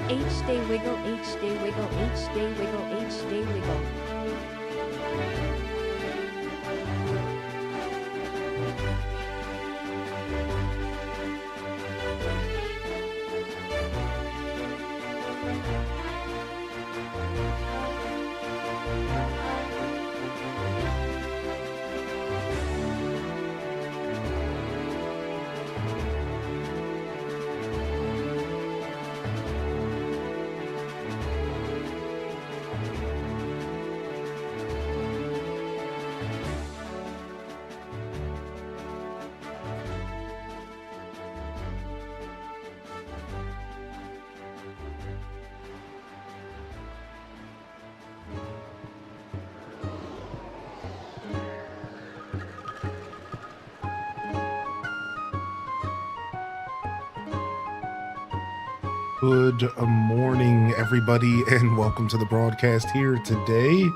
H-day wiggle, H-day wiggle, H-day wiggle, H-day wiggle. Good morning, everybody, and welcome to the broadcast here today.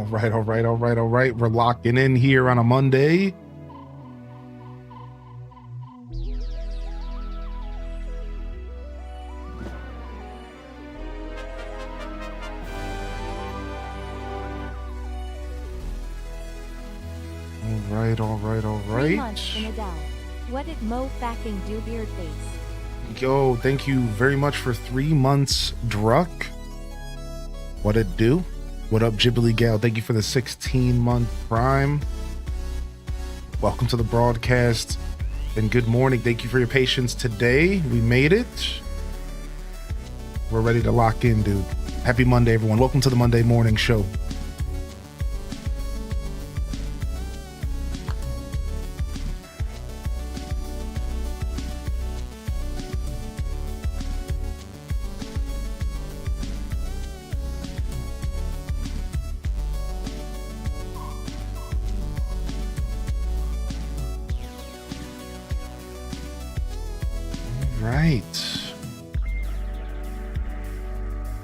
All right. We're locking in here on a Monday. All right. 3 months in a down. What did Mo fucking do, beard face? Yo, thank you very much for 3 months, Druck. What it do? What up, Ghibli Gal? Thank you for the 16-month prime. Welcome to the broadcast, and good morning. Thank you for your patience today. We made it. We're ready to lock in, dude. Happy Monday, everyone. Welcome to the Monday morning show.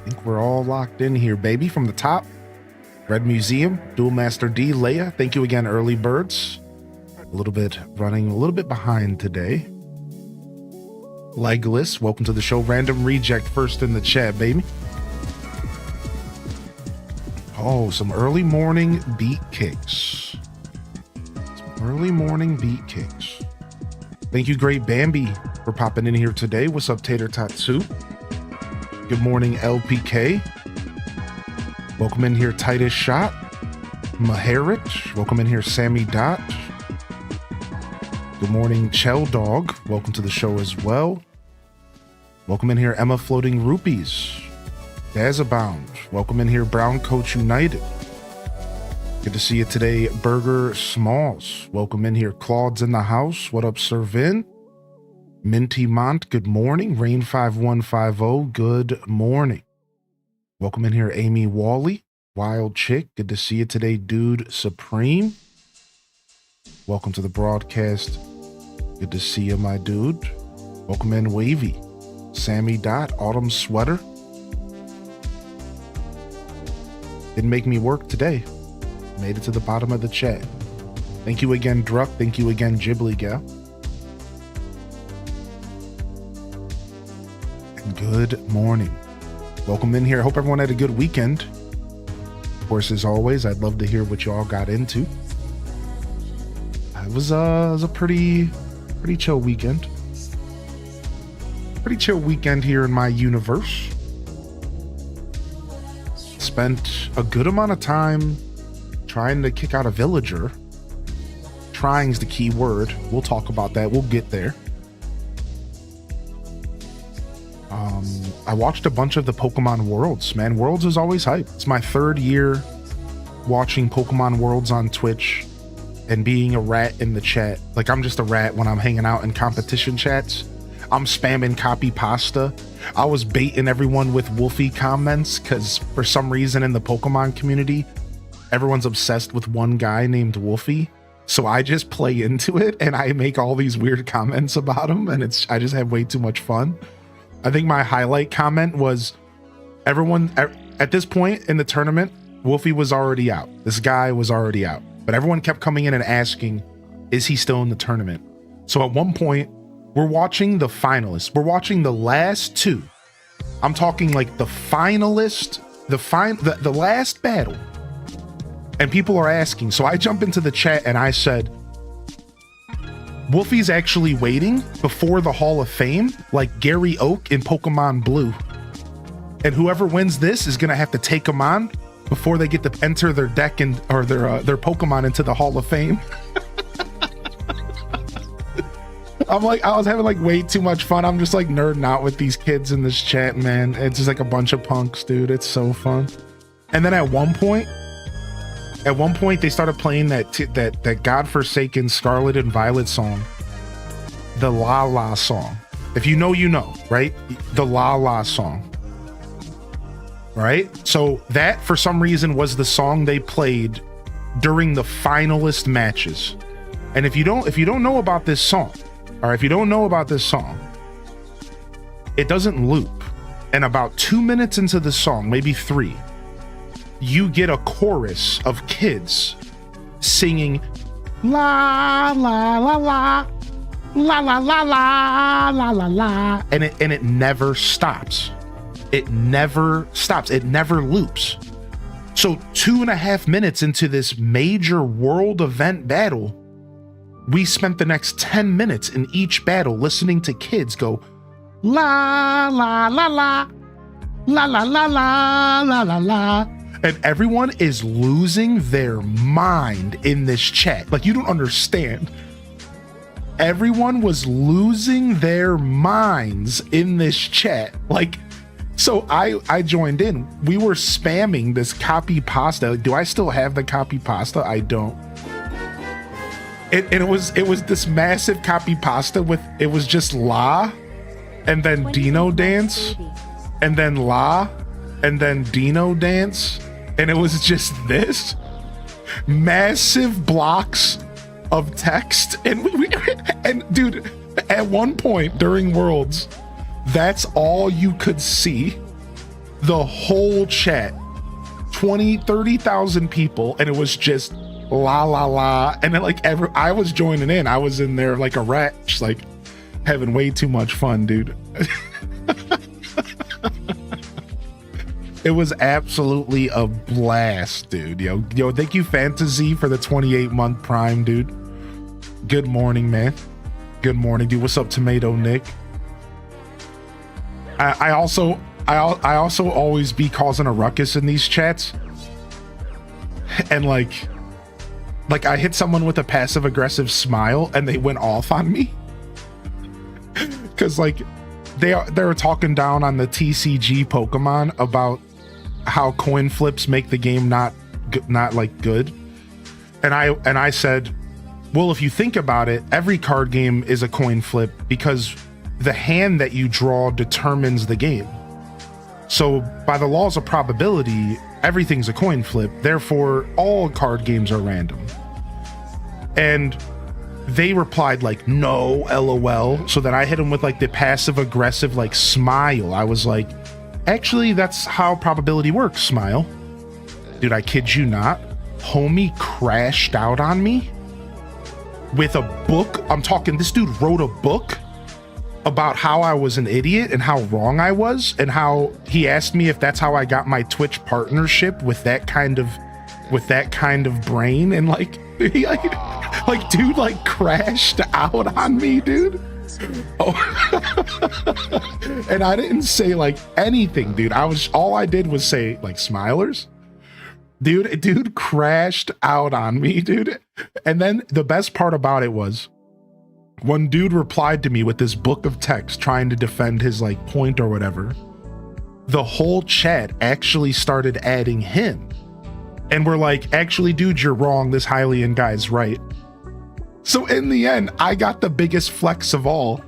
think we're all locked in here, baby. From the top, Red Museum, Dual Master D, Leia. Thank you again, Early Birds. Running a little bit behind today. Legless, welcome to the show. Random Reject first in the chat, baby. Oh, some early morning beat kicks. Thank you, Great Bambi, for popping in here today. What's up, Tater Tatsu? Good morning, LPK. Welcome in here, Titus Shot. Maharich. Welcome in here, Sammy Dot. Good morning, Chell Dog. Welcome to the show as well. Welcome in here, Emma Floating Rupees. Dazabound. Welcome in here, Brown Coach United. Good to see you today, Burger Smalls. Welcome in here, Claude's in the house. What up, Sir Vin? Minty Mont, good morning. Rain5150, good morning. Welcome in here, Amy Wally. Wild Chick, good to see you today, Dude Supreme. Welcome to the broadcast. Good to see you, my dude. Welcome in, Wavy. Sammy Dot, Autumn Sweater. Didn't make me work today. Made it to the bottom of the chat. Thank you again, Druck. Thank you again, Ghibli Gal. And good morning. Welcome in here. I hope everyone had a good weekend. Of course, as always, I'd love to hear what y'all got into. It was a pretty chill weekend. Pretty chill weekend here in my universe. Spent a good amount of time trying to kick out a villager. Trying's the key word. We'll talk about that. We'll get there. I watched a bunch of the Pokemon Worlds. Man, Worlds is always hype. It's my third year watching Pokemon Worlds on Twitch and being a rat in the chat. Like, I'm just a rat when I'm hanging out in competition chats. I'm spamming copy pasta. I was baiting everyone with Wolfie comments because for some reason in the Pokemon community, everyone's obsessed with one guy named Wolfie. So I just play into it and I make all these weird comments about him, and I just have way too much fun. I think my highlight comment was everyone at this point in the tournament, Wolfie was already out. This guy was already out, but everyone kept coming in and asking, is he still in the tournament? So at one point, we're watching the finalists. We're watching the last two. I'm talking like the finalist, the last battle. And people are asking. So I jump into the chat and I said, Wolfie's actually waiting before the Hall of Fame, like Gary Oak in Pokemon Blue. And whoever wins this is gonna have to take him on before they get to enter their deck or their Pokemon into the Hall of Fame. I was having like way too much fun. I'm just like nerding out with these kids in this chat, man. It's just like a bunch of punks, dude. It's so fun. And then at one point they started playing that godforsaken Scarlet and Violet song, the La La song. If you know, you know, right? The La La song. Right? So that for some reason was the song they played during the finalist matches. And if you don't know about this song, or if you don't know about this song, it doesn't loop. And about 2 minutes into the song, maybe 3, you get a chorus of kids singing la la la la la la la la la la la, and it never stops. It never stops. It never loops. So 2.5 minutes into this major world event battle, we spent the next 10 minutes in each battle listening to kids go la la la la la la la la la la la, and everyone is losing their mind in this chat. Like, you don't understand. Everyone was losing their minds in this chat. Like, so I joined in. We were spamming this copy pasta. Do I still have the copy pasta? I don't. And it was this massive copy pasta with, it was just La, and then Dino Dance, and then La, and then Dino Dance, and it was just this massive blocks of text. And and dude, at one point during Worlds, that's all you could see. The whole chat, 20, 30,000 people, and it was just la la la. And then like I was joining in. I was in there like a rat, just like having way too much fun, dude. It was absolutely a blast, dude. Yo, thank you, Fantasy, for the 28-month Prime, dude. Good morning, man. Good morning, dude. What's up, Tomato Nick? I also always be causing a ruckus in these chats, and like I hit someone with a passive aggressive smile, and they went off on me because like they were talking down on the TCG Pokemon about how coin flips make the game not like good, and I said, well, if you think about it, every card game is a coin flip because the hand that you draw determines the game. So by the laws of probability, everything's a coin flip. Therefore, all card games are random. And they replied like, no, LOL. So then I hit them with like the passive aggressive like smile. I was like, actually, that's how probability works, smile. Dude, I kid you not. Homie crashed out on me with a book. I'm talking, this dude wrote a book about how I was an idiot and how wrong I was, and how he asked me if that's how I got my Twitch partnership with that kind of brain, and like he like dude like crashed out on me, dude. Oh. And I didn't say like anything, dude. All I did was say like smilers. Dude crashed out on me, dude. And then the best part about it was one dude replied to me with this book of text trying to defend his like point or whatever. The whole chat actually started adding him. And we're like, actually, dude, you're wrong. This Hylian guy's right. So in the end, I got the biggest flex of all,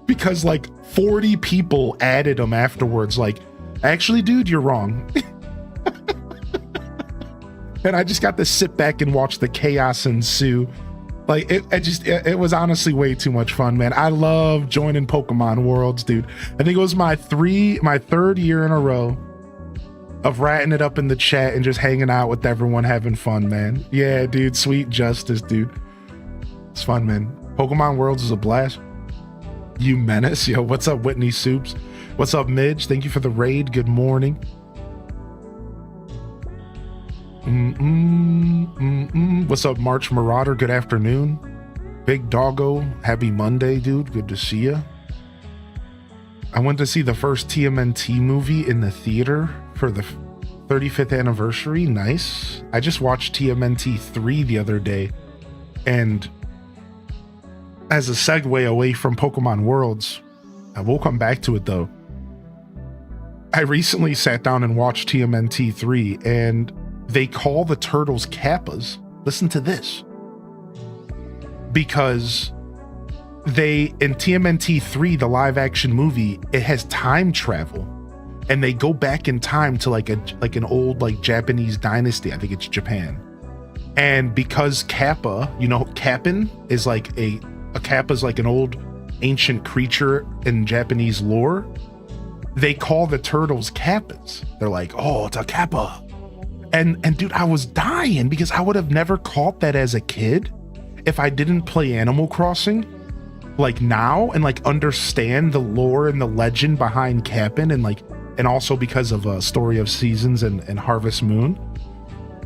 because like 40 people added him afterwards. Like, actually, dude, you're wrong. And I just got to sit back and watch the chaos ensue. Like it was honestly way too much fun, man. I love joining Pokemon Worlds, dude. I think it was my third year in a row of ratting it up in the chat and just hanging out with everyone, having fun, man. Yeah, dude, sweet justice, dude. It's fun, man. Pokemon Worlds is a blast. You menace. Yo, what's up, Whitney Soups? What's up, Midge? Thank you for the raid. Good morning. What's up, March Marauder? Good afternoon. Big Doggo, happy Monday, dude. Good to see you. I went to see the first TMNT movie in the theater for the 35th anniversary. Nice. I just watched TMNT 3 the other day, and as a segue away from Pokemon Worlds, I will come back to it though. I recently sat down and watched TMNT 3, and they call the turtles Kappas. Listen to this. Because in TMNT 3, the live action movie, it has time travel, and they go back in time to like an old like Japanese dynasty. I think it's Japan. And because Kappa, you know, Kappin is like a Kappa is like an old ancient creature in Japanese lore. They call the turtles Kappas. They're like, oh, it's a Kappa. And dude, I was dying because I would have never caught that as a kid if I didn't play Animal Crossing like now and like understand the lore and the legend behind Kappin, and also because of Story of Seasons and Harvest Moon.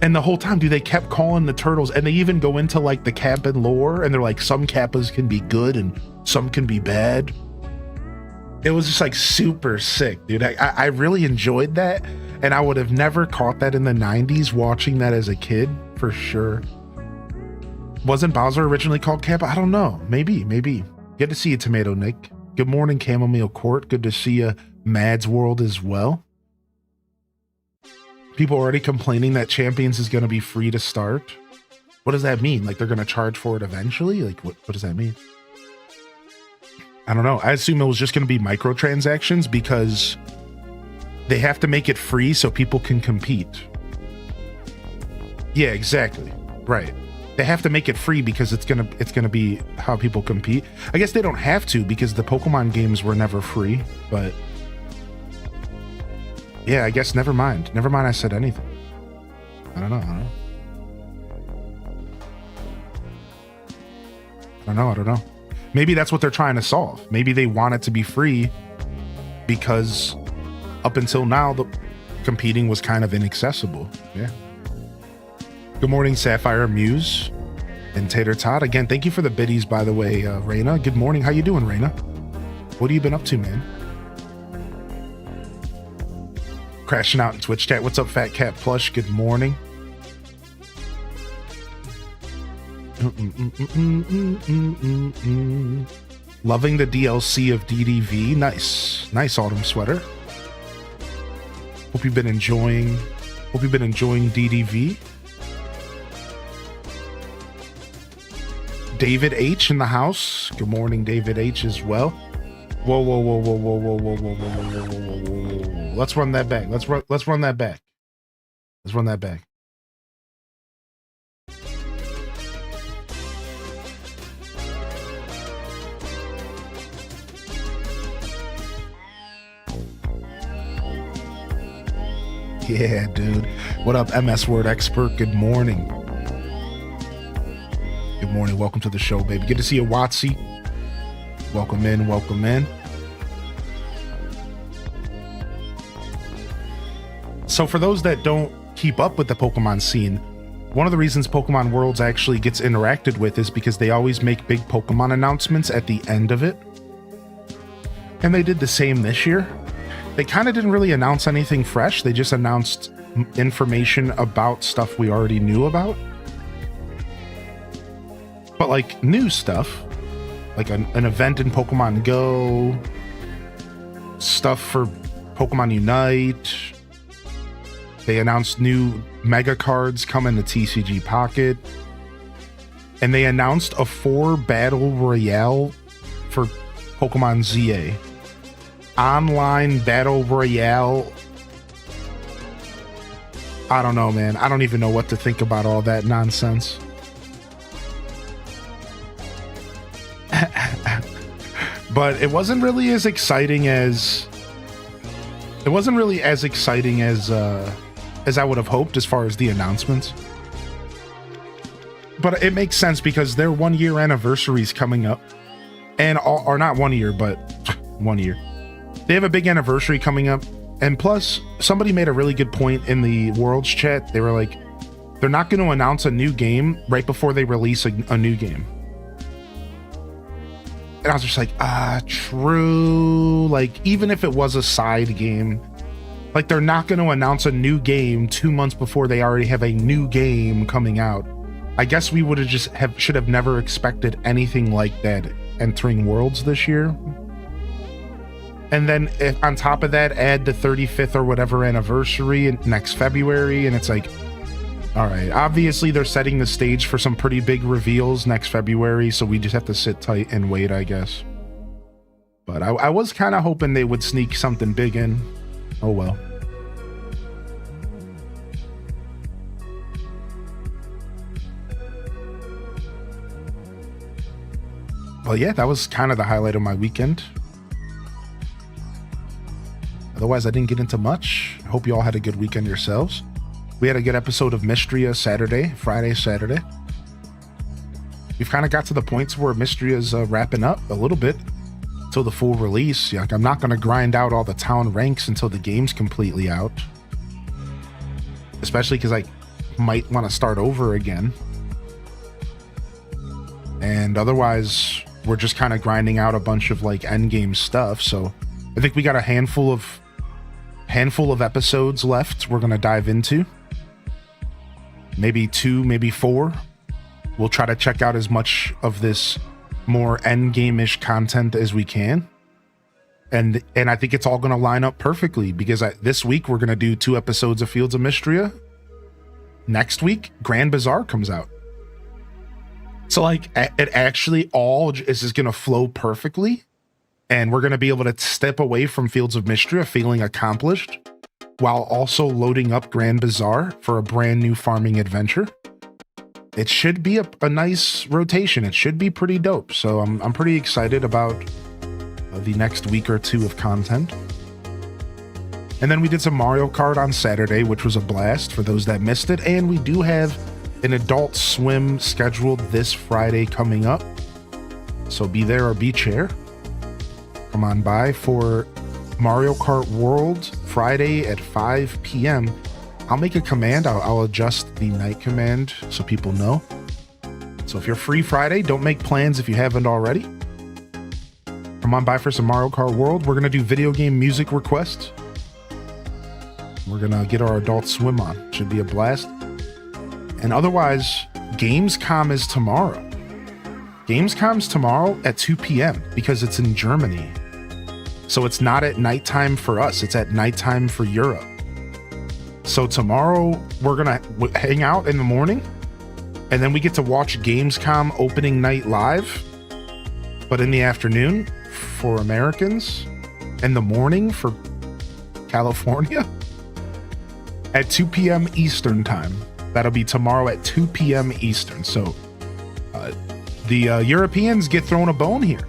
And the whole time, dude, they kept calling the turtles, and they even go into like the Kappin lore, and they're like, some Kappas can be good and some can be bad. It was just like super sick, dude. I really enjoyed that, and I would have never caught that in the 90s watching that as a kid, for sure. Wasn't Bowser originally called Kappa? I don't know. Maybe. Good to see you, Tomato Nick. Good morning, Chamomile Court. Good to see you, Mads World, as well. People already complaining that Champions is going to be free to start. What does that mean? Like they're going to charge for it eventually? Like what does that mean? I don't know. I assume it was just going to be microtransactions because they have to make it free so people can compete. Yeah, exactly. Right. They have to make it free because it's gonna be how people compete. I guess they don't have to because the Pokemon games were never free, but Yeah, I guess never mind. Never mind I said anything. I don't know. Maybe that's what they're trying to solve. Maybe they want it to be free because up until now, the competing was kind of inaccessible. Yeah. Good morning, Sapphire Muse and Tater Tot. Again, thank you for the biddies, by the way, Raina. Good morning. How you doing, Raina? What have you been up to, man? Crashing out in Twitch chat. What's up, Fat Cat Plush? Good morning. Loving the DLC of DDV. Nice autumn sweater. Hope you've been enjoying DDV. David H in the house. Good morning, David H as well. Whoa. Let's run that back. Let's run that back. Yeah, dude. What up, MS Word Expert? Good morning. Good morning. Welcome to the show, baby. Good to see you, Watsy. Welcome in. So for those that don't keep up with the Pokemon scene, one of the reasons Pokemon Worlds actually gets interacted with is because they always make big Pokemon announcements at the end of it. And they did the same this year. They kind of didn't really announce anything fresh. They just announced information about stuff we already knew about. But like new stuff, like an event in Pokemon Go, stuff for Pokemon Unite. They announced new Mega Cards coming to TCG Pocket. And they announced a 4 Battle Royale for Pokemon ZA. Online Battle Royale. I don't know, man. I don't even know what to think about all that nonsense. But it wasn't really as exciting as I would have hoped as far as the announcements. But it makes sense because their 1 year anniversary is coming up. And or not 1 year, but 1 year. They have a big anniversary coming up. And plus, somebody made a really good point in the Worlds chat. They were like, they're not going to announce a new game right before they release a new game. And I was just like, true. Like, even if it was a side game, like, they're not going to announce a new game 2 months before they already have a new game coming out. I guess we would have should have never expected anything like that entering Worlds this year. And then if, on top of that, add the 35th or whatever anniversary next February, and it's like, all right, obviously they're setting the stage for some pretty big reveals next February, so we just have to sit tight and wait, I guess. But I was kind of hoping they would sneak something big in. Oh well. Well, yeah, that was kind of the highlight of my weekend. Otherwise, I didn't get into much. I hope you all had a good weekend yourselves. We had a good episode of Mystria Friday, Saturday. We've kind of got to the points where Mystria's wrapping up a little bit until the full release. Like, I'm not going to grind out all the town ranks until the game's completely out. Especially because I might want to start over again. And otherwise, we're just kind of grinding out a bunch of like endgame stuff. So I think we got a handful of episodes left we're going to dive into. Maybe 2, maybe 4. We'll try to check out as much of this more endgame-ish content as we can. And I think it's all going to line up perfectly because this week we're going to do 2 episodes of Fields of Mystria. Next week, Grand Bazaar comes out. So like it actually all is just going to flow perfectly. And we're going to be able to step away from Fields of Mystria feeling accomplished while also loading up Grand Bazaar for a brand new farming adventure. It should be a nice rotation. It should be pretty dope. So I'm pretty excited about the next week or 2 of content. And then we did some Mario Kart on Saturday, which was a blast for those that missed it. And we do have an Adult Swim scheduled this Friday coming up. So be there or be chair. Come on by for Mario Kart World Friday at 5 p.m. I'll make a command. I'll adjust the night command so people know. So if you're free Friday, don't make plans if you haven't already. Come on by for some Mario Kart World. We're going to do video game music requests. We're going to get our Adult Swim on. Should be a blast. And otherwise, Gamescom is tomorrow. Gamescom's tomorrow at 2 p.m. because it's in Germany. So it's not at nighttime for us. It's at nighttime for Europe. So tomorrow we're going to hang out in the morning and then we get to watch Gamescom opening night live. But in the afternoon for Americans and the morning for California at 2 p.m. Eastern time. That'll be tomorrow at 2 p.m. Eastern. So the Europeans get thrown a bone here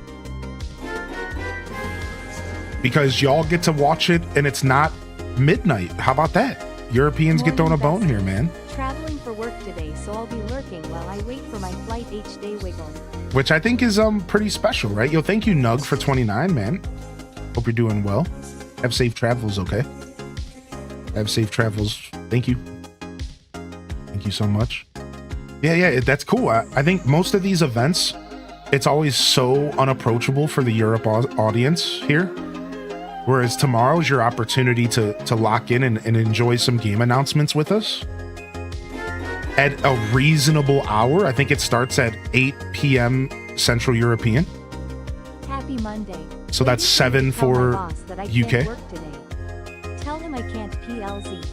because y'all get to watch it and it's not midnight. How about that? Europeans get thrown a bone here, man. Traveling for work today, so I'll be lurking while I wait for my flight H-Day wiggle. Which I think is pretty special, right? Yo, thank you, Nug, for 29, man. Hope you're doing well. Have safe travels, okay? Have safe travels. Thank you. Thank you so much. Yeah, that's cool. I think most of these events, it's always so unapproachable for the Europe audience here. Whereas tomorrow's your opportunity to lock in and enjoy some game announcements with us at a reasonable hour. I think it starts at 8 p.m. Central European. Happy Monday. So that's 7 for UK. Tell him I can't PLZ.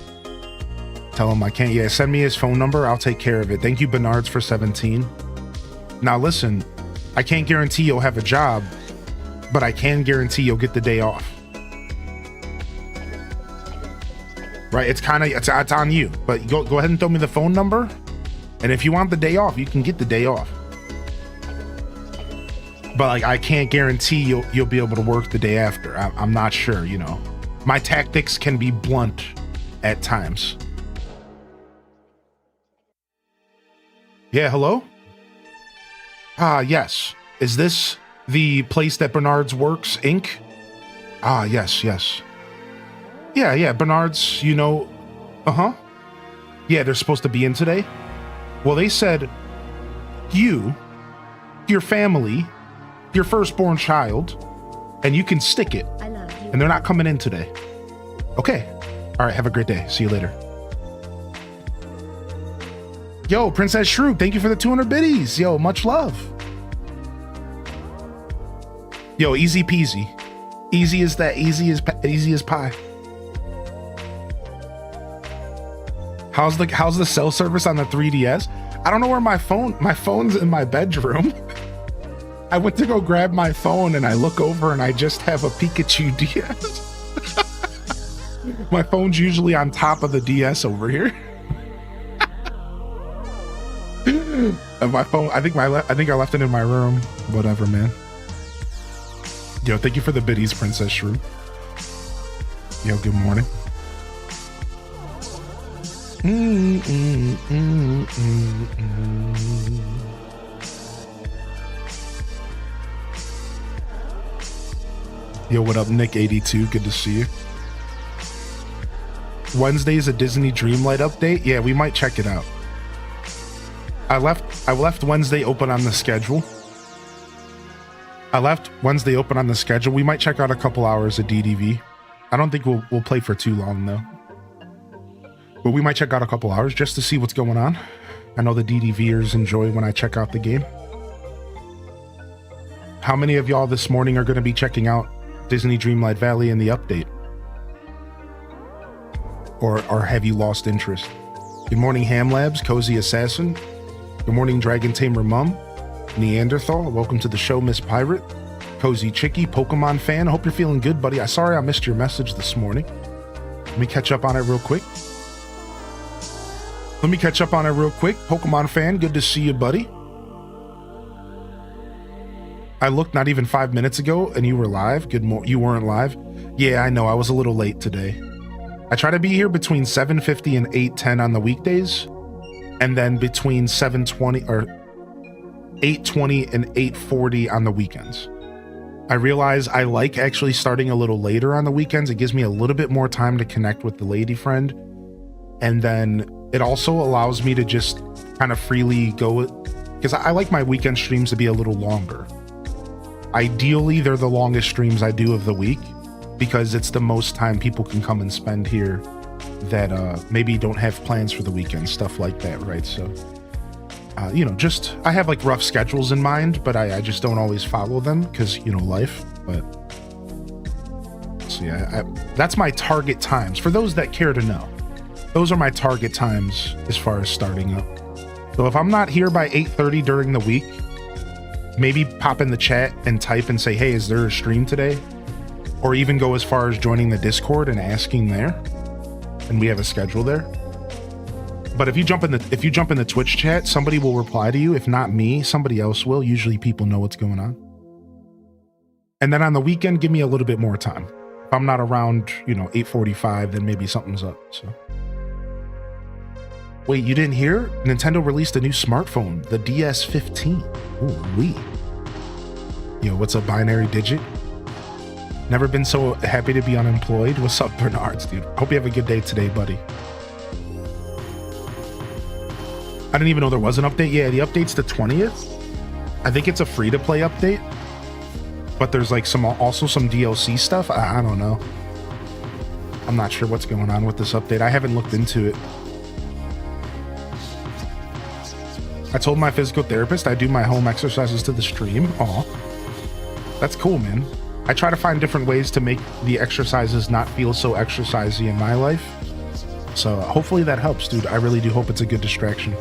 Tell him I can't. Yeah, send me his phone number. I'll take care of it. Thank you, Bernards, for 17. Now listen, I can't guarantee you'll have a job, but I can guarantee you'll get the day off. Right? It's kind of, it's on you, but go ahead and throw me the phone number. And if you want the day off, you can get the day off. But like, I can't guarantee you'll be able to work the day after. I'm not sure, you know. My tactics can be blunt at times. Yeah, hello? Yes. Is this the place that Bernard's Works, Inc.? Yes. Yeah, Bernard's, you know, yeah, they're supposed to be in today. Well, they said you, your family, your firstborn child, and you can stick it. I love you. And they're not coming in today. Okay. All right, have a great day. See you later. Yo, Princess Shrew, thank you for the 200 biddies. Yo, much love. Yo, easy peasy. Easy as that, easy as pie. How's the cell service on the 3DS? I don't know where my phone's in my bedroom. I went to go grab my phone and I look over and I just have a Pikachu DS. My phone's usually on top of the DS over here. And my phone, I think I left it in my room. Whatever, man. Yo, thank you for the biddies, Princess Shrew. Yo, good morning. Yo, what up, Nick82? Good to see you. Wednesday's a Disney Dreamlight update. Yeah, we might check it out. I left Wednesday open on the schedule. We might check out a couple hours of DDV. I don't think we'll play for too long though. But we might check out a couple hours just to see what's going on. I know the DDVers enjoy when I check out the game. How many of y'all this morning are going to be checking out Disney Dreamlight Valley and the update? Or have you lost interest? Good morning, Ham Labs, Cozy Assassin. Good morning, Dragon Tamer Mum, Neanderthal. Welcome to the show, Miss Pirate. Cozy Chicky, Pokemon fan. I hope you're feeling good, buddy. Sorry I missed your message this morning. Let me catch up on it real quick. Pokemon fan, good to see you, buddy. I looked not even 5 minutes ago and you were live. You weren't live. Yeah, I know. I was a little late today. I try to be here between 7:50 and 8:10 on the weekdays, and then between 7:20 or 8:20 and 8:40 on the weekends. I realize I like actually starting a little later on the weekends. It gives me a little bit more time to connect with the lady friend. And then it also allows me to just kind of freely go, because I like my weekend streams to be a little longer. Ideally, they're the longest streams I do of the week, because it's the most time people can come and spend here that maybe don't have plans for the weekend, stuff like that, right? So, you know, just, I have like rough schedules in mind, but I just don't always follow them because, you know, life. But, so yeah, that's my target times. For those that care to know, those are my target times as far as starting up. So if I'm not here by 8:30 during the week, maybe pop in the chat and type and say, hey, is there a stream today? Or even go as far as joining the Discord and asking there, and we have a schedule there. But if you jump in the Twitch chat, somebody will reply to you. If not me, somebody else will. Usually people know what's going on. And then on the weekend, give me a little bit more time. If I'm not around, you know, 8:45, then maybe something's up. So, wait, you didn't hear? Nintendo released a new smartphone, the DS15. Ooh, wee. Yo, what's up, Binary Digit? Never been so happy to be unemployed. What's up, Bernards, dude? Hope you have a good day today, buddy. I didn't even know there was an update. Yeah, the update's the 20th. I think it's a free-to-play update, but there's like also some DLC stuff. I don't know. I'm not sure what's going on with this update. I haven't looked into it. I told my physical therapist I do my home exercises to the stream. Aw, that's cool, man. I try to find different ways to make the exercises not feel so exercisey in my life. So hopefully that helps, dude. I really do hope it's a good distraction.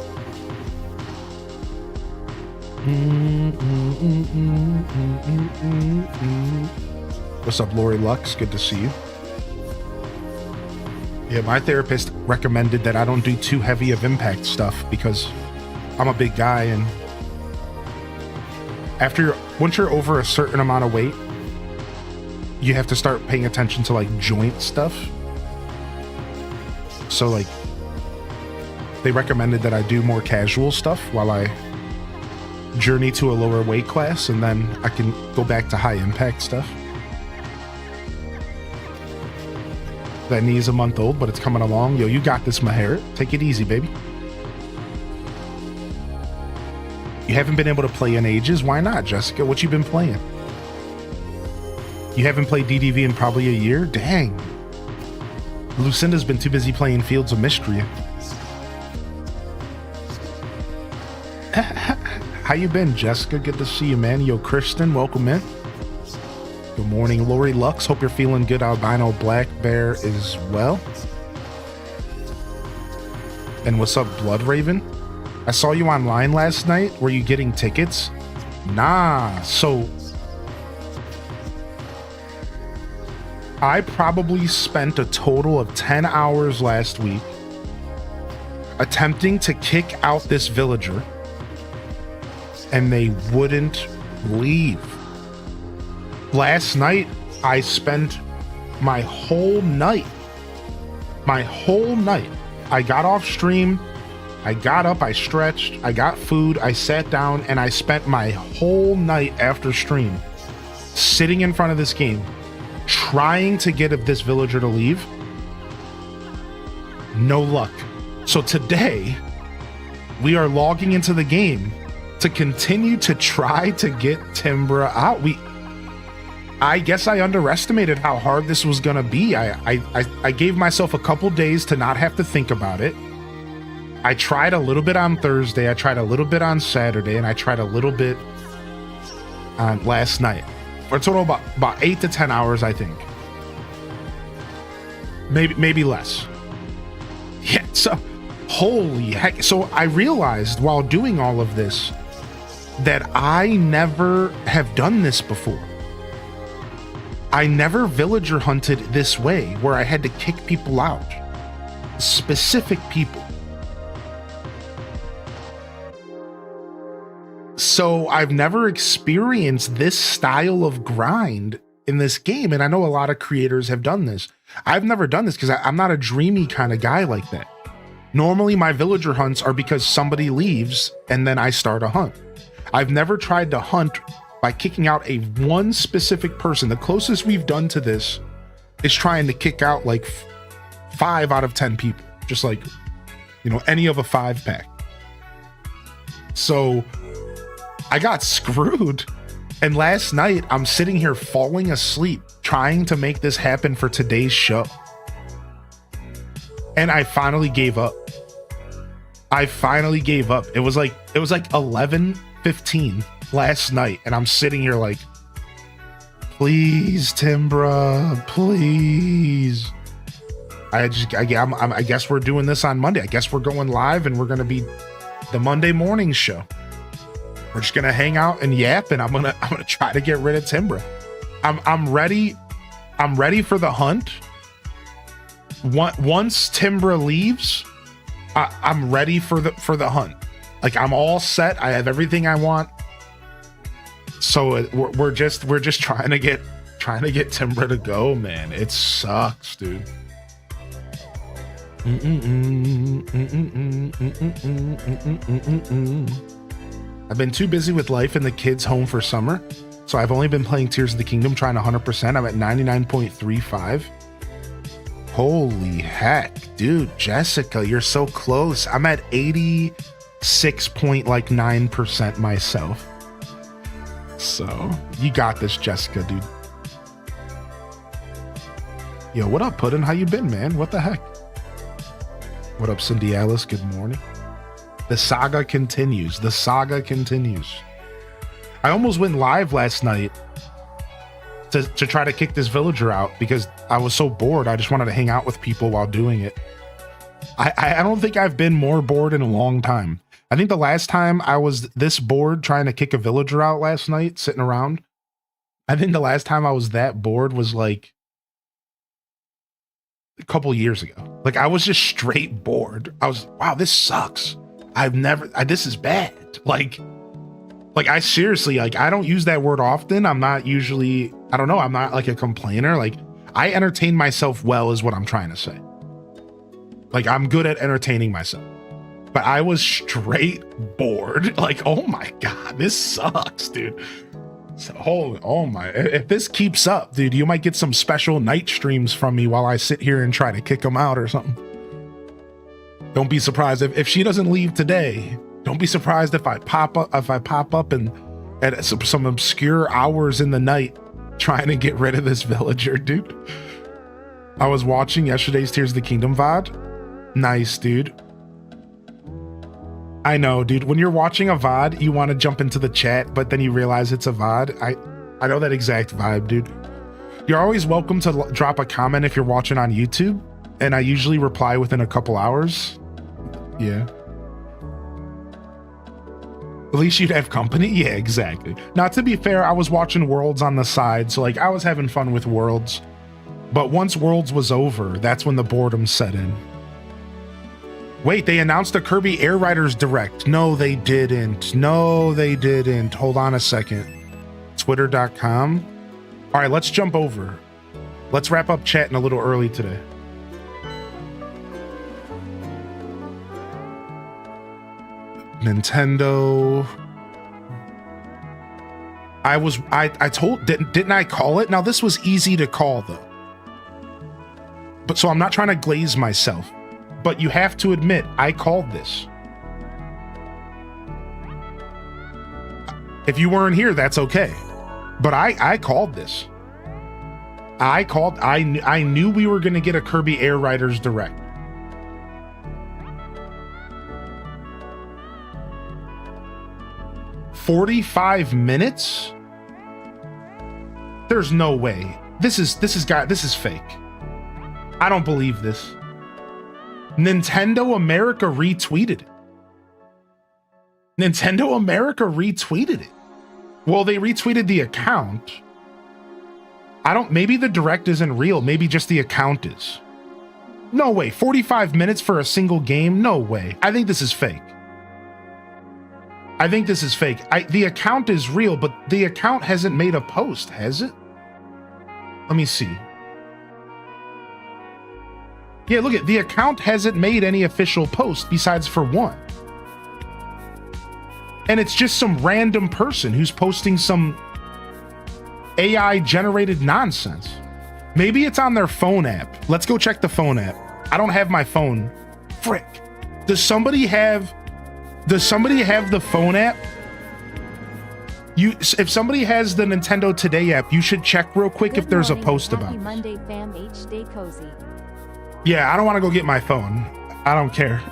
What's up, Lori Lux? Good to see you. Yeah, my therapist recommended that I don't do too heavy of impact stuff because I'm a big guy, and once you're over a certain amount of weight, you have to start paying attention to like joint stuff. So like they recommended that I do more casual stuff while I journey to a lower weight class, and then I can go back to high impact stuff. That knee is a month old, but it's coming along. Yo, you got this, Maher. Take it easy, baby. You haven't been able to play in ages? Why not, Jessica? What you been playing? You haven't played DDV in probably a year? Dang. Lucinda's been too busy playing Fields of Mystery. How you been, Jessica? Good to see you, man. Yo, Kristen, welcome in. Good morning, Lori Lux. Hope you're feeling good. Albino Black Bear as well. And what's up, Blood Raven? I saw you online last night. Were you getting tickets? Nah. So I probably spent a total of 10 hours last week attempting to kick out this villager, and they wouldn't leave. Last night, I spent my whole night. I got off stream, I got up, I stretched, I got food, I sat down, and I spent my whole night after stream sitting in front of this game, trying to get this villager to leave. No luck. So today, we are logging into the game to continue to try to get Timbra out. I guess I underestimated how hard this was gonna be. I gave myself a couple days to not have to think about it. I tried a little bit on Thursday, I tried a little bit on Saturday, and I tried a little bit on last night. For a total of about 8 to 10 hours, I think. Maybe less. Yeah, so holy heck. So I realized while doing all of this that I never have done this before. I never villager hunted this way, where I had to kick people out. Specific people. So I've never experienced this style of grind in this game, and I know a lot of creators have done this. I've never done this because I'm not a dreamy kind of guy like that. Normally my villager hunts are because somebody leaves and then I start a hunt. I've never tried to hunt by kicking out a one specific person. The closest we've done to this is trying to kick out like 5 out of 10 people. Just like, you know, any of a 5-pack. So I got screwed. And last night I'm sitting here falling asleep trying to make this happen for today's show. And I finally gave up. It was like 11:15 last night, and I'm sitting here like, please, Timbra, please. I guess we're doing this on Monday. I guess we're going live, and we're gonna be the Monday morning show. We're just gonna hang out and yap, and I'm gonna try to get rid of Timbra. I'm ready. I'm ready for the hunt. Once Timbra leaves, I'm ready for the hunt. Like, I'm all set. I have everything I want. So we're just trying to get Timbra to go, man. It sucks, dude. I've been too busy with life and the kids home for summer, so I've only been playing Tears of the Kingdom, trying 100%. I'm at 99.35. Holy heck, dude, Jessica, you're so close. I'm at 86.9% myself. So you got this, Jessica, dude. Yo, what up, Puddin'? How you been, man? What the heck? What up, Cindy Alice? Good morning. The saga continues. The saga continues. I almost went live last night to try to kick this villager out because I was so bored. I just wanted to hang out with people while doing it. I don't think I've been more bored in a long time. I think the last time I was this bored trying to kick a villager out last night, sitting around, I think the last time I was that bored was like a couple years ago. Like, I was just straight bored. I was, wow, this sucks. This is bad. Like I seriously, like, I don't use that word often. I'm not usually, I don't know, I'm not like a complainer. Like, I entertain myself well is what I'm trying to say. Like, I'm good at entertaining myself. But I was straight bored. Like, oh my God, this sucks, dude. So, oh my, if this keeps up, dude, you might get some special night streams from me while I sit here and try to kick them out or something. Don't be surprised if she doesn't leave today. Don't be surprised if I pop up and at some obscure hours in the night trying to get rid of this villager, dude. I was watching yesterday's Tears of the Kingdom VOD. Nice, dude. I know, dude. When you're watching a VOD, you want to jump into the chat, but then you realize it's a VOD. I know that exact vibe, dude. You're always welcome to drop a comment if you're watching on YouTube, and I usually reply within a couple hours. Yeah. At least you'd have company. Yeah, exactly. Now, to be fair, I was watching Worlds on the side, so like I was having fun with Worlds. But once Worlds was over, that's when the boredom set in. Wait, they announced a Kirby Air Riders Direct. No, they didn't. No, they didn't. Hold on a second. Twitter.com. All right, let's jump over. Let's wrap up chatting a little early today. Nintendo. I told, didn't I call it? Now, this was easy to call though. But so I'm not trying to glaze myself, but you have to admit, I called this. If you weren't here, that's okay. But I called this. I knew we were going to get a Kirby Air Riders Direct. $45 minutes? There's no way. This is fake. I don't believe this. Nintendo America retweeted it. Nintendo America retweeted it. Well, they retweeted the account. Maybe the direct isn't real. Maybe just the account is. No way. 45 minutes for a single game? No way. I think this is fake. The account is real, but the account hasn't made a post, has it? Let me see. Yeah, look at the account hasn't made any official post besides for one. And it's just some random person who's posting some AI generated nonsense. Maybe it's on their phone app. Let's go check the phone app. I don't have my phone. Frick. Does somebody have the phone app? If somebody has the Nintendo Today app, you should check real quick if there's a post about it. Monday, fam. Stay cozy. Yeah, I don't want to go get my phone. I don't care.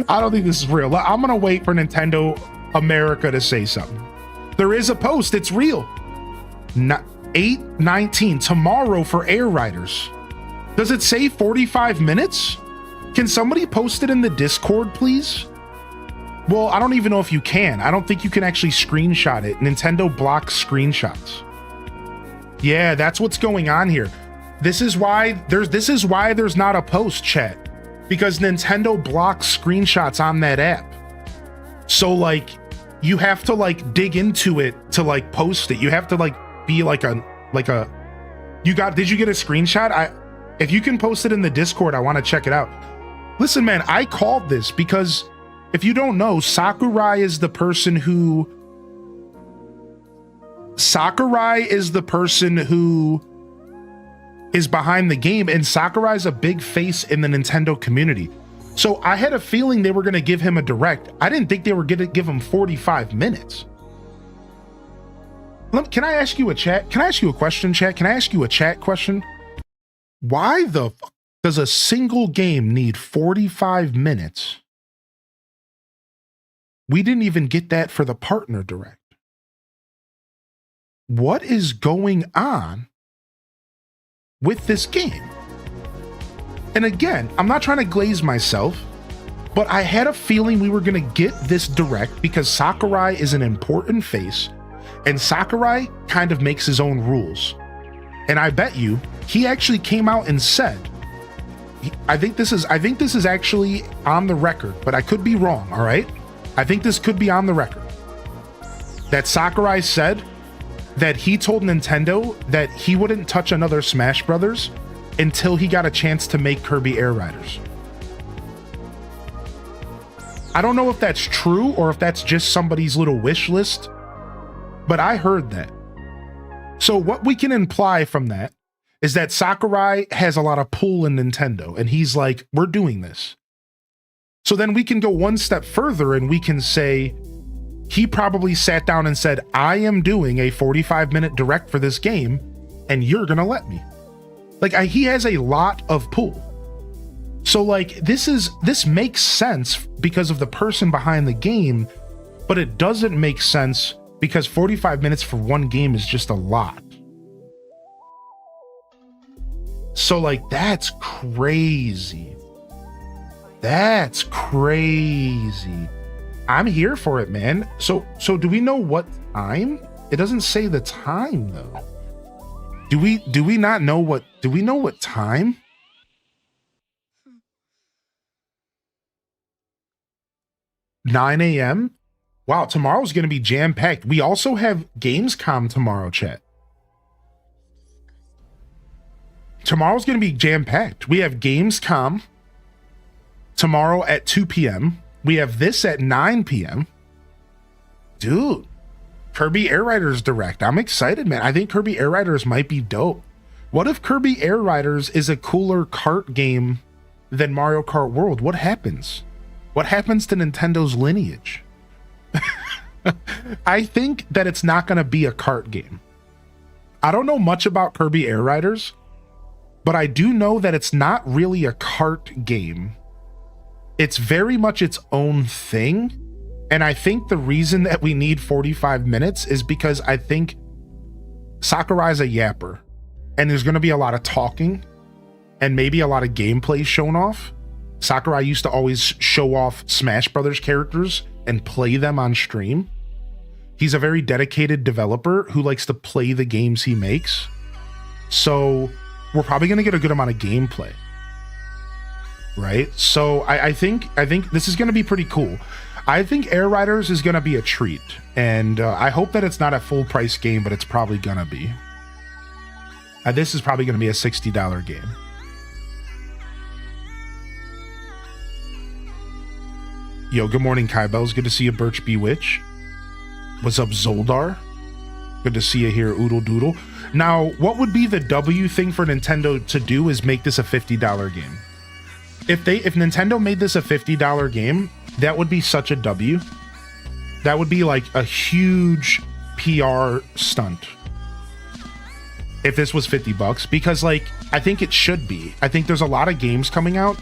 I don't think this is real. I'm gonna wait for Nintendo America to say something. There is a post. It's real. 8/19 tomorrow for Air Riders. Does it say 45 minutes? Can somebody post it in the Discord, please? Well, I don't even know if you can. I don't think you can actually screenshot it. Nintendo blocks screenshots. Yeah, that's what's going on here. This is why there's not a post, chat. Because Nintendo blocks screenshots on that app. So like you have to like dig into it to like post it. You have to like be like a did you get a screenshot? If you can post it in the Discord, I want to check it out. Listen, man, I called this because if you don't know, Sakurai is the person who is behind the game, and Sakurai's a big face in the Nintendo community. So I had a feeling they were going to give him a direct. I didn't think they were going to give him 45 minutes. Can I ask you a question, chat? Can I ask you a chat question? Why the fuck does a single game need 45 minutes? We didn't even get that for the partner direct. What is going on with this game? And again, I'm not trying to glaze myself, but I had a feeling we were going to get this direct because Sakurai is an important face, and Sakurai kind of makes his own rules. And I bet you he actually came out and said, I think this is actually on the record, but I could be wrong, all right? I think this could be on the record. That Sakurai said that he told Nintendo that he wouldn't touch another Smash Brothers until he got a chance to make Kirby Air Riders. I don't know if that's true or if that's just somebody's little wish list, but I heard that. So what we can imply from that is that Sakurai has a lot of pull in Nintendo, and he's like, we're doing this. So then we can go one step further and we can say, he probably sat down and said, I am doing a 45-minute direct for this game, and you're gonna let me. Like, he has a lot of pull. So like, this makes sense because of the person behind the game, but it doesn't make sense because 45 minutes for one game is just a lot. So like, that's crazy. That's crazy. I'm here for it, man. So do we know what time? It doesn't say the time though. Do we not know what, do we know what time? $9 a.m. Wow, tomorrow's going to be jam-packed. We also have Gamescom tomorrow, chat. Tomorrow's going to be jam-packed. We have Gamescom tomorrow at 2 p.m. We have this at 9 p.m. Dude, Kirby Air Riders Direct. I'm excited, man. I think Kirby Air Riders might be dope. What if Kirby Air Riders is a cooler kart game than Mario Kart World? What happens? What happens to Nintendo's lineage? I think that it's not going to be a kart game. I don't know much about Kirby Air Riders, but I do know that it's not really a kart game. It's very much its own thing. And I think the reason that we need 45 minutes is because I think Sakurai's a yapper, and there's going to be a lot of talking and maybe a lot of gameplay shown off. Sakurai used to always show off Smash Brothers characters and play them on stream. He's a very dedicated developer who likes to play the games he makes. So we're probably going to get a good amount of gameplay. Right? So I think this is going to be pretty cool. I think Air Riders is going to be a treat. And I hope that it's not a full price game, but it's probably going to be. This is probably going to be a $60 game. Yo, good morning, Kai Bells. Good to see you, Birch Bewitch. What's up, Zoldar? Good to see you here, Oodle Doodle. Now, what would be the W thing for Nintendo to do is make this a $50 game. If Nintendo made this a $50 game, that would be such a W. That would be like a huge PR stunt. If this was $50, because like, I think it should be. I think there's a lot of games coming out.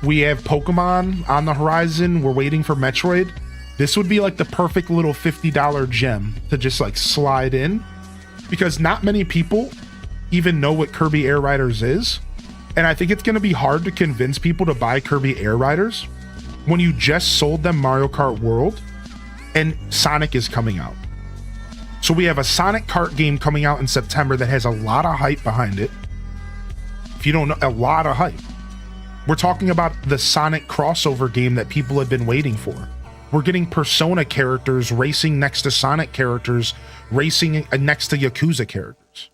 We have Pokemon on the horizon. We're waiting for Metroid. This would be like the perfect little $50 gem to just like slide in, because not many people even know what Kirby Air Riders is. And I think it's going to be hard to convince people to buy Kirby Air Riders when you just sold them Mario Kart World and Sonic is coming out. So we have a Sonic Kart game coming out in September that has a lot of hype behind it. If you don't know, a lot of hype. We're talking about the Sonic crossover game that people have been waiting for. We're getting Persona characters racing next to Sonic characters, racing next to Yakuza characters.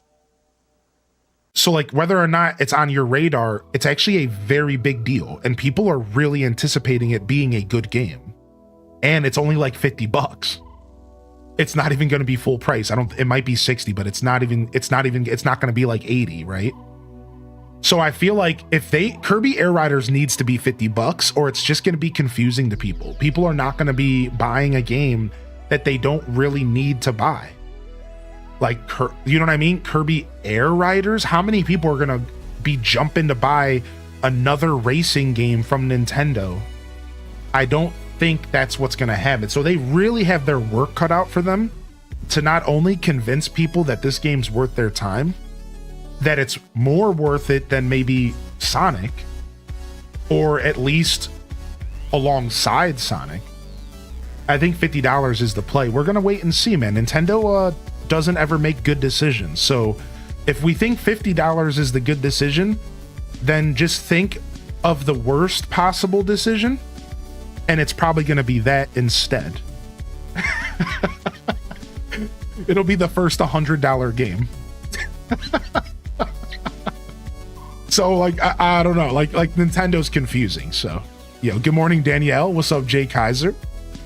So like, whether or not it's on your radar, it's actually a very big deal, and people are really anticipating it being a good game. And it's only like $50. It's not even going to be full price. It might be 60, but it's not going to be like 80, right? So I feel like Kirby Air Riders needs to be $50, or it's just going to be confusing to people. People are not going to be buying a game that they don't really need to buy. Like, you know what I mean? Kirby Air Riders. How many people are going to be jumping to buy another racing game from Nintendo? I don't think that's what's going to happen. So they really have their work cut out for them to not only convince people that this game's worth their time, that it's more worth it than maybe Sonic, or at least alongside Sonic. I think $50 is the play. We're going to wait and see, man. Nintendo doesn't ever make good decisions. So if we think $50 is the good decision, then just think of the worst possible decision, and it's probably going to be that instead. It'll be the first $100 game. So like, I don't know, like Nintendo's confusing. So, yo, good morning, Danielle. What's up, Jay Kaiser?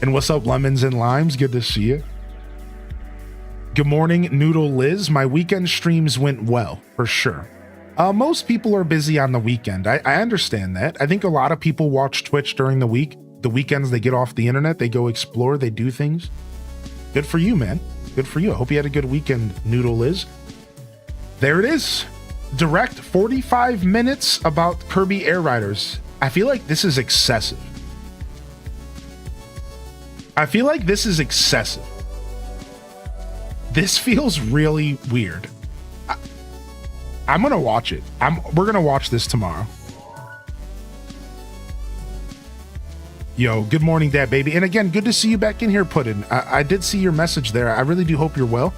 And what's up, Lemons and Limes? Good to see you. Good morning, Noodle Liz. My weekend streams went well, for sure. Most people are busy on the weekend. I understand that. I think a lot of people watch Twitch during the week. The weekends, they get off the internet, they go explore, they do things. Good for you, man. Good for you. I hope you had a good weekend, Noodle Liz. There it is. Direct 45 minutes about Kirby Air Riders. I feel like this is excessive. This feels really weird. I'm gonna watch it. We're gonna watch this tomorrow. Yo, good morning, Dad Baby. And again, good to see you back in here, Puddin'. I did see your message there. I really do hope you're well.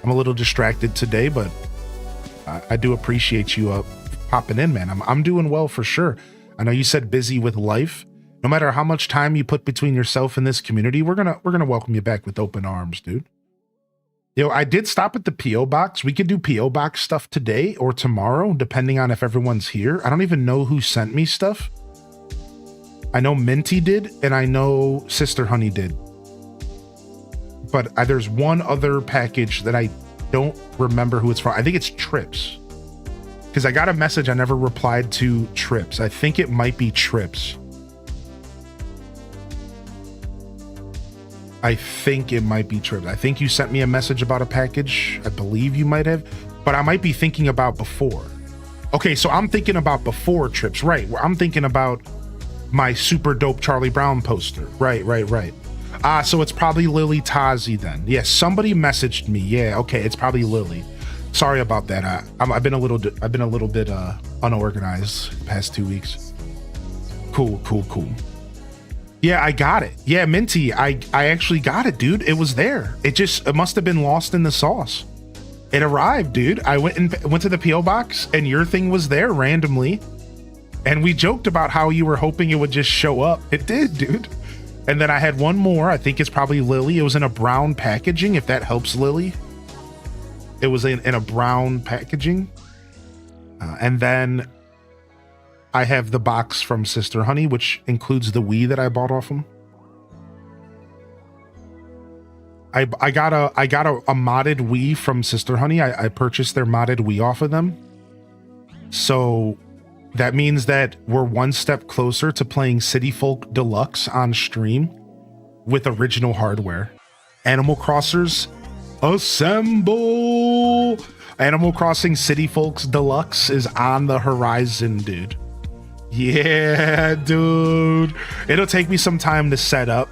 I'm a little distracted today, but I do appreciate you popping in, man. I'm doing well for sure. I know you said busy with life. No matter how much time you put between yourself and this community, we're gonna welcome you back with open arms, dude. Yo, I did stop at the P.O. box. We could do P.O. box stuff today or tomorrow, depending on if everyone's here. I don't even know who sent me stuff. I know Minty did, and I know Sister Honey did. But there's one other package that I don't remember who it's from. I think it's Trips. Because I got a message, I never replied to Trips. I think it might be Trips. I think it might be Trips. I think you sent me a message about a package. I believe you might have. But I might be thinking about before. Okay, so I'm thinking about before Trips. Right. I'm thinking about my super dope Charlie Brown poster. Right. So it's probably Lily Tazi then. Yeah, somebody messaged me. Yeah, okay, it's probably Lily. Sorry about that. I've been a little bit unorganized the past 2 weeks. Cool. Yeah, I got it. Yeah, Minty, I actually got it, dude. It was there. It must have been lost in the sauce. It arrived, dude. I went to the P.O. box and your thing was there randomly. And we joked about how you were hoping it would just show up. It did, dude. And then I had one more. I think it's probably Lily. It was in a brown packaging, if that helps, Lily. It was in a brown packaging. And then I have the box from Sister Honey, which includes the Wii that I bought off them. I got a modded Wii from Sister Honey. I purchased their modded Wii off of them. So that means that we're one step closer to playing City Folk Deluxe on stream with original hardware. Animal Crossers, assemble! Animal Crossing City Folks Deluxe is on the horizon, dude. Yeah, dude. It'll take me some time to set up,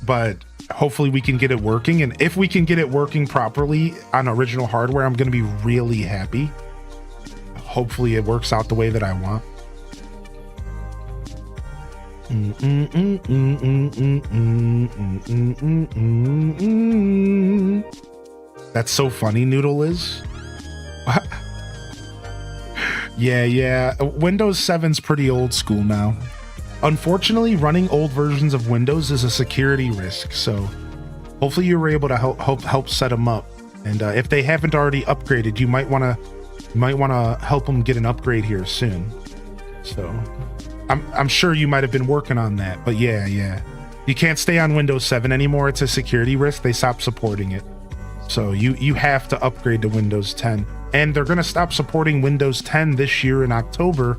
but hopefully we can get it working. And if we can get it working properly on original hardware, I'm going to be really happy. Hopefully it works out the way that I want. That's so funny, Noodle is. Yeah. Windows 7's pretty old school now. Unfortunately, running old versions of Windows is a security risk, so hopefully you were able to help set them up. And if they haven't already upgraded, you might want to help them get an upgrade here soon. So I'm sure you might have been working on that, but yeah. You can't stay on Windows 7 anymore. It's a security risk. They stopped supporting it. So you have to upgrade to Windows 10. And they're going to stop supporting Windows 10 this year in October.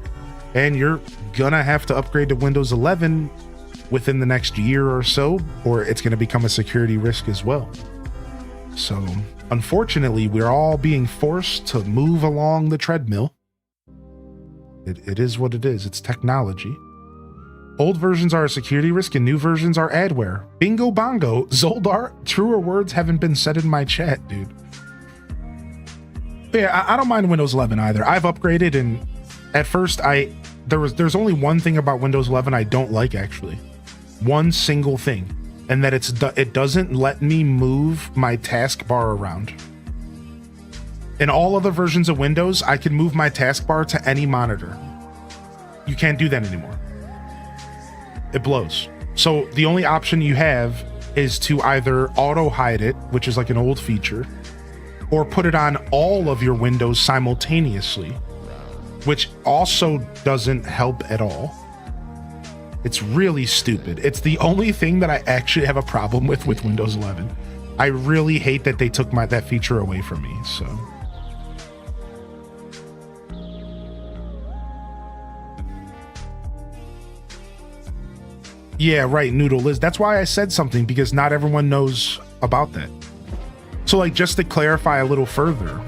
And you're going to have to upgrade to Windows 11 within the next year or so, or it's going to become a security risk as well. So unfortunately, we're all being forced to move along the treadmill. It is what it is. It's technology. Old versions are a security risk and new versions are adware. Bingo bongo. Zoldar, truer words haven't been said in my chat, dude. But yeah, I don't mind Windows 11 either. I've upgraded, and at first there's only one thing about Windows 11 I don't like, actually. One single thing, and that it doesn't let me move my taskbar around. In all other versions of Windows, I can move my taskbar to any monitor. You can't do that anymore. It blows. So the only option you have is to either auto hide it, which is like an old feature, or put it on all of your windows simultaneously, which also doesn't help at all. It's really stupid. It's the only thing that I actually have a problem with Windows 11. I really hate that they took that feature away from me, so. Yeah, right, Noodle Liz. That's why I said something, because not everyone knows about that. So, like, just to clarify a little further,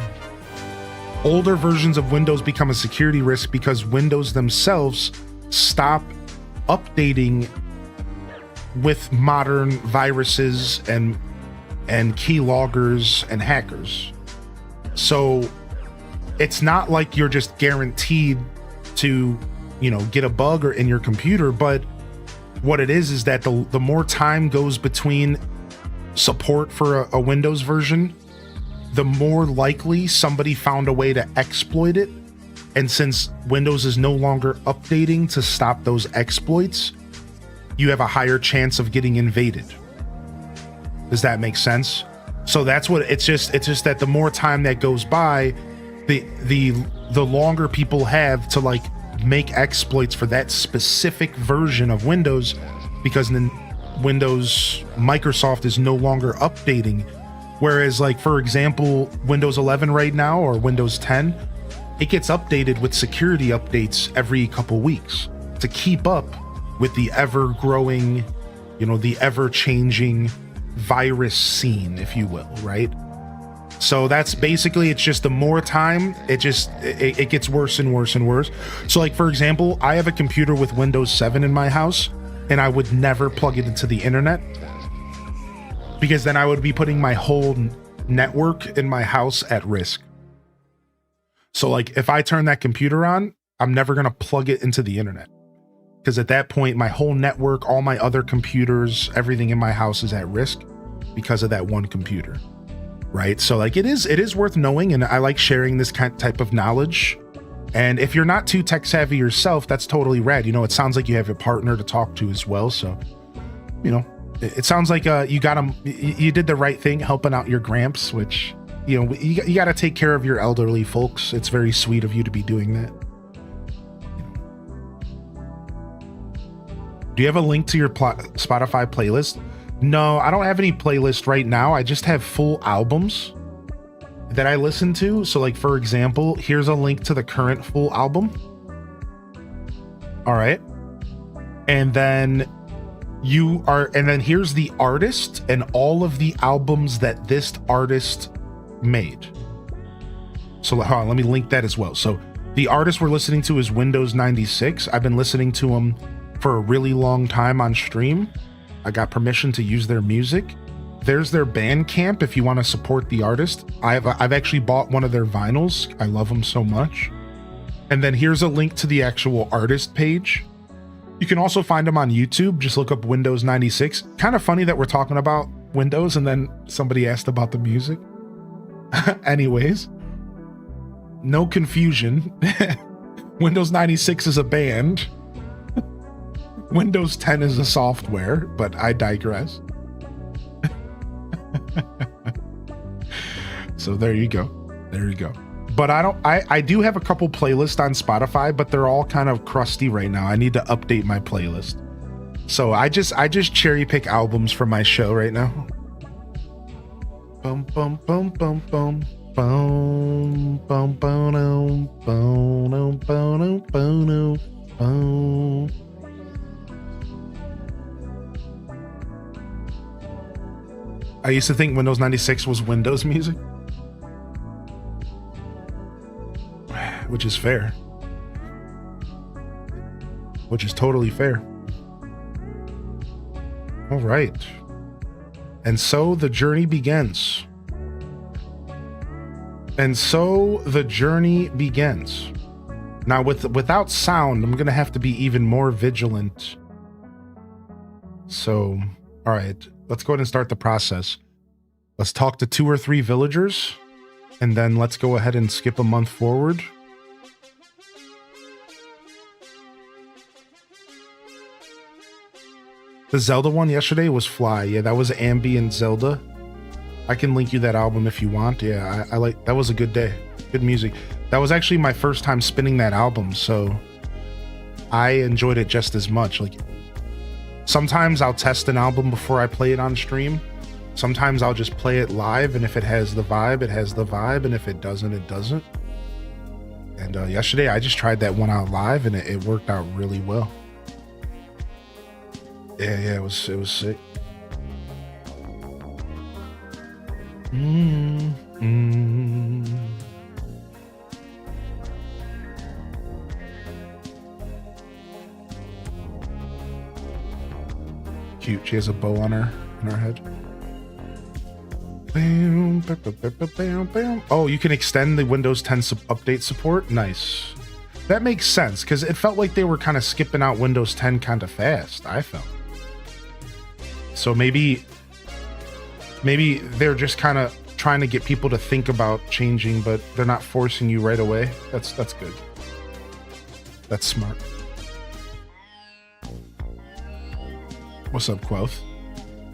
older versions of Windows become a security risk because Windows themselves stop updating with modern viruses and keyloggers and hackers. So it's not like you're just guaranteed to, get a bug or in your computer, but what it is that the more time goes between support for a Windows version, the more likely somebody found a way to exploit it. And since Windows is no longer updating to stop those exploits, you have a higher chance of getting invaded. Does that make sense? So that's what it's just that the more time that goes by, the longer people have to like make exploits for that specific version of Windows, because then Microsoft is no longer updating. Whereas, like, for example, Windows 11 right now or Windows 10, it gets updated with security updates every couple weeks to keep up with the ever-growing, the ever-changing virus scene, if you will, right? So that's basically, it's just the more time, it gets worse and worse and worse. So, like, for example, I have a computer with Windows 7 in my house, and I would never plug it into the internet, because then I would be putting my whole network in my house at risk. So, like, if I turn that computer on, I'm never going to plug it into the internet, because at that point, my whole network, all my other computers, everything in my house is at risk because of that one computer, right? So, like, it is worth knowing, and I like sharing this type of knowledge. And if you're not too tech savvy yourself, that's totally rad. It sounds like you have a partner to talk to as well. So, it sounds like you did the right thing helping out your gramps, which, you got to take care of your elderly folks. It's very sweet of you to be doing that. Do you have a link to your Spotify playlist? No, I don't have any playlist right now. I just have full albums that I listen to. So like, for example, here's a link to the current full album. All right. And then here's the artist and all of the albums that this artist made. So hold on, let me link that as well. So the artist we're listening to is Windows 96. I've been listening to him for a really long time on stream. I got permission to use their music. There's their Bandcamp if you want to support the artist. I've actually bought one of their vinyls. I love them so much. And then here's a link to the actual artist page. You can also find them on YouTube. Just look up Windows 96. Kind of funny that we're talking about Windows and then somebody asked about the music. Anyways, no confusion. Windows 96 is a band. Windows 10 is a software, but I digress. So there you go. There you go. But I do have a couple playlists on Spotify, but they're all kind of crusty right now. I need to update my playlist. So I just cherry pick albums for my show right now. Bum bum bum bum bum bum bum bum bum bum bum bum. I used to think Windows 96 was Windows music, which is fair, which is totally fair. All right. And so the journey begins. And so the journey begins. Now without sound, I'm going to have to be even more vigilant. So, all right. Let's go ahead and start the process. Let's talk to 2 or 3 villagers, and then let's go ahead and skip a month forward. The Zelda one yesterday was Fly. Yeah, that was ambient Zelda. I can link you that album if you want. Yeah, I like that. Was a good day. Good music. That was actually my first time spinning that album, so I enjoyed it just as much. Like, sometimes I'll test an album before I play it on stream. Sometimes I'll just play it live, and if it has the vibe, it has the vibe, and if it doesn't, it doesn't. And yesterday I just tried that one out live, and it worked out really well. Yeah, it was sick. Cute. She has a bow on her head. Oh, you can extend the Windows 10 update support? Nice. That makes sense, because it felt like they were kind of skipping out Windows 10 kind of fast, I felt. So maybe they're just kind of trying to get people to think about changing, but they're not forcing you right away. That's good. That's smart. What's up, Quelth?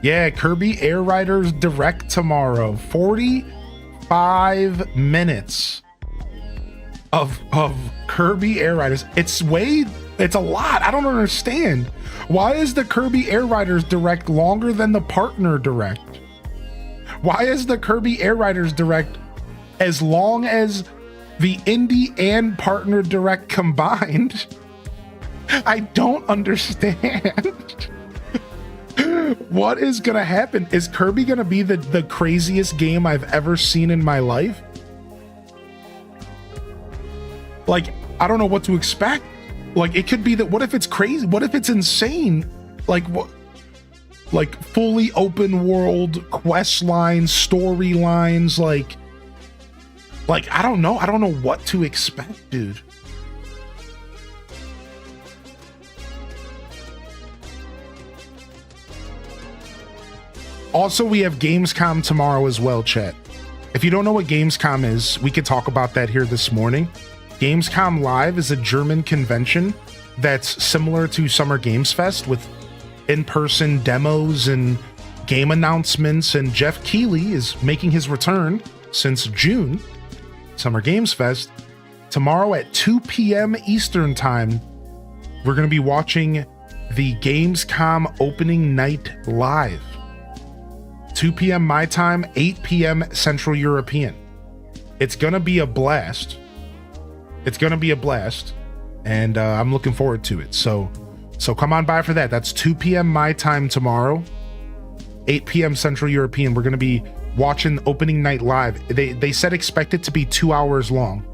Yeah, Kirby Air Riders Direct tomorrow. 45 minutes of Kirby Air Riders. It's a lot. I don't understand. Why is the Kirby Air Riders Direct longer than the partner Direct? Why is the Kirby Air Riders Direct as long as the indie and partner Direct combined? I don't understand. What is gonna happen? Is Kirby gonna be the craziest game I've ever seen in my life? Like, I don't know what to expect. Like, it could be that, what if it's crazy? What if it's insane? Like, what? Like, fully open world quest lines, storylines, like I don't know. I don't know what to expect, dude. Also, we have Gamescom tomorrow as well, chat. If you don't know what Gamescom is, we could talk about that here this morning. Gamescom Live is a German convention that's similar to Summer Games Fest, with in-person demos and game announcements, and Jeff Keighley is making his return since June. Summer Games Fest. Tomorrow at 2 p.m. Eastern Time, we're going to be watching the Gamescom opening night live. 2 p.m. my time, 8 p.m. Central European. It's gonna be a blast. It's gonna be a blast, and I'm looking forward to it. So come on by for that. That's 2 p.m. my time tomorrow, 8 p.m. Central European. We're gonna be watching opening night live. They said expect it to be 2 hours long.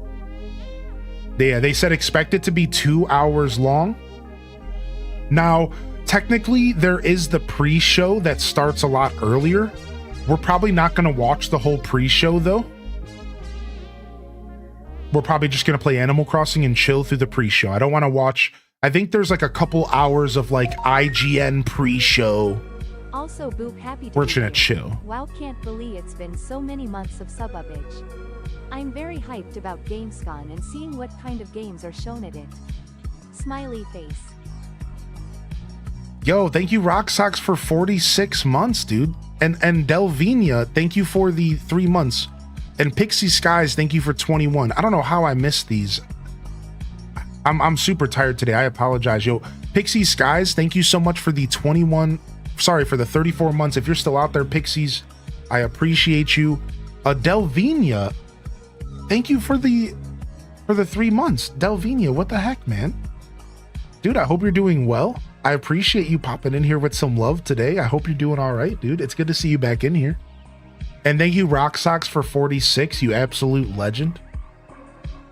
They said expect it to be 2 hours long. Now, technically, there is the pre-show that starts a lot earlier. We're probably not going to watch the whole pre-show, though. We're probably just going to play Animal Crossing and chill through the pre-show. I don't want to watch... I think there's like a couple hours of like IGN pre-show. Also, Boop, happy to We're just going to chill. Wow, can't believe it's been so many months of sub-upage. I'm very hyped about Gamescom and seeing what kind of games are shown at it. Smiley face. Yo, thank you, Rock Socks, for 46 months, dude. And Delvinia, thank you for the 3 months. And Pixie Skies, thank you for 21. I don't know how I missed these. I'm super tired today. I apologize. Yo, Pixie Skies, thank you so much for the 21. Sorry, for the 34 months. If you're still out there, Pixies, I appreciate you. Delvinia, thank you for the 3 months. Delvinia, what the heck, man? Dude, I hope you're doing well. I appreciate you popping in here with some love today. I hope you're doing all right, dude. It's good to see you back in here. And thank you, Rock Socks, for 46. You absolute legend.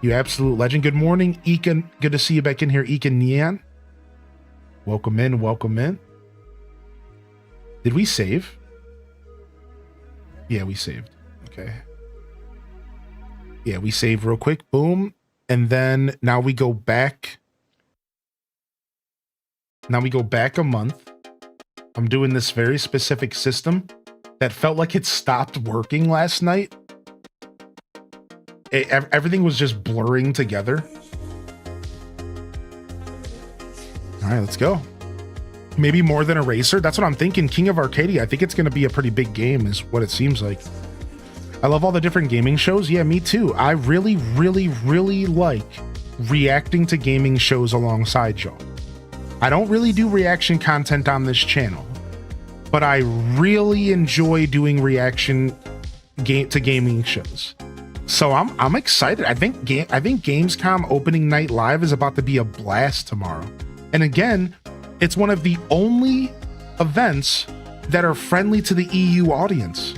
You absolute legend. Good morning, Ekan. Good to see you back in here, Ekan Neon. Welcome in, welcome in. Did we save? Yeah, we saved. Okay. Yeah, we saved real quick. Boom. And then now we go back. Now we go back a month. I'm doing this very specific system that felt like it stopped working last night. Everything was just blurring together. All right, let's go. Maybe more than Eraser. That's what I'm thinking. King of Arcadia. I think it's going to be a pretty big game is what it seems like. I love all the different gaming shows. Yeah, me too. I really, really, really like reacting to gaming shows alongside y'all. I don't really do reaction content on this channel, but I really enjoy doing reaction to gaming shows. So I'm excited. I think Gamescom opening night live is about to be a blast tomorrow. And again, it's one of the only events that are friendly to the EU audience.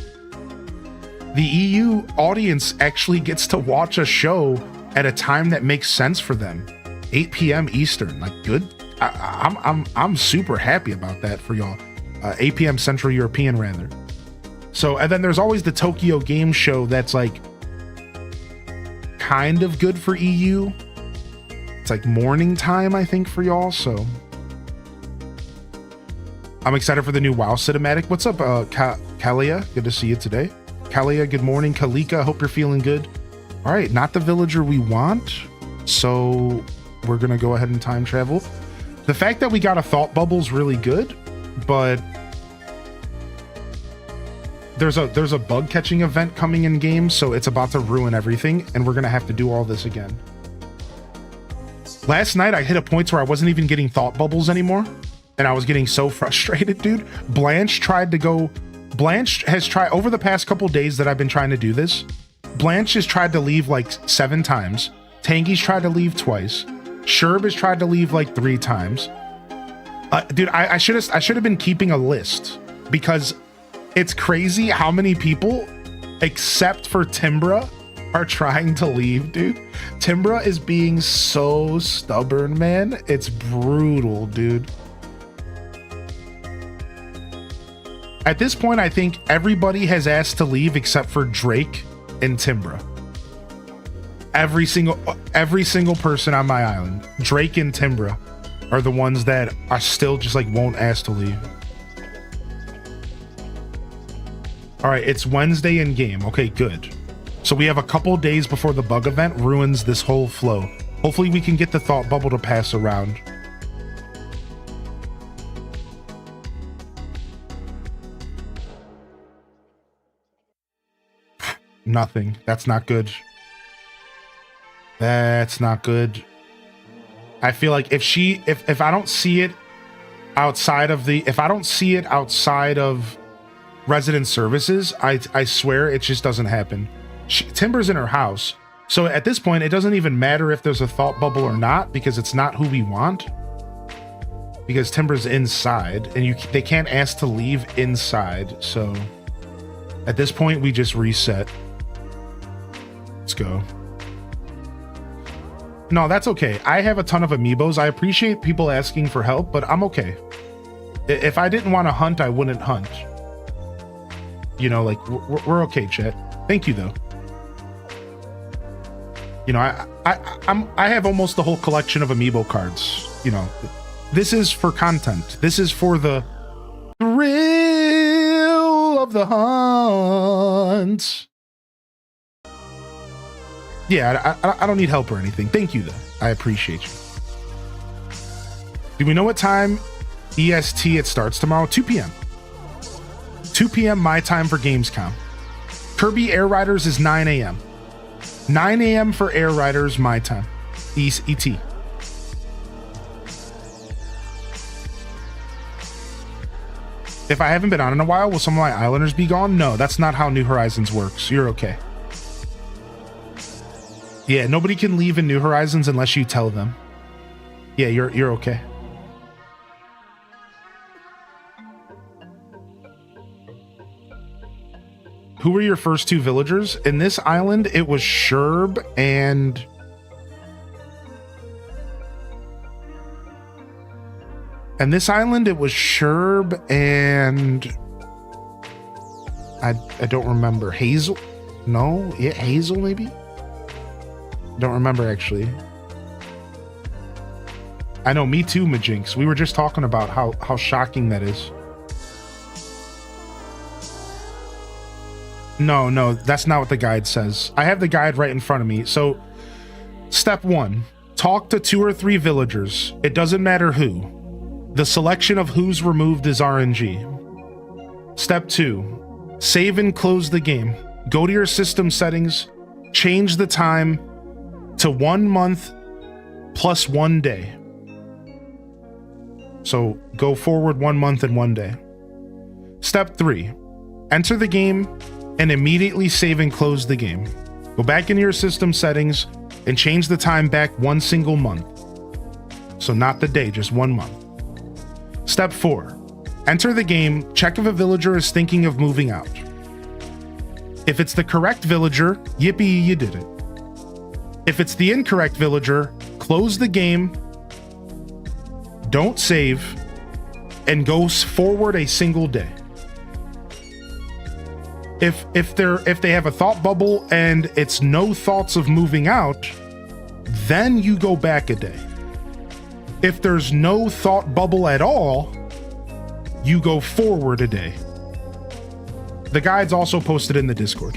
The EU audience actually gets to watch a show at a time that makes sense for them. 8 p.m. Eastern, like good. I'm super happy about that for y'all. 8 p.m. Central European rather. So, and then there's always the Tokyo Game Show that's like kind of good for EU. It's like morning time, I think, for y'all. So I'm excited for the new WoW cinematic. What's up, Kalia? Good to see you today. Kalia, good morning. Kalika, hope you're feeling good. All right, not the villager we want. So we're gonna go ahead and time travel. The fact that we got a thought bubble is really good, but there's a bug catching event coming in game, so it's about to ruin everything, and we're gonna have to do all this again. Last night I hit a point where I wasn't even getting thought bubbles anymore, and I was getting so frustrated, dude. Blanche has tried over the past couple days that I've been trying to do this. Blanche has tried to leave like 7 times. Tangy's tried to leave twice. Sherb has tried to leave like 3 times. Dude, I should have been keeping a list, because it's crazy how many people, except for Timbra, are trying to leave, dude. Timbra is being so stubborn, man. It's brutal, dude. At this point, I think everybody has asked to leave except for Drake and Timbra. Every single person on my island, Drake and Timbra, are the ones that are still just like won't ask to leave. All right, it's Wednesday in game. Okay, good. So we have a couple days before the bug event ruins this whole flow. Hopefully we can get the thought bubble to pass around. Nothing. That's not good. That's not good. I feel like if I don't see it outside of the, if I don't see it outside of resident services, I swear it just doesn't happen. Timbra's in her house. So at this point, it doesn't even matter if there's a thought bubble or not, because it's not who we want. Because Timbra's inside, and they can't ask to leave inside. So at this point, we just reset. Let's go. No, that's okay. I have a ton of amiibos. I appreciate people asking for help, but I'm okay. If I didn't want to hunt, I wouldn't hunt. You know, like, we're okay, chat. Thank you, though. You know, I have almost the whole collection of amiibo cards. You know, this is for content. This is for the thrill of the hunt. Yeah, I don't need help or anything. Thank you, though. I appreciate you. Do we know what time EST it starts tomorrow? 2 p.m. 2 p.m. my time for Gamescom. Kirby Air Riders is 9 a.m. 9 a.m. for Air Riders, my time. ET. If I haven't been on in a while, will some of my Islanders be gone? No, that's not how New Horizons works. You're okay. Yeah, nobody can leave in New Horizons unless you tell them. Yeah, you're okay. Who were your first two villagers? In this island, it was Sherb and... And this island, it was Sherb and... I don't remember. Hazel? No? Yeah, Hazel, maybe? Don't remember, actually. I know, me too, Majinx. We were just talking about how shocking that is. No, that's not what the guide says. I have the guide right in front of me. So, step 1, talk to 2 or 3 villagers. It doesn't matter who. The selection of who's removed is RNG. Step 2, save and close the game. Go to your system settings, change the time to 1 month plus 1 day. So, go forward 1 month and 1 day. Step 3, enter the game and immediately save and close the game. Go back into your system settings and change the time back 1 single month. So not the day, just 1 month. Step 4, enter the game, check if a villager is thinking of moving out. If it's the correct villager, yippee, you did it. If it's the incorrect villager, close the game, don't save, and go forward a single day. If they have a thought bubble and it's no thoughts of moving out, then you go back a day. If there's no thought bubble at all, you go forward a day. The guide's also posted in the Discord.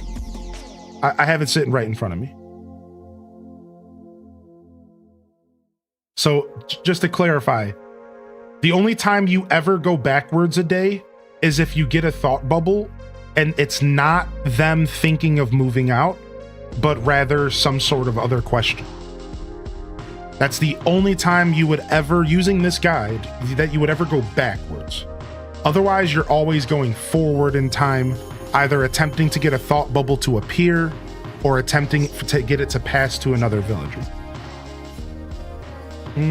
I have it sitting right in front of me. So just to clarify, the only time you ever go backwards a day is if you get a thought bubble and it's not them thinking of moving out, but rather some sort of other question. That's the only time you would ever, using this guide, that you would ever go backwards. Otherwise, you're always going forward in time, either attempting to get a thought bubble to appear or attempting to get it to pass to another villager. Good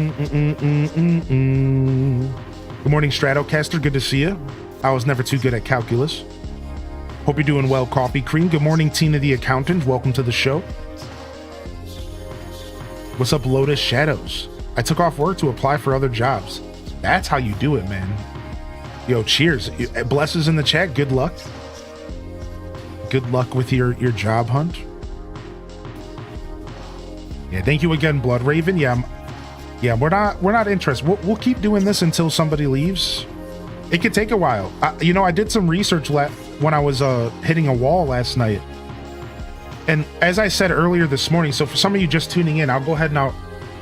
morning, Stratocaster. Good to see you. I was never too good at calculus. Hope you're doing well, Coffee Cream. Good morning, Tina the Accountant. Welcome to the show. What's up, Lotus Shadows? I took off work to apply for other jobs. That's how you do it, man. Yo, cheers. Blesses in the chat. Good luck. Good luck with your job hunt. Yeah, thank you again, Blood Raven. Yeah, we're not interested. We'll keep doing this until somebody leaves. It could take a while. I did some research when I was hitting a wall last night. And as I said earlier this morning, so for some of you just tuning in, I'll go ahead and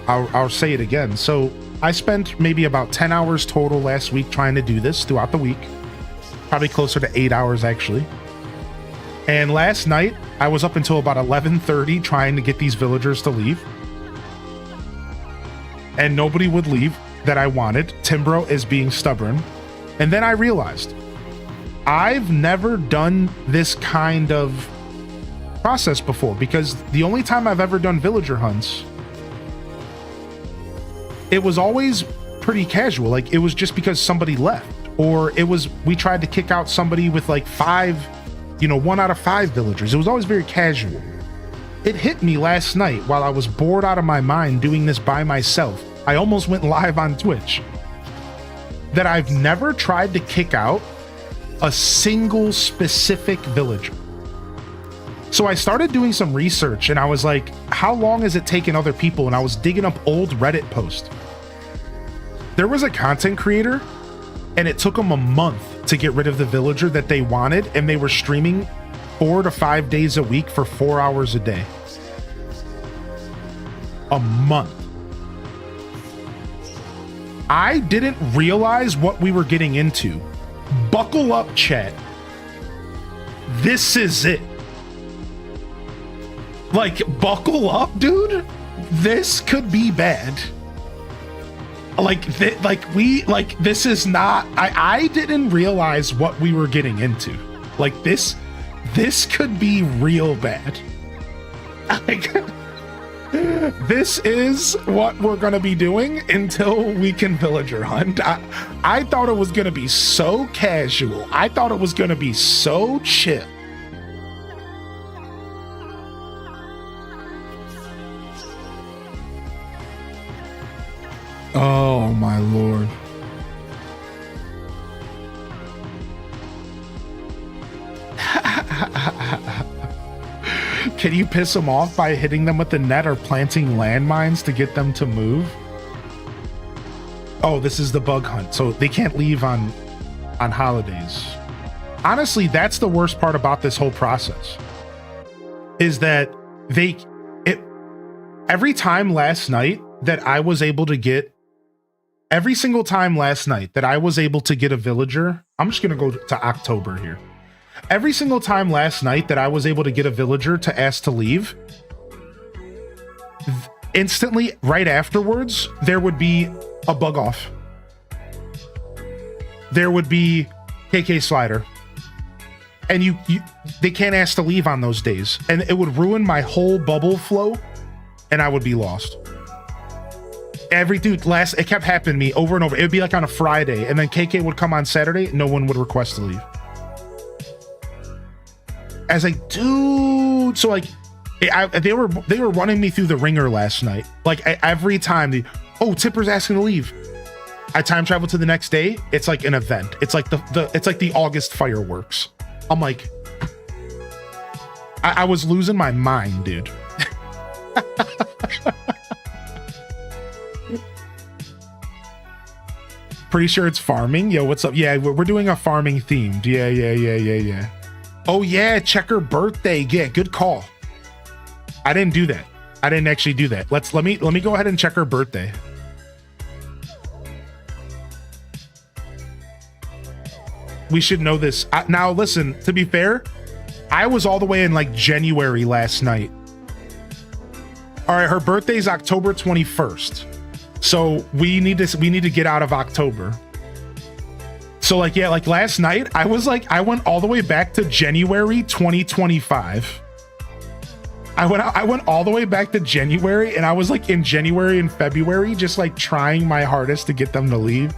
I'll say it again. So I spent maybe about 10 hours total last week trying to do this throughout the week. Probably closer to 8 hours, actually. And last night, I was up until about 11:30 trying to get these villagers to leave. And nobody would leave. that I wanted. Timbra is being stubborn. And then I realized I've never done this kind of process before, because the only time I've ever done villager hunts, it was always pretty casual. Like, it was just because somebody left, or it was we tried to kick out somebody with like 1 out of 5 villagers. It was always very casual. It hit me last night while I was bored out of my mind doing this by myself. I almost went live on Twitch, that I've never tried to kick out a single specific villager. So I started doing some research, and I was like, how long has it taken other people? And I was digging up old Reddit posts. There was a content creator, and it took them a month to get rid of the villager that they wanted, and they were streaming 4 to 5 days a week for 4 hours a day. A month. I didn't realize what we were getting into. Buckle up, chat. This is it. Like, buckle up, dude. This could be bad. This is not, I didn't realize what we were getting into. Like, this could be real bad. Like, this is what we're gonna be doing until we can villager hunt. I thought it was gonna be so casual. I thought it was gonna be so chill. Oh my lord. Can you piss them off by hitting them with the net or planting landmines to get them to move? Oh, this is the bug hunt, so they can't leave on holidays. Honestly, that's the worst part about this whole process, is that every time last night that I was able to get, every single time last night that I was able to get a villager, I'm just gonna go to October here. Every single time last night that I was able to get a villager to ask to leave, instantly, right afterwards, there would be a bug off. There would be KK slider. And they can't ask to leave on those days. And it would ruin my whole bubble flow, and I would be lost. It kept happening to me over and over. It would be like on a Friday, and then KK would come on Saturday, no one would request to leave. I was like, dude, so like, they were running me through the ringer last night. Like, every time, Tipper's asking to leave. I time travel to the next day. It's like an event. It's like it's like the August fireworks. I'm like, I was losing my mind, dude. Pretty sure it's farming. Yo, what's up? Yeah, we're doing a farming themed. Yeah. Oh yeah, check her birthday. Yeah, good call. I didn't do that. I didn't actually do that. Let me go ahead and check her birthday. We should know this. Now listen, to be fair, I was all the way in like January last night. All right, her birthday's October 21st. So we need to get out of October. So like, yeah, like last night, I went all the way back to January 2025. I went all the way back to January, and I was like in January and February, just like trying my hardest to get them to leave.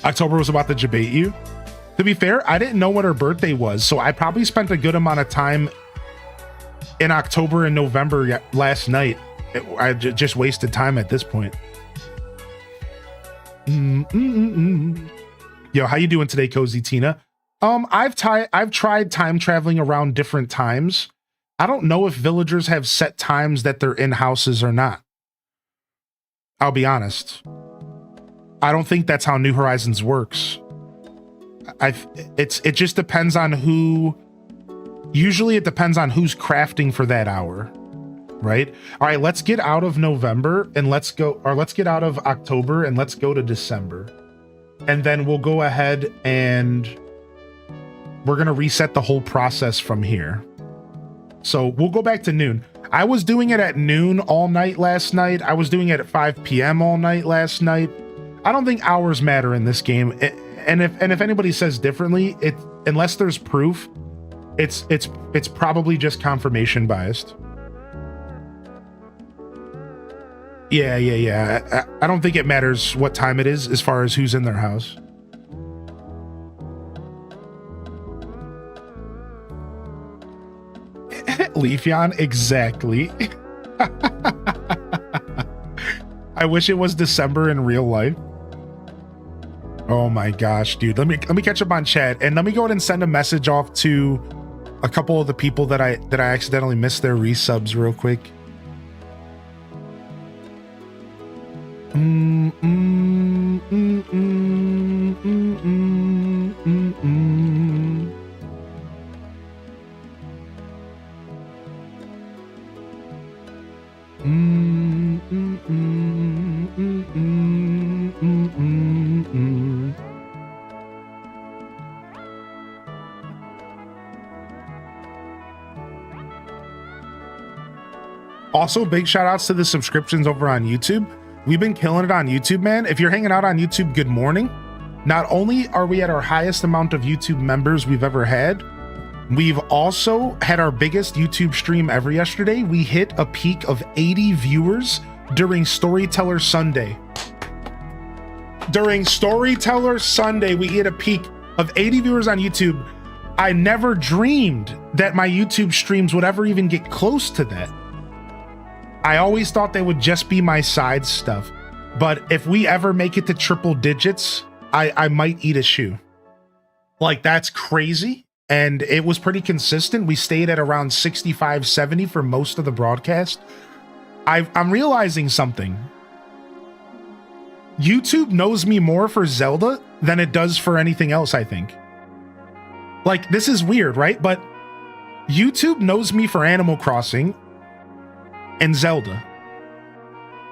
October was about to debate you. To be fair, I didn't know what her birthday was, so I probably spent a good amount of time in October and November last night. I just wasted time at this point. Yo, how you doing today, Cozy Tina? I've tried time traveling around different times. I don't know if villagers have set times that they're in houses or not. I'll be honest. I don't think that's how New Horizons works. It just depends on who. Usually it depends on who's crafting for that hour, right? All right, let's get out of November and let's get out of October and let's go to December. And then we'll go ahead and we're going to reset the whole process from here. So we'll go back to noon. I was doing it at noon all night last night. I was doing it at 5 p.m. all night last night. I don't think hours matter in this game. And if anybody says differently, unless there's proof, it's probably just confirmation biased. Yeah. I don't think it matters what time it is as far as who's in their house. Leafeon, exactly. I wish it was December in real life. Oh my gosh, dude. Let me catch up on chat, and let me go ahead and send a message off to a couple of the people that I accidentally missed their resubs real quick. Also, big shout outs to the subscriptions over on YouTube. We've been killing it on YouTube, man. If you're hanging out on YouTube, good morning. Not only are we at our highest amount of YouTube members we've ever had, we've also had our biggest YouTube stream ever yesterday. We hit a peak of 80 viewers during Storyteller Sunday. During Storyteller Sunday, we hit a peak of 80 viewers on YouTube. I never dreamed that my YouTube streams would ever even get close to that. I always thought they would just be my side stuff. But if we ever make it to triple digits, I might eat a shoe. Like, that's crazy. And it was pretty consistent. We stayed at around 65, 70 for most of the broadcast. I'm realizing something. YouTube knows me more for Zelda than it does for anything else, I think. Like, this is weird, right? But YouTube knows me for Animal Crossing and Zelda.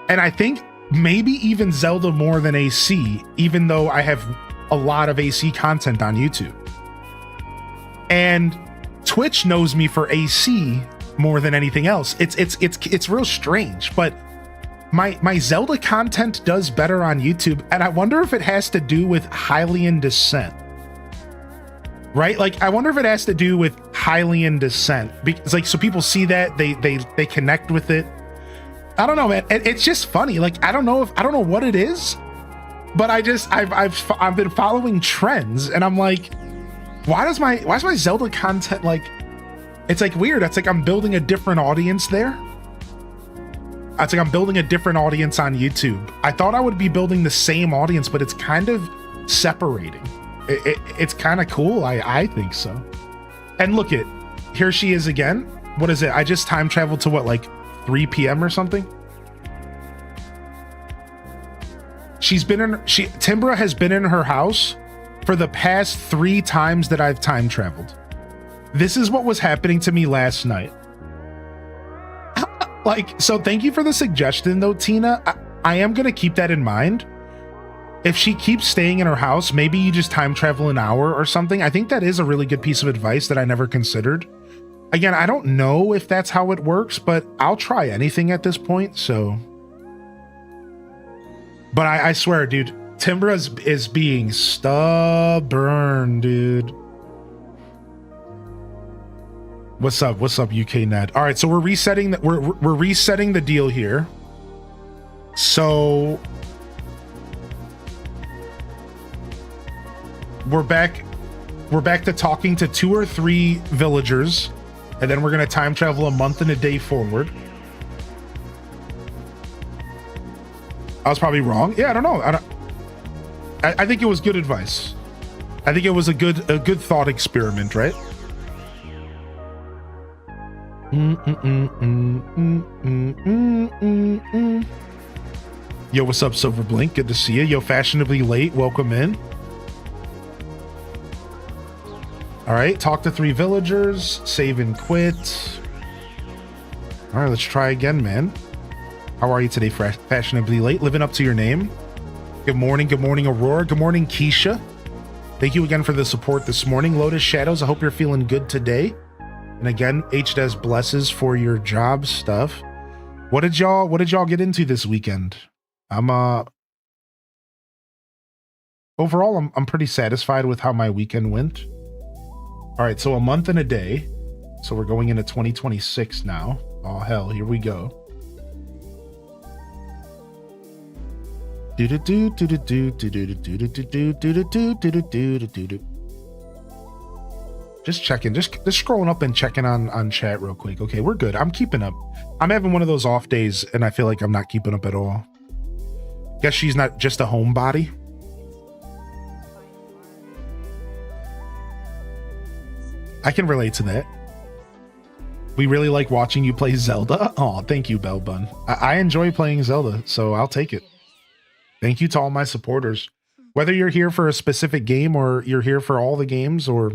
And I think maybe even Zelda more than AC, even though I have a lot of AC content on YouTube. And Twitch knows me for AC more than anything else. It's real strange, but my Zelda content does better on YouTube, and I wonder if it has to do with Hylian descent. Right? Like, I wonder if it has to do with Hylian descent. Because, like, so people see that, they connect with it. I don't know, man. It's just funny. Like, I don't know what it is, but I've been following trends, and I'm like, why is my Zelda content, like, it's like weird. It's like I'm building a different audience there. It's like I'm building a different audience on YouTube. I thought I would be building the same audience, but it's kind of separating. It's kind of cool. I think so. And look it, here she is again. What is it? I just time traveled to what, like 3 p.m. or something? Timbra has been in her house for the past 3 times that I've time traveled. This is what was happening to me last night. Like, so thank you for the suggestion though, Tina. I am gonna keep that in mind. If she keeps staying in her house, maybe you just time travel an hour or something. I think that is a really good piece of advice that I never considered. Again, I don't know if that's how it works, but I'll try anything at this point, so. But I swear, dude, Timbra is being stubborn, dude. What's up, UK Ned? All right, so we're resetting the deal here. So we're back to talking to 2 or 3 villagers, and then we're gonna time travel a month and a day forward. I was probably wrong. Yeah, I don't know. I think it was good advice. I think it was a good thought experiment, right? Yo, what's up, Silver Blink? Good to see you. Yo, fashionably late. Welcome in. All right, talk to 3 villagers. Save and quit. All right, let's try again, man. How are you today, fashionably late? Living up to your name. Good morning, Aurora. Good morning, Keisha. Thank you again for the support this morning. Lotus Shadows, I hope you're feeling good today. And again, HDES blesses for your job stuff. What did y'all get into this weekend? Overall, I'm pretty satisfied with how my weekend went. All right, so a month and a day. So we're going into 2026 now. Oh hell, here we go. Just checking, just scrolling up and checking on chat real quick. Okay, we're good. I'm keeping up. I'm having one of those off days and I feel like I'm not keeping up at all. Guess she's not just a homebody. I can relate to that. We really like watching you play Zelda. Oh, thank you, Bellbun. I enjoy playing Zelda, so I'll take it. Thank you to all my supporters. Whether you're here for a specific game or you're here for all the games, or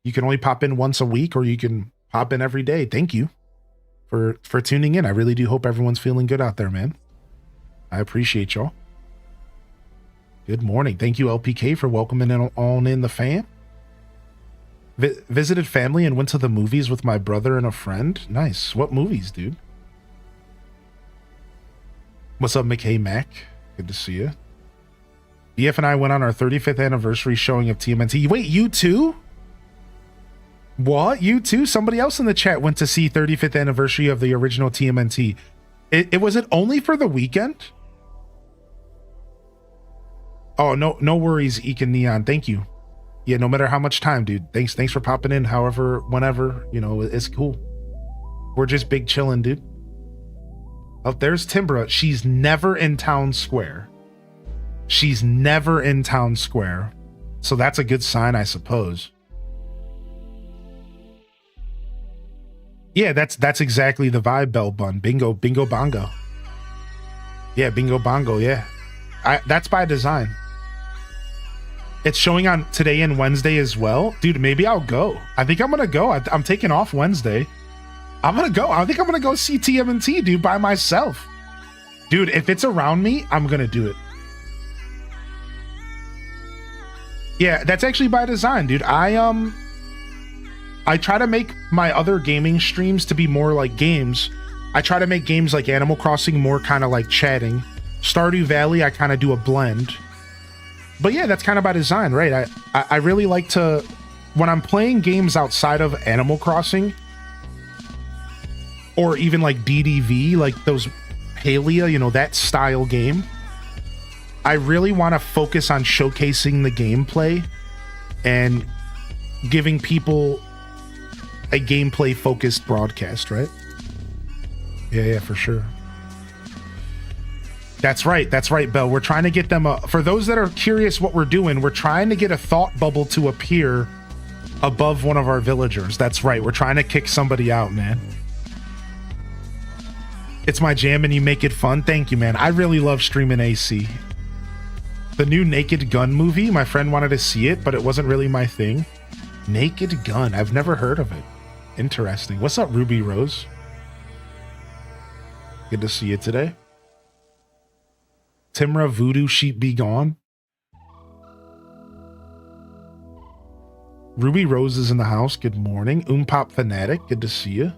you can only pop in once a week or you can pop in every day. Thank you for tuning in. I really do hope everyone's feeling good out there, man. I appreciate y'all. Good morning. Thank you, LPK, for welcoming in the fam. Visited family and went to the movies with my brother and a friend. Nice. What movies, dude? What's up, McKay Mac? Good to see you. BF and I went on our 35th anniversary showing of TMNT. Wait, you too? What? You too? Somebody else in the chat went to see 35th anniversary of the original TMNT. Was it only for the weekend? Oh, no worries, Ekin Neon. Thank you. Yeah, no matter how much time, dude. Thanks for popping in. However, whenever, you know, it's cool. We're just big chilling, dude. Oh, there's Timbra. She's never in town square. She's never in town square. So that's a good sign, I suppose. Yeah, that's exactly the vibe, Bell Bun. Bingo bongo. Yeah, bingo bongo, yeah. That's by design. It's showing on today and Wednesday as well. Dude, maybe I'll go. I think I'm gonna go. I'm taking off Wednesday. I'm gonna go. I think I'm gonna go see TMNT, dude, by myself. Dude, if it's around me, I'm gonna do it. Yeah, that's actually by design, dude. I try to make my other gaming streams to be more like games. I try to make games like Animal Crossing more kind of like chatting. Stardew Valley, I kind of do a blend. But yeah, that's kind of by design, right? I really like to, when I'm playing games outside of Animal Crossing, or even like DDV, like those Palia, you know, that style game, I really want to focus on showcasing the gameplay and giving people a gameplay focused broadcast, right? Yeah, for sure. That's right, Belle. We're trying to get them for those that are curious what we're doing, we're trying to get a thought bubble to appear above one of our villagers. That's right, we're trying to kick somebody out, man. It's my jam and you make it fun. Thank you, man. I really love streaming AC. The new Naked Gun movie, my friend wanted to see it, but it wasn't really my thing. Naked Gun, I've never heard of it. Interesting. What's up, Ruby Rose? Good to see you today. Timra, Voodoo Sheep Be Gone. Ruby Rose is in the house. Good morning. Pop Fanatic, good to see you.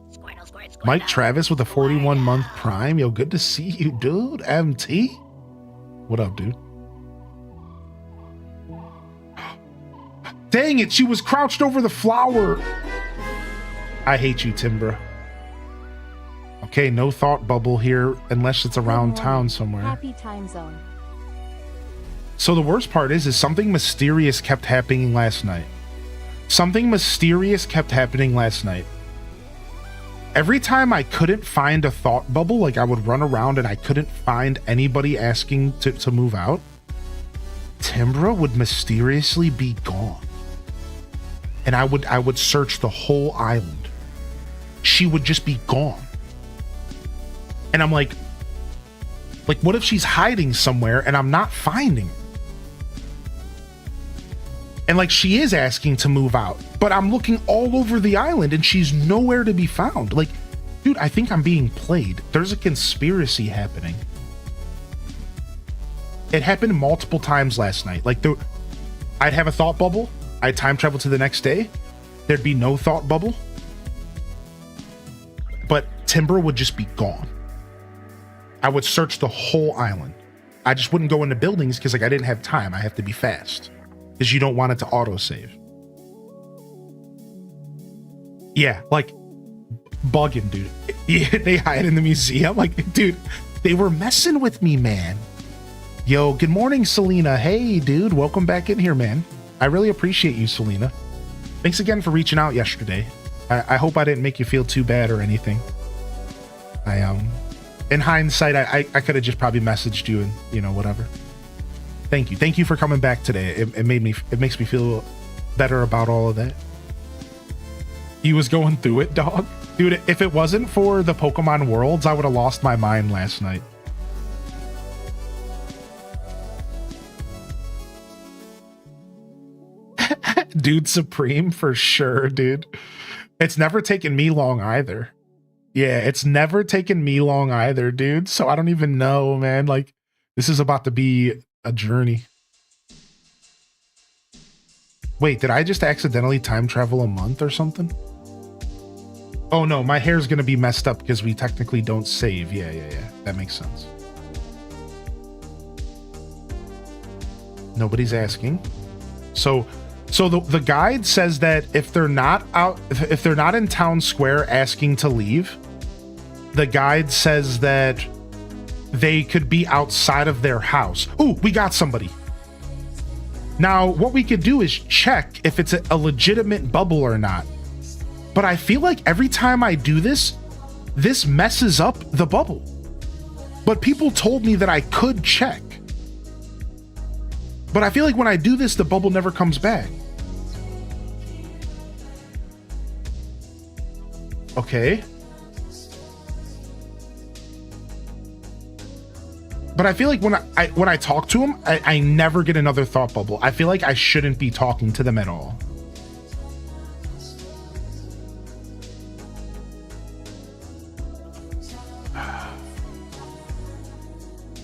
Mike Travis with a 41-month Prime. Yo, good to see you, dude. MT. What up, dude? Dang it, she was crouched over the flower. I hate you, Timbra. Okay, no thought bubble here unless it's around town somewhere. Happy time zone. So the worst part is something mysterious kept happening last night. Something mysterious kept happening last night. Every time I couldn't find a thought bubble, like I would run around and I couldn't find anybody asking to move out, Timbra would mysteriously be gone. And I would search the whole island. She would just be gone. And I'm like, what if she's hiding somewhere and I'm not finding her? And like, she is asking to move out, but I'm looking all over the island and she's nowhere to be found. Like, dude, I think I'm being played. There's a conspiracy happening. It happened multiple times last night. Like, I'd have a thought bubble. I'd time travel to the next day. There'd be no thought bubble. but Timbra would just be gone. I would search the whole island. I just wouldn't go into buildings because like I didn't have time. I have to be fast because you don't want it to autosave. Yeah, like bugging, dude. Yeah, they hide in the museum. Like, dude, they were messing with me, man. Yo, good morning, Selena. Hey, dude, welcome back in here, man. I really appreciate you, Selena. Thanks again for reaching out yesterday. I hope I didn't make you feel too bad or anything. In hindsight, I could have just probably messaged you and, you know, whatever. Thank you. Thank you for coming back today. It makes me feel better about all of that. He was going through it, dog. Dude, if it wasn't for the Pokemon Worlds, I would have lost my mind last night. Dude Supreme for sure, dude. It's never taken me long either. Yeah, it's never taken me long either, dude. So I don't even know, man. Like, this is about to be a journey. Wait, did I just accidentally time travel a month or something? Oh no, my hair's gonna be messed up because we technically don't save. Yeah. That makes sense. Nobody's asking. So the guide says that if they're not in town square asking to leave, the guide says that they could be outside of their house. Ooh, we got somebody. Now, what we could do is check if it's a legitimate bubble or not. But I feel like every time I do this, this messes up the bubble. But people told me that I could check. But I feel like when I do this, the bubble never comes back. Okay. But I feel like when I talk to him, I never get another thought bubble. I feel like I shouldn't be talking to them at all.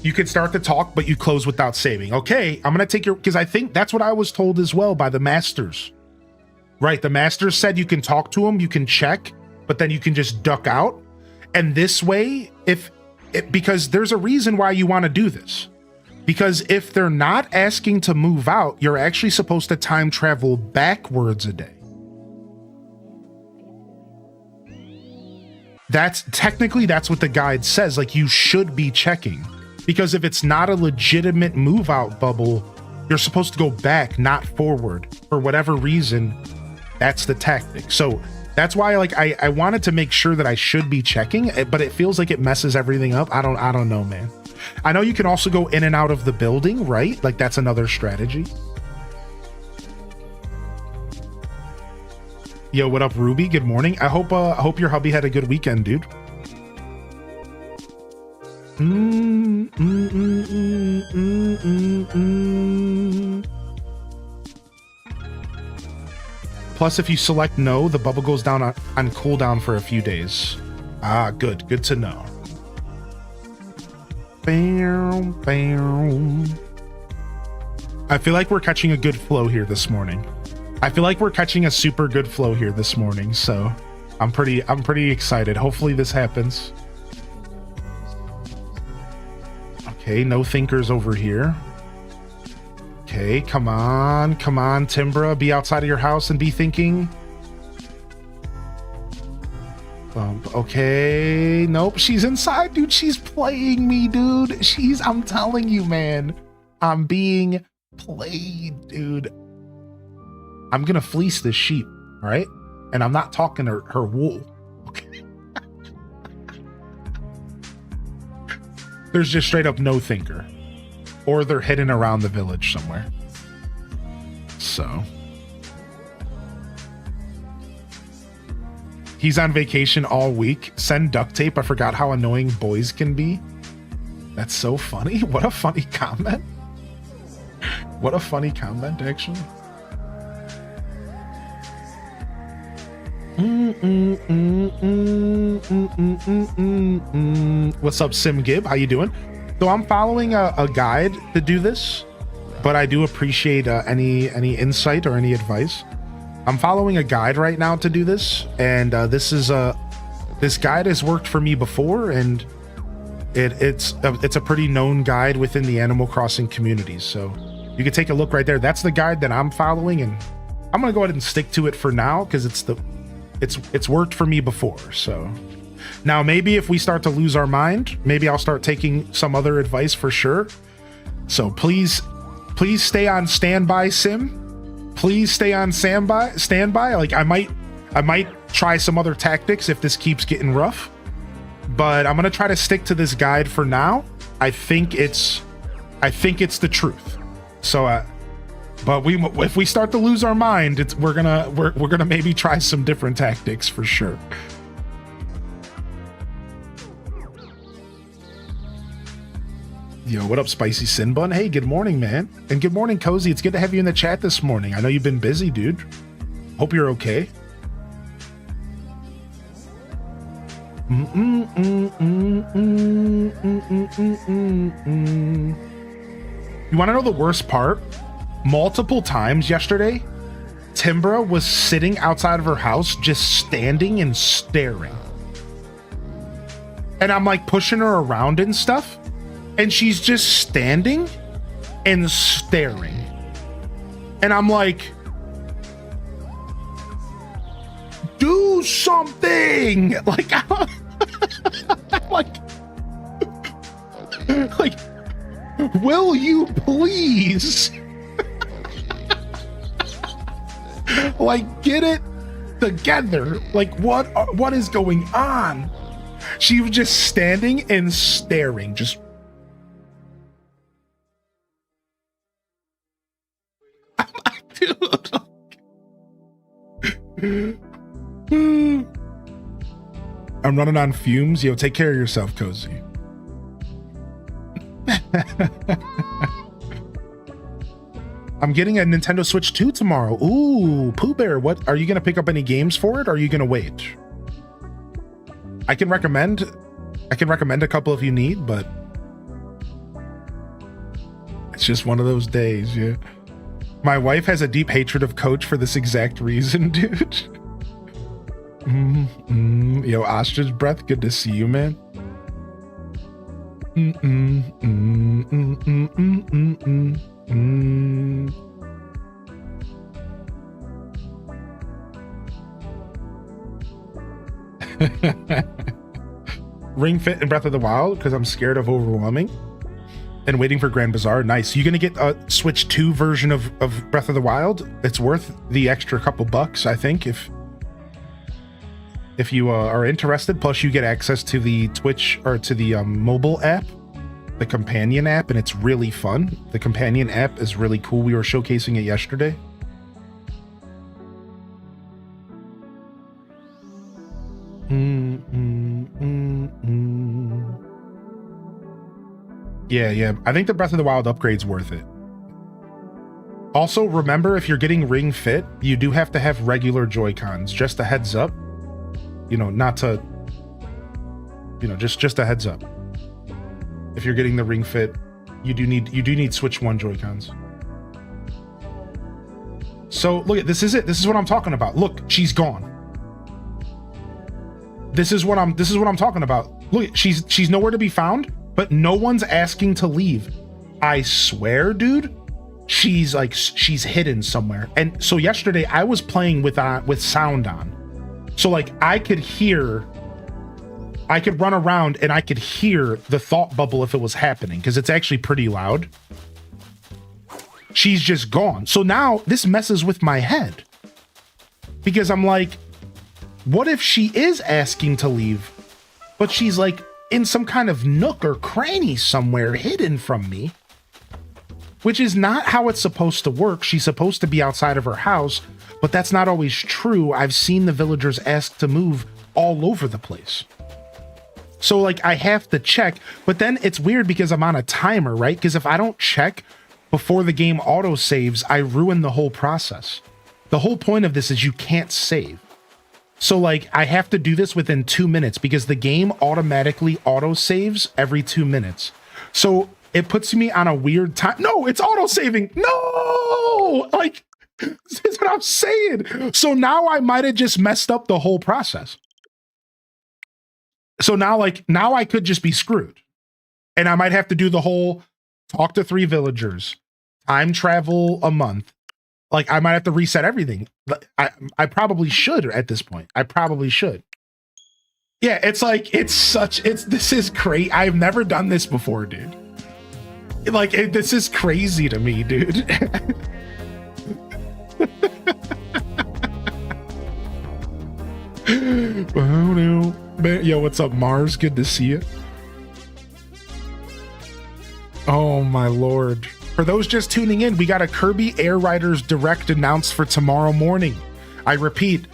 You can start to talk, but you close without saving. Okay, I'm gonna take your, because I think that's what I was told as well by the masters. Right, the masters said you can talk to them, you can check, but then you can just duck out. And this way, because there's a reason why you want to do this. Because if they're not asking to move out, you're actually supposed to time travel backwards a day. That's what the guide says. Like, you should be checking. Because if it's not a legitimate move out bubble, you're supposed to go back, not forward. For whatever reason, that's the tactic. So that's why, like, I wanted to make sure that I should be checking, but it feels like it messes everything up. I don't know, man. I know you can also go in and out of the building, right? Like, that's another strategy. Yo, what up, Ruby? Good morning. I hope your hubby had a good weekend, dude. Plus, if you select no, the bubble goes down on cooldown for a few days. Ah, good to know. Bam, bam. I feel like we're catching a good flow here this morning. I feel like we're catching a super good flow here this morning, so I'm pretty excited. Hopefully this happens. Okay, no thinkers over here. Okay, come on, Timbra, be outside of your house and be thinking. Okay, nope, she's inside, dude. She's playing me, dude. I'm telling you, man, I'm being played, dude. I'm gonna fleece this sheep, right? And I'm not talking her wool. Okay. There's just straight up no thinker, or they're hidden around the village somewhere. So he's on vacation all week. Send duct tape. I forgot how annoying boys can be. That's so funny. What a funny comment. What a funny comment, actually. What's up, Sim Gib? How you doing? So I'm following a guide to do this, but I do appreciate any insight or any advice. I'm following a guide right now to do this, and this is This guide has worked for me before, and it's a pretty known guide within the Animal Crossing community. So you can take a look right there. That's the guide that I'm following, and I'm gonna go ahead and stick to it for now because it's worked for me before. So now maybe if we start to lose our mind, maybe I'll start taking some other advice for sure. So please stay on standby, Sim. Please stay on standby. Like I might try some other tactics if this keeps getting rough, but I'm gonna try to stick to this guide for now. I think it's the truth. So but if we start to lose our mind, we're gonna maybe try some different tactics for sure. Yo, what up, Spicy Sin Bun? Hey, good morning, man. And good morning, Cozy. It's good to have you in the chat this morning. I know you've been busy, dude. Hope you're okay. You want to know the worst part? Multiple times yesterday, Timbra was sitting outside of her house, just standing and staring. And I'm like pushing her around and stuff, and she's just standing and staring. And I'm like, do something! Like, like, will you please? Like, get it together. Like, what is going on? She was just standing and staring, just. Dude. I'm running on fumes. Yo, take care of yourself, Cozy. I'm getting a Nintendo Switch 2 tomorrow. Ooh, Pooh Bear, what are you gonna pick up any games for it, or are you gonna wait? I can recommend a couple if you need, but it's just one of those days, yeah. My wife has a deep hatred of Coach for this exact reason, dude. Yo, Ostrich Breath, good to see you, man. Ring Fit and Breath of the Wild because I'm scared of overwhelming and waiting for Grand Bazaar. Nice. You gonna get a Switch 2 version of Breath of the Wild? It's worth the extra couple bucks, I think, if you are interested. Plus you get access to the Twitch or to the mobile app, the companion app, and it's really fun. The companion app is really cool. We were showcasing it yesterday. Yeah. I think the Breath of the Wild upgrade's worth it. Also, remember, if you're getting Ring Fit, you do have to have regular Joy-Cons. Just a heads up. You know, not to, you know, just a heads up. If you're getting the Ring Fit, you do need Switch 1 Joy-Cons. So look at this is it. This is what I'm talking about. Look, she's gone. This is what I'm talking about. Look, she's nowhere to be found, but no one's asking to leave. I swear, dude, she's hidden somewhere. And so yesterday I was playing with sound on. So like I could run around and I could hear the thought bubble if it was happening, because it's actually pretty loud. She's just gone. So now this messes with my head, because I'm like, what if she is asking to leave, but she's like in some kind of nook or cranny somewhere hidden from me, which is not how it's supposed to work. She's supposed to be outside of her house, but that's not always true. I've seen the villagers ask to move all over the place. So like I have to check, but then it's weird because I'm on a timer, right? Because if I don't check before the game auto saves, I ruin the whole process. The whole point of this is you can't save. So like I have to do this within 2 minutes because the game automatically auto saves every 2 minutes. So it puts me on a weird time. No, it's auto saving. No, like this is what I'm saying. So now I might have just messed up the whole process. So now I could just be screwed. And I might have to do the whole talk to 3 villagers, time travel a month. Like I might have to reset everything. I probably should at this point. I probably should. Yeah, this is crazy. I've never done this before, dude. This is crazy to me, dude. Yo, what's up, Mars? Good to see you. Oh my lord. For those just tuning in, we got a Kirby Air Riders Direct announced for tomorrow morning. I repeat,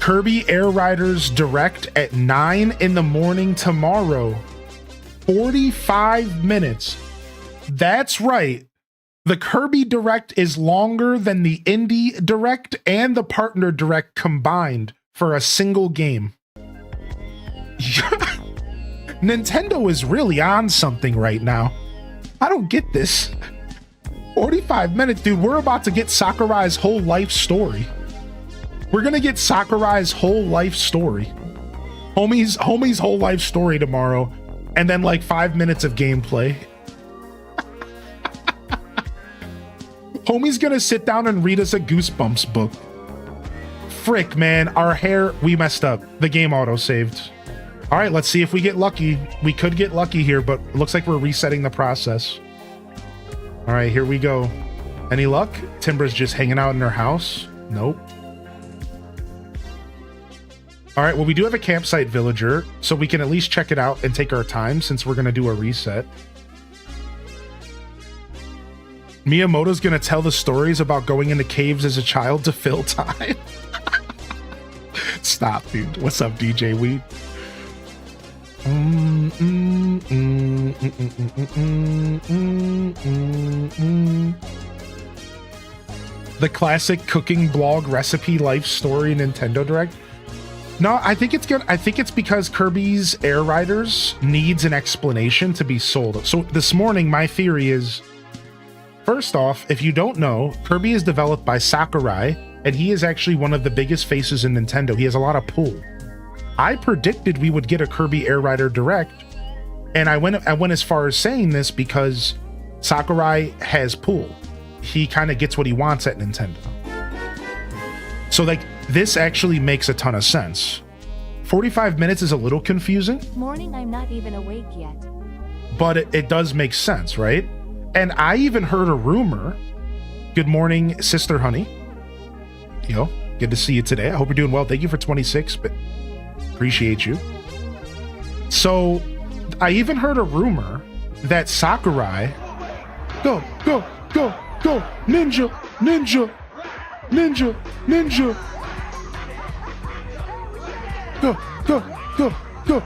Kirby Air Riders Direct at 9 in the morning tomorrow. 45 minutes. That's right. The Kirby Direct is longer than the Indie Direct and the Partner Direct combined for a single game. Nintendo is really on something right now. I don't get this. 45 minutes, dude. We're about to get Sakurai's whole life story. We're gonna get Sakurai's whole life story. Homie's whole life story tomorrow, and then like 5 minutes of gameplay. Homie's gonna sit down and read us a Goosebumps book. Frick, man, our hair, we messed up. The game auto-saved. All right, let's see if we get lucky. We could get lucky here, but it looks like we're resetting the process. All right, here we go. Any luck? Timbra's just hanging out in her house. Nope. All right, well, we do have a campsite villager, so we can at least check it out and take our time since we're gonna do a reset. Miyamoto's gonna tell the stories about going into caves as a child to fill time. Stop, dude. What's up, DJ Weed? The classic cooking blog recipe life story Nintendo Direct. No, I think it's good. I think it's because Kirby's Air Riders needs an explanation to be sold. So this morning, my theory is, first off, if you don't know, Kirby is developed by Sakurai, and he is actually one of the biggest faces in Nintendo. He has a lot of pull. I predicted we would get a Kirby Air Rider Direct, and I went as far as saying this because Sakurai has pull. He kind of gets what he wants at Nintendo. So like this actually makes a ton of sense. 45 minutes is a little confusing. Morning, I'm not even awake yet. But it does make sense, right? And I even heard a rumor. Good morning, Sister Honey. Yo, good to see you today. I hope you're doing well. Thank you for 26, but appreciate you. So I even heard a rumor that Sakurai, go, ninja, go.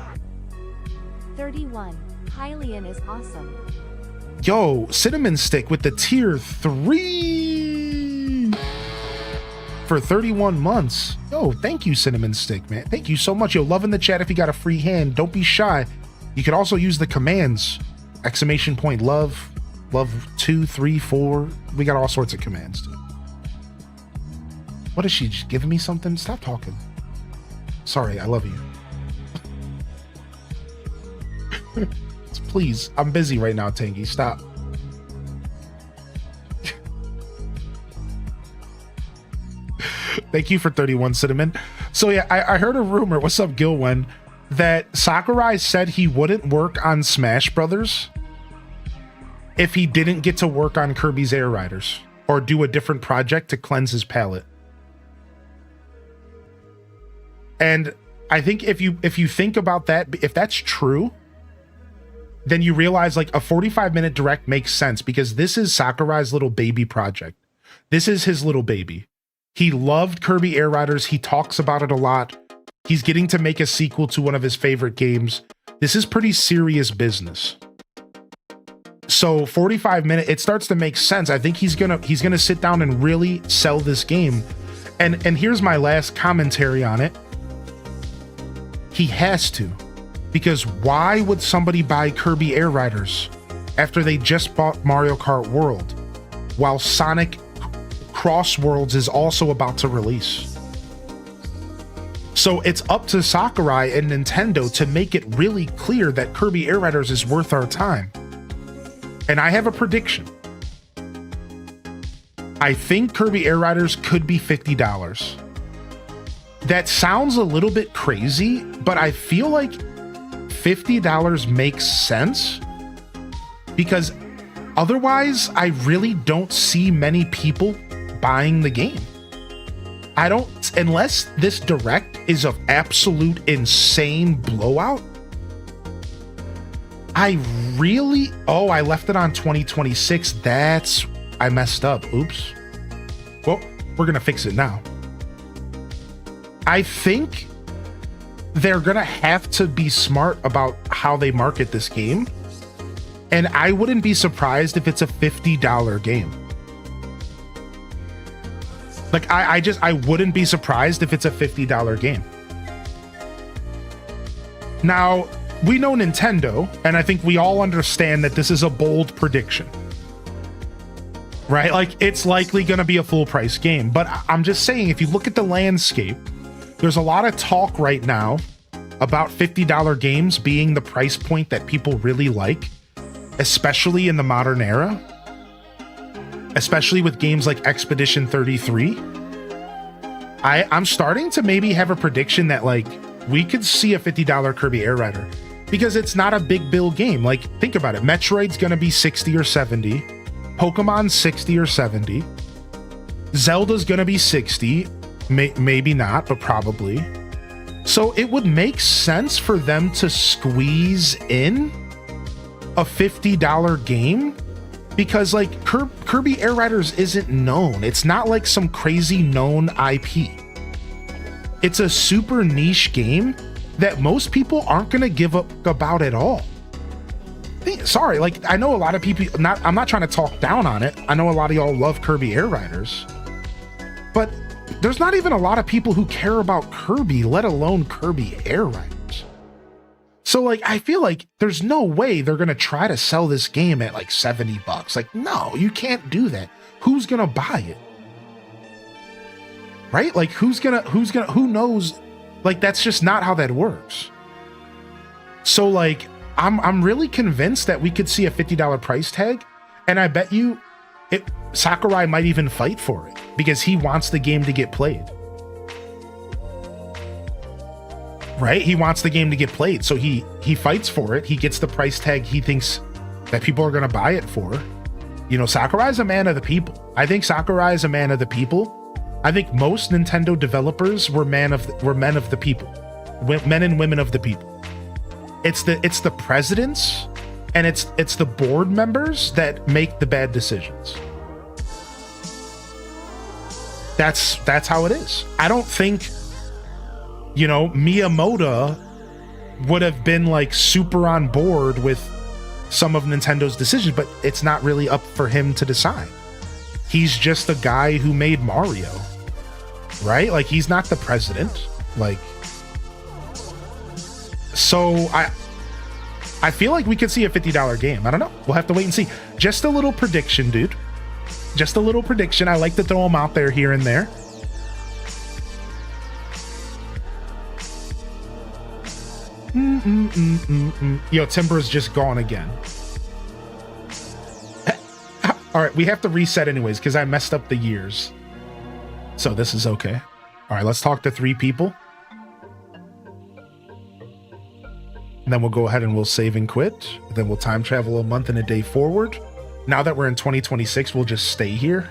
31. Hylian is awesome. Yo, Cinnamon Stick with the tier 3 for 31 months. Yo, thank you, Cinnamon Stick, man. Thank you so much. Yo, love in the chat if you got a free hand. Don't be shy. You could also use the commands. Exclamation point love 2, 3, 4. We got all sorts of commands, dude. What is she just giving me something? Stop talking. Sorry, I love you. Please, I'm busy right now, Tangy. Stop. Thank you for 31, Cinnamon. So yeah, I heard a rumor, what's up, Gilwen, that Sakurai said he wouldn't work on Smash Brothers if he didn't get to work on Kirby's Air Riders or do a different project to cleanse his palate. And I think if you think about that, if that's true, then you realize like a 45-minute direct makes sense because this is Sakurai's little baby project. This is his little baby. He loved Kirby Air Riders. He talks about it a lot. He's getting to make a sequel to one of his favorite games. This is pretty serious business. So 45 minutes, it starts to make sense. I think he's gonna sit down and really sell this game. And here's my last commentary on it. He has to. Because why would somebody buy Kirby Air Riders after they just bought Mario Kart World while Sonic Cross Worlds is also about to release? So it's up to Sakurai and Nintendo to make it really clear that Kirby Air Riders is worth our time. And I have a prediction. I think Kirby Air Riders could be $50. That sounds a little bit crazy, but I feel like $50 makes sense because otherwise I really don't see many people buying the game. I don't, unless this direct is of absolute insane blowout. I left it on 2026. I messed up. Oops. Well, we're gonna fix it now. I think they're gonna have to be smart about how they market this game. And I wouldn't be surprised if it's a $50 game. Like, I wouldn't be surprised if it's a $50 game. Now, we know Nintendo, and I think we all understand that this is a bold prediction. Right? Like, it's likely going to be a full price game. But I'm just saying, if you look at the landscape, there's a lot of talk right now about $50 games being the price point that people really like, especially in the modern era. Especially with games like Expedition 33. I'm starting to maybe have a prediction that, like, we could see a $50 Kirby Air Rider because it's not a big bill game. Like, think about it. Metroid's gonna be 60 or 70. Pokemon's 60 or 70. Zelda's gonna be 60. Maybe not, but probably. So it would make sense for them to squeeze in a $50 game because, like, Kirby Air Riders isn't known. It's not like some crazy known IP. It's a super niche game that most people aren't going to give up about at all. Sorry, like, I know a lot of people, I'm not trying to talk down on it. I know a lot of y'all love Kirby Air Riders, but there's not even a lot of people who care about Kirby, let alone Kirby Air Riders. So, like, I feel like there's no way they're going to try to sell this game at like $70. Like, no, you can't do that. Who's going to buy it? Right? Like, who knows? Like, that's just not how that works. So, like, I'm really convinced that we could see a $50 price tag. And I bet you Sakurai might even fight for it because he wants the game to get played. Right? He wants the game to get played. So he fights for it. He gets the price tag he thinks that people are going to buy it for. You know, Sakurai's a man of the people. I think Sakurai is a man of the people. I think most Nintendo developers were men of the people. Men and women of the people. It's the presidents and it's the board members that make the bad decisions. That's how it is. I don't think, you know, Miyamoto would have been like super on board with some of Nintendo's decisions, but it's not really up for him to decide. He's just the guy who made Mario, right? Like, he's not the president. Like, so I feel like we could see a $50 game. I don't know. We'll have to wait and see. Just a little prediction, dude. Just a little prediction. I like to throw them out there here and there. Yo, Timbra's just gone again. All right, we have to reset anyways because I messed up the years. So this is okay. All right, let's talk to 3 people. And then we'll go ahead and we'll save and quit. Then we'll time travel a month and a day forward. Now that we're in 2026, we'll just stay here.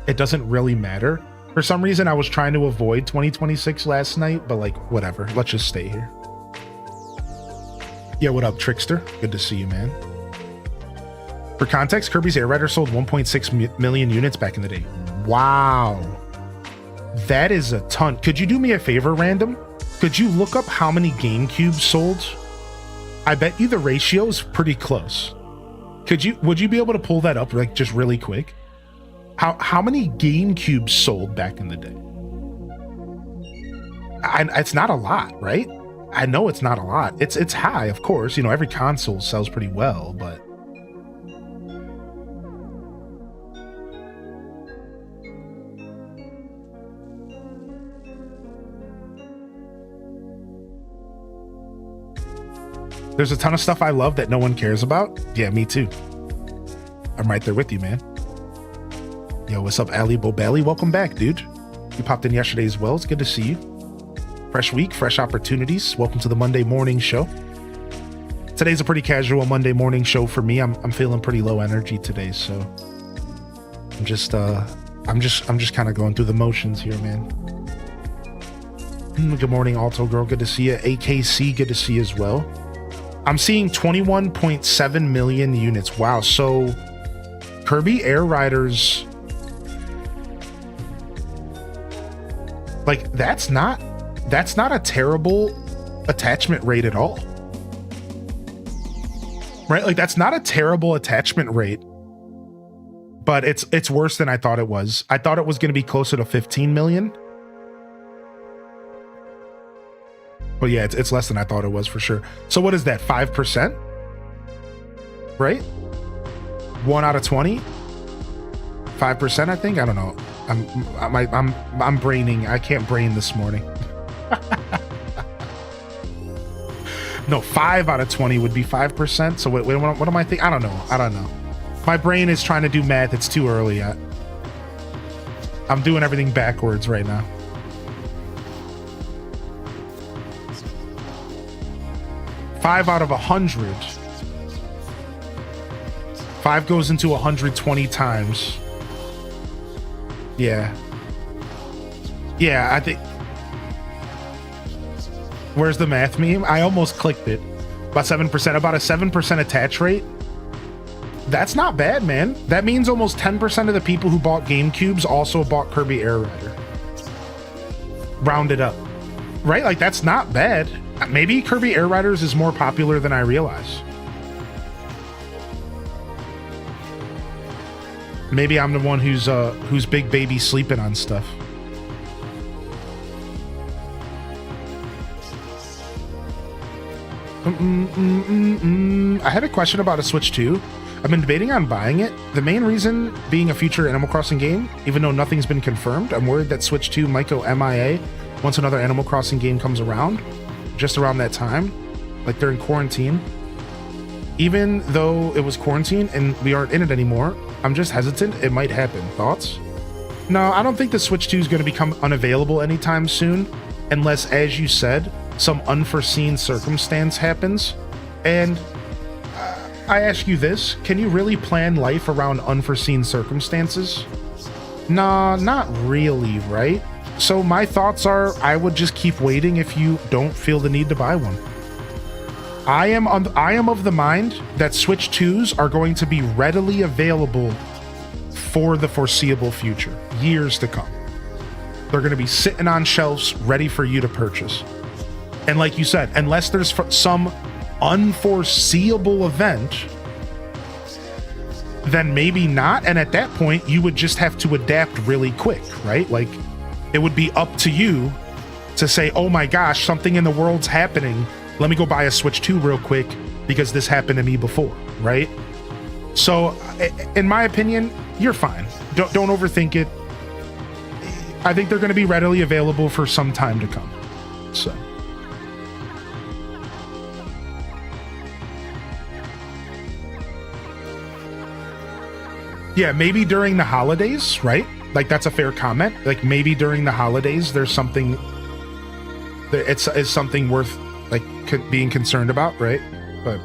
It doesn't really matter. For some reason, I was trying to avoid 2026 last night, but like, whatever. Let's just stay here. Yeah, what up, Trickster? Good to see you, man. For context, Kirby's Air Rider sold 1.6 million units back in the day. Wow. That is a ton. Could you do me a favor, Random? Could you look up how many GameCubes sold? I bet you the ratio is pretty close. Would you be able to pull that up, like, just really quick? How many GameCubes sold back in the day? It's not a lot, right? I know it's not a lot. It's high, of course. You know, every console sells pretty well, but There's a ton of stuff I love that no one cares about. Yeah, me too. I'm right there with you, man. Yo, what's up, Ali Bobelli? Welcome back, dude. You popped in yesterday as well. It's good to see you. Fresh week, fresh opportunities. Welcome to the Monday morning show. Today's a pretty casual Monday morning show for me. I'm feeling pretty low energy today, so I'm just kind of going through the motions here, man. Good morning, Alto Girl. Good to see you. AKC, good to see you as well. I'm seeing 21.7 million units. Wow. So Kirby Air Riders, like that's not a terrible attachment rate at all. Right? Like that's not a terrible attachment rate, but it's worse than I thought it was. I thought it was going to be closer to 15 million. But yeah, it's less than I thought it was for sure. So what is that? 5%? Right? 1 out of 20? 5%, I think. I don't know. I'm braining. I can't brain this morning. No, 5 out of 20 would be 5%. So wait, what am I thinking? I don't know. My brain is trying to do math. It's too early yet. I'm doing everything backwards right now. Five out of 100. 5 goes into 120 times. Yeah, I think. Where's the math meme? I almost clicked it. About 7%. About a 7% attach rate. That's not bad, man. That means almost 10% of the people who bought GameCubes also bought Kirby Air Rider. Rounded up. Right? Like, that's not bad. Maybe Kirby Air Riders is more popular than I realize. Maybe I'm the one who's big baby sleeping on stuff. I had a question about a Switch 2. I've been debating on buying it. The main reason being a future Animal Crossing game, even though nothing's been confirmed. I'm worried that Switch 2 might go MIA once another Animal Crossing game comes around. Just around that time, like during quarantine. Even though it was quarantine and we aren't in it anymore, I'm just hesitant. It might happen. Thoughts? No, I don't think the Switch 2 is going to become unavailable anytime soon, unless, as you said, some unforeseen circumstance happens. And I ask you this, can you really plan life around unforeseen circumstances? Nah, not really, right? So my thoughts are, I would just keep waiting if you don't feel the need to buy one. I am of the mind that Switch 2s are going to be readily available for the foreseeable future, years to come. They're going to be sitting on shelves ready for you to purchase. And like you said, unless there's some unforeseeable event, then maybe not. And at that point, you would just have to adapt really quick, right? Like, it would be up to you to say, oh my gosh, something in the world's happening. Let me go buy a Switch 2 real quick because this happened to me before, right? So, in my opinion, you're fine. Don't overthink it. I think they're going to be readily available for some time to come. So. Yeah, maybe during the holidays, right? Like, that's a fair comment. Like, maybe during the holidays, there's something, it's something worth, like, being concerned about, right? But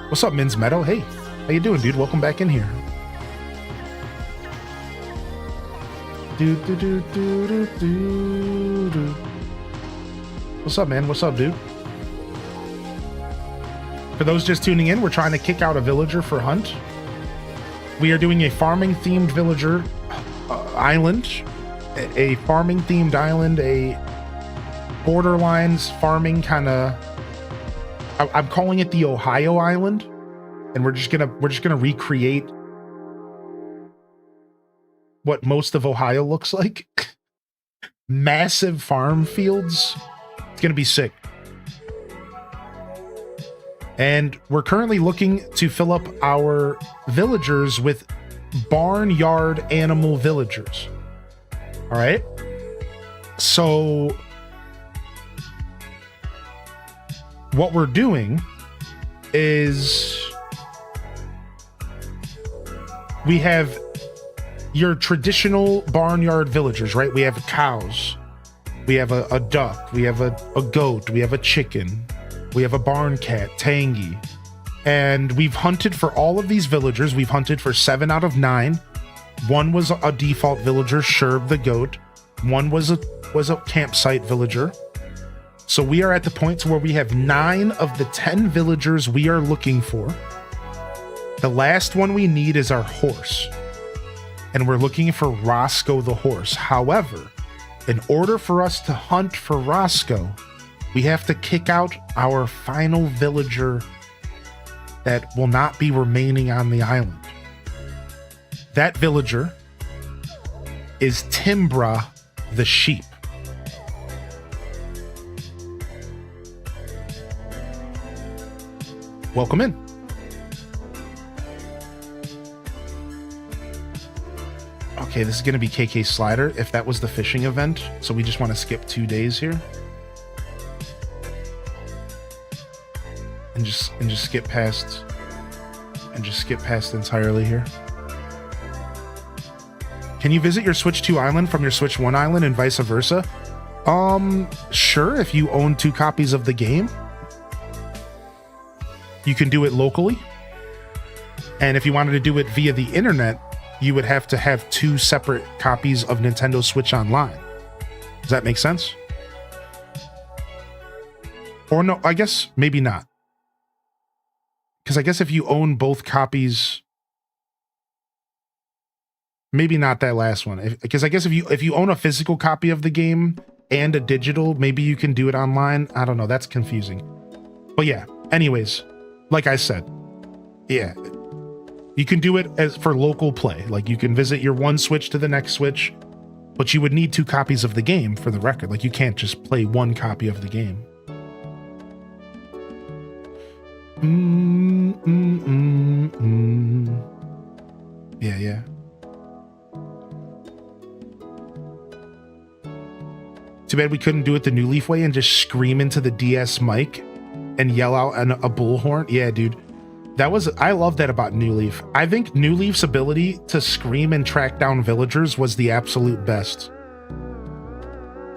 what's up, Min's Meadow? Hey, how you doing, dude? Welcome back in here. What's up, man? What's up, dude? For those just tuning in, we're trying to kick out a villager for Hunt. We are doing a farming-themed villager island, a farming-themed island, a borderlines farming kind of. I'm calling it the Ohio Island, and we're just gonna recreate what most of Ohio looks like. Massive farm fields. It's gonna be sick. And we're currently looking to fill up our villagers with barnyard animal villagers. All right. So what we're doing is we have your traditional barnyard villagers, right? We have cows, we have a duck, we have a goat, we have a chicken, we have a barn cat, Tangy. And we've hunted for all of these villagers. We've hunted for 7 out of 9. One was a default villager, Sherb the goat. One was a campsite villager. So we are at the point where we have 9 of the 10 villagers we are looking for. The last one we need is our horse. And we're looking for Roscoe the horse. However, in order for us to hunt for Roscoe, we have to kick out our final villager that will not be remaining on the island. That villager is Timbra the sheep. Welcome in. Okay, this is going to be KK Slider if that was the fishing event. So we just want to skip 2 days here. And just skip past entirely here. Can you visit your Switch 2 island from your Switch 1 island and vice versa? Sure, if you own 2 copies of the game. You can do it locally. And if you wanted to do it via the internet, you would have to have 2 separate copies of Nintendo Switch Online. Does that make sense? Or no, I guess maybe not. Because I guess if you own both copies, maybe not that last one. Because I guess if you own a physical copy of the game and a digital, maybe you can do it online. I don't know. That's confusing. But yeah, anyways, like I said, yeah, you can do it as for local play. Like you can visit your one Switch to the next Switch, but you would need 2 copies of the game for the record. Like you can't just play 1 copy of the game. Yeah. Too bad we couldn't do it the New Leaf way and just scream into the DS mic and yell out a bullhorn. Yeah, dude. I love that about New Leaf. I think New Leaf's ability to scream and track down villagers was the absolute best.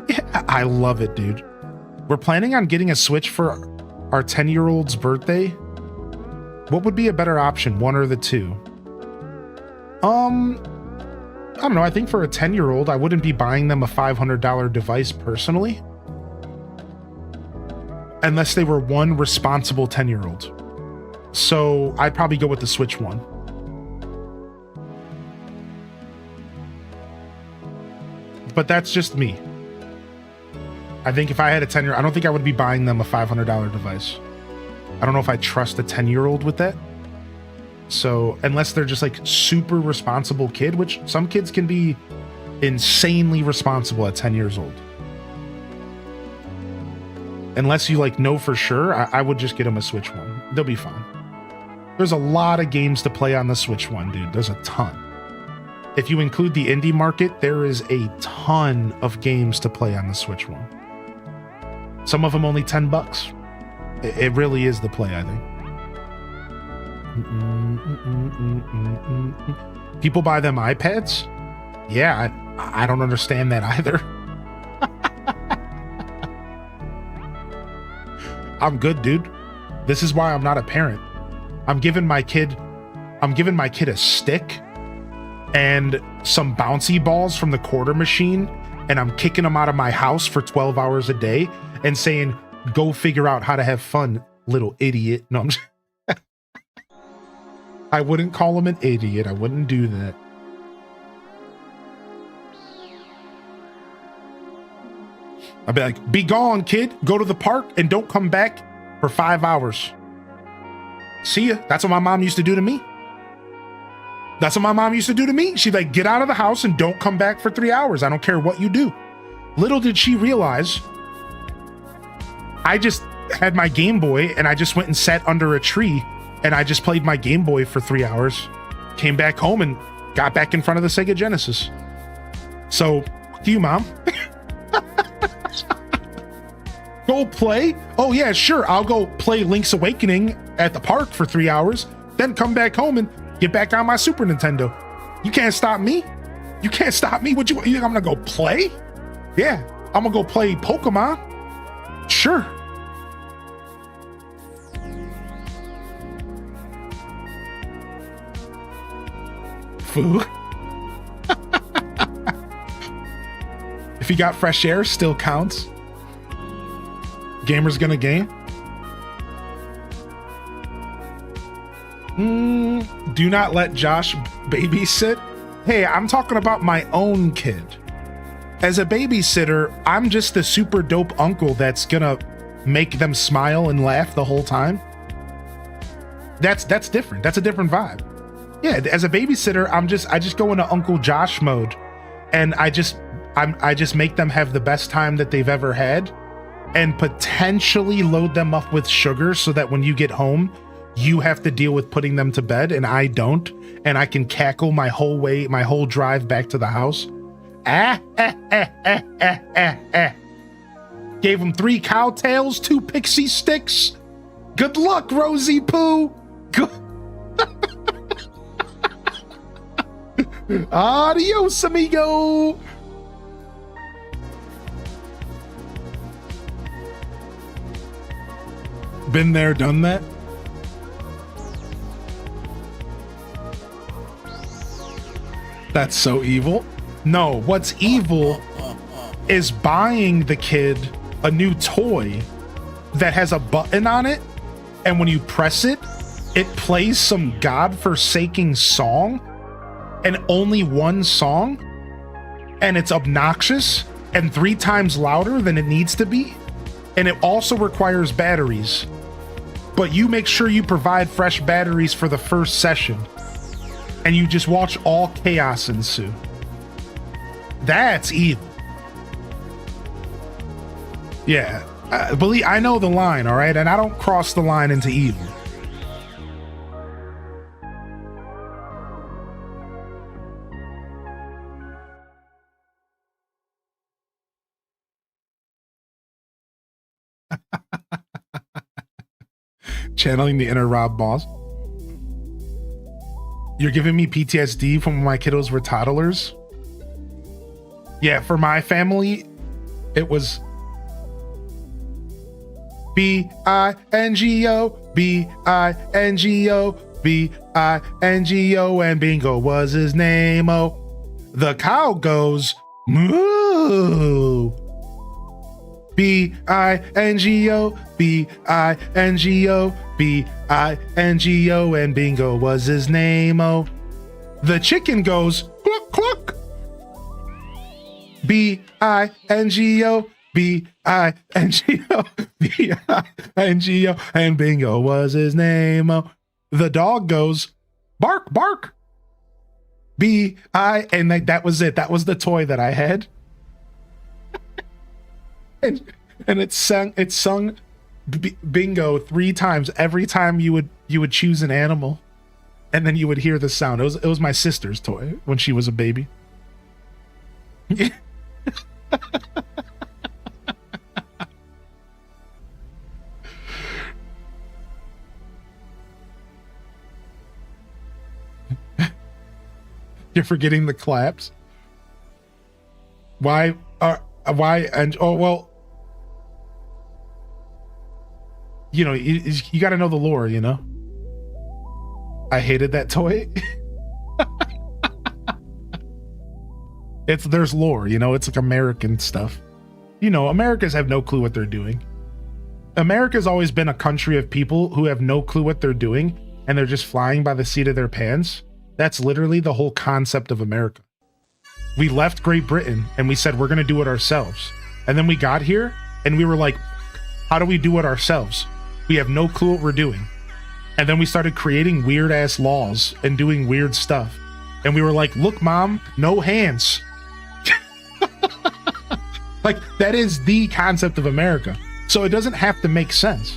Yeah, I love it, dude. We're planning on getting a Switch for our 10-year-old's birthday. What would be a better option, 1 or the 2? I don't know. I think for a 10-year-old, I wouldn't be buying them a $500 device personally. Unless they were one responsible 10-year-old. So I'd probably go with the Switch 1. But that's just me. I think if I had a 10-year-old, I don't think I would be buying them a $500 device. I don't know if I trust a 10-year-old with that. So unless they're just like super responsible kid, which some kids can be insanely responsible at 10 years old. Unless you like know for sure, I would just get them a Switch 1. They'll be fine. There's a lot of games to play on the Switch 1, dude. There's a ton. If you include the indie market, there is a ton of games to play on the Switch 1. Some of them only $10. It really is the play, I think. People buy them iPads? Yeah, I don't understand that either. I'm good, dude. This is why I'm not a parent. I'm giving my kid a stick and some bouncy balls from the quarter machine, and I'm kicking him out of my house for 12 hours a day and saying, go figure out how to have fun, little idiot. No, I'm just I wouldn't call him an idiot. I wouldn't do that. I'd be like, be gone, kid. Go to the park and don't come back for 5 hours. See ya. That's what my mom used to do to me. That's what my mom used to do to me. She'd like, get out of the house and don't come back for 3 hours. I don't care what you do. Little did she realize I just had my Game Boy and I just went and sat under a tree and I just played my Game Boy for 3 hours, came back home and got back in front of the Sega Genesis. So, to you, Mom. Go go play? Oh yeah, sure. I'll go play Link's Awakening at the park for 3 hours, then come back home and get back on my Super Nintendo. You can't stop me. You can't stop me. You think I'm gonna go play? Yeah, I'm gonna go play Pokemon. Sure. Foo. If you got fresh air, still counts. Gamer's gonna game. Do not let Josh babysit. Hey, I'm talking about my own kid. As a babysitter, I'm just the super dope uncle that's gonna make them smile and laugh the whole time. That's different. That's a different vibe. Yeah, as a babysitter, I just go into Uncle Josh mode, and I just make them have the best time that they've ever had, and potentially load them up with sugar so that when you get home, you have to deal with putting them to bed and I don't, and I can cackle my whole drive back to the house. Gave him 3 cowtails, 2 pixie sticks. Good luck, Rosie Poo. Good. Adios, amigo. Been there, done that. That's so evil. No, what's evil is buying the kid a new toy that has a button on it, and when you press it, it plays some godforsaking song, and only one song, and it's obnoxious and 3 times louder than it needs to be, and it also requires batteries. But you make sure you provide fresh batteries for the first session, and you just watch all chaos ensue. That's evil. Yeah, believe I know the line, all right, and I don't cross the line into evil. Channeling the inner Rob Boss. You're giving me PTSD from when my kiddos were toddlers. Yeah, for my family, it was B-I-N-G-O, B-I-N-G-O, B-I-N-G-O, and Bingo was his name. Oh, the cow goes moo. B-I-N-G-O, B-I-N-G-O, B-I-N-G-O, and Bingo was his name. Oh, the chicken goes cluck cluck. B-I-N-G-O, B-I-N-G-O, B-I-N-G-O, and Bingo was his name. Oh, the dog goes bark bark. B-I, and that was it. That was the toy that I had. And it sung bingo 3 times every time you would choose an animal, and then you would hear the sound. It was my sister's toy when she was a baby. You're forgetting the claps. Why? And oh well. You know, you got to know the lore, you know? I hated that toy. There's lore, you know? It's like American stuff. You know, Americans have no clue what they're doing. America's always been a country of people who have no clue what they're doing, and they're just flying by the seat of their pants. That's literally the whole concept of America. We left Great Britain, and we said, we're going to do it ourselves. And then we got here, and we were like, how do we do it ourselves? We have no clue what we're doing. And then we started creating weird ass laws and doing weird stuff. And we were like, look, Mom, no hands. Like, that is the concept of America. So it doesn't have to make sense.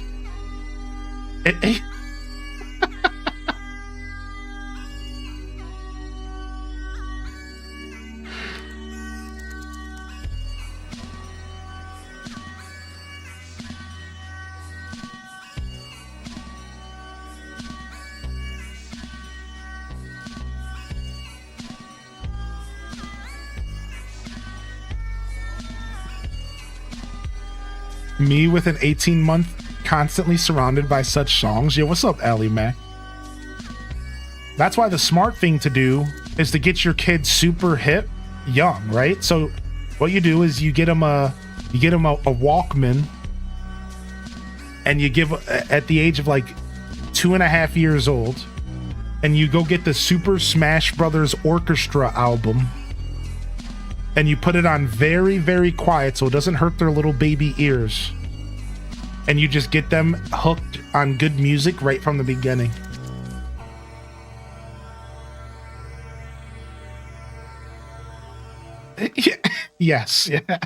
Me with an 18-month constantly surrounded by such songs. Yo, what's up, Allie Mac? That's why the smart thing to do is to get your kids super hip young, right? So what you do is you get them a Walkman, and you give at the age of like 2.5 years old, and you go get the Super Smash Brothers Orchestra album, and you put it on very, very quiet so it doesn't hurt their little baby ears, and you just get them hooked on good music right from the beginning. Yes, yeah.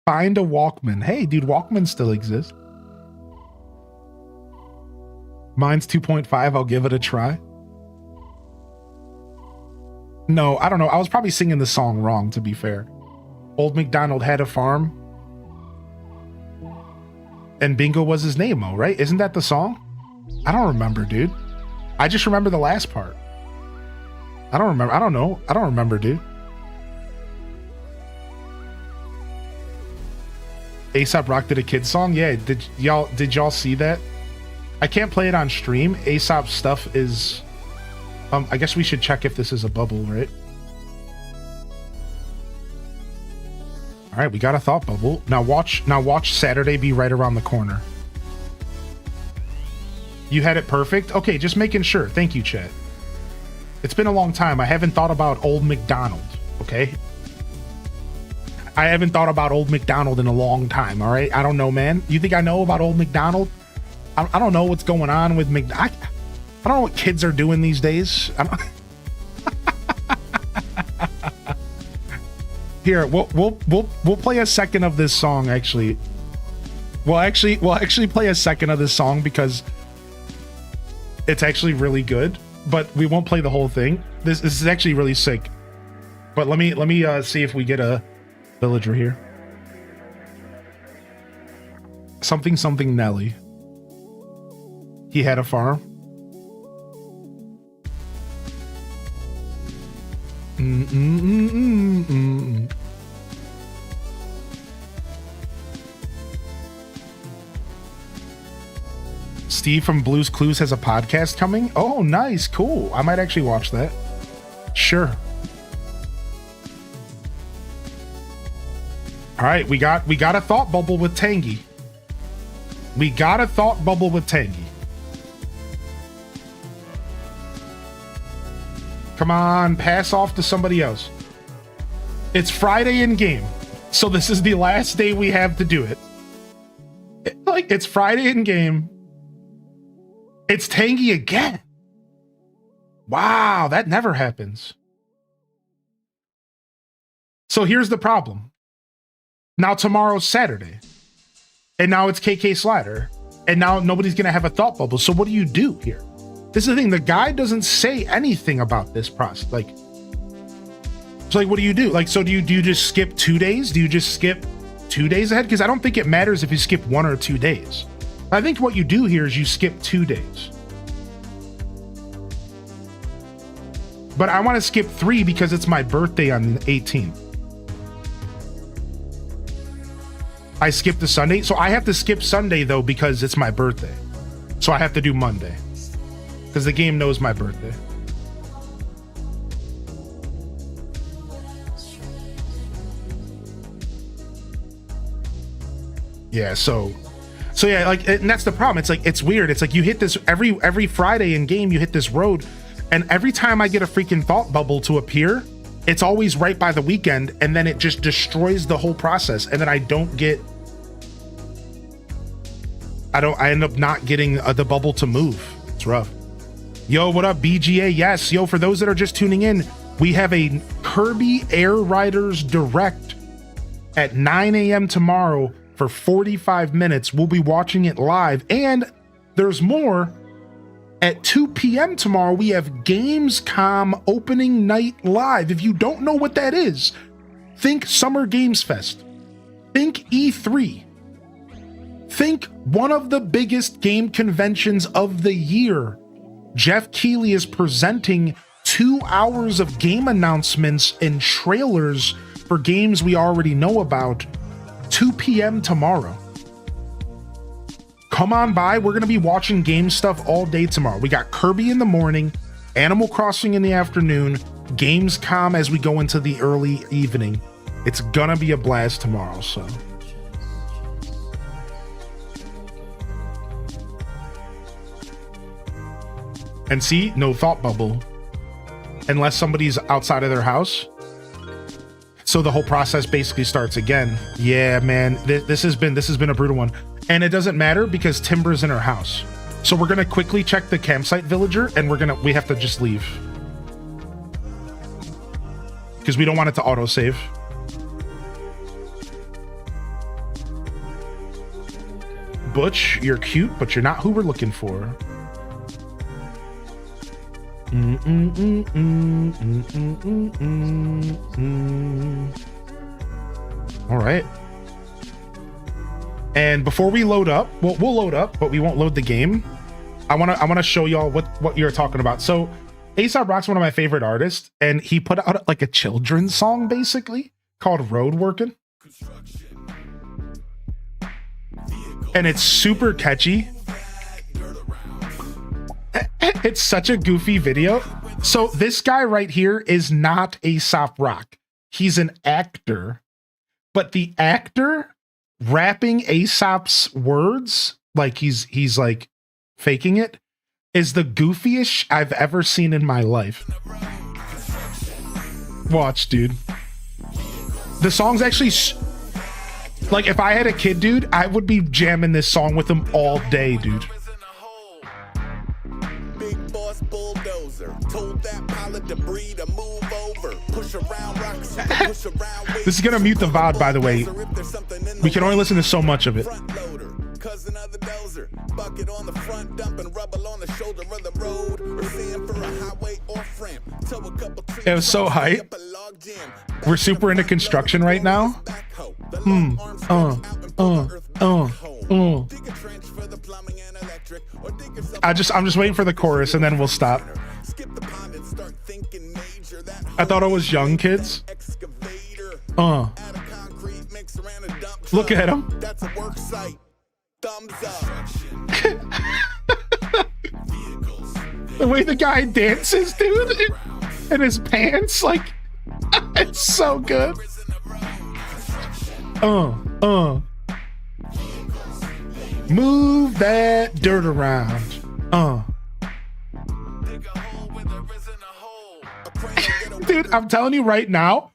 Find a Walkman. Hey, dude, Walkman still exists. Mine's 2.5. I'll give it a try. No, I don't know. I was probably singing the song wrong, to be fair. Old MacDonald had a farm. And Bingo was his name, though, right? Isn't that the song? I don't remember, dude. I just remember the last part. I don't remember. I don't know. I don't remember, dude. A$AP Rock did a kid song. Yeah, did y'all see that? I can't play it on stream. A$AP stuff is I guess we should check if this is a bubble, right? All right, we got a thought bubble. Now watch Saturday be right around the corner. You had it perfect? Okay, just making sure. Thank you, chat. It's been a long time. I haven't thought about Old MacDonald, okay? I haven't thought about Old MacDonald in a long time, all right? I don't know, man. You think I know about Old MacDonald? I don't know what's going on with McDonald. I don't know what kids are doing these days. I don't... Here, we'll play a second of this song, actually. We'll actually play a second of this song because it's actually really good, but we won't play the whole thing. This is actually really sick. But let me see if we get a villager here. Something Nelly. He had a farm. Steve from Blue's Clues has a podcast coming. Oh, nice, cool. I might actually watch that. Sure. All right, we got a thought bubble with Tangy. We got a thought bubble with Tangy. Come on, pass off to somebody else. It's Friday in game, so this is the last day we have to do it. It's Friday in game. It's Tangy again. Wow, that never happens. So here's the problem. Now tomorrow's Saturday. And now it's KK Slider. And now nobody's going to have a thought bubble. So what do you do here? This is the thing. The guy doesn't say anything about this process. So what do you do? So do you just skip 2 days? Do you just skip 2 days ahead? Because I don't think it matters if you skip 1 or 2 days. I think what you do here is you skip 2 days. But I want to skip 3 because it's my birthday on the 18th. I skipped the Sunday. So I have to skip Sunday, though, because it's my birthday. So I have to do Monday. Because the game knows my birthday. Yeah, so yeah, and that's the problem. It's weird. It's you hit this every Friday in game, you hit this road, and every time I get a freaking thought bubble to appear, it's always right by the weekend, and then it just destroys the whole process, and then I end up not getting the bubble to move. It's rough. Yo, what up, BGA? Yes, yo, for those that are just tuning in, we have a Kirby Air Riders Direct at 9 a.m. tomorrow for 45 minutes. We'll be watching it live, and there's more. At 2 p.m. tomorrow, we have Gamescom opening night live. If you don't know what that is, think Summer Games Fest. Think E3. Think one of the biggest game conventions of the year. Jeff Keighley is presenting 2 hours of game announcements and trailers for games we already know about 2 p.m. tomorrow. Come on by. We're going to be watching game stuff all day tomorrow. We got Kirby in the morning, Animal Crossing in the afternoon, Gamescom as we go into the early evening. It's going to be a blast tomorrow, so. And see, no thought bubble. Unless somebody's outside of their house. So the whole process basically starts again. Yeah, man, this has been a brutal one. And it doesn't matter because Timbra's in her house. So we're gonna quickly check the campsite villager and we have to just leave. Because we don't want it to autosave. Butch, you're cute, but you're not who we're looking for. All right. And before we load up, well, we'll load up, but we won't load the game. I wanna show y'all what you're talking about. So A$AP Rock's one of my favorite artists, and he put out like a children's song basically called Road Workin'. And it's super catchy. It's such a goofy video. So this guy right here is not A$AP Rock. He's an actor, but the actor rapping A$AP's words, like he's like faking it, is the goofiest I've ever seen in my life. Watch, dude. The song's actually like, if I had a kid, dude, I would be jamming this song with him all day, dude. Bulldozer told that pile of debris to move over, push around rocks, push around. This is gonna mute the VOD, by the way. We can only listen to so much of it. Cousin of the dozer, bucket on the front, dumping rubble on the shoulder of the road, or sand for a highway off ramp. It was so hype. We're super into construction right now. I'm just waiting for the chorus and then we'll stop. I thought it was young kids. Look at him. That's a work site. Thumbs up. The way the guy dances, dude, in his pants, like, it's so good. Move that dirt around. Dude, I'm telling you right now,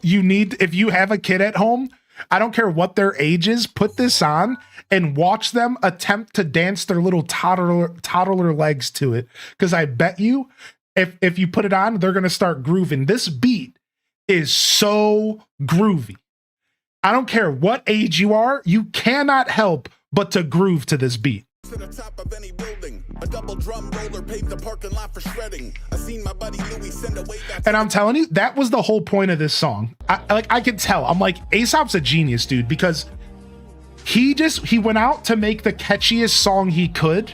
you need, if you have a kid at home, I don't care what their age is, put this on and watch them attempt to dance their little toddler legs to it. Because I bet you, if you put it on, they're going to start grooving. This beat is so groovy. I don't care what age you are, you cannot help but to groove to this beat. To the top of any building, a double drum roller paved the parking lot for shredding. I seen my buddy Louis send away that. And I'm telling you, that was the whole point of this song. I could tell. I'm like, A$AP's a genius, dude, because he went out to make the catchiest song he could,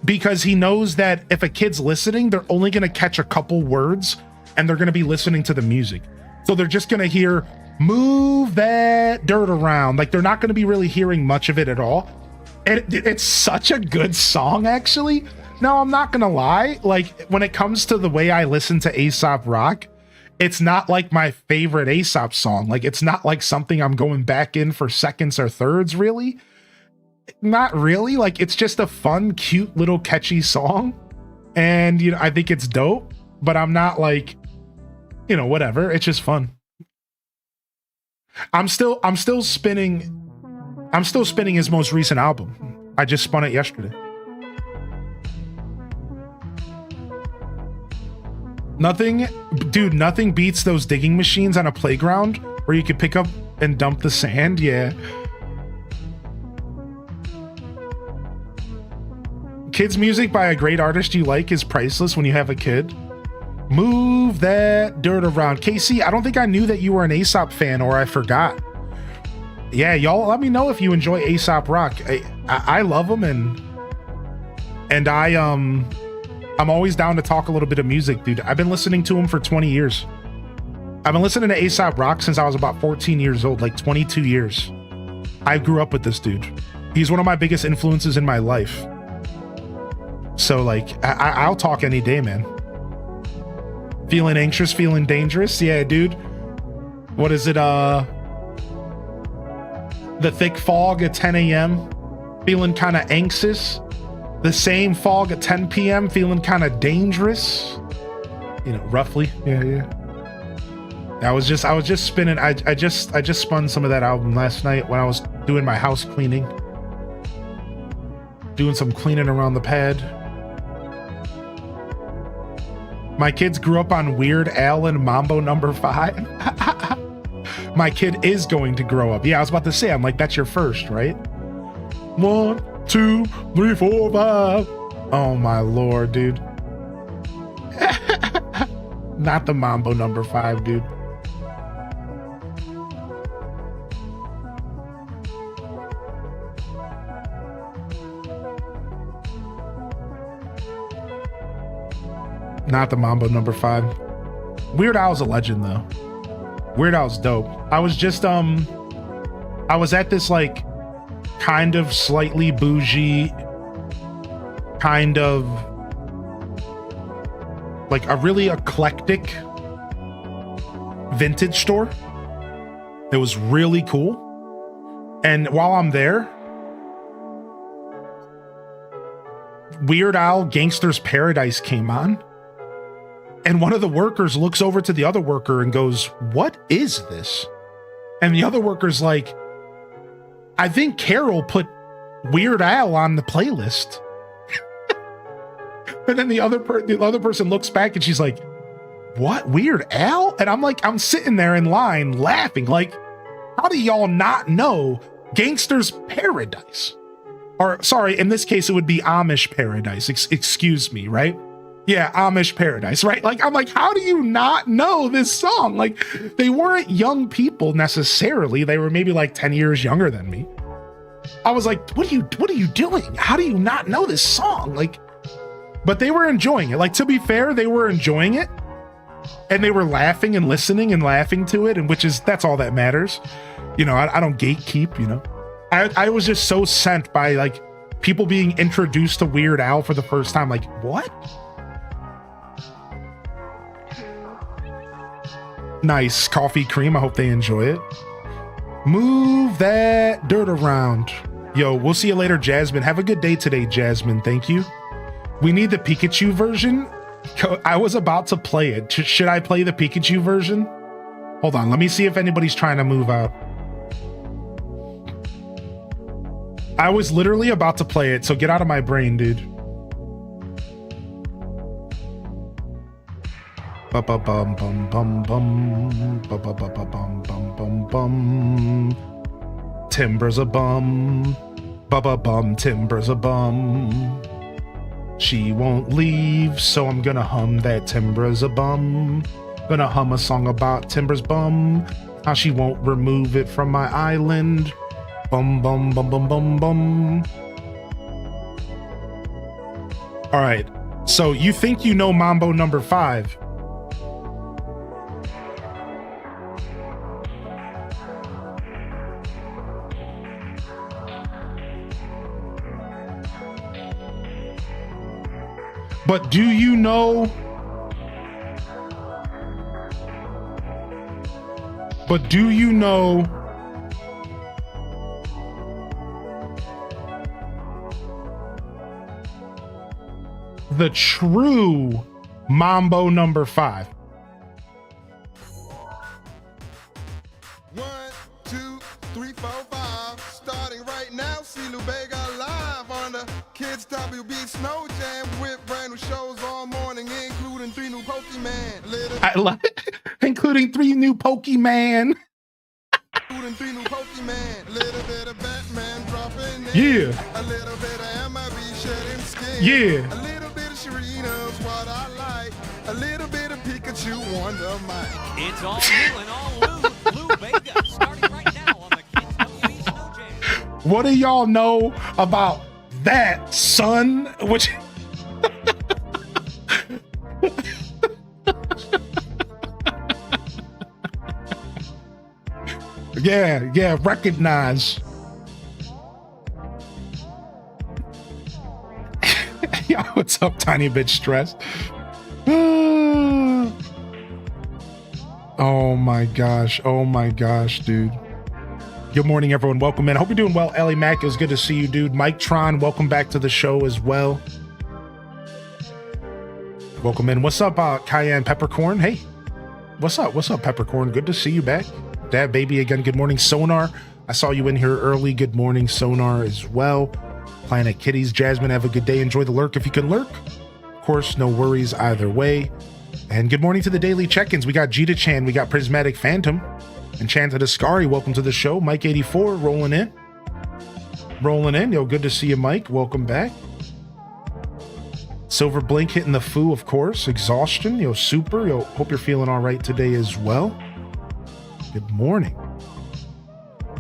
because he knows that if a kid's listening, they're only going to catch a couple words and they're going to be listening to the music. So they're just going to hear move that dirt around. Like, they're not going to be really hearing much of it at all. It's such a good song, actually. No, I'm not gonna lie. Like, when it comes to the way I listen to A$AP Rock, it's not like my favorite A$AP song. Like, it's not like something I'm going back in for seconds or thirds, really. Not really. Like, it's just a fun, cute, little catchy song. And, you know, I think it's dope, but I'm not like, you know, whatever. It's just fun. I'm still spinning his most recent album. I just spun it yesterday. Nothing beats those digging machines on a playground where you could pick up and dump the sand. Yeah. Kids music by a great artist you like is priceless when you have a kid. Move that dirt around. Casey, I don't think I knew that you were an A$AP fan, or I forgot. Yeah, y'all let me know if you enjoy A$AP Rock. I love him, and I'm always down to talk a little bit of music, dude. I've been listening to him for 20 years. I've been listening to A$AP Rock since I was about 14 years old, like 22 years. I grew up with this dude. He's one of my biggest influences in my life. So like, I'll talk any day, man. Feeling anxious, feeling dangerous. Yeah, dude. What is it? The thick fog at 10 a.m. Feeling kind of anxious. The same fog at 10 p.m. Feeling kind of dangerous. You know, roughly. Yeah. I was just spinning. I just spun some of that album last night when I was doing my house cleaning. Doing some cleaning around the pad. My kids grew up on Weird Al and Mambo No. 5. My kid is going to grow up. Yeah, I was about to say, I'm like, that's your first, right? 1, 2, 3, 4, 5. Oh my Lord, dude. Not the Mambo No. 5, dude. Not the Mambo No. 5. Weird Al's a legend though. Weird Al's dope. I was just I was at this like kind of slightly bougie, kind of like a really eclectic vintage store. It was really cool. And while I'm there, Weird Al Gangsta's Paradise came on. And one of the workers looks over to the other worker and goes, "What is this?" And the other worker's like, "I think Carol put Weird Al on the playlist." And then the other person looks back and she's like, "What? Weird Al?" And I'm like, I'm sitting there in line laughing. Like, how do y'all not know Gangsta's Paradise? Or sorry, in this case, it would be Amish Paradise. Excuse me, right? Yeah, Amish Paradise, right? Like, I'm like, how do you not know this song? Like, they weren't young people necessarily. They were maybe like 10 years younger than me. I was like, what are you doing? How do you not know this song? Like, but they were enjoying it. Like, to be fair, they were enjoying it. And they were laughing and listening and laughing to it, and that's all that matters. You know, I don't gatekeep, you know. I was just so sent by like people being introduced to Weird Al for the first time. Like, what? Nice coffee cream. I hope they enjoy it. Move that dirt around. Yo, we'll see you later, Jasmine. Have a good day today, Jasmine. Thank you. We need the Pikachu version. I was about to play it. Should I play the Pikachu version? Hold on. Let me see if anybody's trying to move out. I was literally about to play it, so get out of my brain, dude. Ba-ba-bum, bum, bum, bum. Ba-ba-ba-ba-bum, bum, bum, bum. Timbra's a bum. Ba-ba-bum, Timbra's a bum. She won't leave, so I'm gonna hum that Timbra's a bum. Gonna hum a song about Timbra's bum. How she won't remove it from my island. Bum, bum, bum, bum, bum, bum. All right, so you think you know Mambo No. 5. But do you know? But do you know the true Mambo No. 5? 1, 2, 3, 4, 5. Starting right now, see Lubega live on the Kids WB Snow Jam with brand new shows all morning, including 3 new Pokemon. I love it. Including 3 new Pokemon. Including 3 new Pokemon. Little bit of Batman dropping in. Yeah. A little bit of MIB shedding skin. Yeah. A little bit of Sharina's what I like. A little bit of Pikachu Wonder Mike. It's all new and all Lou Vega, starting right now on the Kids WB Snow Jam. What do y'all know about that, son? Which Yeah, recognize. Yo, what's up, tiny bitch stress? Oh my gosh, dude. Good morning, everyone. Welcome in. Hope you're doing well. Ellie Mack, it was good to see you, dude. Mike Tron, welcome back to the show as well. Welcome in. What's up, Cayenne Peppercorn? Hey, what's up, Peppercorn? Good to see you back. Dad, baby, again, good morning. Sonar, I saw you in here early. Good morning, Sonar, as well. Planet Kitties, Jasmine, have a good day. Enjoy the lurk if you can lurk. Of course, no worries either way. And good morning to the daily check-ins. We got Jita Chan, we got Prismatic Phantom, Enchanted Ascari, welcome to the show. Mike 84 rolling in. Yo, good to see you, Mike. Welcome back. Silver Blink hitting the foo, of course. Exhaustion, yo, super. Yo, hope you're feeling all right today as well. Good morning.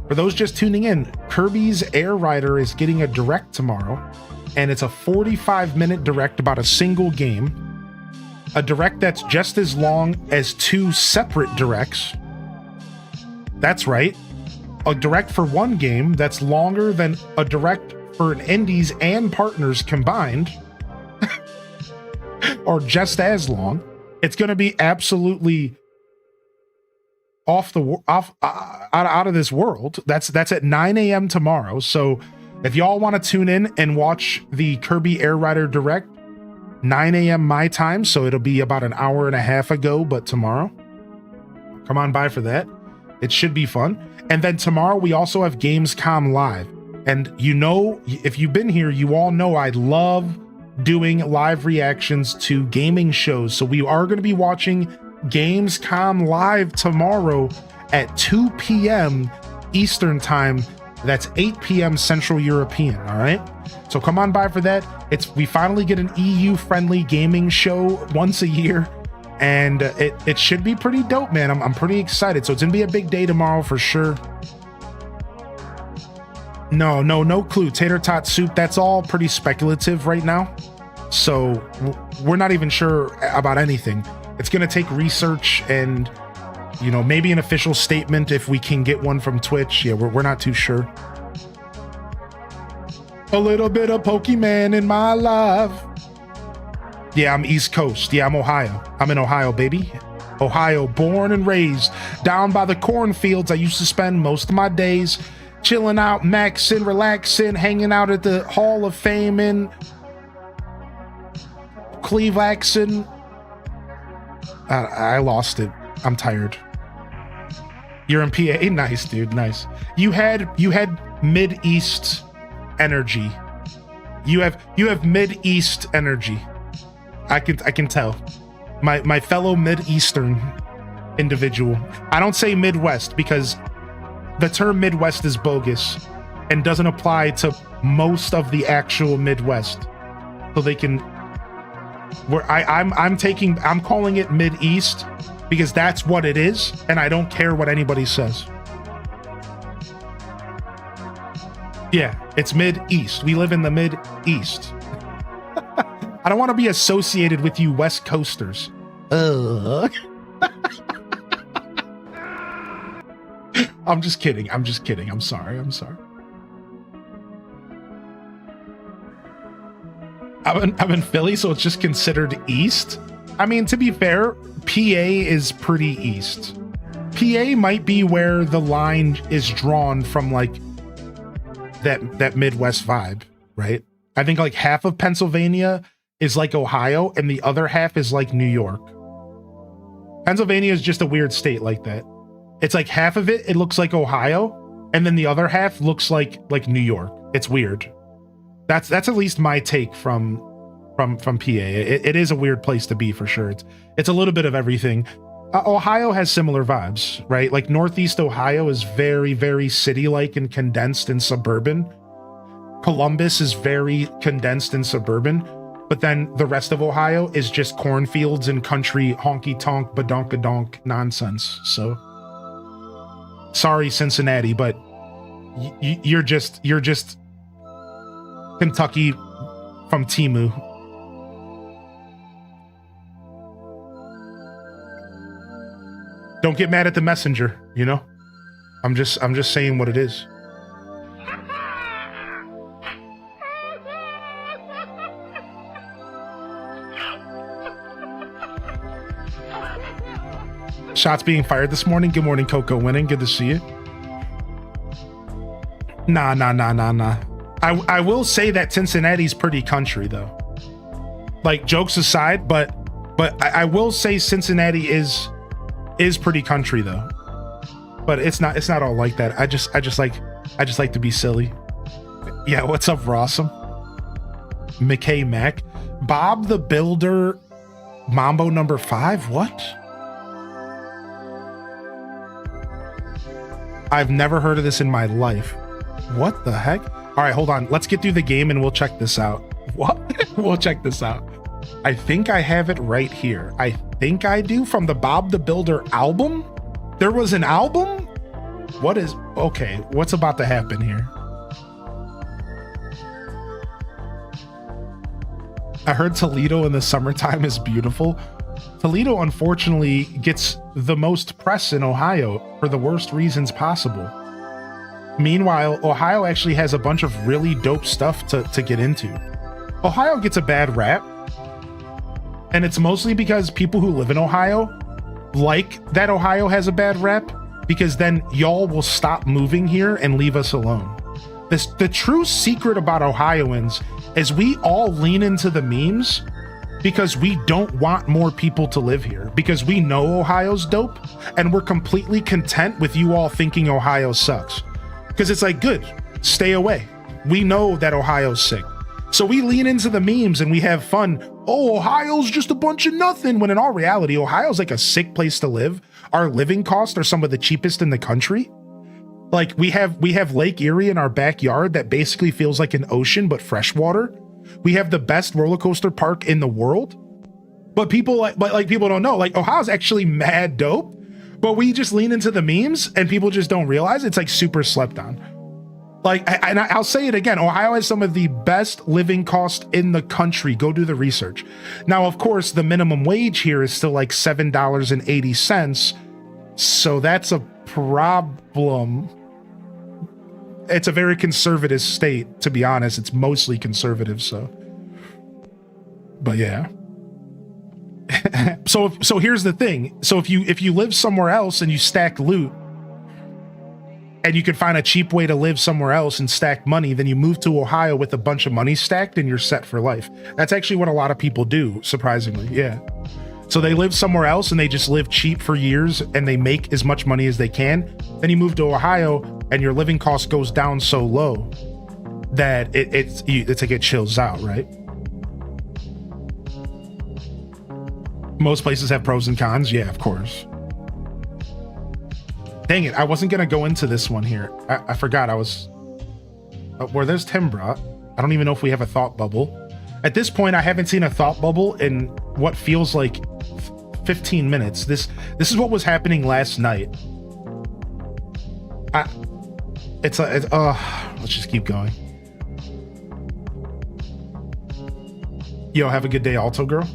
For those just tuning in, Kirby's Air Rider is getting a direct tomorrow, and it's a 45-minute direct about a single game. A direct that's just as long as two separate directs. That's right. A direct for one game that's longer than a direct for an indies and partners combined. Or just as long. It's going to be absolutely out of this world. That's at 9 a.m. tomorrow. So if y'all want to tune in and watch the Kirby Air Rider direct, 9 a.m. my time, so it'll be about an hour and a half ago, but tomorrow. Come on by for that. It should be fun. And then tomorrow we also have Gamescom Live. And you know, if you've been here, you all know I love doing live reactions to gaming shows. So we are going to be watching Gamescom Live tomorrow at 2 p.m. Eastern Time. That's 8 p.m. Central European, all right? So come on by for that. We finally get an EU-friendly gaming show once a year, and it should be pretty dope, man. I'm pretty excited. So it's gonna be a big day tomorrow for sure. No clue. Tater tot soup, that's all pretty speculative right now. So we're not even sure about anything. It's gonna take research and, you know, maybe an official statement if we can get one from Twitch. Yeah, we're not too sure. A little bit of Pokemon in my life. Yeah, I'm East Coast. Yeah, I'm Ohio. I'm in Ohio, baby. Ohio, born and raised. Down by the cornfields, I used to spend most of my days chilling out, maxing, relaxing, hanging out at the Hall of Fame in Cleveland. I lost it. I'm tired. You're in PA? Nice, dude. Nice. You had Mid-East energy. You have Mid-East energy. I can tell. My fellow Mid-Eastern individual. I don't say Midwest because the term Midwest is bogus and doesn't apply to most of the actual Midwest. So they can I'm calling it Mid-East because that's what it is, and I don't care what anybody says. Yeah, it's Mid-East. We live in the Mid-East. I don't want to be associated with you West Coasters. I'm just kidding. I'm sorry. I'm in Philly, so it's just considered East. I mean, to be fair, PA is pretty East. PA might be where the line is drawn from, like, that Midwest vibe, right? I think like half of Pennsylvania is like Ohio and the other half is like New York. Pennsylvania is just a weird state like that. It's like half of it looks like Ohio, and then the other half looks like New York. It's weird. That's at least my take from PA. It is a weird place to be for sure. It's a little bit of everything. Ohio has similar vibes, right? Like Northeast Ohio is very, very city-like and condensed and suburban. Columbus is very condensed and suburban, but then the rest of Ohio is just cornfields and country honky-tonk badonkadonk nonsense. So sorry, Cincinnati, but you're just Kentucky from Timu. Don't get mad at the messenger, you know? I'm just saying what it is. Shots being fired this morning. Good morning, Coco Winning. Good to see you. Nah. I will say that Cincinnati's pretty country though. Like, jokes aside, but I will say Cincinnati is pretty country though. But it's not all like that. I just like to be silly. Yeah, what's up, Rossum? McKay Mac. Bob the Builder Mambo number 5? What? I've never heard of this in my life. What the heck? All right, hold on. Let's get through the game and we'll check this out. What? We'll check this out. I think I have it right here. I think I do, from the Bob the Builder album. There was an album? What is... Okay, what's about to happen here? I heard Toledo in the summertime is beautiful. Toledo, unfortunately, gets the most press in Ohio for the worst reasons possible. Meanwhile, Ohio actually has a bunch of really dope stuff to get into. Ohio gets a bad rap, and it's mostly because people who live in Ohio like that Ohio has a bad rap, because then y'all will stop moving here and leave us alone. The true secret about Ohioans is we all lean into the memes because we don't want more people to live here, because we know Ohio's dope and we're completely content with you all thinking Ohio sucks. Because it's like, good, stay away. We know that Ohio's sick. So we lean into the memes and we have fun. Oh, Ohio's just a bunch of nothing. When in all reality, Ohio's like a sick place to live. Our living costs are some of the cheapest in the country. Like, we have Lake Erie in our backyard that basically feels like an ocean, but freshwater. We have the best roller coaster park in the world. But people people don't know, like, Ohio's actually mad dope, but we just lean into the memes and people just don't realize it's like super slept on. Like, and I'll say it again, Ohio has some of the best living costs in the country. Go do the research. Now, of course, the minimum wage here is still like $7.80. So that's a problem. It's a very conservative state, to be honest. It's mostly conservative, so. But yeah. So here's the thing. So if you live somewhere else and you stack loot, and you can find a cheap way to live somewhere else and stack money, then you move to Ohio with a bunch of money stacked and you're set for life. That's actually what a lot of people do, surprisingly. Yeah. So they live somewhere else and they just live cheap for years and they make as much money as they can. Then you move to Ohio and your living cost goes down so low that it's like it chills out, right? Most places have pros and cons. Yeah, of course. Dang it, I wasn't going to go into this one here. I forgot I was... where there's Timbra, I don't even know if we have a thought bubble. At this point, I haven't seen a thought bubble in what feels like 15 minutes. This is what was happening last night. Let's just keep going. Yo, have a good day, Alto Girl.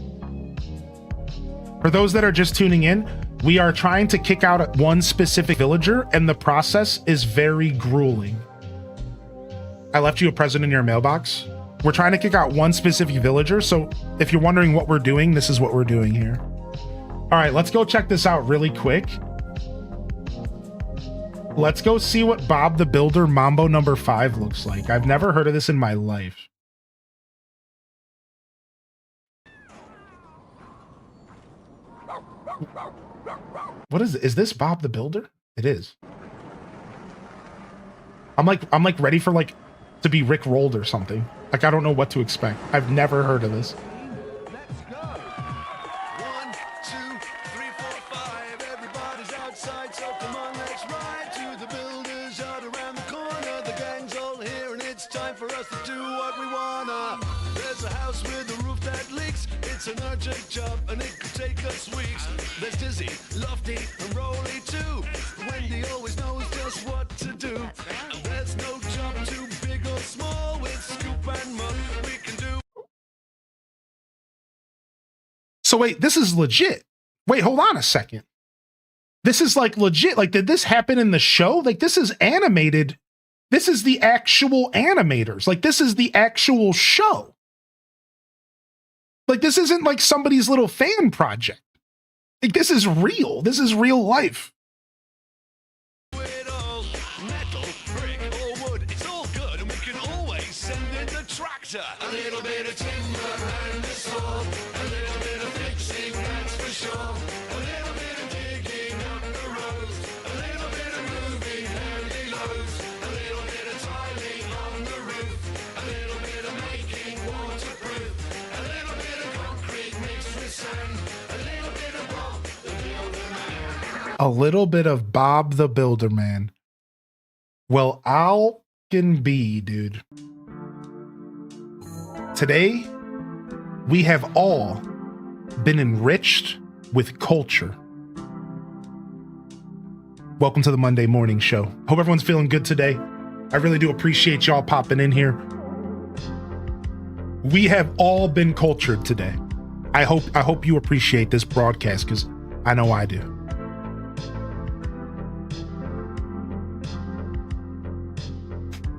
For those that are just tuning in, we are trying to kick out one specific villager, and the process is very grueling. I left you a present in your mailbox. We're trying to kick out one specific villager, so if you're wondering what we're doing, this is what we're doing here. All right, let's go check this out really quick. Let's go see what Bob the Builder Mambo number 5 looks like. I've never heard of this in my life. What is it? Is this Bob the Builder? It is. I'm like ready for like to be Rick rolled or something. Like, I don't know what to expect. I've never heard of this. Let's go. 1, 2, 3, 4, 5. Everybody's outside, so come on, let's ride to the builder's yard around the corner. The gang's all here, and it's time for us to do what we wanna. There's a house with a roof that leaks. It's an urgent job, and it could take us weeks. There's Dizzy, Lofty, and Rolly too. Wendy always knows just what to do. And there's no job too big or small. With Scoop and Muck, we can do. So wait, this is legit. Wait, hold on a second. This is like legit. Like, did this happen in the show? Like, this is animated. This is the actual animators. Like, this is the actual show. Like, this isn't like somebody's little fan project. Like, this is real. This is real life. Metal, brick, or wood, it's all good, and we can always send in the tractor. A little bit of timber and a saw, a little bit of fixing, that's for sure. A little bit of digging up the road, a little bit of moving heavy loads, a little bit of tiling on the roof, a little bit of making waterproof, a little bit of concrete mixed with sand, a little bit of Bob the Builder Man. A little bit of Bob the Builder Man. Well, I'll can be, dude. Today, we have all been enriched with culture. Welcome to the Monday morning show. Hope everyone's feeling good today. I really do appreciate y'all popping in here. We have all been cultured today. I hope you appreciate this broadcast, because I know I do.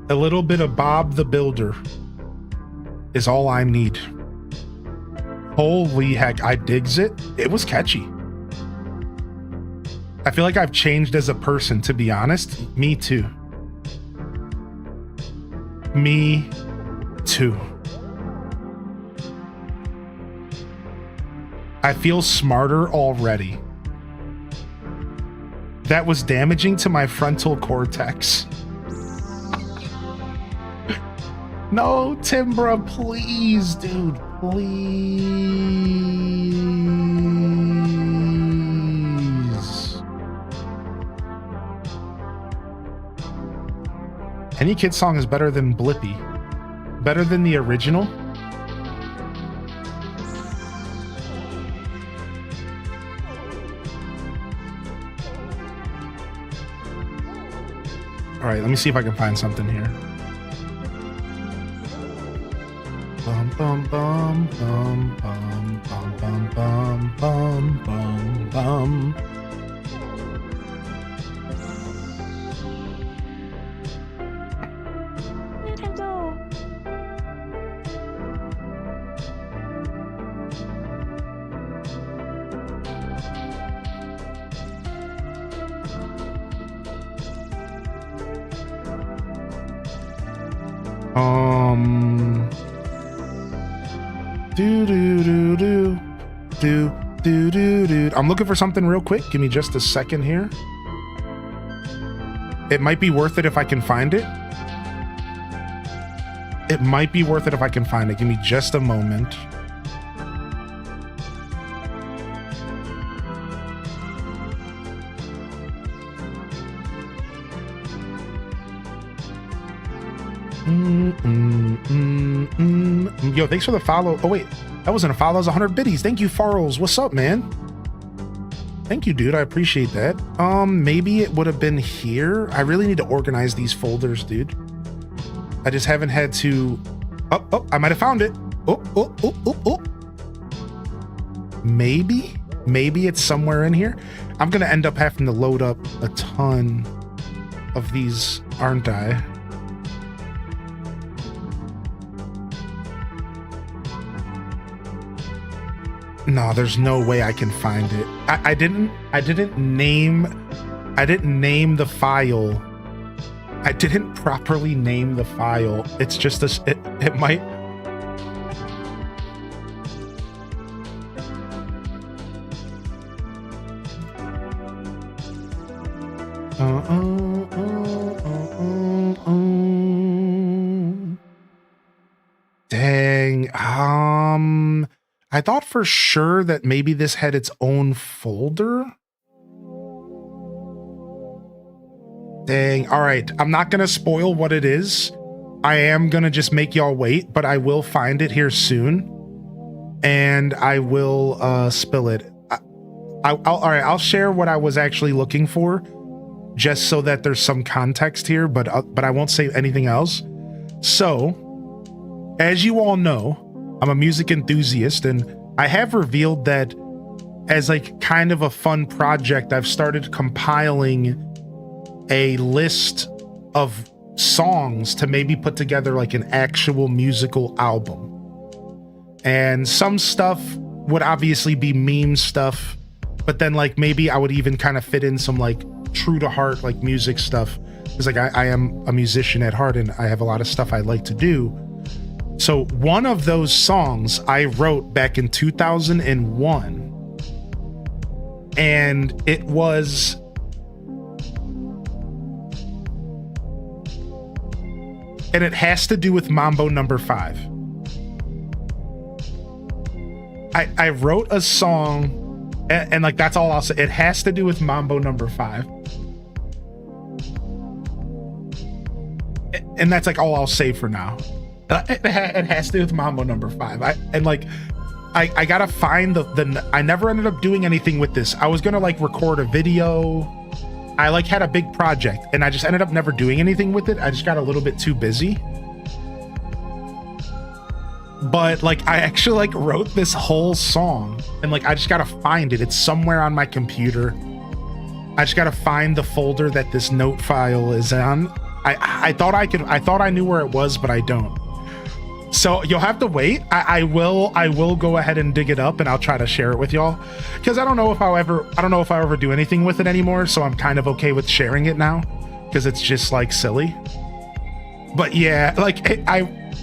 A little bit of Bob the Builder is all I need. Holy heck, I digs it. It was catchy. I feel like I've changed as a person, to be honest. Me too. Me too. I feel smarter already. That was damaging to my frontal cortex. No, Timbra, please, dude, please. Any kid song is better than Blippi. Better than the original. All right, let me see if I can find something here. Bum bum bum bum bum bum bum bum bum bum. I'm looking for something real quick. Give me just a second here. It might be worth it if I can find it. It might be worth it if I can find it. Give me just a moment. Yo, thanks for the follow. Oh wait, that wasn't a follow. That was 100 biddies. Thank you, Farrells. What's up, man? Thank you, dude. I appreciate that. Maybe it would have been here. I really need to organize these folders, dude. I just haven't had to. Oh, I might have found it. Oh. Maybe it's somewhere in here. I'm gonna end up having to load up a ton of these, aren't I? No, there's no way I can find it. I didn't name the file. I didn't properly name the file. It's just it might. Dang. I thought for sure that maybe this had its own folder. Dang. All right. I'm not going to spoil what it is. I am going to just make y'all wait, but I will find it here soon. And I will spill it. All right. I'll share what I was actually looking for, just so that there's some context here, but I won't say anything else. So, as you all know, I'm a music enthusiast, and I have revealed that as like kind of a fun project, I've started compiling a list of songs to maybe put together like an actual musical album. And some stuff would obviously be meme stuff, but then like maybe I would even kind of fit in some like true to heart like music stuff, because like I am a musician at heart and I have a lot of stuff I like to do. So one of those songs I wrote back in 2001, and it was and it has to do with Mambo number 5. I wrote a song and like that's all I'll say. It has to do with Mambo number 5. And that's like all I'll say for now. It has to do with Mambo number 5. I gotta find the I never ended up doing anything with this. I was gonna like record a video. I like had a big project and I just ended up never doing anything with it. I just got a little bit too busy. But like I actually like wrote this whole song and like I just gotta find it. It's somewhere on my computer. I just gotta find the folder that this note file is on. I thought I knew where it was, but I don't. So you'll have to wait. I will go ahead and dig it up and I'll try to share it with y'all, because I don't know if I'll ever do anything with it anymore. So I'm kind of okay with sharing it now because it's just like silly. But yeah, like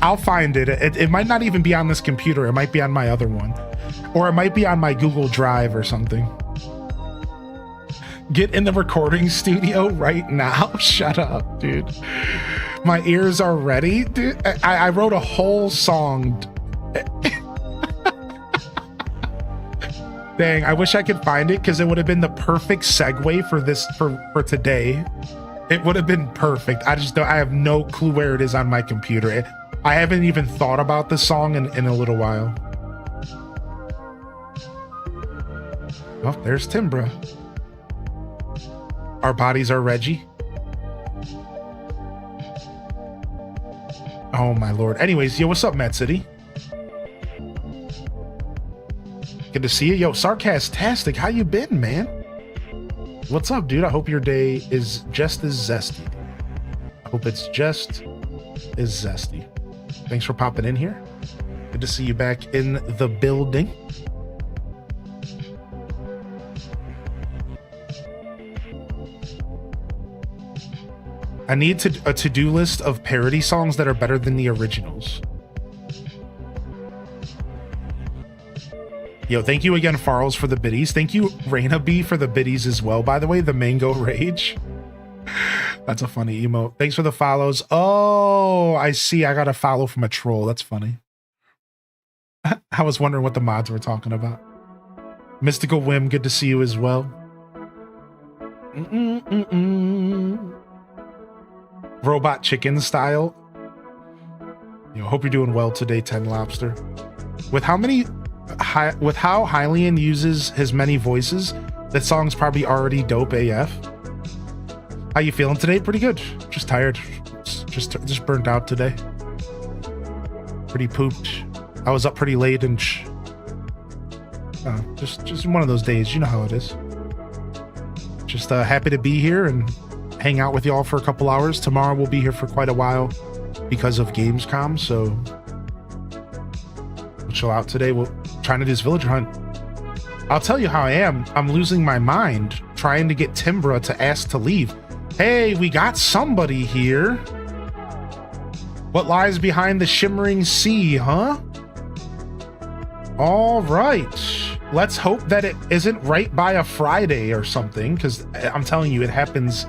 I'll find it. It might not even be on this computer. It might be on my other one, or it might be on my Google Drive or something. Get in the recording studio right now. Shut up, dude. My ears are ready, dude. I wrote a whole song. Dang, I wish I could find it because it would have been the perfect segue for this for today. It would have been perfect. I have no clue where it is on my computer. I haven't even thought about the song in a little while. Oh, there's Timbra. Our bodies are Reggie. Oh my lord. Anyways, yo, what's up, Matt City? Good to see you. Yo, Sarcastastic, how you been, man? What's up, dude? I hope your day is just as zesty. I hope it's just as zesty. Thanks for popping in here. Good to see you back in the building. I need a to-do list of parody songs that are better than the originals. Yo, thank you again, Farles, for the biddies. Thank you, Raina B, for the biddies as well, by the way. The Mango Rage. That's a funny emote. Thanks for the follows. Oh, I see. I got a follow from a troll. That's funny. I was wondering what the mods were talking about. Mystical Whim, good to see you as well. Robot chicken style. You know, hope you're doing well today, 10 Lobster. With how Hylian uses his many voices, that song's probably already dope AF. How you feeling today? Pretty good. Just tired. Just burnt out today. Pretty pooped. I was up pretty late and just one of those days. You know how it is. Just happy to be here and hang out with y'all for a couple hours. Tomorrow we'll be here for quite a while because of Gamescom, so we'll chill out today. We're trying to do this villager hunt. I'll tell you how I am. I'm losing my mind trying to get Timbra to ask to leave. Hey, we got somebody here. What lies behind the shimmering sea, huh? All right. Let's hope that it isn't right by a Friday or something, because I'm telling you, it happens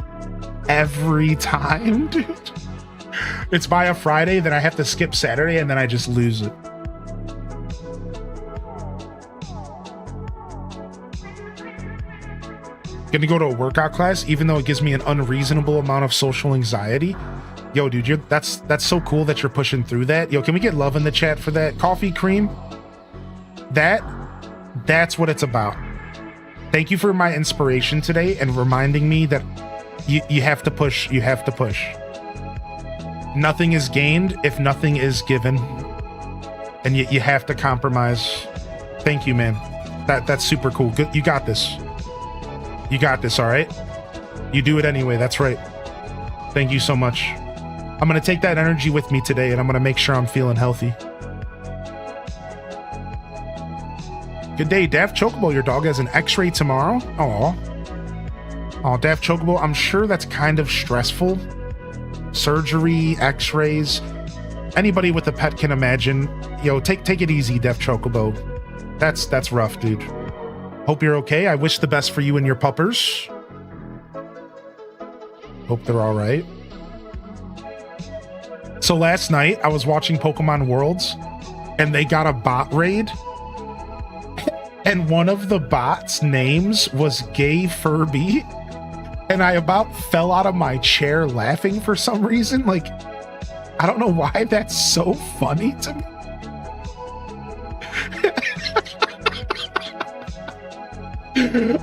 every time, dude. It's by a Friday, then I have to skip Saturday, and then I just lose it. Gonna go to a workout class, even though it gives me an unreasonable amount of social anxiety. Yo, dude, that's so cool that you're pushing through that. Yo, can we get love in the chat for that? Coffee cream? That's what it's about. Thank you for my inspiration today and reminding me that you have to push. You have to push. Nothing is gained if nothing is given. And you have to compromise. Thank you, man. That's super cool. Good, you got this. You got this, all right? You do it anyway, that's right. Thank you so much. I'm gonna take that energy with me today, and I'm gonna make sure I'm feeling healthy. Good day, Daft Chocobo. Your dog has an x-ray tomorrow. Aw, Daft Chocobo, I'm sure that's kind of stressful. Surgery, x-rays. Anybody with a pet can imagine. Yo, take it easy, Daft Chocobo. That's rough, dude. Hope you're okay. I wish the best for you and your puppers. Hope they're all right. So last night I was watching Pokemon Worlds and they got a bot raid. And one of the bots' names was Gay Furby. And I about fell out of my chair laughing for some reason. Like, I don't know why that's so funny to me.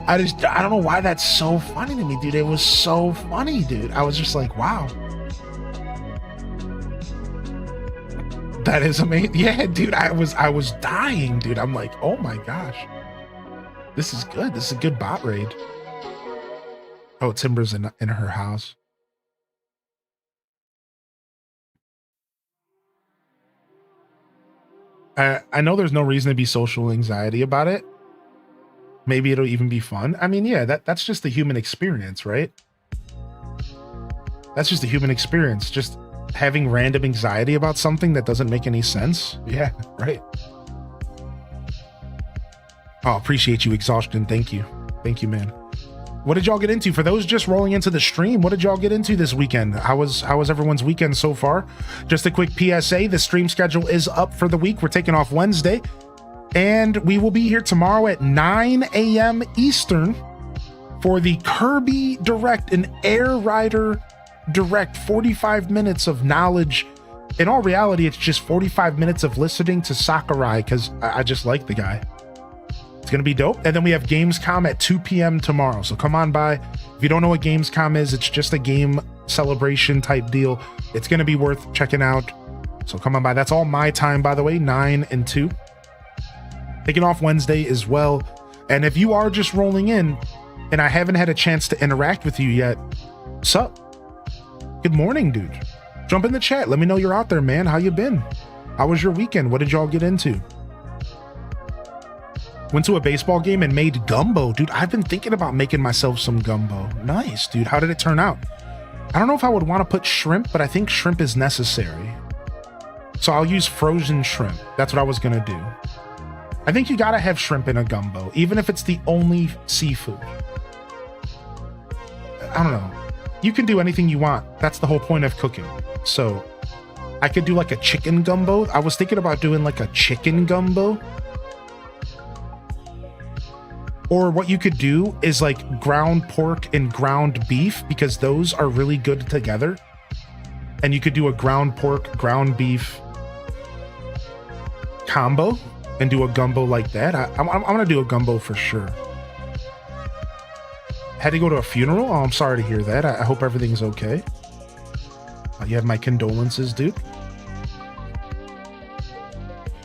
I don't know why that's so funny to me, dude. It was so funny, dude. I was just like, wow. That is amazing. Yeah, dude, I was dying, dude. I'm like, oh my gosh. This is good. This is a good bot raid. Oh, Timbra's in her house. I know there's no reason to be social anxiety about it. Maybe it'll even be fun. I mean, yeah, that's just the human experience, right? That's just the human experience. Just having random anxiety about something that doesn't make any sense. Yeah, right. Oh, appreciate you, Exhaustion. Thank you. Thank you, man. What did y'all get into? For those just rolling into the stream, what did y'all get into this weekend? How was everyone's weekend so far? Just a quick PSA, the stream schedule is up for the week. We're taking off Wednesday. And we will be here tomorrow at 9 a.m. Eastern for the Kirby Direct, an Air Rider Direct, 45 minutes of knowledge. In all reality, it's just 45 minutes of listening to Sakurai because I just like the guy. It's going to be dope. And then we have Gamescom at 2 p.m. tomorrow. So come on by. If you don't know what Gamescom is, it's just a game celebration type deal. It's going to be worth checking out. So come on by. That's all my time, by the way, 9 and 2. Taking off Wednesday as well. And if you are just rolling in and I haven't had a chance to interact with you yet, sup? Good morning, dude. Jump in the chat. Let me know you're out there, man. How you been? How was your weekend? What did y'all get into? Went to a baseball game and made gumbo. Dude, I've been thinking about making myself some gumbo. Nice, dude. How did it turn out? I don't know if I would want to put shrimp, but I think shrimp is necessary. So I'll use frozen shrimp. That's what I was going to do. I think you gotta have shrimp in a gumbo, even if it's the only seafood. I don't know. You can do anything you want. That's the whole point of cooking. So I could do like a chicken gumbo. I was thinking about doing like a chicken gumbo. Or what you could do is like ground pork and ground beef, because those are really good together. And you could do a ground pork, ground beef combo and do a gumbo like that. I'm gonna do a gumbo for sure. Had to go to a funeral. Oh, I'm sorry to hear that. I hope everything's okay. You have my condolences, dude.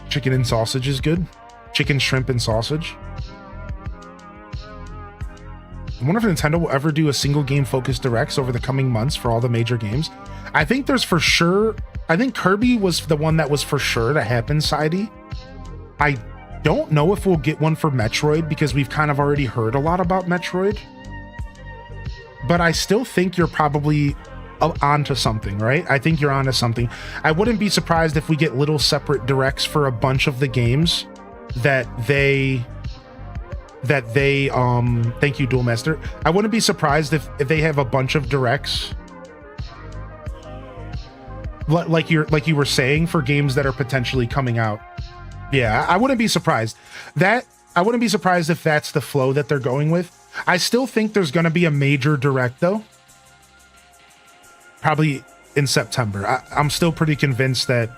Chicken and sausage is good. Chicken, shrimp, and sausage. I wonder if Nintendo will ever do a single game focused directs over the coming months for all the major games. I think there's for sure. I think Kirby was the one that was for sure to happen, Sidey. I don't know if we'll get one for Metroid because we've kind of already heard a lot about Metroid. But I still think you're probably onto something, right? I think you're onto something. I wouldn't be surprised if we get little separate directs for a bunch of the games that they thank you, Duel Master. I wouldn't be surprised if they have a bunch of directs like you were saying for games that are potentially coming out. Yeah, I wouldn't be surprised. I wouldn't be surprised if that's the flow that they're going with. I still think there's going to be a major direct though. Probably in September. I'm still pretty convinced that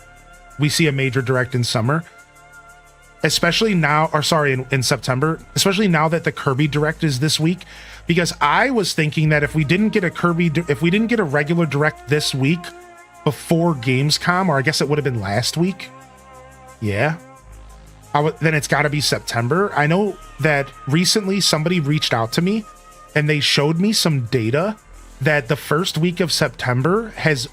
we see a major direct in summer. Especially now, or sorry, in September, especially now that the Kirby Direct is this week, because I was thinking that if we didn't get a regular Direct this week before Gamescom, or I guess it would have been last week. Yeah. then it's got to be September. I know that recently somebody reached out to me and they showed me some data that the first week of September has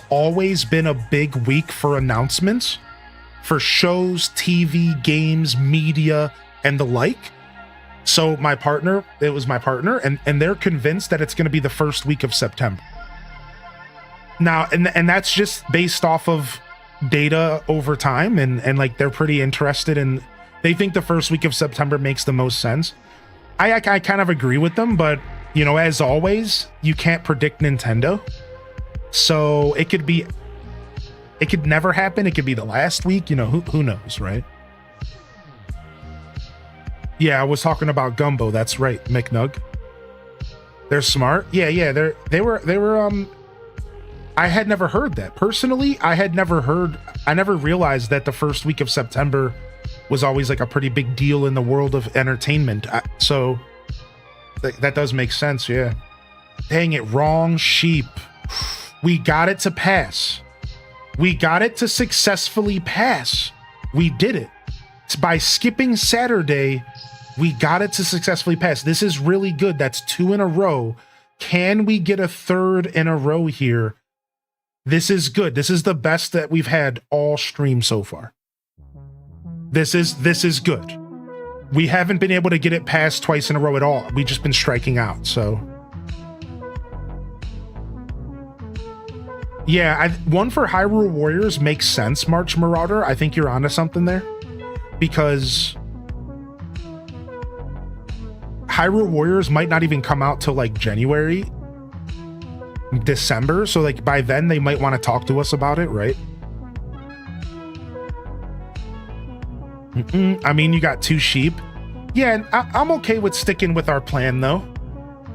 always been a big week for announcements for shows, TV, games, media, and the like. So it was my partner, and they're convinced that it's going to be the first week of September. Now, and that's just based off of data over time, and like they're pretty interested in, they think the first week of September makes the most sense. I kind of agree with them, but you know, as always, you can't predict Nintendo. So it could never happen. It could be the last week, you know, who knows, right? Yeah, I was talking about Gumbo. That's right, McNug. They're smart. Yeah, they were I had never heard that. Personally, I never realized that the first week of September was always like a pretty big deal in the world of entertainment. So that does make sense, yeah. Dang it, wrong sheep. We got it to pass. We got it to successfully pass. We did it. It's by skipping Saturday, we got it to successfully pass. This is really good. That's 2 in a row. Can we get a 3rd in a row here? This is good. This is the best that we've had all stream so far. This is good. We haven't been able to get it past twice in a row at all. We've just been striking out, so. Yeah, one for Hyrule Warriors makes sense, March Marauder. I think you're onto something there. Because Hyrule Warriors might not even come out till like January, December. So like by then they might want to talk to us about it, right? I mean, you got 2 sheep. Yeah, and I'm okay with sticking with our plan though.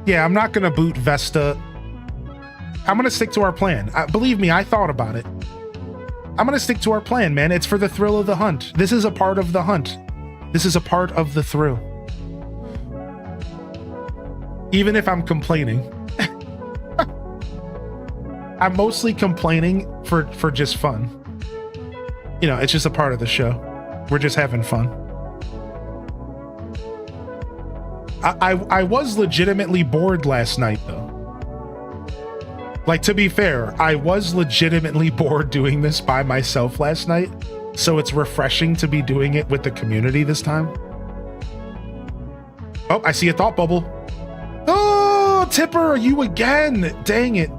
Yeah, I'm not gonna boot Vesta. I'm gonna stick to our plan. Believe me, I thought about it. I'm gonna stick to our plan, man. It's for the thrill of the hunt. This is a part of the hunt. This is a part of the thrill. Even if I'm complaining. I'm mostly complaining for just fun. You know, it's just a part of the show. We're just having fun. I was legitimately bored last night, though. Like, to be fair, I was legitimately bored doing this by myself last night, so it's refreshing to be doing it with the community this time. Oh, I see a thought bubble. Oh, Tipper, you again. Dang it.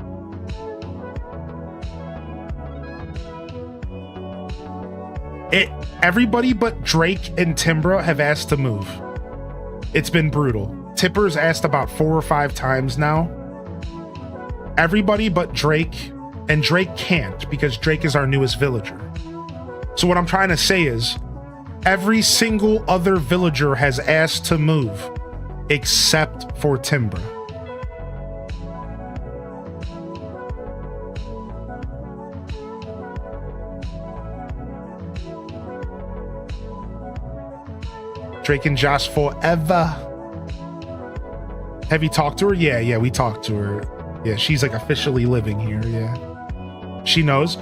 Everybody but Drake and Timbra have asked to move. It's been brutal. Tipper's asked about 4 or 5 times now. Everybody but Drake, and Drake can't because Drake is our newest villager. So what I'm trying to say is every single other villager has asked to move except for Timbra. Drake and Josh forever. Have you talked to her? Yeah, we talked to her. Yeah, she's like officially living here, yeah. She knows.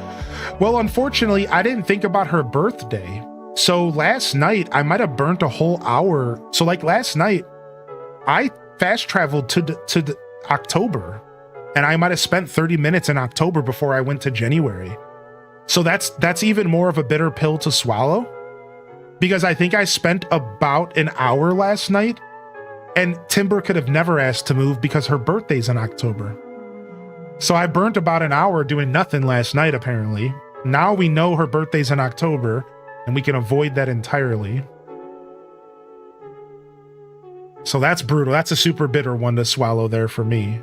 Well, unfortunately, I didn't think about her birthday. So last night, I might have burnt a whole hour. So like last night, I fast traveled to October. And I might have spent 30 minutes in October before I went to January. So that's even more of a bitter pill to swallow. Because I think I spent about an hour last night, and Timber could have never asked to move because her birthday's in October. So I burnt about an hour doing nothing last night, apparently. Now we know her birthday's in October, and we can avoid that entirely. So that's brutal. That's a super bitter one to swallow there for me.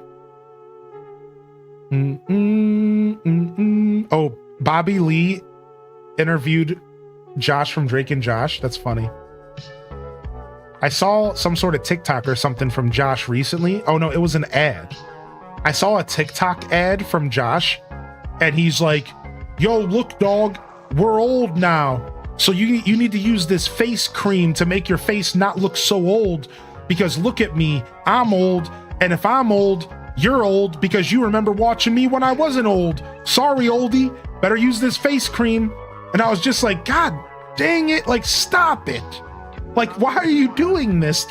Oh, Bobby Lee interviewed Josh from Drake and Josh. That's funny. I saw some sort of TikTok or something from Josh recently. Oh no, it was an ad. I saw a TikTok ad from Josh, and he's like, yo, look, dog, we're old now. So you need to use this face cream to make your face not look so old, because look at me, I'm old, and if I'm old, you're old because you remember watching me when I wasn't old. Sorry, oldie, better use this face cream. And I was just like, God dang it. Like, stop it. Like, why are you doing this?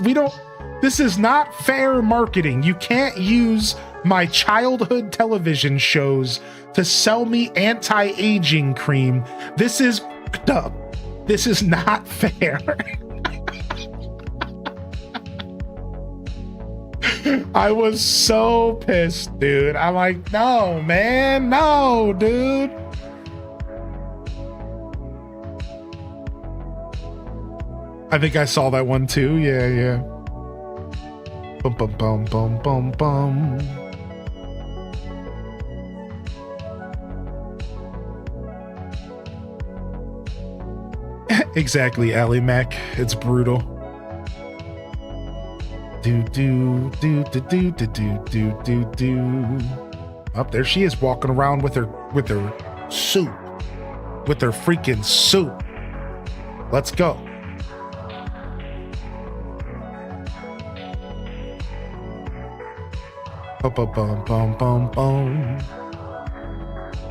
This is not fair marketing. You can't use my childhood television shows to sell me anti-aging cream. This is fucked up. This is not fair. I was so pissed, dude. I'm like, no, man, no, dude. I think I saw that one too. Yeah. Bum, bum, bum, bum, bum, bum. Exactly, Ally Mac. It's brutal. Do. Up there she is, walking around with her soup. With her freaking soup. Let's go. Bum.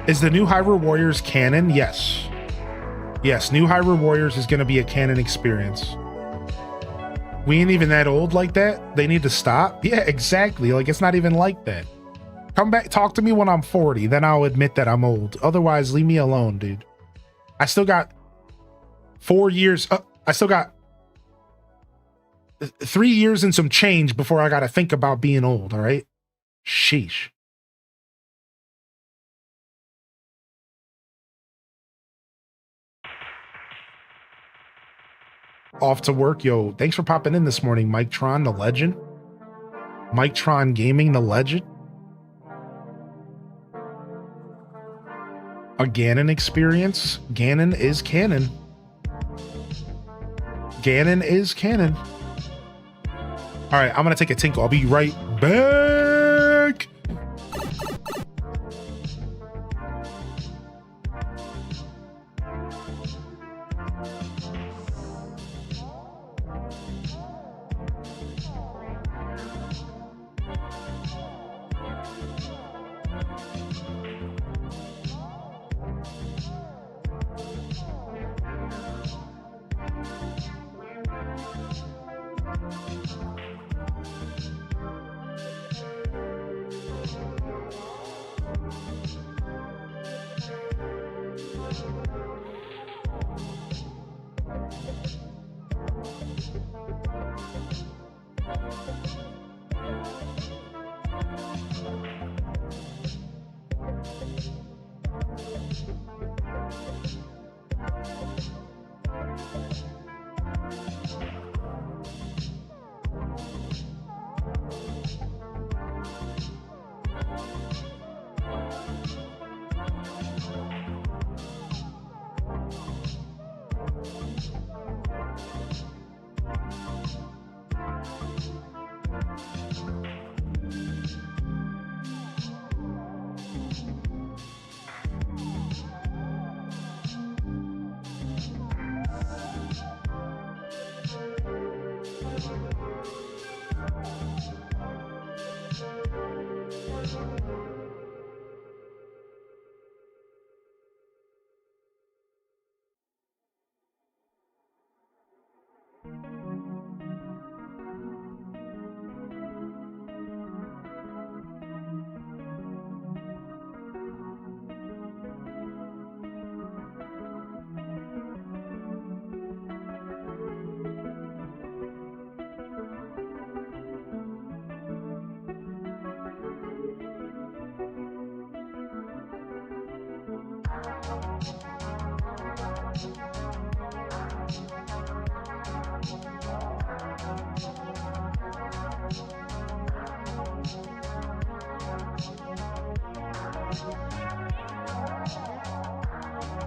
Is the new Hyrule Warriors canon? Yes. Yes, new Hyrule Warriors is going to be a canon experience. We ain't even that old like that. They need to stop. Yeah, exactly. Like, it's not even like that. Come back, talk to me when I'm 40. Then I'll admit that I'm old. Otherwise, leave me alone, dude. I still got 4 years. I still got 3 years and some change before I got to think about being old, all right? Sheesh. Off to work. Yo, thanks for popping in this morning, Mike Tron, the legend. Mike Tron Gaming, the legend. A Ganon experience. Ganon is canon. Ganon is canon. All right, I'm going to take a tinkle. I'll be right back.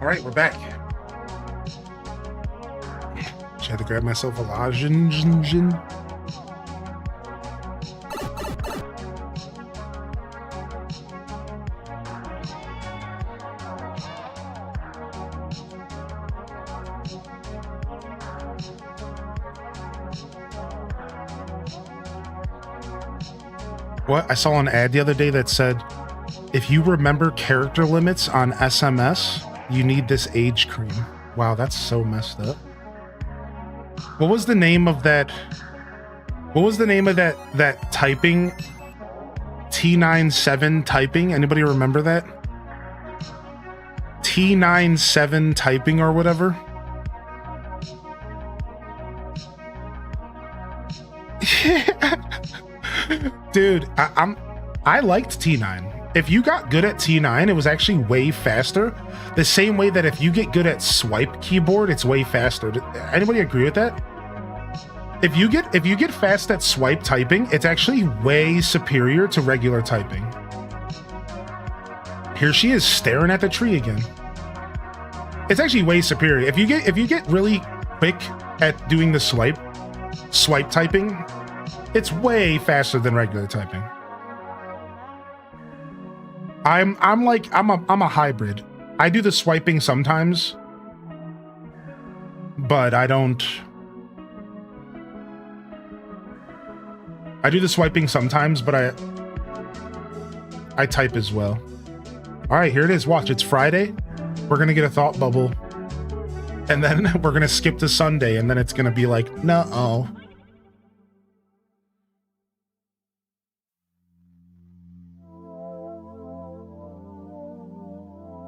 All right, we're back. Just had to grab myself a lozenge. What? I saw an ad the other day that said, if you remember character limits on SMS, you need this age cream. Wow, that's so messed up. What was the name of that? What was the name of that typing? T97 typing? Anybody remember that? T97 typing or whatever? Dude, I liked T9. If you got good at T9, it was actually way faster. The same way that if you get good at swipe keyboard, it's way faster. Anybody agree with that? If you get fast at swipe typing, it's actually way superior to regular typing. Here she is staring at the tree again. It's actually way superior. If you get really quick at doing the swipe typing, it's way faster than regular typing. I'm a hybrid. I do the swiping sometimes, but I don't. I do the swiping sometimes, but I type as well. All right, here it is. Watch, it's Friday. We're gonna get a thought bubble, and then we're gonna skip to Sunday, and then it's gonna be like, no.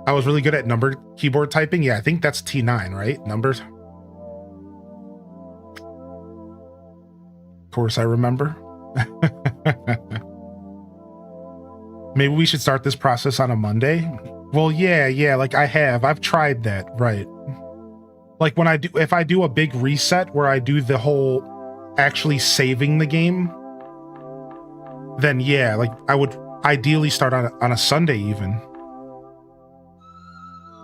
I was really good at number keyboard typing. Yeah, I think that's T9, right? Numbers. Of course, I remember. Maybe we should start this process on a Monday. Well, yeah, like I've tried that, right? Like when if I do a big reset where I do the whole actually saving the game, then yeah, like I would ideally start on a Sunday even.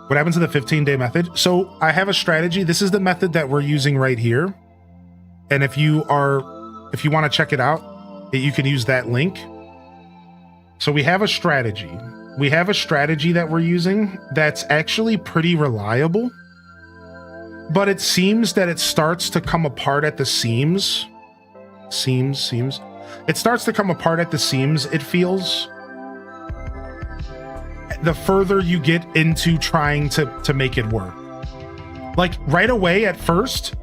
What happens to the 15-day method? So I have a strategy. This is the method that we're using right here. And if you want to check it out, you can use that link. So we have a strategy. We have a strategy that we're using that's actually pretty reliable, but it seems that it starts to come apart at the seams. Seams. It starts to come apart at the seams, it feels. The further you get into trying to make it work. Like right away at first,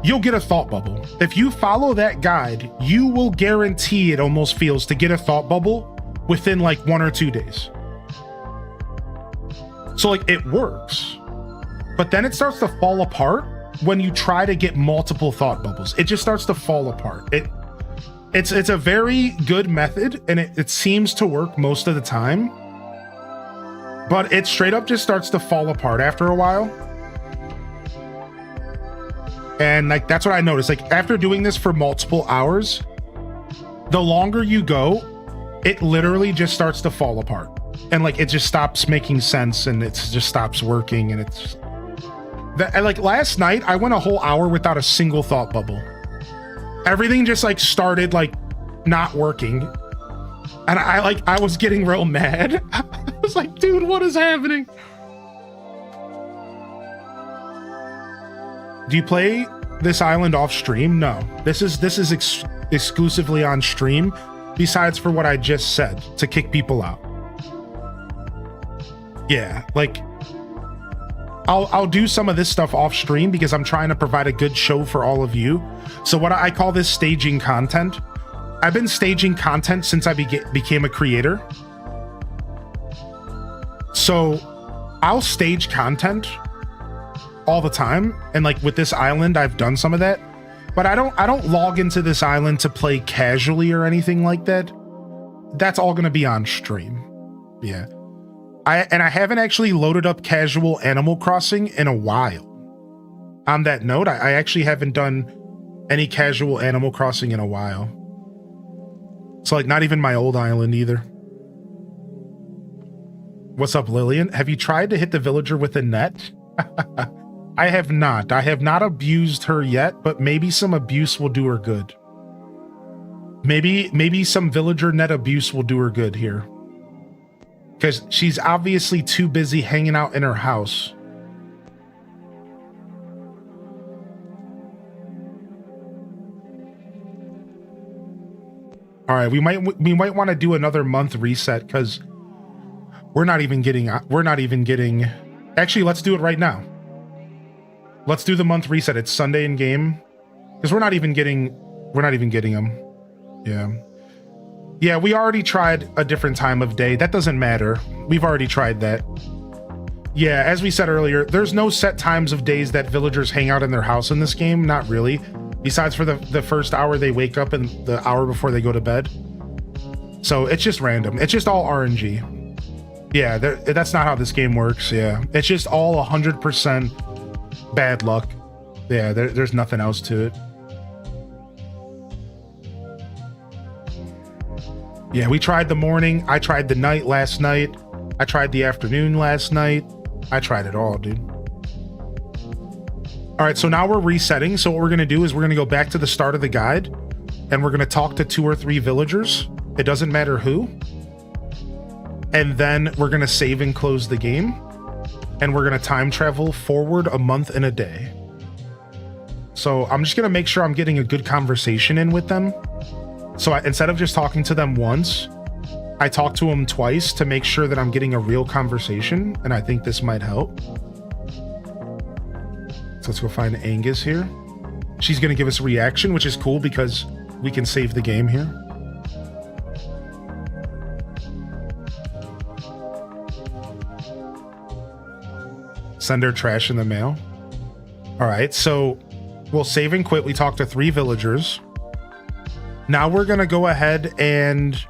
you'll get a thought bubble. If you follow that guide, you will guarantee it almost feels to get a thought bubble within like 1 or 2 days. So like it works, but then it starts to fall apart when you try to get multiple thought bubbles. It just starts to fall apart. It's a very good method, and it seems to work most of the time, but it straight up just starts to fall apart after a while. And like that's what I noticed. Like after doing this for multiple hours, the longer you go, it literally just starts to fall apart. And like it just stops making sense, and it just stops working, and it's and like last night I went a whole hour without a single thought bubble. Everything just like started like not working, and I was getting real mad. I was like, dude, what is happening? Do you play this island off stream? No, this is exclusively on stream, besides for what I just said, to kick people out. Yeah, like I'll do some of this stuff off stream because I'm trying to provide a good show for all of you. So what I call this staging content. I've been staging content since I became a creator. So I'll stage content all the time, and like with this island I've done some of that, but I don't log into this island to play casually or anything like that. That's all going to be on stream. Yeah. I haven't actually loaded up casual Animal Crossing in a while. On that note, I actually haven't done any casual Animal Crossing in a while. So like not even my old island either. What's up, Lillian? Have you tried to hit the villager with a net? I have not. I have not abused her yet, but maybe some abuse will do her good. Maybe some villager net abuse will do her good here. Because she's obviously too busy hanging out in her house. All right, we might want to do another month reset because we're not even getting. Actually, let's do it right now. Let's do the month reset. It's Sunday in game. Because we're not even getting them. Yeah. Yeah, we already tried a different time of day. That doesn't matter. We've already tried that. Yeah, as we said earlier, there's no set times of days that villagers hang out in their house in this game. Not really. Besides for the first hour they wake up and the hour before they go to bed. So it's just random. It's just all RNG. Yeah, that's not how this game works. Yeah, it's just all 100% bad luck. Yeah, there's nothing else to it. Yeah, we tried the morning. I tried the night last night. I tried the afternoon last night. I tried it all, dude. All right, so now we're resetting. So what we're going to do is we're going to go back to the start of the guide and we're going to talk to 2 or 3 villagers. It doesn't matter who. And then we're going to save and close the game. And we're going to time travel forward a month and a day. So I'm just going to make sure I'm getting a good conversation in with them. So instead of just talking to them once, I talk to them twice to make sure that I'm getting a real conversation. And I think this might help. So let's go find Angus here. She's going to give us a reaction, which is cool because we can save the game here. Send her trash in the mail. All right, so we'll save and quit. We talked to 3 villagers. Now we're going to go ahead and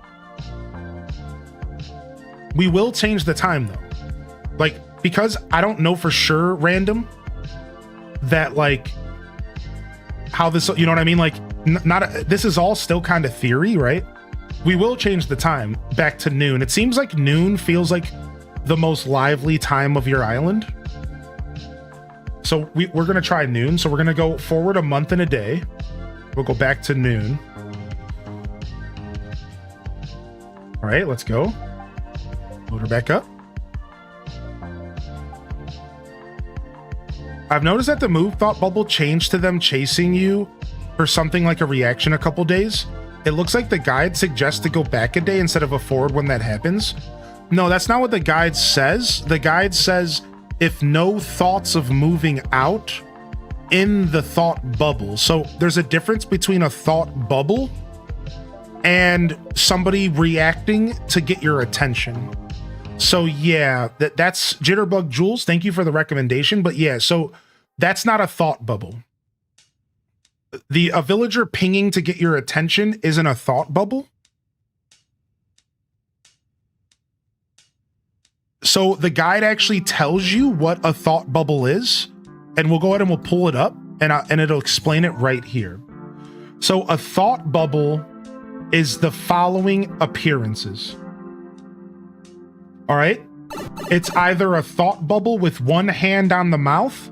we will change the time though. Like, because I don't know for sure, random, that like how this, you know what I mean? Like this is all still kind of theory, right? We will change the time back to noon. It seems like noon feels like the most lively time of your island. So we're going to try noon. So we're going to go forward a month and a day. We'll go back to noon. All right, let's go. Load her back up. I've noticed that the move thought bubble changed to them chasing you for something like a reaction a couple days. It looks like the guide suggests to go back a day instead of a forward when that happens. No, that's not what the guide says. The guide says if no thoughts of moving out in the thought bubble. So there's a difference between a thought bubble and somebody reacting to get your attention. So yeah, that's Jitterbug Jules. Thank you for the recommendation. But yeah, so that's not a thought bubble. A villager pinging to get your attention isn't a thought bubble. So the guide actually tells you what a thought bubble is, and we'll go ahead and we'll pull it up and it'll explain it right here. So a thought bubble is the following appearances. All right. It's either a thought bubble with one hand on the mouth.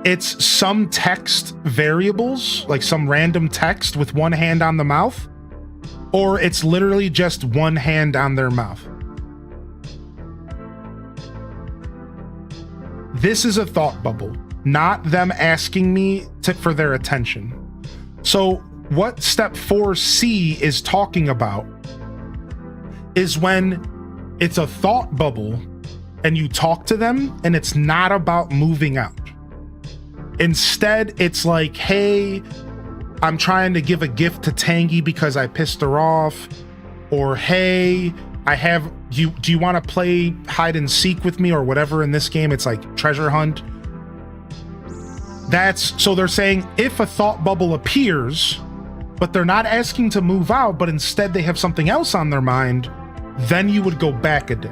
It's some text variables, like some random text with one hand on the mouth, or it's literally just one hand on their mouth. This is a thought bubble, not them asking me for their attention. So what step 4C is talking about is when it's a thought bubble and you talk to them and it's not about moving out. Instead, it's like, hey, I'm trying to give a gift to Tangy because I pissed her off. Or, hey, do you want to play hide and seek with me or whatever in this game? It's like treasure hunt. So they're saying if a thought bubble appears, but they're not asking to move out, but instead they have something else on their mind, then you would go back a day.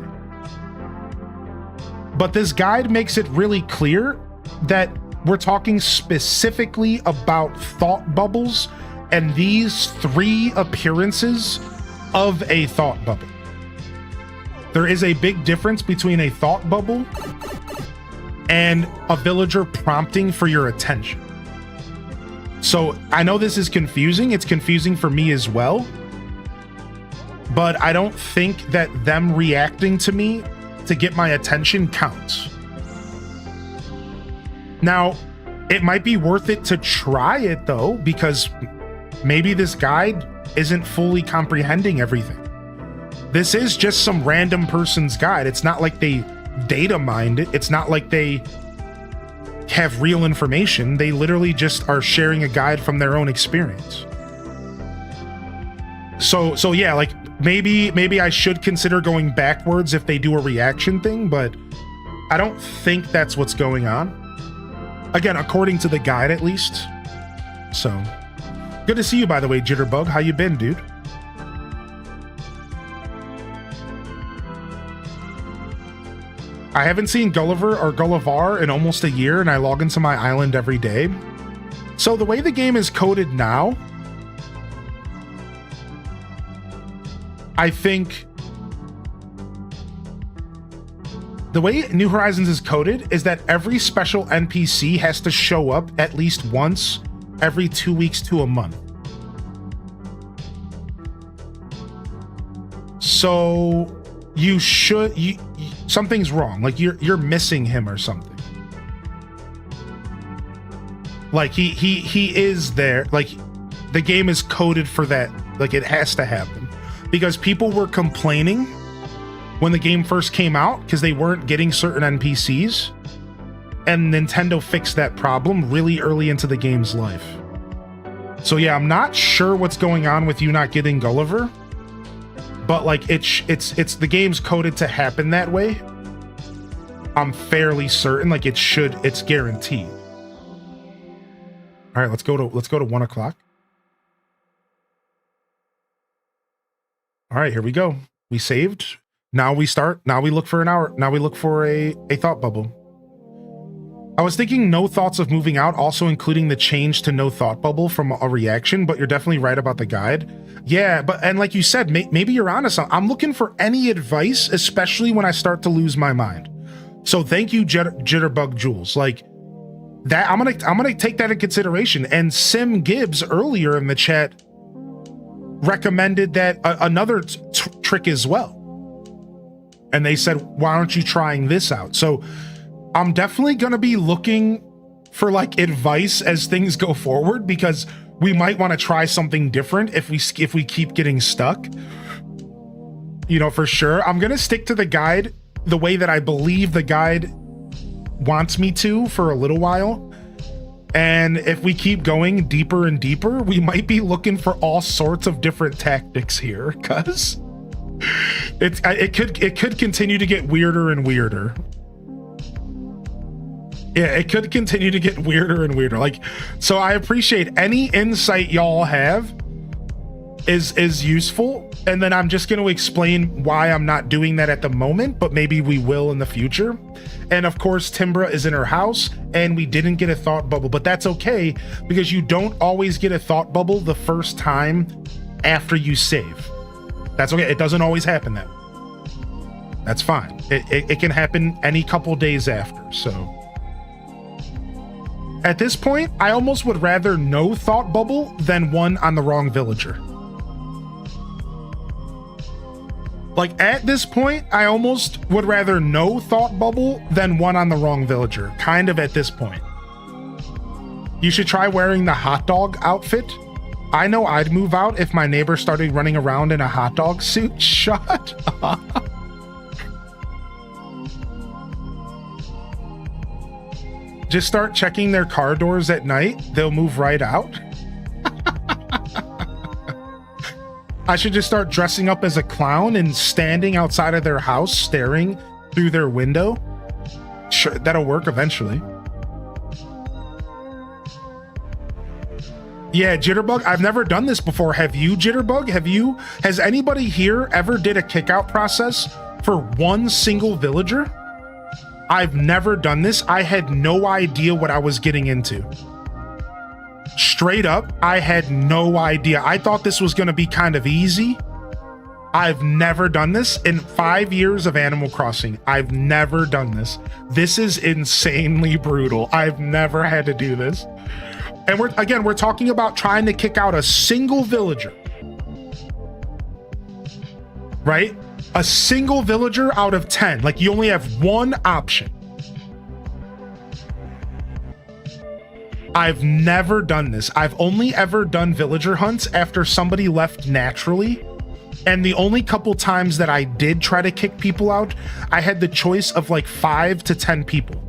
But this guide makes it really clear that we're talking specifically about thought bubbles and these 3 appearances of a thought bubble. There is a big difference between a thought bubble and a villager prompting for your attention. So I know this is confusing. It's confusing for me as well. But I don't think that them reacting to me to get my attention counts. Now, it might be worth it to try it though, because maybe this guide isn't fully comprehending everything. This is just some random person's guide. It's not like they data mined it. It's not like they have real information. They literally just are sharing a guide from their own experience. So yeah, like maybe I should consider going backwards if they do a reaction thing, but I don't think that's what's going on. Again, according to the guide at least. So good to see you, by the way, Jitterbug. How you been, dude? I haven't seen Gulliver or Gullivar in almost a year, and I log into my island every day. So the way the game is coded now, I think the way New Horizons is coded is that every special NPC has to show up at least once every 2 weeks to a month. So you should, something's wrong. Like you're missing him or something. Like he is there. Like the game is coded for that. Like it has to happen because people were complaining when the game first came out because they weren't getting certain NPCs, and Nintendo fixed that problem really early into the game's life. So yeah, I'm not sure what's going on with you not getting Gulliver, but like it's the game's coded to happen that way. I'm fairly certain, like it's guaranteed. All right, let's go to 1 o'clock. All right, here we go. We saved. Now we start. Now we look for an hour. Now we look for a thought bubble. I was thinking no thoughts of moving out, also including the change to no thought bubble from a reaction, but you're definitely right about the guide. Yeah, and like you said, maybe you're honest. I'm looking for any advice, especially when I start to lose my mind. So thank you, Jitterbug Jules. Like that, I'm gonna take that in consideration. And Sim Gibbs earlier in the chat recommended that another trick as well. And they said, why aren't you trying this out? So I'm definitely going to be looking for like advice as things go forward, because we might want to try something different if we keep getting stuck. You know, for sure. I'm going to stick to the guide the way that I believe the guide wants me to for a little while. And if we keep going deeper and deeper, we might be looking for all sorts of different tactics here, because it could continue to get weirder and weirder. Yeah, it could continue to get weirder and weirder. Like, so I appreciate any insight y'all have is useful. And then I'm just going to explain why I'm not doing that at the moment, but maybe we will in the future. And of course, Timbra is in her house and we didn't get a thought bubble, but that's okay because you don't always get a thought bubble the first time after you save. That's okay. It doesn't always happen that way. That's fine. It can happen any couple days after. So at this point, I almost would rather no thought bubble than one on the wrong villager. Like at this point, I almost would rather no thought bubble than one on the wrong villager. Kind of at this point. You should try wearing the hot dog outfit. I know I'd move out if my neighbor started running around in a hot dog suit. Shut up. Just start checking their car doors at night. They'll move right out. I should just start dressing up as a clown and standing outside of their house staring through their window. Sure, that'll work eventually. Yeah, Jitterbug, I've never done this before. Have you, Jitterbug? Has anybody here ever did a kickout process for one single villager? I've never done this. I had no idea what I was getting into. Straight up, I had no idea. I thought this was going to be kind of easy. I've never done this in 5 years of Animal Crossing. I've never done this. This is insanely brutal. I've never had to do this. And we're talking about trying to kick out a single villager. Right? A single villager out of 10. Like you only have one option. I've never done this. I've only ever done villager hunts after somebody left naturally. And the only couple times that I did try to kick people out, I had the choice of like 5 to 10 people.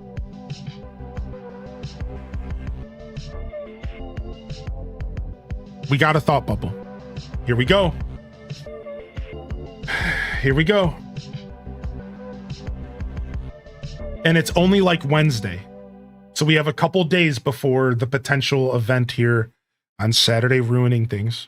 We got a thought bubble. Here we go. Here we go. And it's only like Wednesday. So we have a couple days before the potential event here on Saturday, ruining things.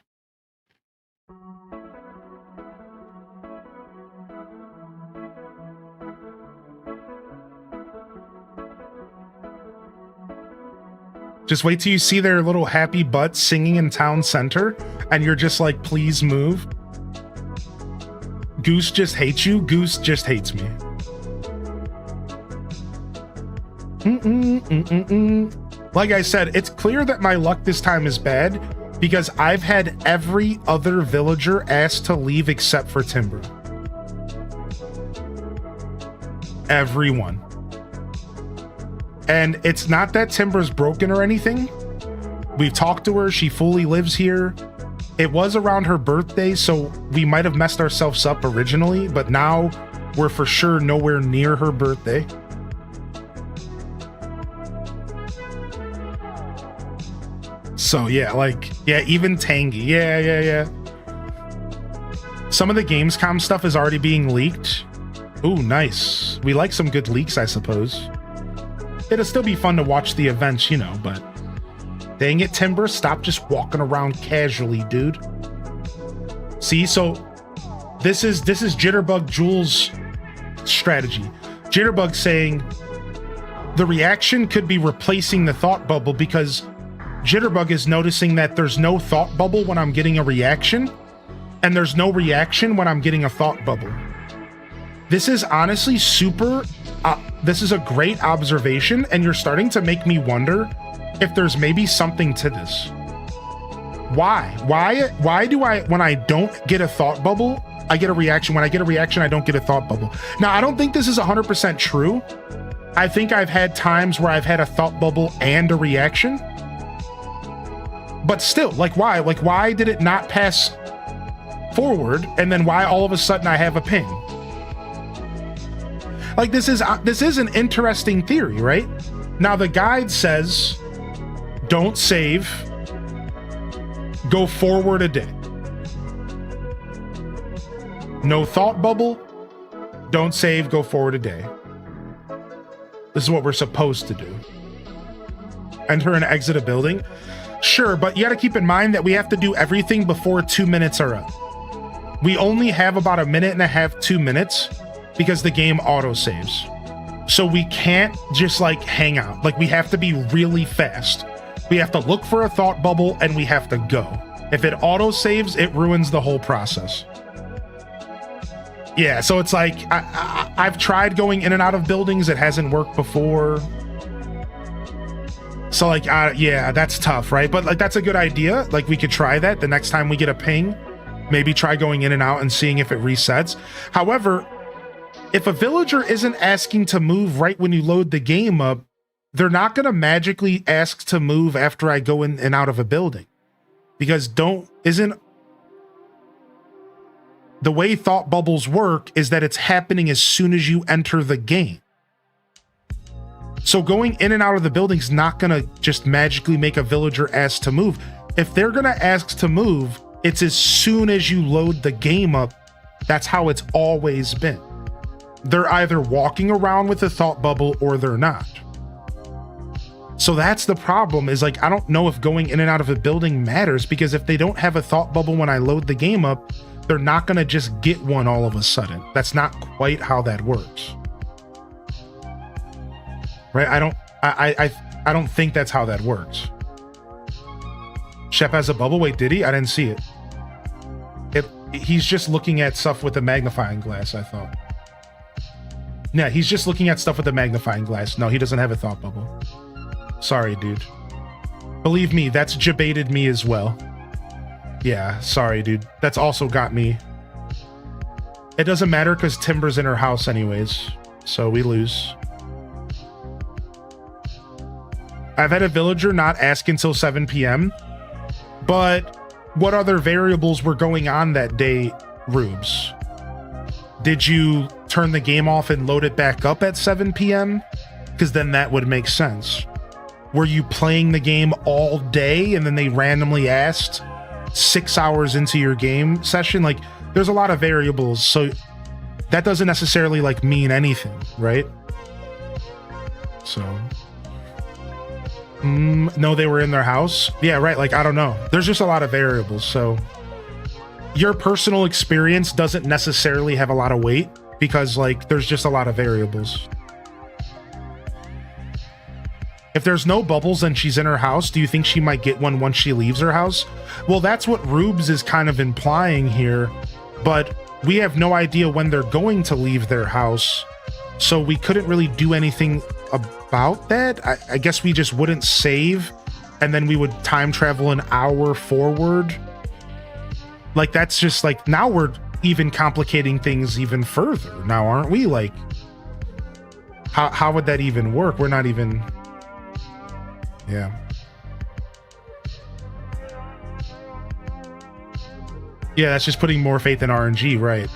Just wait till you see their little happy butts singing in town center, and you're just like, please move. Goose just hates you. Goose just hates me. Like I said, it's clear that my luck this time is bad because I've had every other villager asked to leave except for Timbra. Everyone. And it's not that Timbra's broken or anything. We've talked to her. She fully lives here. It was around her birthday, so we might have messed ourselves up originally, but now we're for sure nowhere near her birthday. So yeah, like, yeah, even Tangy. Yeah. Some of the Gamescom stuff is already being leaked. Ooh, nice. We like some good leaks, I suppose. It'll still be fun to watch the events, you know, but dang it, Timbra, stop just walking around casually, dude. See, so this is Jitterbug Jules' strategy. Jitterbug saying the reaction could be replacing the thought bubble because Jitterbug is noticing that there's no thought bubble when I'm getting a reaction, and there's no reaction when I'm getting a thought bubble. This is honestly super... this is a great observation, and you're starting to make me wonder if there's maybe something to this. Why do I, when I don't get a thought bubble, I get a reaction? When I get a reaction, I don't get a thought bubble. Now, I don't think this is 100% true. I think I've had times where I've had a thought bubble and a reaction. But still, like, why? Like, why did it not pass forward, and then why all of a sudden I have a ping? Like, this is an interesting theory, right? Now, the guide says, don't save, go forward a day. No thought bubble, don't save, go forward a day. This is what we're supposed to do. Enter and exit a building. Sure, but you got to keep in mind that we have to do everything before 2 minutes are up. We only have about 1.5 minutes, 2 minutes, because the game auto saves. So we can't just like hang out. Like, we have to be really fast. We have to look for a thought bubble and we have to go. If it auto saves, it ruins the whole process. Yeah, so it's like, I've tried going in and out of buildings. It hasn't worked before. So like, yeah, that's tough, right? But like, that's a good idea. Like, we could try that the next time we get a ping. Maybe try going in and out and seeing if it resets. However, if a villager isn't asking to move right when you load the game up, they're not going to magically ask to move after I go in and out of a building. Because the way thought bubbles work is that it's happening as soon as you enter the game. So going in and out of the building is not going to just magically make a villager ask to move. If they're going to ask to move, it's as soon as you load the game up. That's how it's always been. They're either walking around with a thought bubble or they're not. So that's the problem, is like, I don't know if going in and out of a building matters, because if they don't have a thought bubble when I load the game up, they're not going to just get one all of a sudden. That's not quite how that works. Right? I don't think that's how that works. Shep has a bubble. Wait, did he? I didn't see it. He's just looking at stuff with a magnifying glass, I thought. Yeah, he's just looking at stuff with a magnifying glass. No, he doesn't have a thought bubble. Sorry, dude. Believe me, that's debated me as well. Yeah, sorry, dude. That's also got me. It doesn't matter because Timbra's in her house anyways, so we lose. I've had a villager not ask until 7 p.m., but what other variables were going on that day, Rubes? Did you turn the game off and load it back up at 7 p.m.? Because then that would make sense. Were you playing the game all day and then they randomly asked 6 hours into your game session. Like there's a lot of variables, so that doesn't necessarily like mean anything, right? So no, they were in their house. Yeah, right. Like I don't know, there's just a lot of variables, so your personal experience doesn't necessarily have a lot of weight because like there's just a lot of variables. If there's no bubbles and she's in her house, do you think she might get one once she leaves her house? Well, that's what Rubes is kind of implying here, but we have no idea when they're going to leave their house, so we couldn't really do anything about that. I guess we just wouldn't save, and then we would time travel an hour forward. Like that's just like, now we're even complicating things even further now, aren't we? Like how would that even work? We're not even... Yeah. Yeah, that's just putting more faith in RNG, right?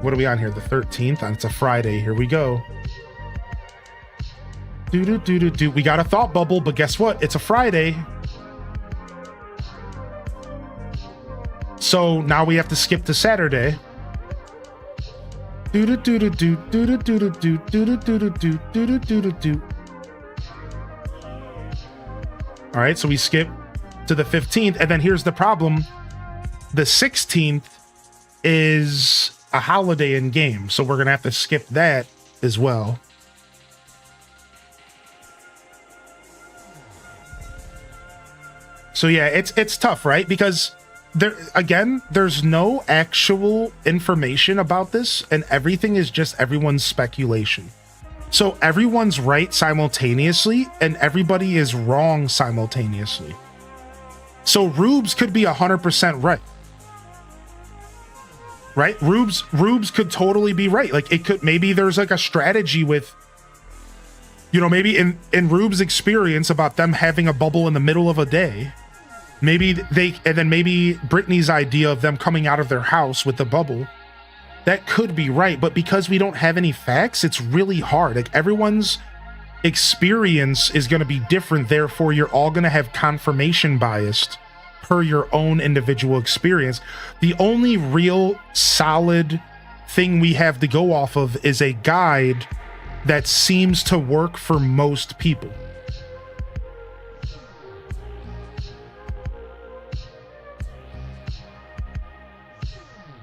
What are we on here? The 13th? It's a Friday. Here we go. Do. We got a thought bubble, but guess what? It's a Friday. So now we have to skip to Saturday. Do. All right, so we skip to the 15th, and then here's the problem. The 16th is a holiday in game, so we're gonna have to skip that as well. So yeah, it's tough, right? Because there's no actual information about this, and everything is just everyone's speculation. So everyone's right simultaneously, and everybody is wrong simultaneously. So Rubes could be 100% right. Right? Rubes could totally be right. Like it could, maybe there's like a strategy with, you know, maybe in Rubes' experience about them having a bubble in the middle of a day, maybe and then maybe Brittany's idea of them coming out of their house with the bubble, that could be right. But because we don't have any facts, it's really hard. Like everyone's experience is going to be different. Therefore, you're all going to have confirmation bias per your own individual experience. The only real solid thing we have to go off of is a guide that seems to work for most people.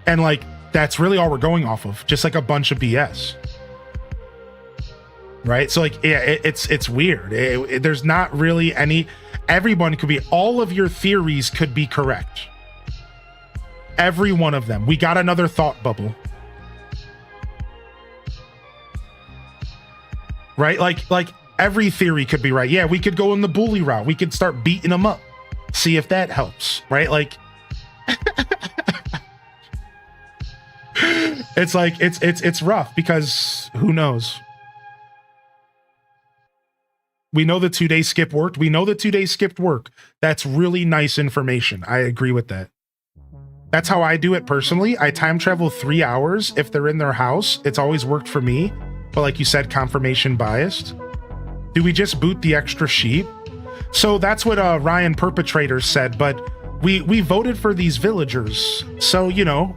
And like, that's really all we're going off of, just like a bunch of BS. Right? So like, yeah, it's weird. There's not really any, everyone could be, all of your theories could be correct. Every one of them. We got another thought bubble. Right? Like every theory could be right. Yeah, we could go in the bully route. We could start beating them up. See if that helps. Right? Like, it's like, it's rough because who knows? We know the 2-day skip worked. We know the 2-day skipped work. That's really nice information. I agree with that. That's how I do it personally. I time travel 3 hours. If they're in their house, it's always worked for me. But like you said, confirmation biased. Do we just boot the extra sheet? So that's what Ryan Perpetrator said, but we voted for these villagers. So, you know,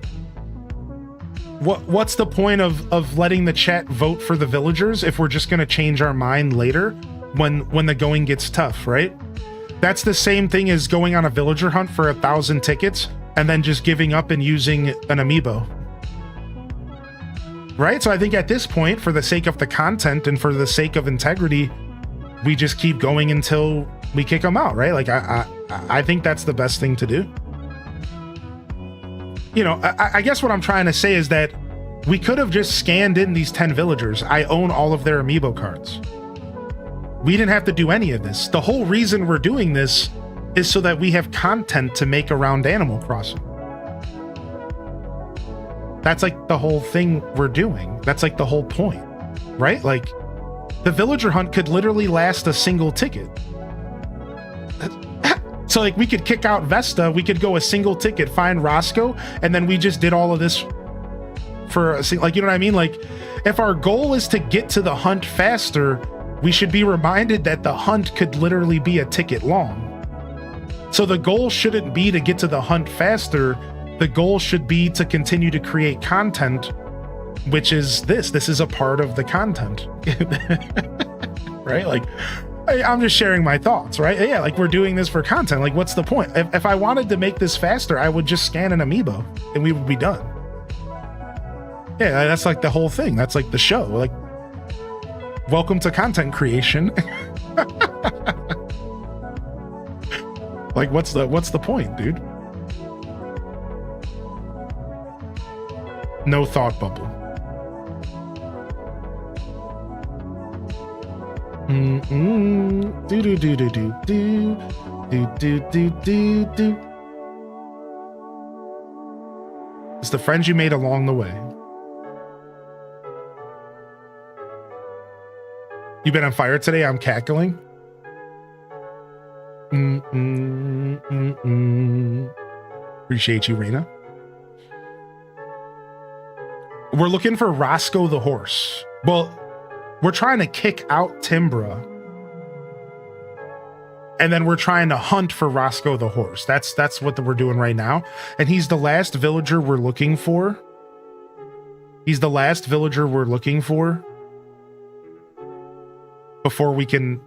what's the point of letting the chat vote for the villagers if we're just going to change our mind later? When the going gets tough, right? That's the same thing as going on a villager hunt for 1,000 tickets and then just giving up and using an amiibo. Right? So I think at this point, for the sake of the content and for the sake of integrity, we just keep going until we kick them out, right? Like I think that's the best thing to do. You know, I guess what I'm trying to say is that we could have just scanned in these 10 villagers. I own all of their amiibo cards. We didn't have to do any of this. The whole reason we're doing this is so that we have content to make around Animal Crossing. That's like the whole thing we're doing. That's like the whole point, right? Like the villager hunt could literally last a single ticket. So like we could kick out Vesta, we could go a single ticket, find Roscoe, and then we just did all of this for a like, you know what I mean? Like if our goal is to get to the hunt faster, we should be reminded that the hunt could literally be a ticket long. So the goal shouldn't be to get to the hunt faster. The goal should be to continue to create content, which is this. This is a part of the content. Right? Like, I'm just sharing my thoughts, right? Yeah, like we're doing this for content. Like, what's the point? If I wanted to make this faster, I would just scan an amiibo and we would be done. Yeah, that's like the whole thing. That's like the show. Like, welcome to content creation. Like, what's the point, dude? No thought bubble. Do do do do do do do do do do. It's the friends you made along the way. You been on fire today? I'm cackling. Appreciate you, Raina. We're looking for Roscoe the horse. Well, we're trying to kick out Timbra. And then we're trying to hunt for Roscoe the horse. That's what we're doing right now. And he's the last villager we're looking for. He's the last villager we're looking for before we can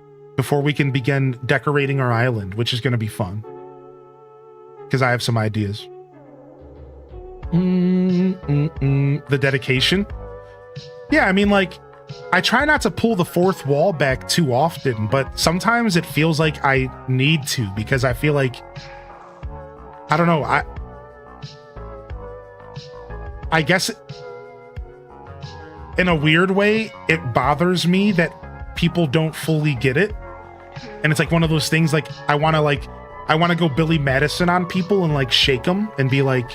begin decorating our island, which is going to be fun. Because I have some ideas. The dedication. Yeah, I mean, like, I try not to pull the fourth wall back too often, but sometimes it feels like I need to, because I feel like, I don't know, I guess in a weird way, it bothers me that people don't fully get it. And it's like one of those things, like, I want to go Billy Madison on people and like shake them and be like,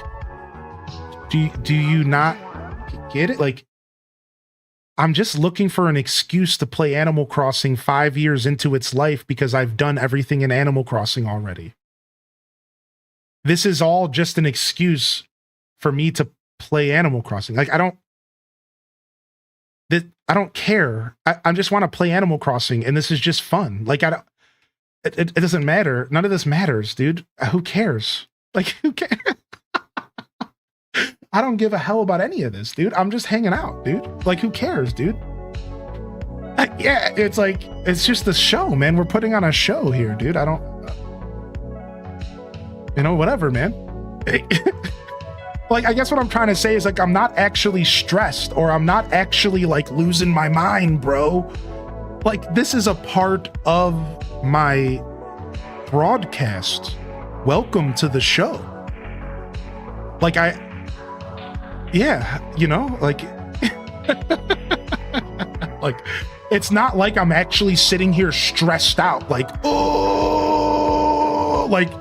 do you not get it? Like, I'm just looking for an excuse to play Animal Crossing 5 years into its life because I've done everything in Animal Crossing already. This is all just an excuse for me to play Animal Crossing. Like, I don't care. I just want to play Animal Crossing, and this is just fun. Like, it doesn't matter. None of this matters, dude. Who cares? Like, who cares? I don't give a hell about any of this, dude. I'm just hanging out, dude. Like, who cares, dude? Yeah, it's like, it's just the show, man. We're putting on a show here, dude. I don't, whatever, man. Like, I guess what I'm trying to say is, like, I'm not actually stressed, or I'm not actually, like, losing my mind, bro. Like, this is a part of my broadcast. Welcome to the show. Like, yeah, like, like, it's not like I'm actually sitting here stressed out, like, oh, like,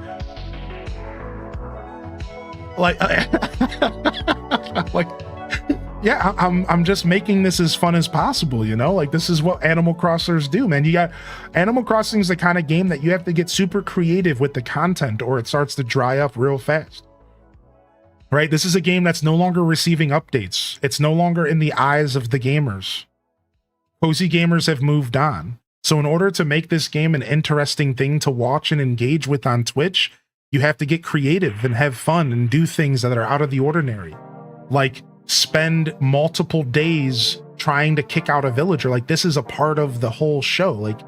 yeah, I'm just making this as fun as possible, like, this is what Animal Crossers do, man. Animal Crossing is the kind of game that you have to get super creative with the content, or it starts to dry up real fast. Right? This is a game that's no longer receiving updates. It's no longer in the eyes of the gamers. Cozy gamers have moved on. So in order to make this game an interesting thing to watch and engage with on Twitch, you have to get creative and have fun and do things that are out of the ordinary. Like, spend multiple days trying to kick out a villager. Like, this is a part of the whole show. Like,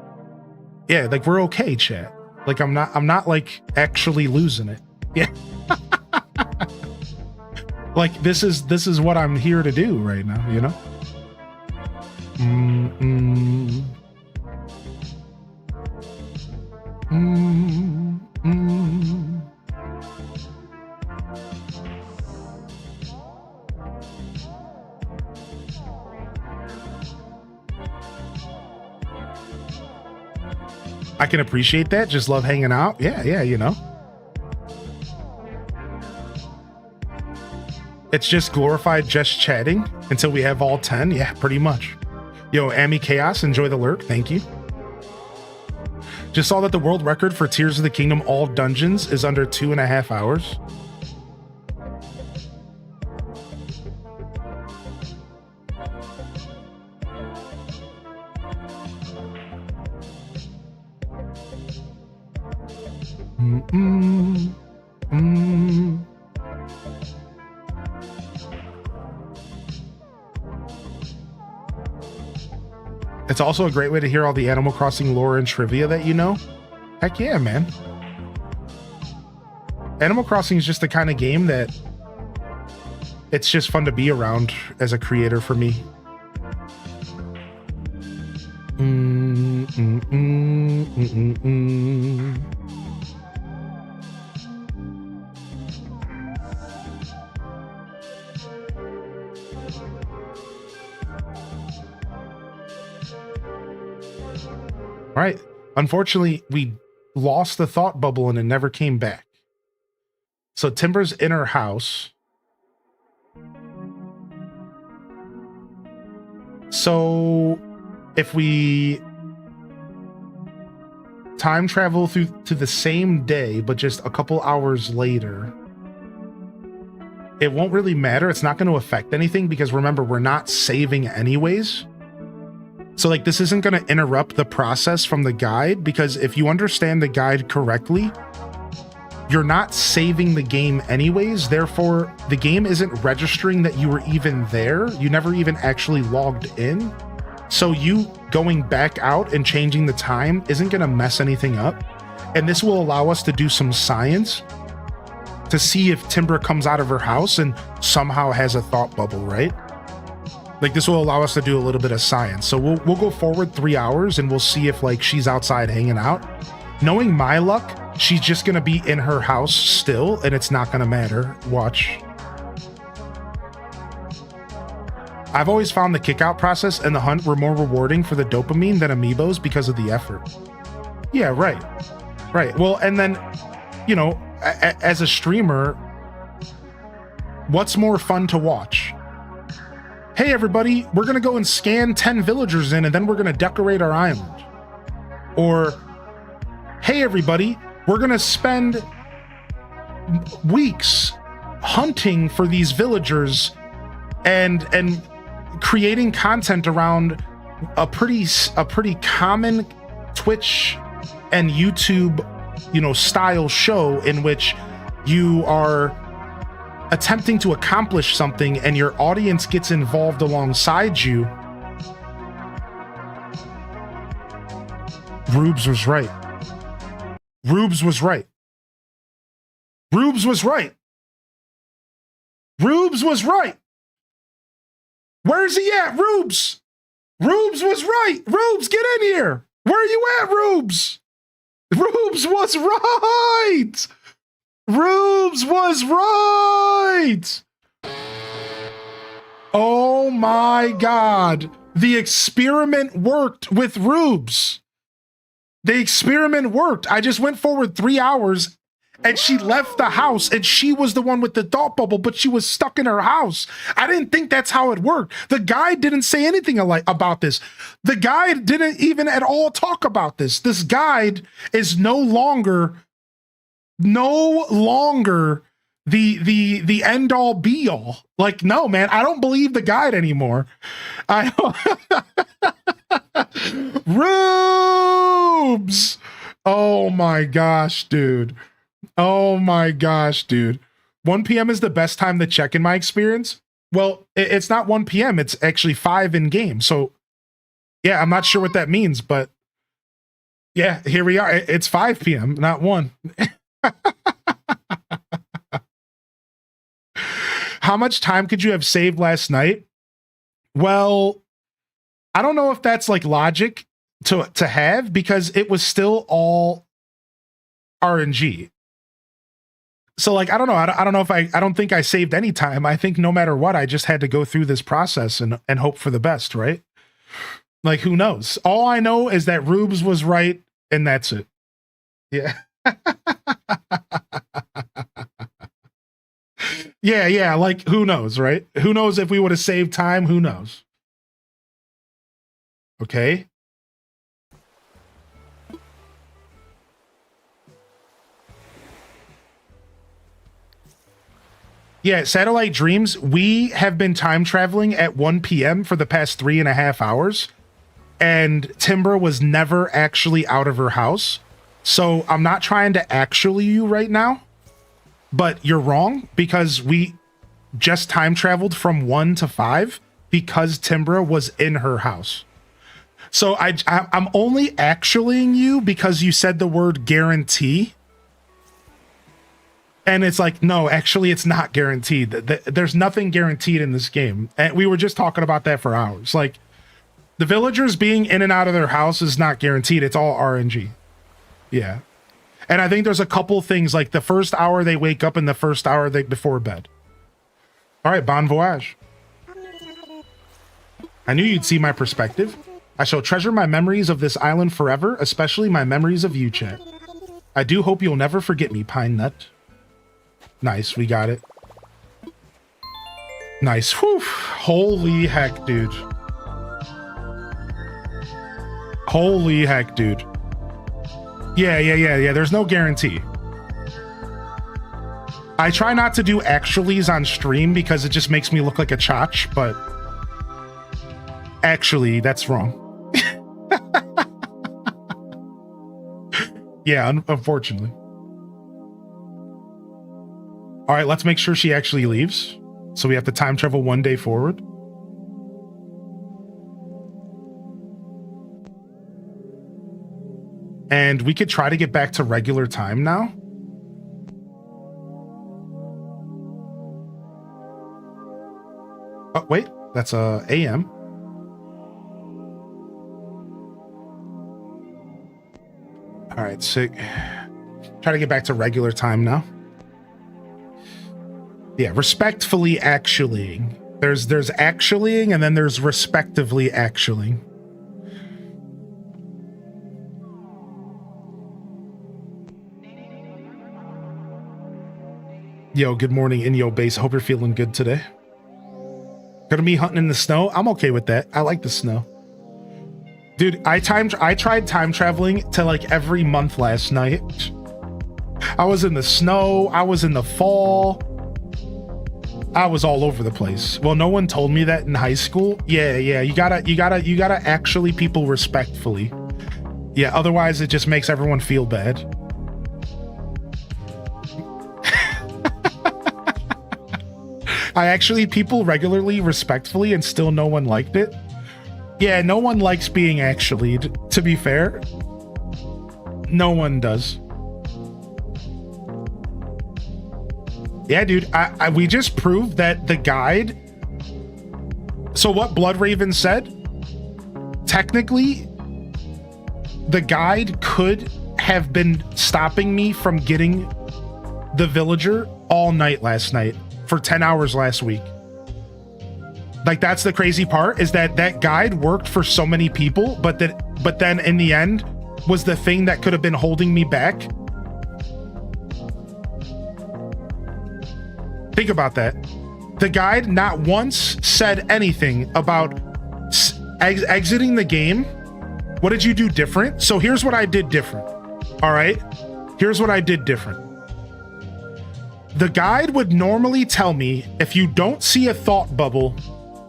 yeah, like, we're okay, chat. Like, I'm not like actually losing it. Yeah. Like, this is what I'm here to do right now, I can appreciate that. Just love hanging out. Yeah, It's just glorified just chatting until we have all 10. Yeah, pretty much. Yo, Ami Chaos, enjoy the lurk. Thank you. Just saw that the world record for Tears of the Kingdom all dungeons is under 2.5 hours. Mm-mm. Mm. It's also a great way to hear all the Animal Crossing lore and trivia that you know. Heck yeah, man. Animal Crossing is just the kind of game that it's just fun to be around as a creator for me. All right. Unfortunately, we lost the thought bubble and it never came back. So Timbra's in her house. So if we time travel through to the same day, but just a couple hours later, it won't really matter. It's not going to affect anything because remember, we're not saving anyways. So like this isn't going to interrupt the process from the guide, because if you understand the guide correctly, you're not saving the game anyways. Therefore, the game isn't registering that you were even there. You never even actually logged in. So you going back out and changing the time isn't going to mess anything up. And this will allow us to do some science to see if Timbra comes out of her house and somehow has a thought bubble, right? Like this will allow us to do a little bit of science. So we'll go forward 3 hours and we'll see if like she's outside hanging out. Knowing my luck, she's just going to be in her house still and it's not going to matter. Watch. I've always found the kick-out process and the hunt were more rewarding for the dopamine than amiibos because of the effort. Yeah, right. Right. Well, and then, you know, as a streamer, what's more fun to watch? Hey, everybody, we're going to go and scan 10 villagers in and then we're going to decorate our island. Or, hey, everybody, we're going to spend weeks hunting for these villagers and creating content around a pretty common Twitch and YouTube, you know, style show in which you are attempting to accomplish something and your audience gets involved alongside you. Rubes was right. Rubes was right. Rubes was right. Rubes was right. Where's he at, Rubes? Rubes was right. Rubes, get in here. Where are you at, Rubes? Rubes was right. Rubes was right. Oh my God. The experiment worked with Rubes. The experiment worked. I just went forward 3 hours and she left the house and she was the one with the thought bubble, but she was stuck in her house. I didn't think that's how it worked. The guide didn't say anything about this. The guide didn't even at all talk about this. This guide is no longer the end all be all. Like, no, man, I don't believe the guide anymore. Rubes. Oh my gosh, dude. Oh my gosh, dude. 1 p.m. is the best time to check in my experience. Well, it's not 1 p.m. It's actually 5 in game. So yeah, I'm not sure what that means, but yeah, here we are. It's 5 p.m., not 1. How much time could you have saved last night? Well, I don't know if that's like logic to have, because it was still all RNG. So like, I don't know. I don't know if I don't think I saved any time. I think no matter what, I just had to go through this process and hope for the best, right? Like, who knows? All I know is that Rubes was right, and that's it. Yeah. Yeah, like, who knows, right? Who knows if we would have saved time? Who knows? Okay. Yeah, Satellite Dreams, we have been time traveling at 1 p.m. for the past 3.5 hours, and Timbra was never actually out of her house. So I'm not trying to actually you right now, but you're wrong because we just time traveled from 1 to 5 because Timbra was in her house. So I'm only actuallying you because you said the word guarantee. And it's like, no, actually, it's not guaranteed. There's nothing guaranteed in this game. And we were just talking about that for hours. Like, the villagers being in and out of their house is not guaranteed. It's all RNG. Yeah. And I think there's a couple things, like the first hour they wake up and the first hour before bed. All right, bon voyage. I knew you'd see my perspective. I shall treasure my memories of this island forever, especially my memories of you, chat. I do hope you'll never forget me, Pine Nut. Nice, we got it. Nice. Whew. Holy heck, dude. Holy heck, dude. Yeah. There's no guarantee. I try not to do actuallys on stream because it just makes me look like a chotch, but actually, that's wrong. Yeah, unfortunately. All right, let's make sure she actually leaves. So we have to time travel 1 day forward. And we could try to get back to regular time now. Oh, wait, that's AM. All right, sick. Try to get back to regular time now. Yeah, respectfully actuallying. There's actuallying and then there's respectively actuallying. Yo, good morning in yo base. Hope you're feeling good today. Gonna be hunting in the snow. I'm okay with that. I like the snow. Dude, I tried time traveling to like every month last night. I was in the snow, I was in the fall. I was all over the place. Well, no one told me that in high school. Yeah, you gotta actually people respectfully. Yeah, otherwise it just makes everyone feel bad. I actually people regularly respectfully and still no one liked it. Yeah, no one likes being actually, to be fair. No one does. Yeah, dude, we just proved that the guide... So what Blood Raven said, technically, the guide could have been stopping me from getting the villager all night last night for 10 hours last week. Like, that's the crazy part, is that that guide worked for so many people, but then in the end was the thing that could have been holding me back. Think about that. The guide not once said anything about exiting the game. What did you do different? So here's what I did different. All right. Here's what I did different. The guide would normally tell me if you don't see a thought bubble,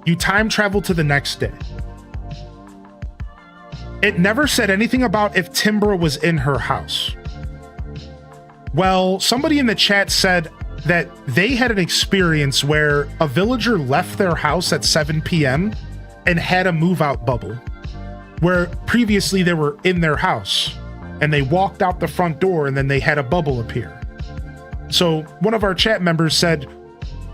you time travel to the next day. It never said anything about if Timbra was in her house. Well, somebody in the chat said that they had an experience where a villager left their house at 7 p.m. and had a move-out bubble, where previously they were in their house and they walked out the front door and then they had a bubble appear. So one of our chat members said,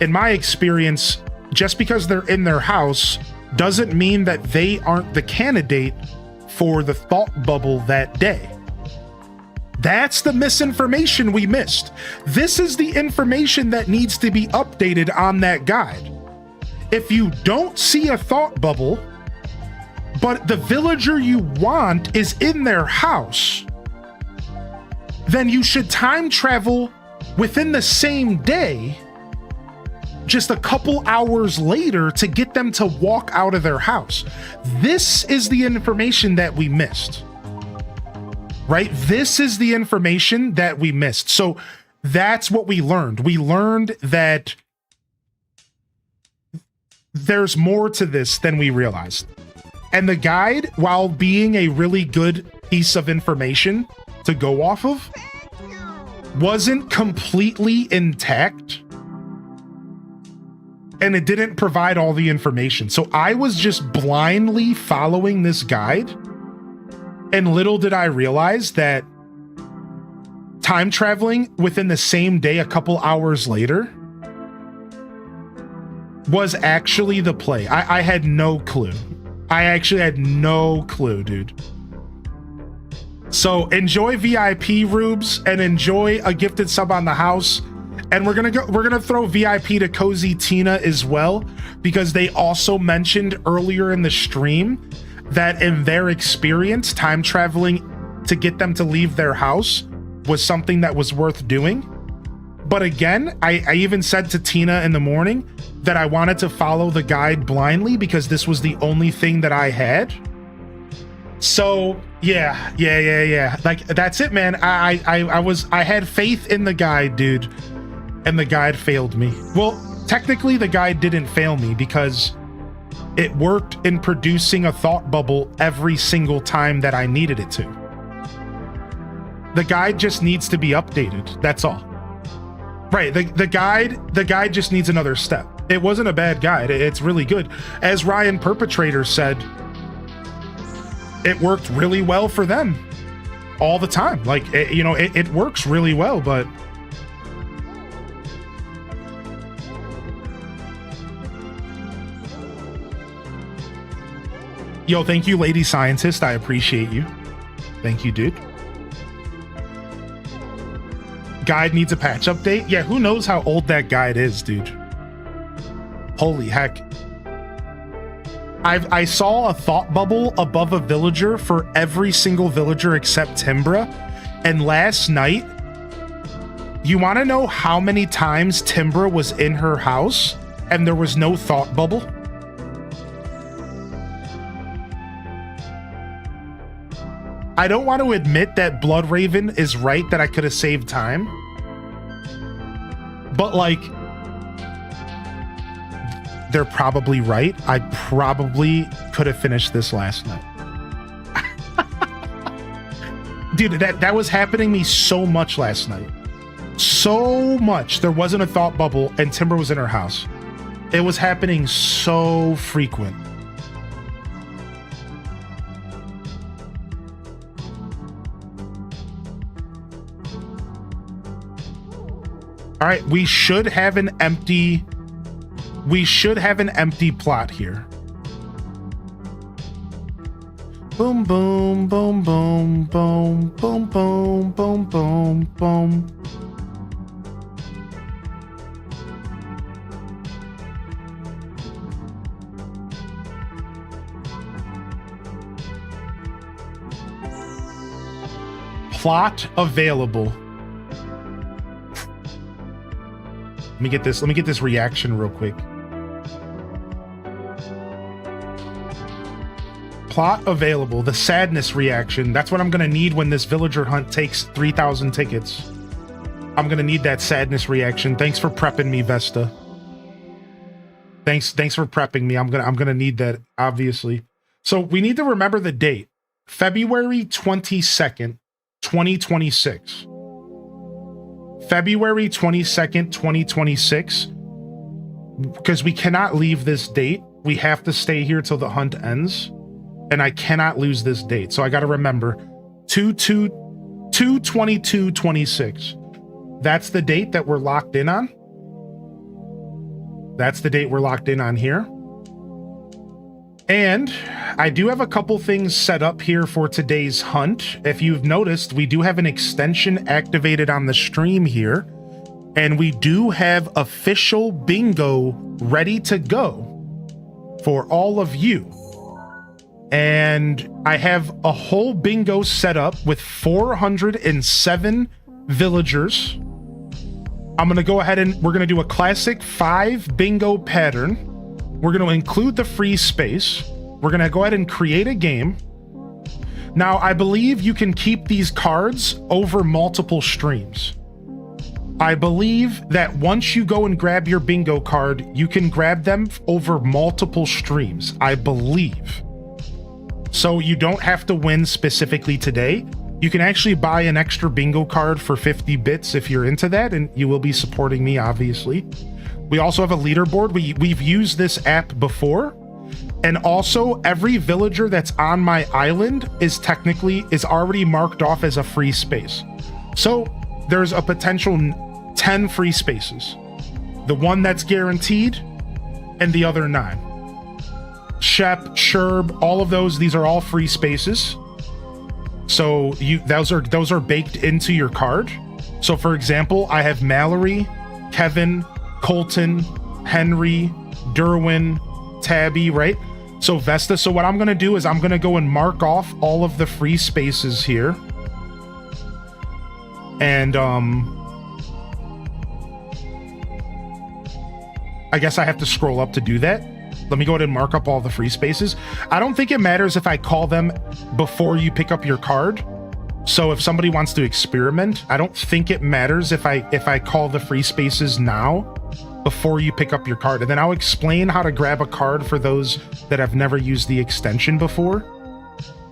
in my experience, just because they're in their house doesn't mean that they aren't the candidate for the thought bubble that day. That's the misinformation we missed. This is the information that needs to be updated on that guide. If you don't see a thought bubble, but the villager you want is in their house, then you should time travel within the same day, just a couple hours later, to get them to walk out of their house. This is the information that we missed. Right? This is the information that we missed. So that's what we learned. We learned that there's more to this than we realized. And the guide, while being a really good piece of information, to go off of wasn't completely intact, and it didn't provide all the information. So I was just blindly following this guide, and little did I realize that time traveling within the same day a couple hours later was actually the play. I had no clue. I actually had no clue, dude. So enjoy VIP, Rubes, and enjoy a gifted sub on the house. And we're gonna throw VIP to Cozy Tina as well, because they also mentioned earlier in the stream that in their experience, time traveling to get them to leave their house was something that was worth doing. But again, I even said to Tina in the morning that I wanted to follow the guide blindly because this was the only thing that I had. So yeah. Like, that's it, man. I had faith in the guide, dude, and the guide failed me. Well, technically the guide didn't fail me because it worked in producing a thought bubble every single time that I needed it to. The guide just needs to be updated. That's all. Right. The guide just needs another step. It wasn't a bad guide. It's really good. As Ryan Perpetrator said, it worked really well for them all the time. Like, it works really well, but yo, thank you, Lady Scientist. I appreciate you. Thank you, dude. Guide needs a patch update. Yeah, who knows how old that guide is, dude. Holy heck. I saw a thought bubble above a villager for every single villager except Timbra. And last night, you want to know how many times Timbra was in her house and there was no thought bubble? I don't want to admit that Bloodraven is right that I could have saved time. But like, they're probably right. I probably could have finished this last night. Dude, that was happening me so much last night. So much. There wasn't a thought bubble and Timber was in her house. It was happening so frequent. All right, we should have an empty plot here. Boom, boom, boom, boom, boom, boom, boom, boom, boom, boom. Plot available. Let me get this reaction real quick. Plot available. The sadness reaction. That's what I'm gonna need when this villager hunt takes 3,000 tickets. I'm gonna need that sadness reaction. Thanks for prepping me, Vesta. Thanks for prepping me. I'm gonna need that, obviously. So we need to remember the date. February 22nd, 2026. February 22nd, 2026, because we cannot leave this date. We have to stay here till the hunt ends, and I cannot lose this date. So I got to remember 2/22/26. That's the date that we're locked in on. That's the date we're locked in on here. And I do have a couple things set up here for today's hunt. If you've noticed, we do have an extension activated on the stream here, and we do have official bingo ready to go for all of you. And I have a whole bingo set up with 407 villagers. I'm going to go ahead and we're going to do a classic 5 bingo pattern. We're going to include the free space. We're going to go ahead and create a game. Now, I believe you can keep these cards over multiple streams. I believe that once you go and grab your bingo card, you can grab them over multiple streams, I believe. So you don't have to win specifically today. You can actually buy an extra bingo card for 50 bits if you're into that, and you will be supporting me, obviously. We also have a leaderboard. We've used this app before, and also every villager that's on my island is already marked off as a free space. So there's a potential 10 free spaces. The one that's guaranteed, and the other 9. Shep, Sherb, all of those, these are all free spaces. So those are baked into your card. So for example, I have Mallory, Kevin, Colton, Henry, Derwin, Tabby, right? So Vesta. So what I'm going to do is I'm going to go and mark off all of the free spaces here. And I guess I have to scroll up to do that. Let me go ahead and mark up all the free spaces. I don't think it matters if I call them before you pick up your card. So if somebody wants to experiment, I don't think it matters if I call the free spaces now before you pick up your card. And then I'll explain how to grab a card for those that have never used the extension before.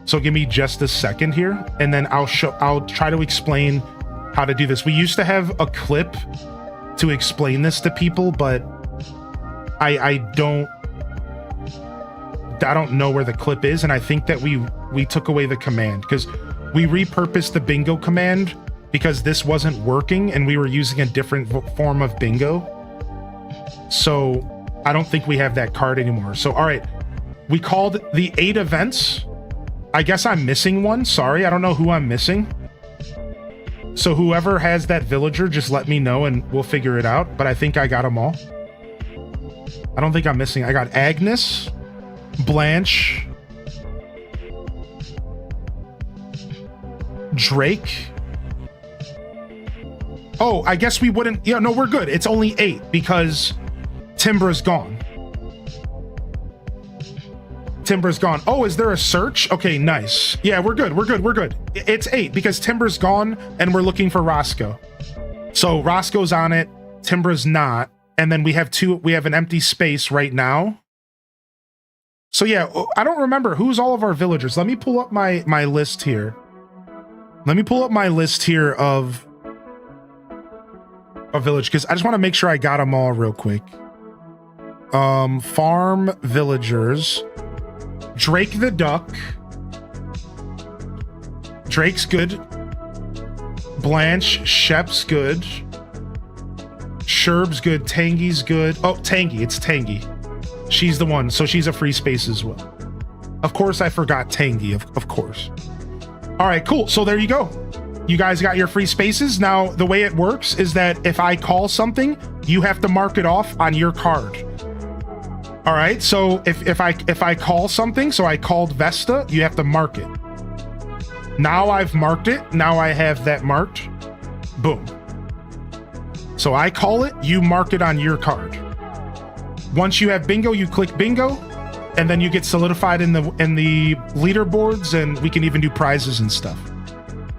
So give me just a second here, and then I'll try to explain how to do this. We used to have a clip to explain this to people, but I don't know where the clip is, and I think that we took away the command because we repurposed the bingo command because this wasn't working and we were using a different form of bingo. So I don't think we have that card anymore. So all right, we called the 8 events. I guess I'm missing one. Sorry, I don't know who I'm missing. So whoever has that villager, just let me know and we'll figure it out. But I think I got them all. I don't think I'm missing. I got Agnes, Blanche, Drake. Oh, I guess we wouldn't. Yeah, no, we're good. It's only 8 because Timbra's gone. Timbra's gone. Oh, is there a search? Okay, nice. Yeah, we're good. We're good. We're good. It's 8 because Timbra's gone and we're looking for Roscoe. So Roscoe's on it. Timbra's not. And then we have an empty space right now. So yeah, I don't remember who's all of our villagers. Let me pull up my list here. Let me pull up my list here of a village because I just want to make sure I got them all real quick. Farm villagers. Drake the duck. Drake's good. Blanche, Shep's good. Sherb's good. Tangy's good. Oh, Tangy. It's Tangy. She's the one. So she's a free space as well. Of course, I forgot Tangy. Of course. All right, cool. So there you go. You guys got your free spaces. Now, the way it works is that if I call something, you have to mark it off on your card. All right. So if I call something, so I called Vesta, you have to mark it. Now I've marked it. Now I have that marked. Boom. So I call it, you mark it on your card. Once you have bingo, you click bingo, and then you get solidified in the leaderboards, and we can even do prizes and stuff.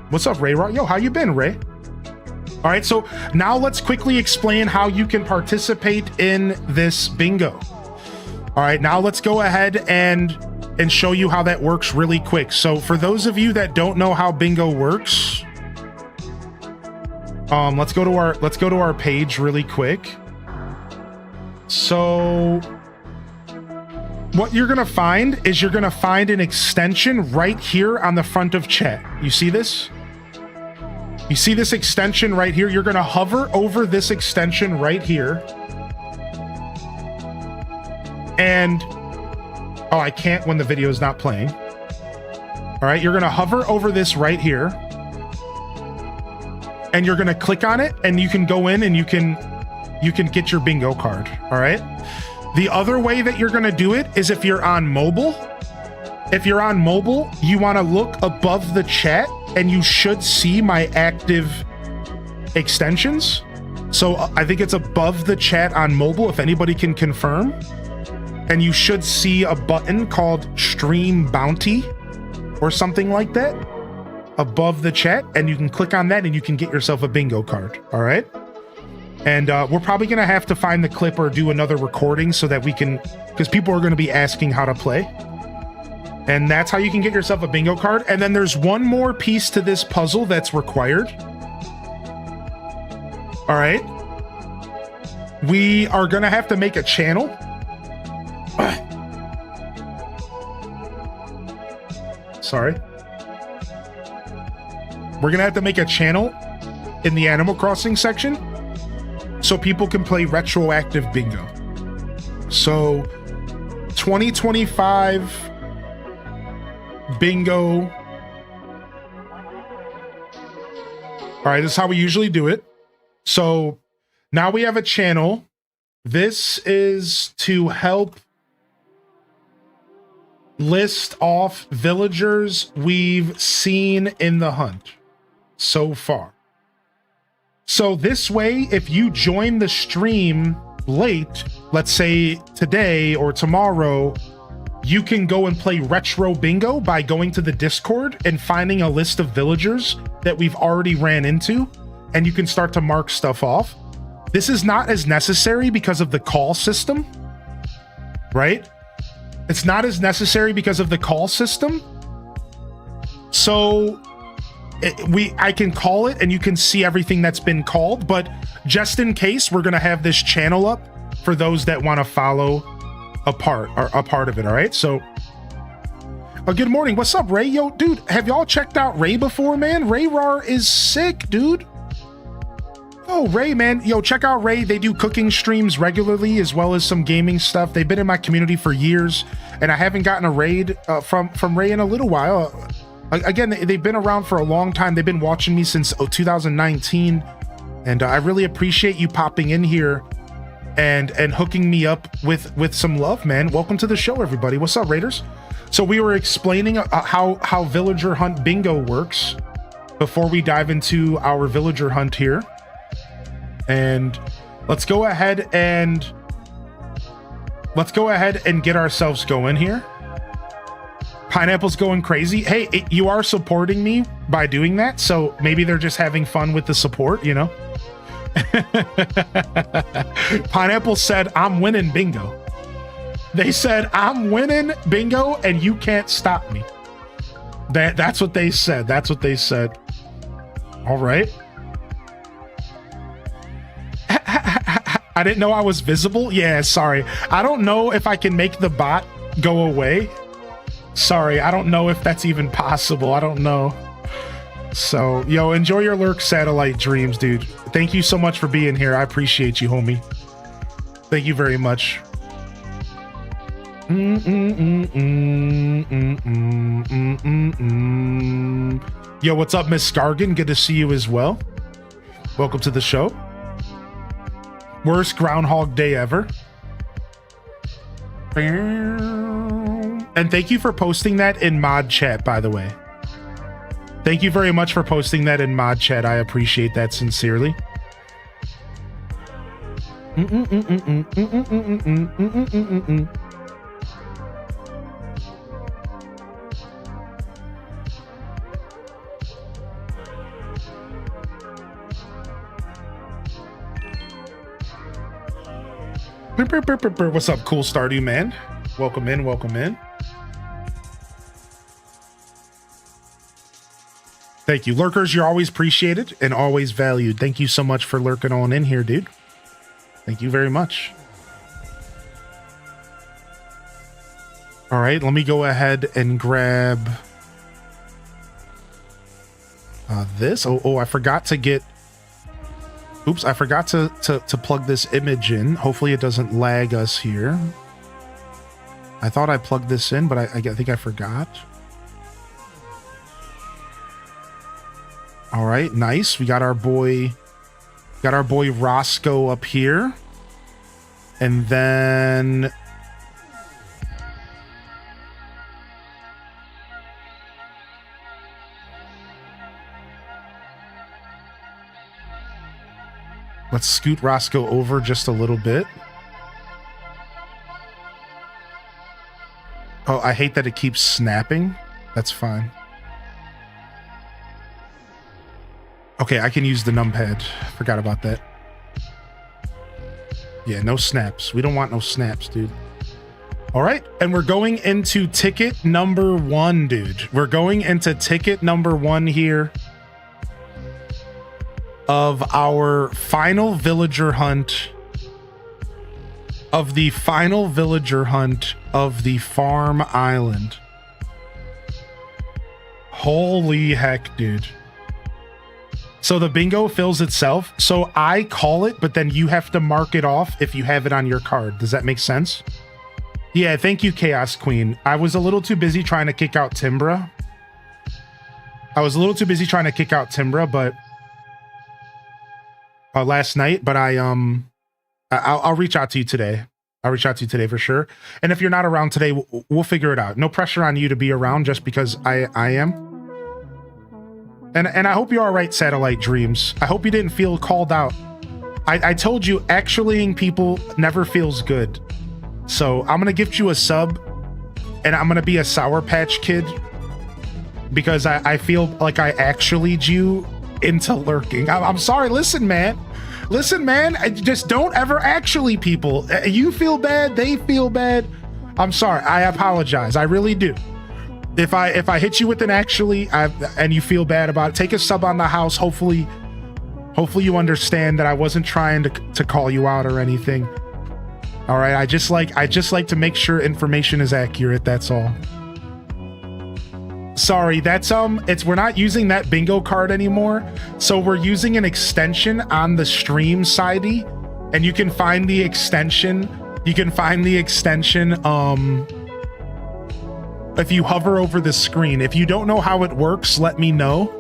What's up, Ray? Yo, how you been, Ray? All right, so now let's quickly explain how you can participate in this bingo. All right, now let's go ahead and show you how that works really quick. So for those of you that don't know how bingo works, let's go to our page really quick. So what you're gonna find is an extension right here on the front of chat. You see this? You see this extension right here? You're gonna hover over this extension right here. And oh, I can't when the video is not playing. All right, you're gonna hover over this right here. And you're gonna click on it, and you can go in and you can get your bingo card. All right. The other way that you're gonna do it is if you're on mobile. If you're on mobile, you want to look above the chat, and you should see my active extensions. So I think it's above the chat on mobile, if anybody can confirm. And you should see a button called Stream Bounty or something like that above the chat, and you can click on that and you can get yourself a bingo card. All right. And we're probably going to have to find the clip or do another recording so that we can, because people are going to be asking how to play. And that's how you can get yourself a bingo card. And then there's one more piece to this puzzle that's required. All right. We are going to have to make a channel. Sorry. We're going to have to make a channel in the Animal Crossing section so people can play retroactive bingo. So 2025 bingo. All right, this is how we usually do it. So now we have a channel. This is to help list off villagers we've seen in the hunt so far. So this way, if you join the stream late, let's say today or tomorrow, you can go and play retro bingo by going to the Discord and finding a list of villagers that we've already ran into, and you can start to mark stuff off. This is not as necessary because of the call system, right? It's not as necessary because of the call system. So I can call it and you can see everything that's been called, but just in case, we're going to have this channel up for those that want to follow a part of it. All right. So good morning. What's up, Ray? Yo, dude, have y'all checked out Ray before, man? Ray Rar is sick, dude. Oh, Ray, man. Yo, check out Ray. They do cooking streams regularly as well as some gaming stuff. They've been in my community for years, and I haven't gotten a raid from Ray in a little while. Again, they've been around for a long time. They've been watching me since 2019, and I really appreciate you popping in here and hooking me up with some love, man. Welcome to the show, everybody. What's up, Raiders? So we were explaining how villager hunt bingo works before we dive into our villager hunt here. And let's go ahead and get ourselves going here. Pineapple's going crazy. Hey, you are supporting me by doing that, so maybe they're just having fun with the support, you know? Pineapple said, I'm winning bingo. They said, I'm winning bingo and you can't stop me. That's what they said. That's what they said. All right. I didn't know I was visible. Yeah, sorry. I don't know if I can make the bot go away. Sorry, I don't know if that's even possible. I don't know. So, yo, enjoy your Lurk satellite dreams, dude. Thank you so much for being here. I appreciate you, homie. Thank you very much. Yo, what's up, Miss Scargan? Good to see you as well. Welcome to the show. Worst Groundhog Day ever. And thank you for posting that in mod chat, by the way. Thank you very much for posting that in mod chat. I appreciate that sincerely. What's up, cool Stardew man? Welcome in, welcome in. Thank you. Lurkers, you're always appreciated and always valued. Thank you so much for lurking on in here, dude. Thank you very much. All right, let me go ahead and grab this. Oh, I forgot to get... Oops, I forgot to plug this image in. Hopefully it doesn't lag us here. I thought I plugged this in, but I think I forgot. All right, nice. We got our boy Roscoe up here. And then let's scoot Roscoe over just a little bit. Oh, I hate that it keeps snapping. That's fine. Okay, I can use the numpad. Forgot about that. Yeah, no snaps. We don't want no snaps, dude. All right, and we're going into ticket number 1, dude. We're going into ticket number 1 here of our final villager hunt of the farm island. Holy heck, dude. So the bingo fills itself. So I call it, but then you have to mark it off if you have it on your card. Does that make sense? Yeah, thank you, Chaos Queen. I was a little too busy trying to kick out Timbra. But last night, but I'll reach out to you today. I'll reach out to you today for sure. And if you're not around today, we'll figure it out. No pressure on you to be around just because I am. And I hope you're all right, Satellite Dreams. I hope you didn't feel called out. I told you, actuallying people never feels good. So I'm going to gift you a sub, and I'm going to be a Sour Patch Kid because I feel like I actuallyed you into lurking. I'm sorry. Listen, man, just don't ever actually people. You feel bad. They feel bad. I'm sorry. I apologize. I really do. If I hit you with an actually and you feel bad about it, take a sub on the house. Hopefully you understand that I wasn't trying to call you out or anything. All right, I just like to make sure information is accurate. That's all. Sorry, that's we're not using that bingo card anymore. So we're using an extension on the stream side, and you can find the extension. If you hover over the screen. If you don't know how it works, let me know.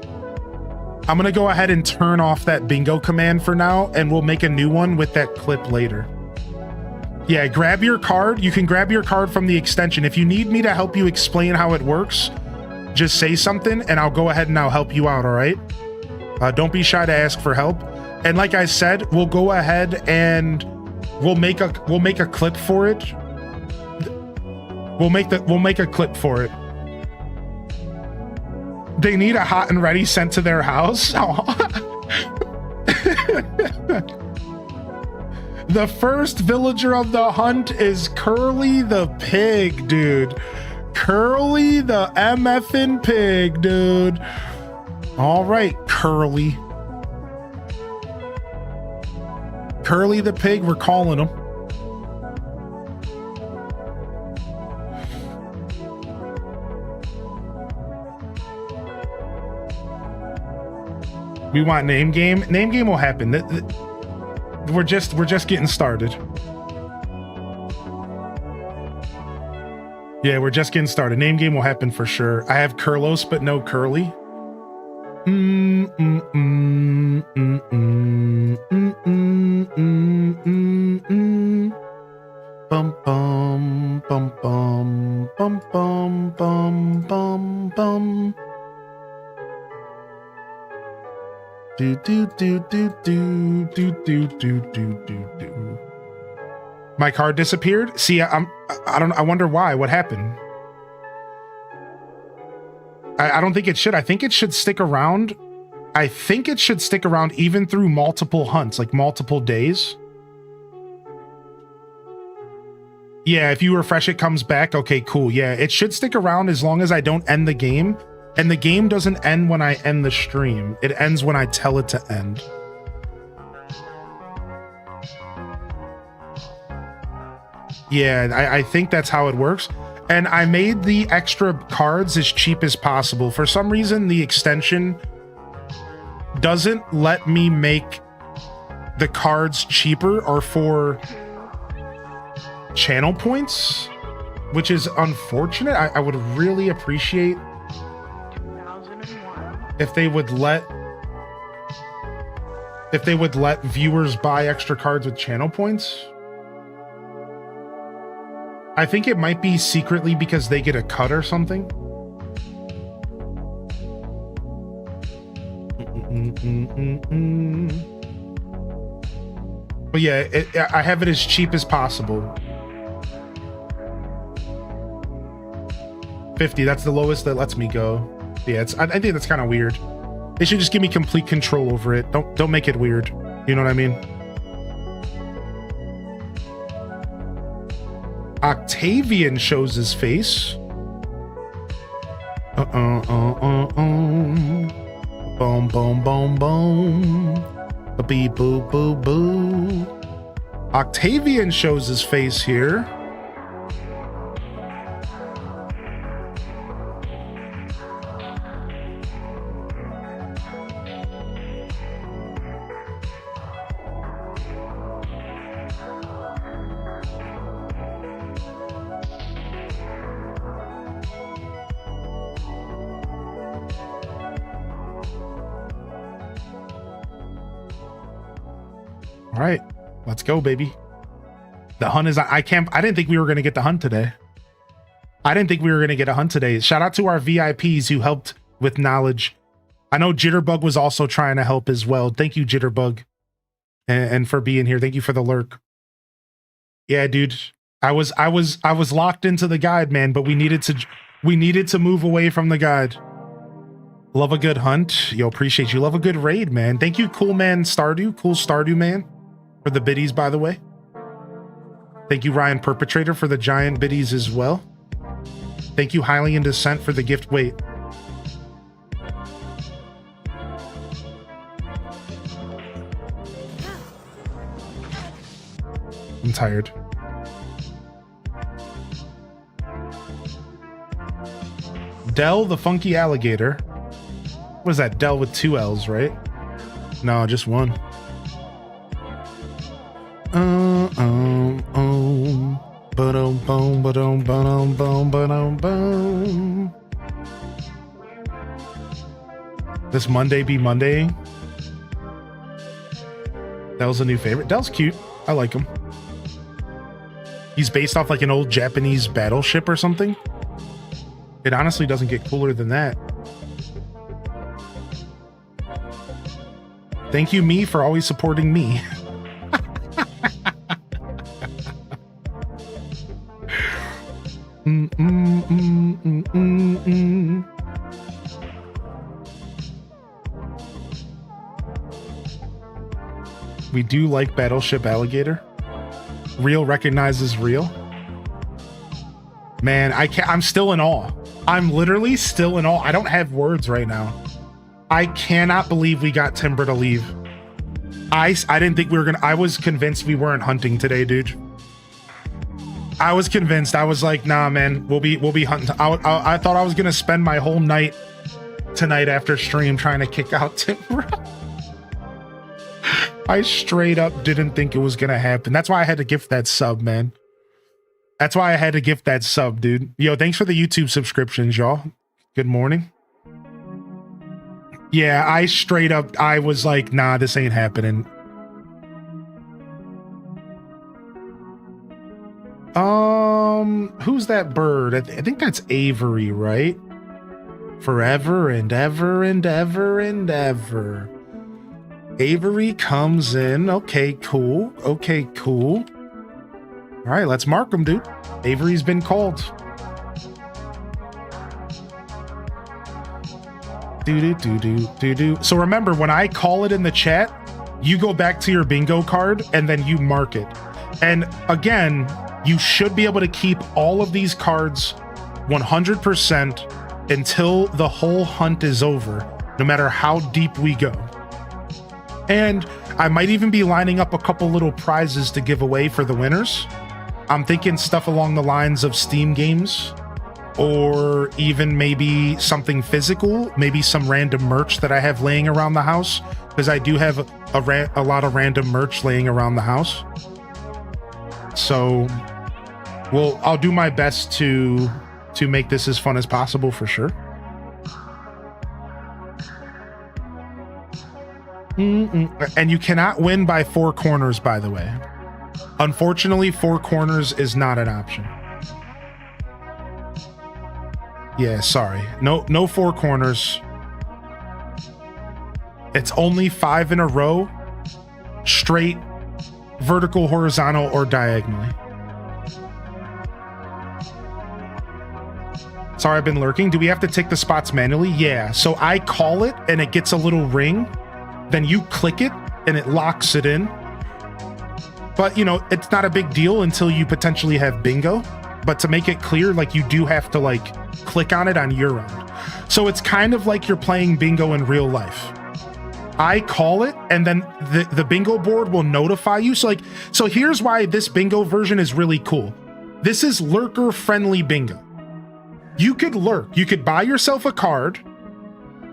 I'm gonna go ahead and turn off that bingo command for now, and we'll make a new one with that clip later. Yeah, grab your card. You can grab your card from the extension. If you need me to help you explain how it works, just say something and I'll go ahead and I'll help you out, all right? Don't be shy to ask for help. And like I said, we'll go ahead and we'll make a clip for it. We'll make a clip for it. They need a hot and ready sent to their house. The first villager of the hunt is Curly the pig, dude. Curly the MFN pig, dude. All right, Curly. Curly the pig, we're calling him. We want name game. Name game will happen. We're just getting started. Yeah, we're just getting started. Name game will happen for sure. I have Curlos, but no Curly. Bum bum bum bum bum bum bum bum bum. Do do do do do do do do do do. My card disappeared. See, I wonder why. What happened? I don't think it should. I think it should stick around. I think it should stick around even through multiple hunts, like multiple days. Yeah, if you refresh, it comes back. Okay, cool. Yeah, it should stick around as long as I don't end the game. And the game doesn't end when I end the stream. It ends when I tell it to end. Yeah, I think that's how it works. And I made the extra cards as cheap as possible. For some reason, the extension doesn't let me make the cards cheaper or for channel points, which is unfortunate. I would really appreciate if they would let viewers buy extra cards with channel points. I think it might be secretly because they get a cut or something. But yeah, I have it as cheap as possible. 50, that's the lowest that lets me go. Yeah, I think that's kind of weird. They should just give me complete control over it. Don't make it weird. You know what I mean? Octavian shows his face. Boom, boom, boom, boom. Beep, boo, boo, boo. Octavian shows his face here. All right, let's go, baby. The hunt is, I didn't think we were going to get the hunt today. I didn't think we were going to get a hunt today. Shout out to our VIPs who helped with knowledge. I know Jitterbug was also trying to help as well. Thank you, Jitterbug. And for being here. Thank you for the lurk. Yeah, dude. I was locked into the guide, man, but we needed to move away from the guide. Love a good hunt. Yo, appreciate you. Love a good raid, man. Thank you, cool man Stardew. Cool Stardew, man. For the biddies, by the way. Thank you, Ryan Perpetrator, for the giant biddies as well. Thank you, Highly in Descent, for the gift. Wait. I'm tired. Dell the Funky Alligator. What is that? Dell with 2 L's, right? No, just one. This Monday be Monday. Dell's a new favorite. Dell's cute. I like him. He's based off like an old Japanese battleship or something. It honestly doesn't get cooler than that. Thank you, me, for always supporting me. We do like Battleship Alligator. Real recognizes real. Man, I'm still in awe. I'm literally still in awe. I don't have words right now. I cannot believe we got Timbra to leave. I didn't think we were gonna. I was convinced we weren't hunting today, dude. I was convinced. I was like, nah, man, we'll be hunting. I thought I was gonna spend my whole night tonight after stream trying to kick out Timbra. I straight up didn't think it was gonna happen. That's why I had to gift that sub, man. That's why I had to gift that sub, dude. Yo, thanks for the YouTube subscriptions, y'all. Good morning. Yeah, I was like, nah, this ain't happening. Who's that bird? I think that's Avery, right? Forever and ever and ever and ever. Avery comes in. Okay, cool. Okay, cool. All right, let's mark him, dude. Avery's been called. Do. So remember, when I call it in the chat, you go back to your bingo card and then you mark it. And again, you should be able to keep all of these cards 100% until the whole hunt is over, no matter how deep we go. And I might even be lining up a couple little prizes to give away for the winners. I'm thinking stuff along the lines of Steam games, or even maybe something physical, maybe some random merch that I have laying around the house, because I do have a lot of random merch laying around the house. So, well, I'll do my best to make this as fun as possible for sure. And you cannot win by 4 corners, by the way. Unfortunately, 4 corners is not an option. Yeah, sorry. No 4 corners. It's only 5 in a row, straight, vertical, horizontal, or diagonally. Sorry, I've been lurking. Do we have to tick the spots manually? Yeah. So I call it and it gets a little ring. Then you click it and it locks it in. But, you know, it's not a big deal until you potentially have bingo. But to make it clear, like, you do have to, like, click on it on your end. So it's kind of like you're playing bingo in real life. I call it, and then the bingo board will notify you. So here's why this bingo version is really cool. This is lurker friendly bingo. You could lurk. You could buy yourself a card.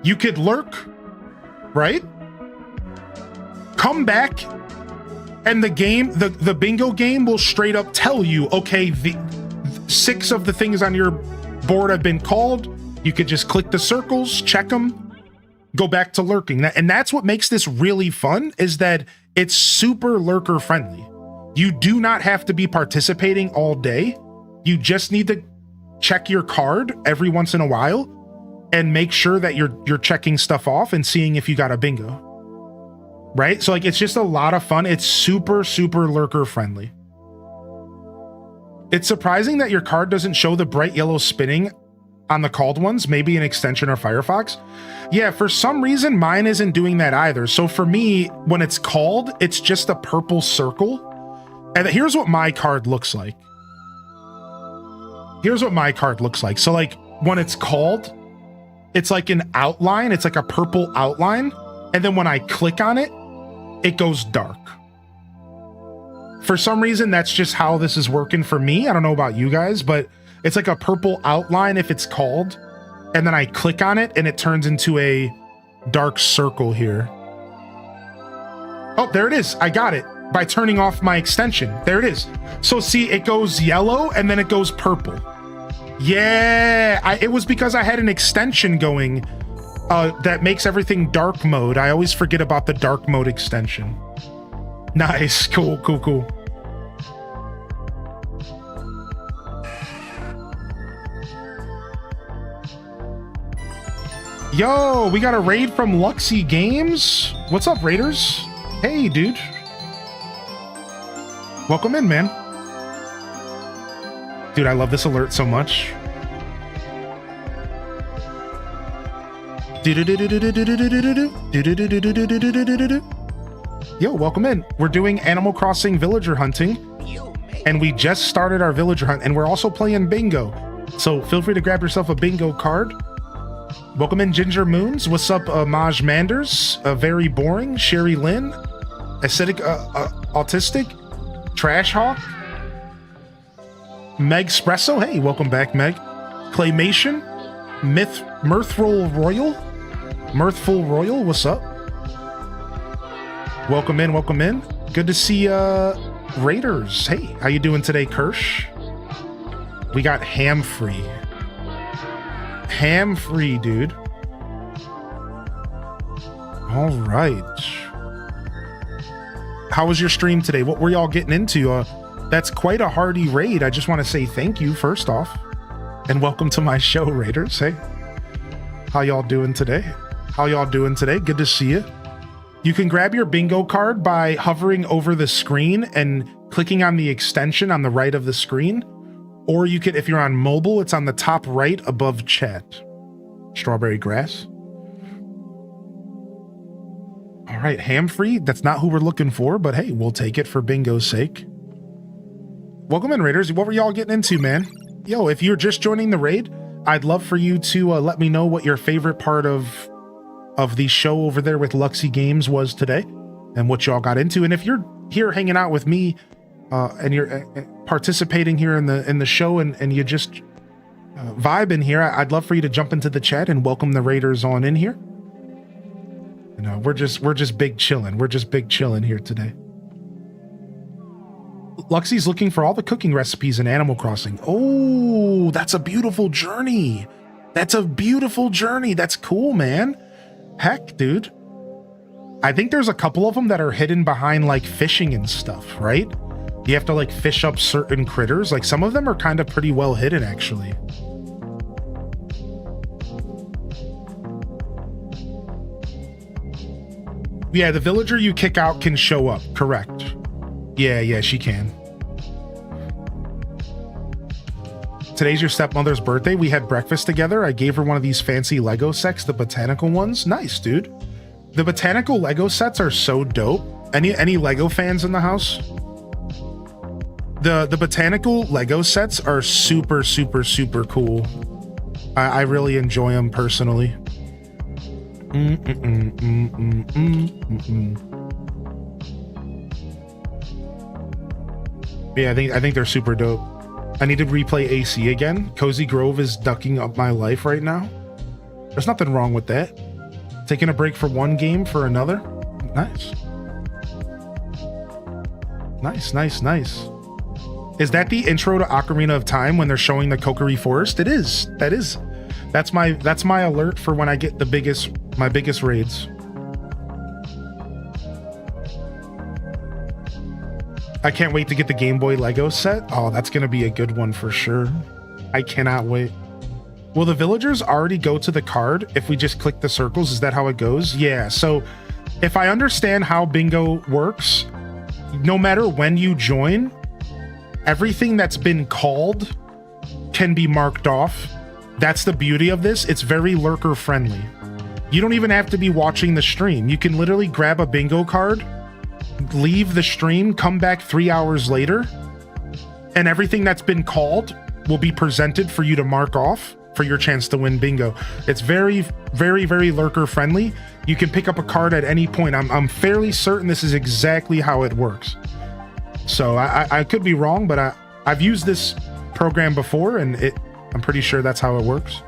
You could lurk, right? Come back, and the game, the bingo game will straight up tell you, okay, the 6 of the things on your board have been called. You could just click the circles, check them, go back to lurking. And that's what makes this really fun, is that it's super lurker friendly. You do not have to be participating all day. You just need to check your card every once in a while and make sure that you're checking stuff off and seeing if you got a bingo. Right? So like, it's just a lot of fun. It's super, super lurker friendly. It's surprising that your card doesn't show the bright yellow spinning on the called ones, maybe an extension or Firefox. Yeah, for some reason, mine isn't doing that either. So for me, when it's called, it's just a purple circle. And here's what my card looks like. Here's what my card looks like. So like, when it's called, it's like an outline. It's like a purple outline. And then when I click on it, it goes dark. For some reason, that's just how this is working for me. I don't know about you guys, but it's like a purple outline if it's called. And then I click on it and it turns into a dark circle here. Oh, there it is. I got it by turning off my extension. There it is. So see, it goes yellow and then it goes purple. Yeah, it was because I had an extension going that makes everything dark mode. I always forget about the dark mode extension. Nice, cool, cool, cool. Yo, we got a raid from Luxy Games. What's up, Raiders? Hey, dude. Welcome in, man. Dude, I love this alert so much. Yo, welcome in. We're doing Animal Crossing villager hunting, and we just started our villager hunt, and we're also playing bingo. So feel free to grab yourself a bingo card. Welcome in, Ginger Moons. What's up, Maj Manders? Very boring. Sherry Lynn. Acidic, autistic. Trash Hawk. Meg Espresso. Hey, welcome back, Meg. Claymation. Mirthful Royal. Mirthful Royal. What's up? Welcome in, welcome in. Good to see Raiders. Hey, how you doing today, Kirsch? We got ham free. Ham free, dude. All right. How was your stream today? What were y'all getting into? That's quite a hearty raid. I just want to say thank you first off, and welcome to my show, Raiders. Hey, how y'all doing today? How y'all doing today? Good to see you. You can grab your bingo card by hovering over the screen and clicking on the extension on the right of the screen. Or you could, if you're on mobile, it's on the top right above chat. Strawberry grass. All right, ham free. That's not who we're looking for, but hey, we'll take it for bingo's sake. Welcome in, Raiders. What were y'all getting into, man? Yo, if you're just joining the raid, I'd love for you to let me know what your favorite part of the show over there with Luxy Games was today and what y'all got into. And if you're here hanging out with me and you're participating here in the show and you just vibing here, I'd love for you to jump into the chat and welcome the Raiders on in here. You know, we're just big chilling. We're just big chilling here today. Luxy's looking for all the cooking recipes in Animal Crossing. Oh, that's a beautiful journey. That's a beautiful journey. That's cool, man. Heck, dude. I think there's a couple of them that are hidden behind like fishing and stuff, right? You have to like fish up certain critters. Like some of them are kind of pretty well hidden, actually. Yeah, the villager you kick out can show up. Correct. Yeah, she can. Today's your stepmother's birthday. We had breakfast together. I gave her one of these fancy Lego sets, the botanical ones. Nice, dude. The botanical Lego sets are so dope. Any Lego fans in the house? The botanical Lego sets are super, super, super cool. I really enjoy them personally. Yeah, I think they're super dope. I need to replay AC again. Cozy Grove is ducking up my life right now. There's nothing wrong with that. Taking a break for one game for another. Nice. Nice. Is that the intro to Ocarina of Time when they're showing the Kokiri Forest? It is. That's my alert for when I get my biggest raids. I can't wait to get the Game Boy Lego set. Oh, that's gonna be a good one for sure. I cannot wait. Will the villagers already go to the card if we just click the circles? Is that how it goes? Yeah, so if I understand how bingo works, no matter when you join, everything that's been called can be marked off. That's the beauty of this. It's very lurker friendly. You don't even have to be watching the stream. You can literally grab a bingo card, leave the stream, come back 3 hours later, and everything that's been called will be presented for you to mark off for your chance to win bingo. It's very, very, very lurker friendly. You can pick up a card at any point. I'm fairly certain this is exactly how it works. So I could be wrong, but I've used this program before, and I'm pretty sure that's how it works.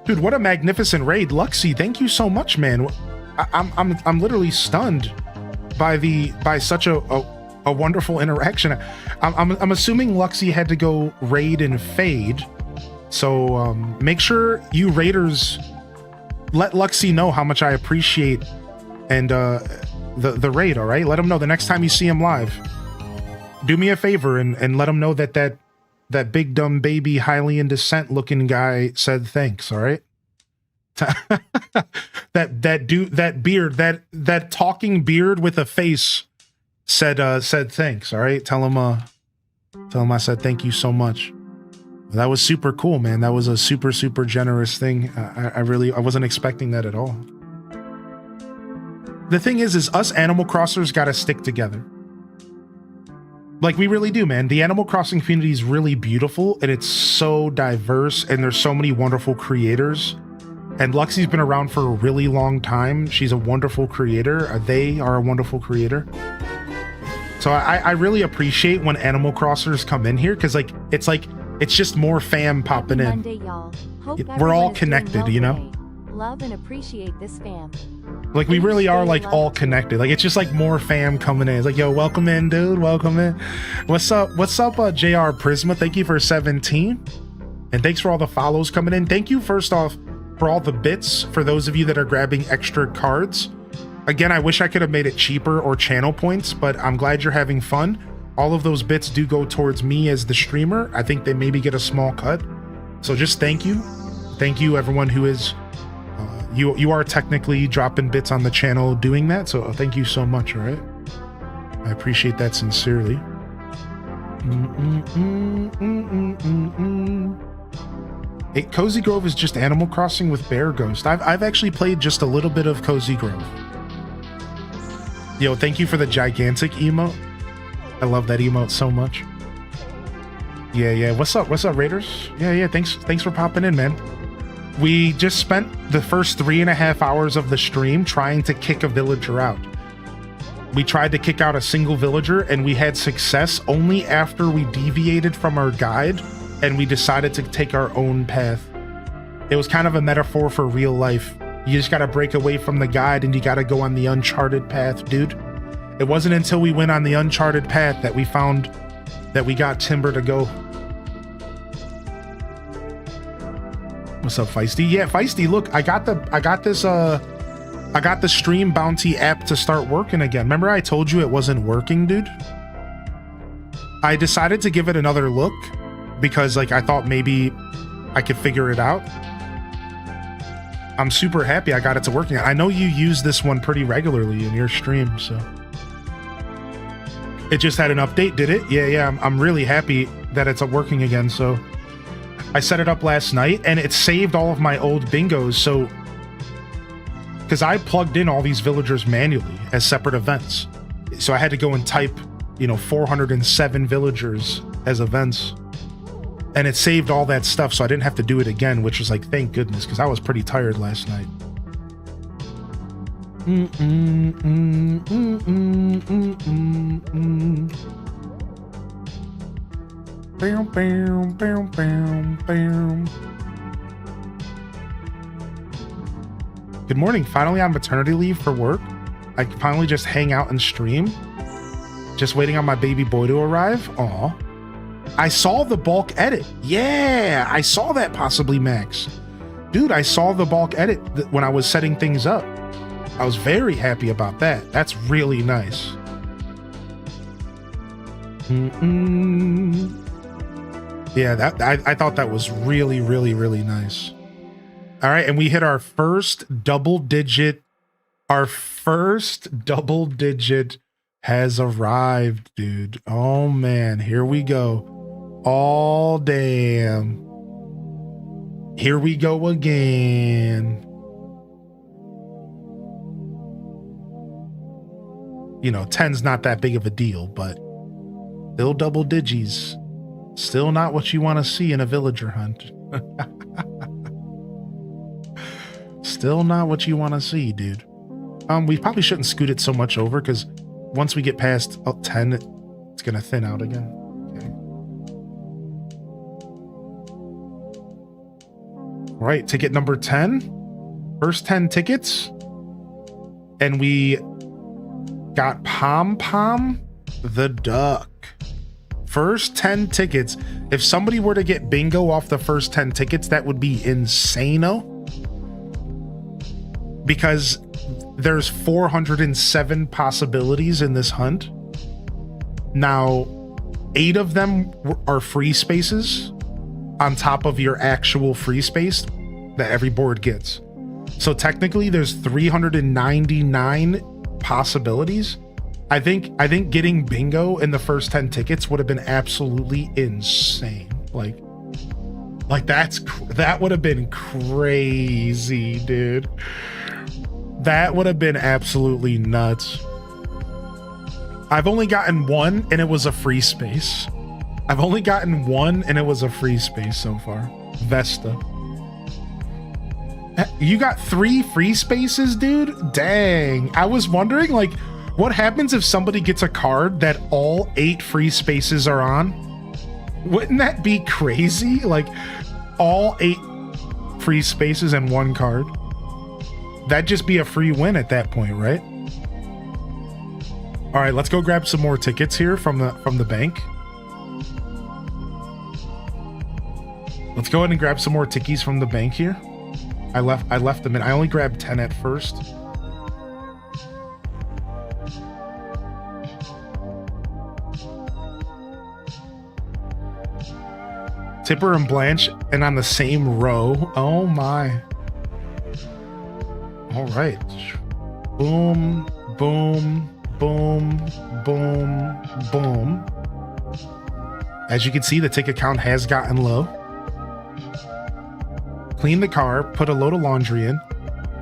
Dude, what a magnificent raid. Luxie, thank you so much, man. I'm literally stunned by such a wonderful interaction. I'm assuming Luxie had to go raid and fade. So make sure you raiders let Luxie know how much I appreciate and the raid, all right? Let him know the next time you see him live. Do me a favor and let him know that big dumb baby Hylian descent looking guy said thanks, all right? that beard, that talking beard with a face said thanks, all right? Tell him I said thank you so much. That was super cool, man. That was a super, super generous thing. I wasn't expecting that at all. The thing is us Animal Crossers gotta stick together. Like, we really do, man. The Animal Crossing community is really beautiful, and it's so diverse, and there's so many wonderful creators. And Luxie's been around for a really long time. She's a wonderful creator. They are a wonderful creator. So I really appreciate when Animal Crossers come in here, because it's just more fam popping in. Monday, y'all. Hope We're all everyone is doing connected, well you know? today. Love and appreciate this fam. Like, we really are like all connected. Like, it's just like more fam coming in. It's like, yo, welcome in, dude. Welcome in. What's up, JR Prisma? Thank you for 17. And thanks for all the follows coming in. Thank you, first off, for all the bits for those of you that are grabbing extra cards. Again, I wish I could have made it cheaper or channel points, but I'm glad you're having fun. All of those bits do go towards me as the streamer. I think they maybe get a small cut. So just thank you. Thank you, everyone who is... You are technically dropping bits on the channel doing that, so thank you so much, all right? I appreciate that sincerely. Hey, Cozy Grove is just Animal Crossing with Bear Ghost. I've actually played just a little bit of Cozy Grove. Yo, thank you for the gigantic emote. I love that emote so much. Yeah. What's up, Raiders? Yeah. Thanks for popping in, man. We just spent the first 3.5 hours of the stream trying to kick a villager out. We tried to kick out a single villager, and we had success only after we deviated from our guide and we decided to take our own path. It was kind of a metaphor for real life. You just gotta break away from the guide and you gotta go on the uncharted path, dude. It wasn't until we went on the uncharted path that we found that we got Timbra to go. What's up, Feisty? Yeah, Feisty, look, I got the stream bounty app to start working again. Remember I told you it wasn't working, dude? I decided to give it another look because like I thought maybe I could figure it out. I'm super happy I got it to working. I know you use this one pretty regularly in your stream, so. It just had an update, did it? Yeah, I'm really happy that it's working again, so. I set it up last night and it saved all of my old bingos, so. Because I plugged in all these villagers manually as separate events. So I had to go and type, you know, 407 villagers as events. And it saved all that stuff, so I didn't have to do it again, which was like, thank goodness, because I was pretty tired last night. Good morning. Finally on maternity leave for work. I can finally just hang out and stream. Just waiting on my baby boy to arrive. Aw. I saw the bulk edit. Yeah, I saw that possibly, Max. Dude, I saw the bulk edit when I was setting things up. I was very happy about that. That's really nice. Yeah, I thought that was really, really, really nice. All right, and we hit our first double digit. Our first double digit has arrived, dude. Oh man, here we go. Oh damn. Here we go again. You know, 10's not that big of a deal, but still double digits. Still not what you want to see in a villager hunt. Still not what you want to see, dude. We probably shouldn't scoot it so much over, because once we get past 10, it's going to thin out again. Okay. All right, ticket number 10. First 10 tickets. And we got Pom Pom the Duck. First 10 tickets. If somebody were to get bingo off the first 10 tickets, that would be insano. Because there's 407 possibilities in this hunt. Now, 8 of them are free spaces on top of your actual free space that every board gets. So technically there's 399 possibilities. I think getting bingo in the first 10 tickets would have been absolutely insane. Like that would have been crazy, dude. That would have been absolutely nuts. I've only gotten one, and it was a free space. I've only gotten one, and it was a free space so far. Vesta. You got 3 free spaces, dude? Dang. I was wondering, like, what happens if somebody gets a card that all 8 free spaces are on? Wouldn't that be crazy? Like, all 8 free spaces and 1 card. That'd just be a free win at that point, right? All right, let's go grab some more tickets here from the bank. Let's go ahead and grab some more tickies from the bank here. I left them in. I only grabbed 10 at first. Tipper and Blanche, and on the same row. Oh my. All right. Boom, boom, boom, boom, boom. As you can see, the ticket count has gotten low. Clean the car, put a load of laundry in,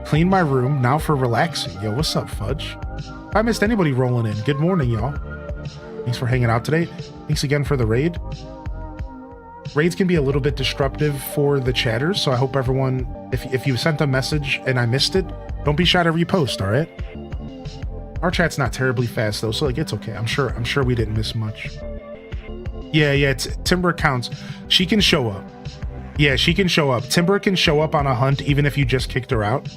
clean my room, now for relaxing. Yo, what's up, Fudge? If I missed anybody rolling in, good morning, y'all. Thanks for hanging out today. Thanks again for the raid. Raids can be a little bit disruptive for the chatters, so I hope everyone, if you sent a message and I missed it, don't be shy to repost, all right? Our chat's not terribly fast though, so like it's okay. I'm sure we didn't miss much. Yeah, Timbra counts. She can show up. Yeah, she can show up. Timbra can show up on a hunt even if you just kicked her out.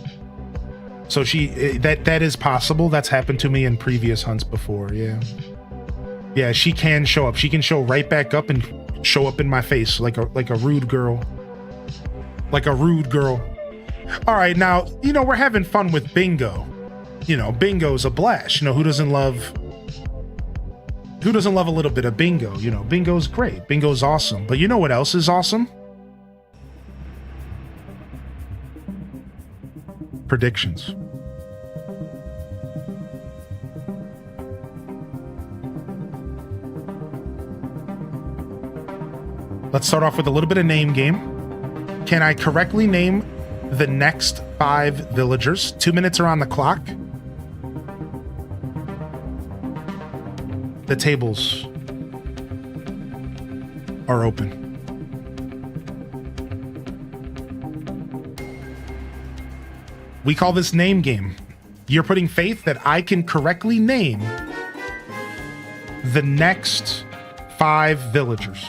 So that is possible. That's happened to me in previous hunts before. Yeah. Yeah, she can show up. She can show right back up and show up in my face like a rude girl. Like a rude girl. All right, now, you know, we're having fun with bingo. You know, bingo's a blast. You know, who doesn't love a little bit of bingo? You know, bingo's great. Bingo's awesome. But you know what else is awesome? Predictions. Let's start off with a little bit of name game. Can I correctly name the next 5 villagers? 2 minutes are on the clock. The tables are open. We call this name game. You're putting faith that I can correctly name the next 5 villagers.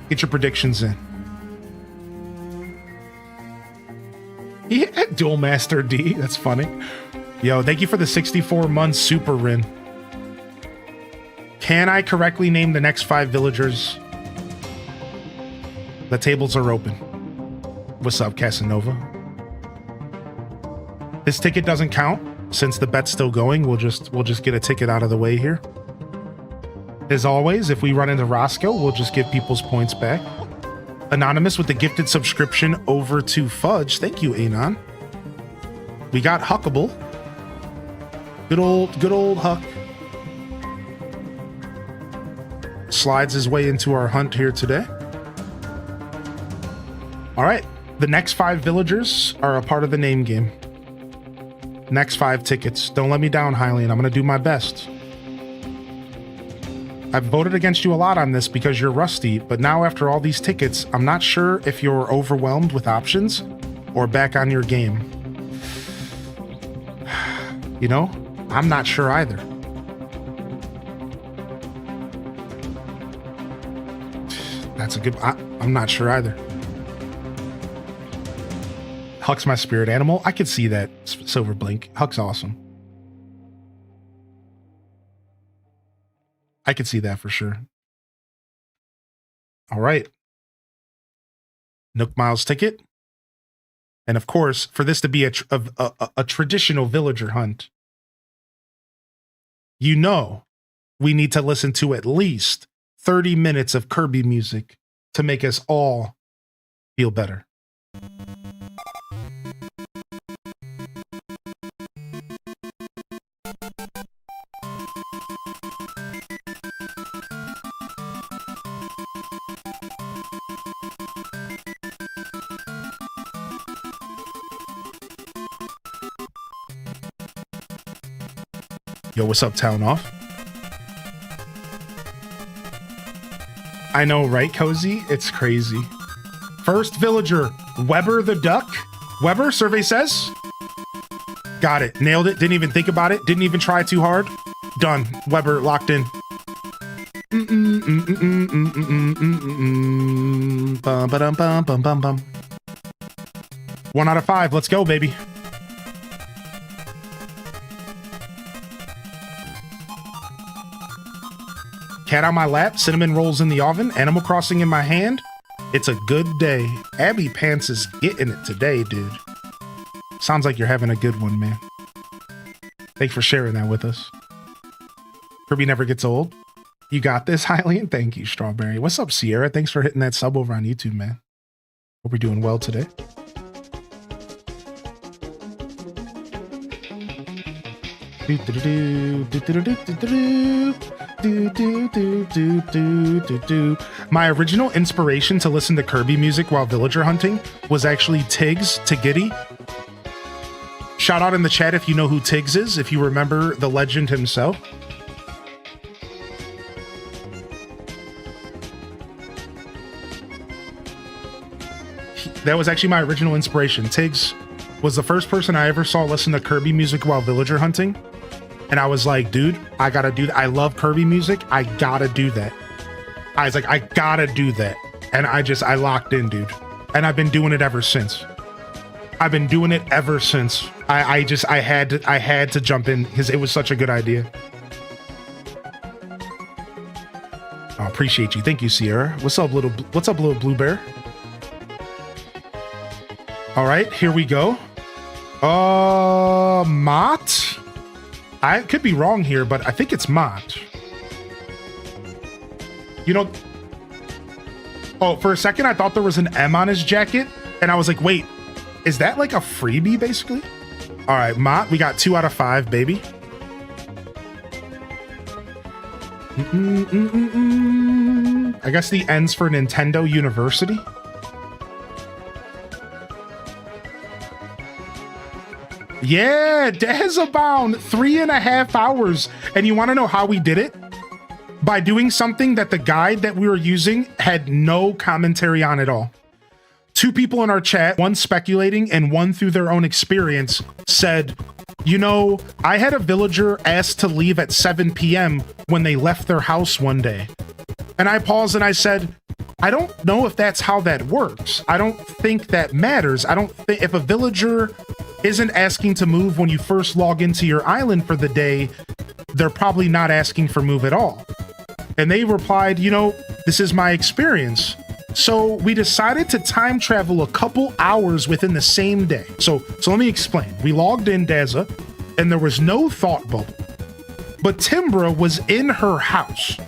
Get your predictions in. Yeah, Dual Master D. That's funny. Yo, thank you for the 64 months super Rin. Can I correctly name the next 5 villagers? The tables are open. What's up, Casanova? This ticket doesn't count since the bet's still going. We'll just get a ticket out of the way here. As always, if we run into Roscoe, we'll just give people's points back. Anonymous with the gifted subscription over to Fudge. Thank you, Anon. We got Huckable. Good old Huck. Slides his way into our hunt here today. All right, the next 5 villagers are a part of the name game. Next 5 tickets. Don't let me down, Hylian. I'm gonna do my best. I've voted against you a lot on this because you're rusty, but now after all these tickets, I'm not sure if you're overwhelmed with options or back on your game. You know, I'm not sure either. That's a good... I'm not sure either. Huck's my spirit animal. I could see that, Silver Blink. Huck's awesome. I could see that for sure. All right. Nook Miles ticket. And of course, for this to be a traditional villager hunt, you know we need to listen to at least 30 minutes of Kirby music to make us all feel better. Yo, what's up, Town Off? I know, right, Cozy? It's crazy. First villager, Weber the Duck. Weber, survey says. Got it. Nailed it. Didn't even think about it. Didn't even try too hard. Done. Weber locked in. Bum, ba-dum, bum, bum, bum, bum. 1 out of 5. Let's go, baby. Cat on my lap, cinnamon rolls in the oven, Animal Crossing in my hand. It's a good day. Abby Pants is getting it today, dude. Sounds like you're having a good one, man. Thanks for sharing that with us. Kirby never gets old. You got this, Hylian? Thank you, Strawberry. What's up, Sierra? Thanks for hitting that sub over on YouTube, man. Hope you're doing well today. My original inspiration to listen to Kirby music while villager hunting was actually Tiggs Tigitty. Shout out in the chat if you know who Tiggs is, if you remember the legend himself. That was actually my original inspiration. Tiggs was the first person I ever saw listen to Kirby music while villager hunting. And I was like, dude, I gotta do that. I love Kirby music. I gotta do that. I was like, I gotta do that. And I locked in, dude. And I've been doing it ever since. I had to jump in because it was such a good idea. Oh, appreciate you. Thank you, Sierra. What's up, little Blue Bear? All right, here we go. Mott? I could be wrong here, but I think it's Mott. You know, oh, for a second I thought there was an M on his jacket, and I was like, wait, is that like a freebie, basically? All right, Mott, we got 2 out of 5, baby. I guess the N's for Nintendo University. Yeah, Dazabound, 3.5 hours. And you want to know how we did it? By doing something that the guide that we were using had no commentary on at all. 2 people in our chat, one speculating and one through their own experience, said, you know, I had a villager ask to leave at 7 p.m. when they left their house one day. And I paused and I said, I don't know if that's how that works. I don't think that matters. I don't think if a villager isn't asking to move when you first log into your island for the day, they're probably not asking for move at all. And they replied, you know, this is my experience. So we decided to time travel a couple hours within the same day. So let me explain. We logged in Daza and there was no thought bubble, but Timbra was in her house.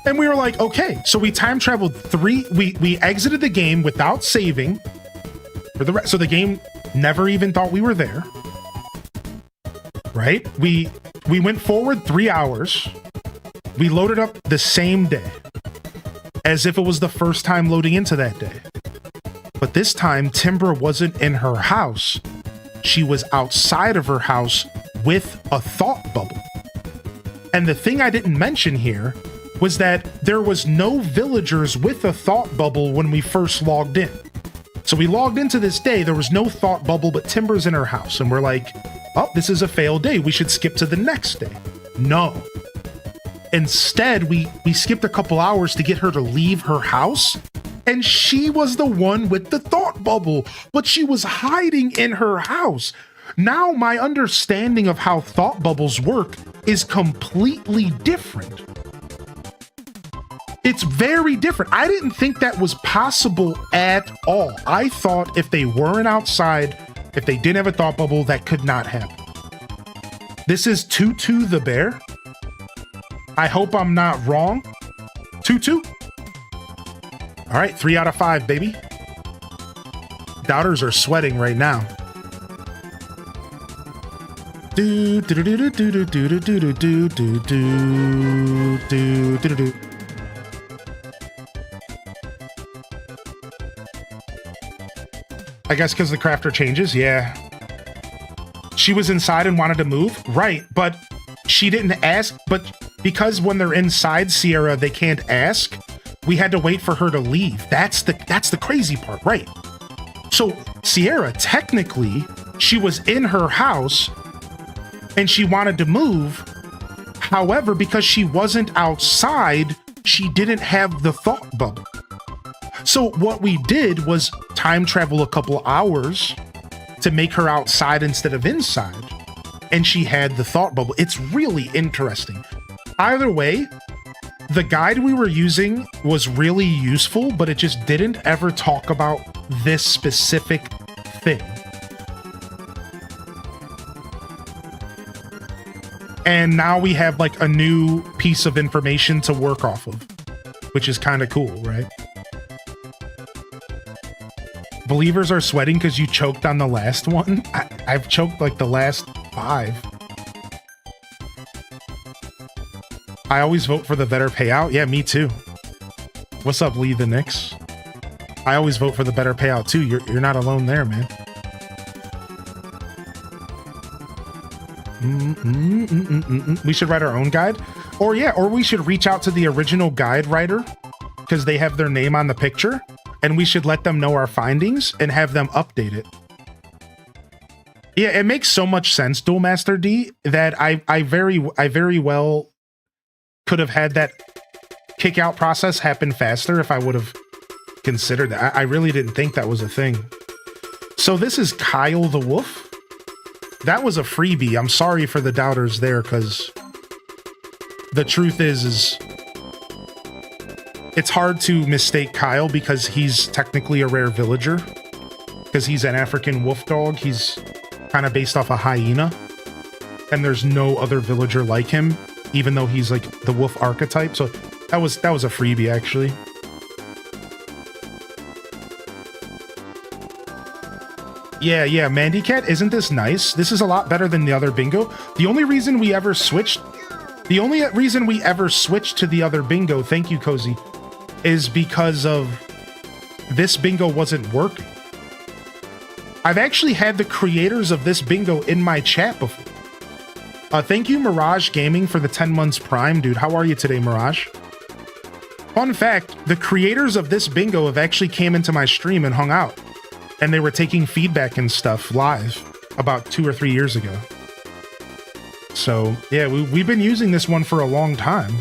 And we were like, okay, so we time traveled we exited the game without saving for the rest. So the game never even thought we were there, right? We went forward 3 hours. We loaded up the same day as if it was the first time loading into that day. But this time Timbra wasn't in her house. She was outside of her house with a thought bubble. And the thing I didn't mention here was that there was no villagers with a thought bubble when we first logged in. So we logged into this day, there was no thought bubble, but Timbra's in her house. And we're like, oh, this is a failed day. We should skip to the next day. No. Instead, we skipped a couple hours to get her to leave her house. And she was the one with the thought bubble, but she was hiding in her house. Now my understanding of how thought bubbles work is completely different. It's very different. I didn't think that was possible at all. I thought if they weren't outside, if they didn't have a thought bubble, that could not happen. This is Tutu the bear. I hope I'm not wrong. Tutu? All right, 3 out of 5, baby. Doubters are sweating right now. Do do do do do do do do do do do do do. I guess because the crafter changes, yeah. She was inside and wanted to move, right? But she didn't ask. But because when they're inside Sierra, they can't ask. We had to wait for her to leave. That's the crazy part, right? So Sierra, technically, she was in her house and she wanted to move. However, because she wasn't outside, she didn't have the thought bubble. So what we did was time travel a couple hours to make her outside instead of inside. And she had the thought bubble. It's really interesting. Either way, the guide we were using was really useful, but it just didn't ever talk about this specific thing. And now we have like a new piece of information to work off of, which is kind of cool, right? Believers are sweating because you choked on the last one. I've choked like the last 5. I always vote for the better payout. Yeah, me too. What's up, Lee the Knicks? I always vote for the better payout too. You're not alone there, man. We should write our own guide. Or yeah, or we should reach out to the original guide writer because they have their name on the picture. And we should let them know our findings and have them update it. Yeah, it makes so much sense, Duel Master D, that I very well could have had that kick out process happen faster if I would have considered that. I really didn't think that was a thing. So this is Kyle the Wolf. That was a freebie. I'm sorry for the doubters there, because the truth is it's hard to mistake Kyle because he's technically a rare villager. Because he's an African wolf dog. He's kind of based off a hyena. And there's no other villager like him, even though he's like the wolf archetype. So that was a freebie, actually. Yeah, Mandy Cat, isn't this nice? This is a lot better than the other bingo. The only reason we ever switched to the other bingo, thank you, Cozy, is because of this bingo wasn't working. I've actually had the creators of this bingo in my chat before. Thank you, Mirage Gaming, for the 10 months Prime. Dude, how are you today, Mirage? Fun fact, the creators of this bingo have actually came into my stream and hung out. And they were taking feedback and stuff live about 2 or 3 years ago. So, yeah, we've been using this one for a long time.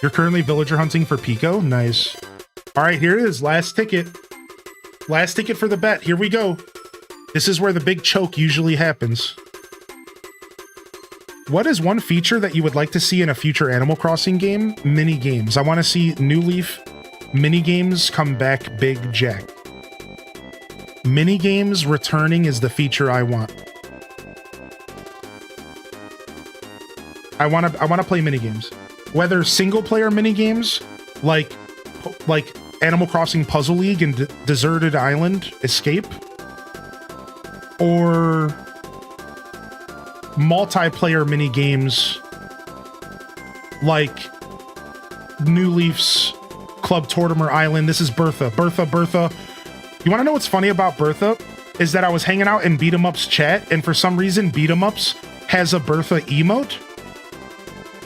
You're currently villager hunting for Pico? Nice. All right, here it is. Last ticket. Last ticket for the bet. Here we go. This is where the big choke usually happens. What is one feature that you would like to see in a future Animal Crossing game? Mini games. I want to see New Leaf mini games come back big jack. Mini games returning is the feature I want. I want to play mini games. Whether single player mini games like Animal Crossing Puzzle League and Deserted Island Escape, or multiplayer mini games like New Leaf's Club Tortimer Island. This is Bertha. Bertha. You want to know what's funny about Bertha? Is that I was hanging out in Beat 'em Up's chat, and for some reason Beat 'em Ups has a Bertha emote.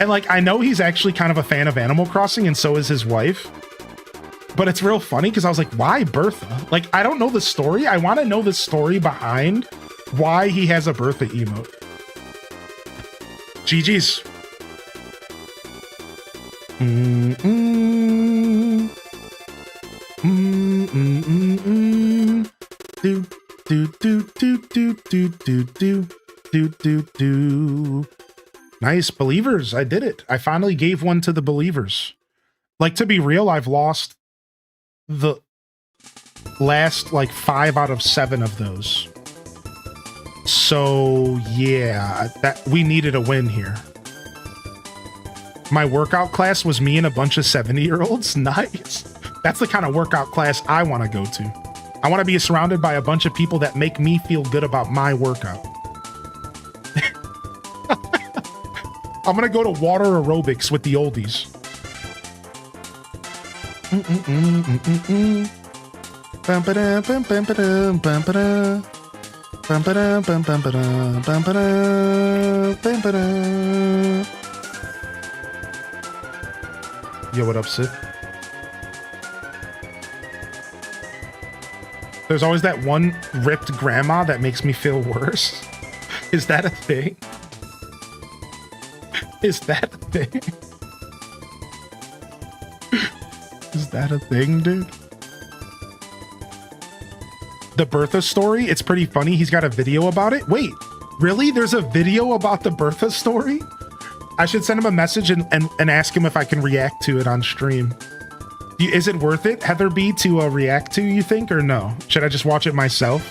And like, I know he's actually kind of a fan of Animal Crossing, and so is his wife. But it's real funny because I was like, why Bertha? Like, I don't know the story. I want to know the story behind why he has a Bertha emote. GG's. Do. Nice. Believers. I did it. I finally gave one to the believers. Like, to be real, I've lost the last like 5 out of 7 of those. So yeah, that we needed a win here. My workout class was me and a bunch of 70-year-olds. Nice. That's the kind of workout class I want to go to. I want to be surrounded by a bunch of people that make me feel good about my workout. I'm gonna go to water aerobics with the oldies. Yo, what up, Sid? There's always that one ripped grandma that makes me feel worse. Is that a thing? Is that a thing? Is that a thing, dude? The Bertha story, it's pretty funny. He's got a video about it. Wait, really? There's a video about the Bertha story? I should send him a message and ask him if I can react to it on stream. Is it worth it, Heather B, to react to, you think, or no? Should I just watch it myself?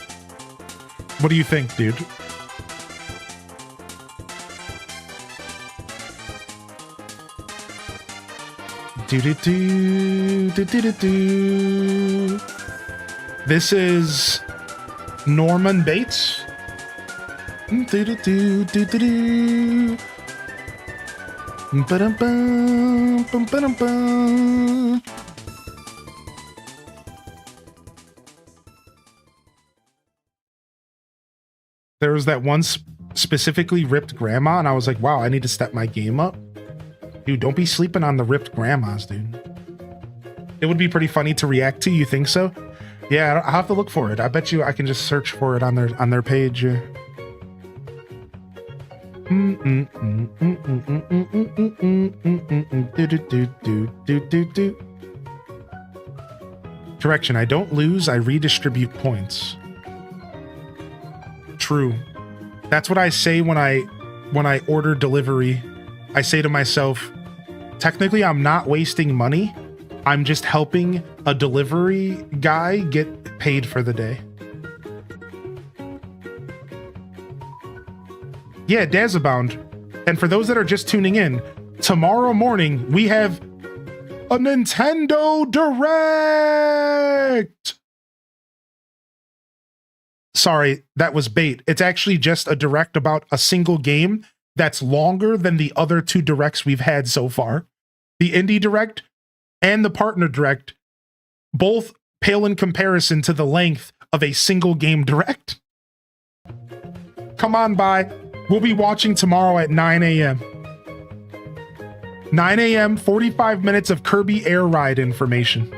What do you think, dude? This is Norman Bates. There was that one specifically ripped grandma, and I was like, wow, I need to step my game up. Dude, don't be sleeping on the ripped grandmas, dude. It would be pretty funny to react to. You think so? Yeah, I'll have to look for it. I bet you I can just search for it on their page. Correction, I don't lose, I redistribute points. True. That's what I say when I order delivery. I say to myself, technically I'm not wasting money. I'm just helping a delivery guy get paid for the day. Yeah, Dazabound. And for those that are just tuning in, tomorrow morning we have a Nintendo Direct. Sorry, that was bait. It's actually just a direct about a single game that's longer than the other 2 directs we've had so far. The Indie Direct and the Partner Direct both pale in comparison to the length of a single game direct. Come on by. We'll be watching tomorrow at 9 a.m. 9 a.m., 45 minutes of Kirby Air Ride information.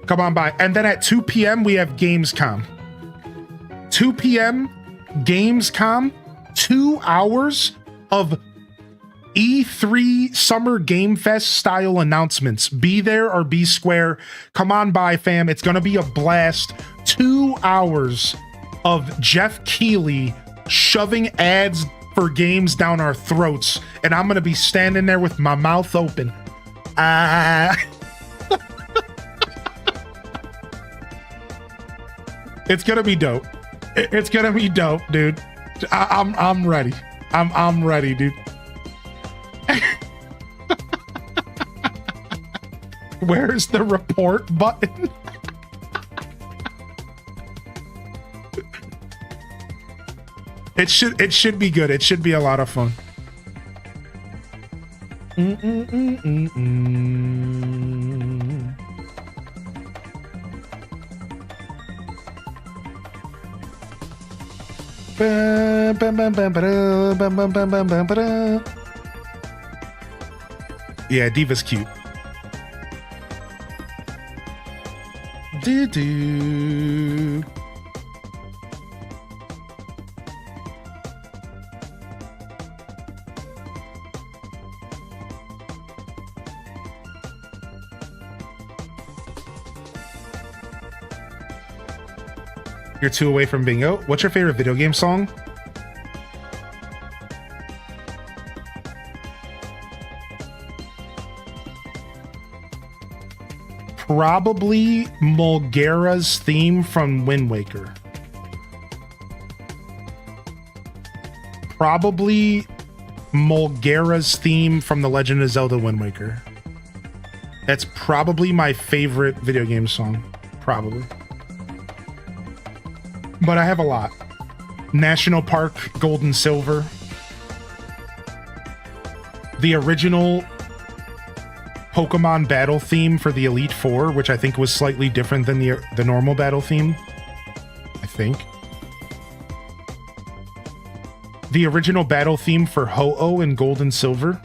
Come on by. And then at 2 p.m., we have Gamescom. 2 p.m., Gamescom, 2 hours of E3 Summer Game Fest style announcements. Be there or be square. Come on by, fam. It's going to be a blast. 2 hours of Jeff Keighley shoving ads for games down our throats. And I'm going to be standing there with my mouth open. It's going to be dope. It's going to be dope, dude. I'm ready. I'm ready, dude. Where's the report button? It should be good. It should be a lot of fun. Yeah, Diva's cute. Do-do. You're 2 away from bingo. What's your favorite video game song? Probably Mulgara's theme from Wind Waker. Probably Mulgara's theme from The Legend of Zelda Wind Waker. That's probably my favorite video game song. Probably. But I have a lot. National Park, Gold and Silver. The original Pokemon battle theme for the Elite Four, which I think was slightly different than the normal battle theme. I think. The original battle theme for Ho-Oh in Gold and Silver.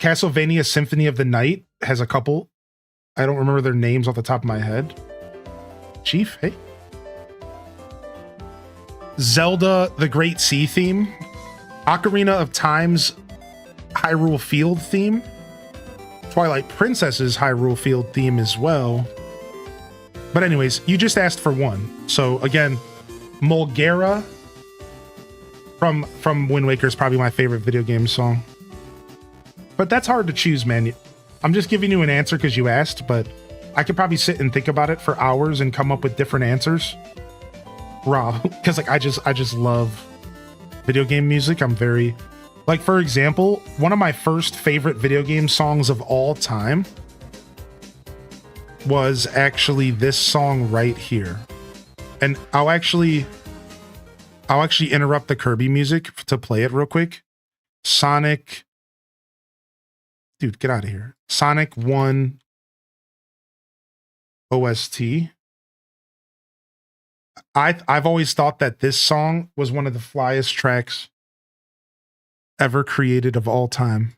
Castlevania Symphony of the Night has a couple. I don't remember their names off the top of my head. Chief, hey. Zelda The Great Sea theme. Ocarina of Time's Hyrule Field theme. Twilight Princess's Hyrule Field theme as well. But anyways, you just asked for one. So again, Mulgara from Wind Waker is probably my favorite video game song. But that's hard to choose, man. I'm just giving you an answer because you asked, but I could probably sit and think about it for hours and come up with different answers. Raw, because like I just love video game music. I'm very, like, for example, one of my first favorite video game songs of all time was actually this song right here. And I'll actually interrupt the Kirby music to play it real quick. Sonic, dude, get out of here. Sonic 1 OST. I've always thought that this song was one of the flyest tracks ever created of all time.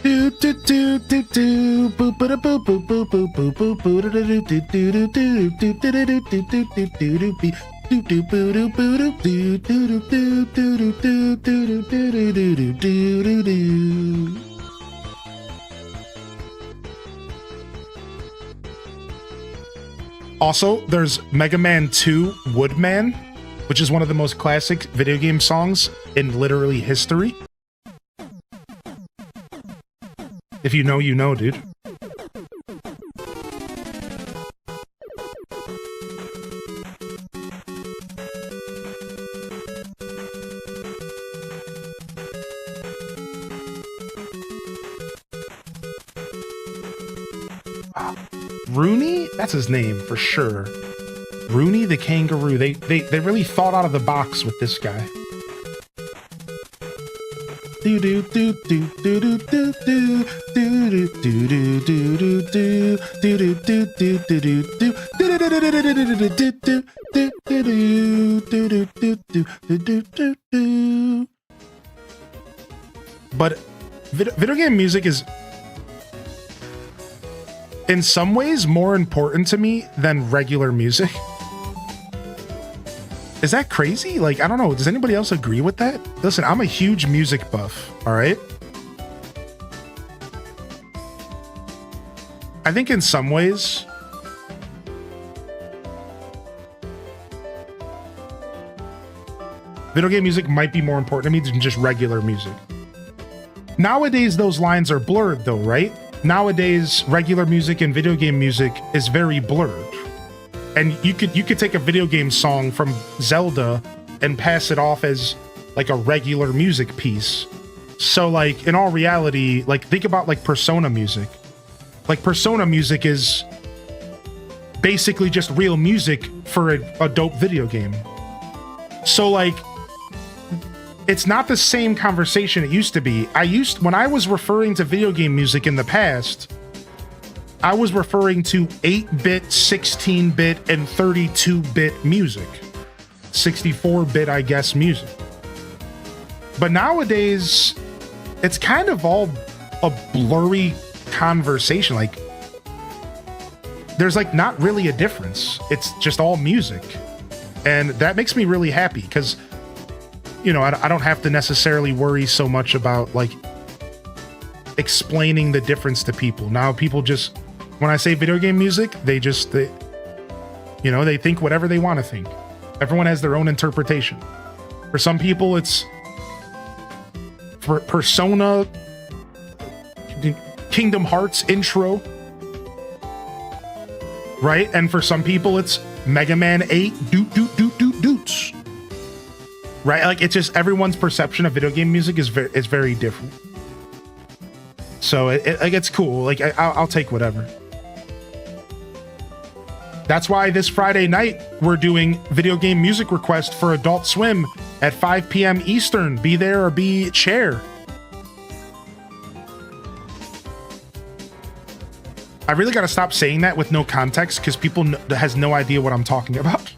Do do do do do boop ba da boop boop boop boop boop boop boo da do do do do do do do do do do do do do do be do do boo do boo do do do do do do do do do do do do do do. Also, there's Mega Man 2 Woodman, which is one of the most classic video game songs in literally history. If you know, you know, dude. Rooney? That's his name for sure. Rooney the Kangaroo. They really thought out of the box with this guy. Do do do do do do do do do do do do do do do. But video game music is in some ways more important to me than regular music. Is that crazy? Like, I don't know. Does anybody else agree with that? Listen, I'm a huge music buff, all right? I think in some ways, video game music might be more important to me than just regular music. Nowadays, those lines are blurred though, right? Nowadays, regular music and video game music is very blurred. And you could take a video game song from Zelda and pass it off as like a regular music piece. So like in all reality, like think about like Persona music. Like Persona music is basically just real music for a dope video game. So like it's not the same conversation it used to be. When I was referring to video game music in the past, I was referring to 8-bit, 16-bit, and 32-bit music. 64-bit, I guess, music. But nowadays, it's kind of all a blurry conversation. Like, there's like not really a difference. It's just all music. And that makes me really happy because, you know, I don't have to necessarily worry so much about like explaining the difference to people. Now people just, when I say video game music, they think whatever they want to think. Everyone has their own interpretation. For some people, it's for Persona, Kingdom Hearts intro, right? And for some people, it's Mega Man 8 doot doot doot doot doots, right? Like it's just everyone's perception of video game music is very different. So it's cool. Like I'll take whatever. That's why this Friday night, we're doing video game music request for Adult Swim at 5 p.m. Eastern. Be there or be chair. I really got to stop saying that with no context because people has no idea what I'm talking about.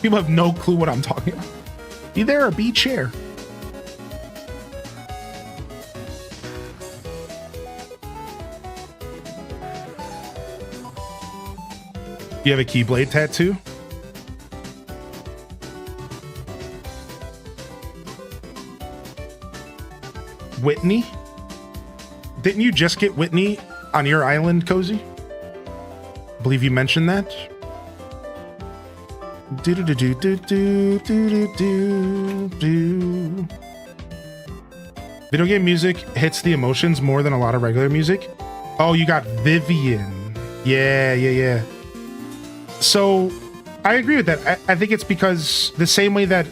People have no clue what I'm talking about. Be there or be chair. You have a Keyblade tattoo? Whitney? Didn't you just get Whitney on your island, Cozy? I believe you mentioned that. Video game music hits the emotions more than a lot of regular music. Oh, you got Vivian. Yeah. So I agree with that. I think it's because the same way that,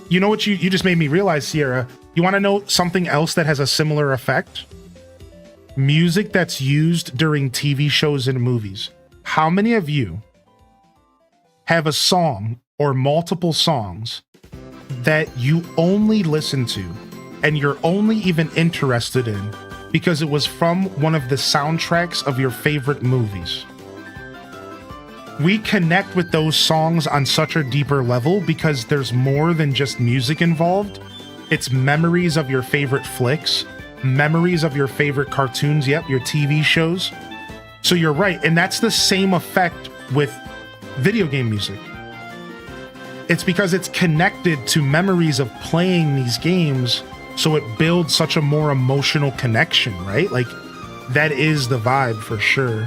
you know what you just made me realize, Sierra, you want to know something else that has a similar effect? Music that's used during TV shows and movies. How many of you have a song or multiple songs that you only listen to and you're only even interested in because it was from one of the soundtracks of your favorite movies? We connect with those songs on such a deeper level because there's more than just music involved. It's memories of your favorite flicks, memories of your favorite cartoons, yep, your TV shows. So you're right, and that's the same effect with video game music. It's because it's connected to memories of playing these games, so it builds such a more emotional connection, right? Like, that is the vibe for sure.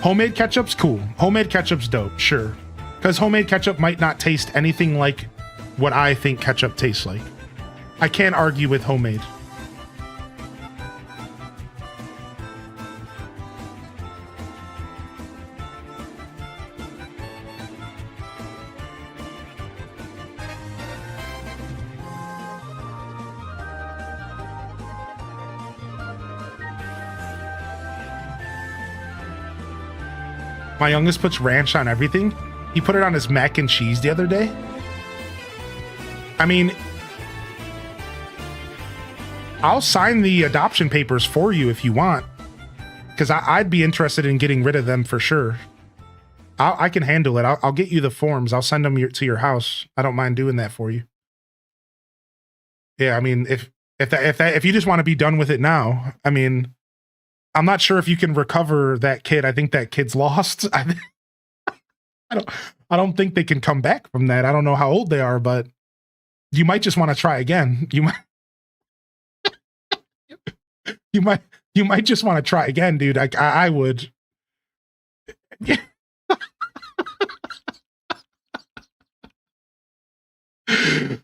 Homemade ketchup's cool. Homemade ketchup's dope, sure. Because homemade ketchup might not taste anything like what I think ketchup tastes like. I can't argue with homemade. My youngest puts ranch on everything. He put it on his mac and cheese the other day. I mean, I'll sign the adoption papers for you if you want, because I'd be interested in getting rid of them for sure. I can handle it. I'll get you the forms. I'll send them to your house. I don't mind doing that for you. Yeah, I mean, if you just want to be done with it now, I mean, I'm not sure if you can recover that kid. I think that kid's lost. I don't think they can come back from that. I don't know how old they are, but you might just want to try again. You might just want to try again, dude. I would.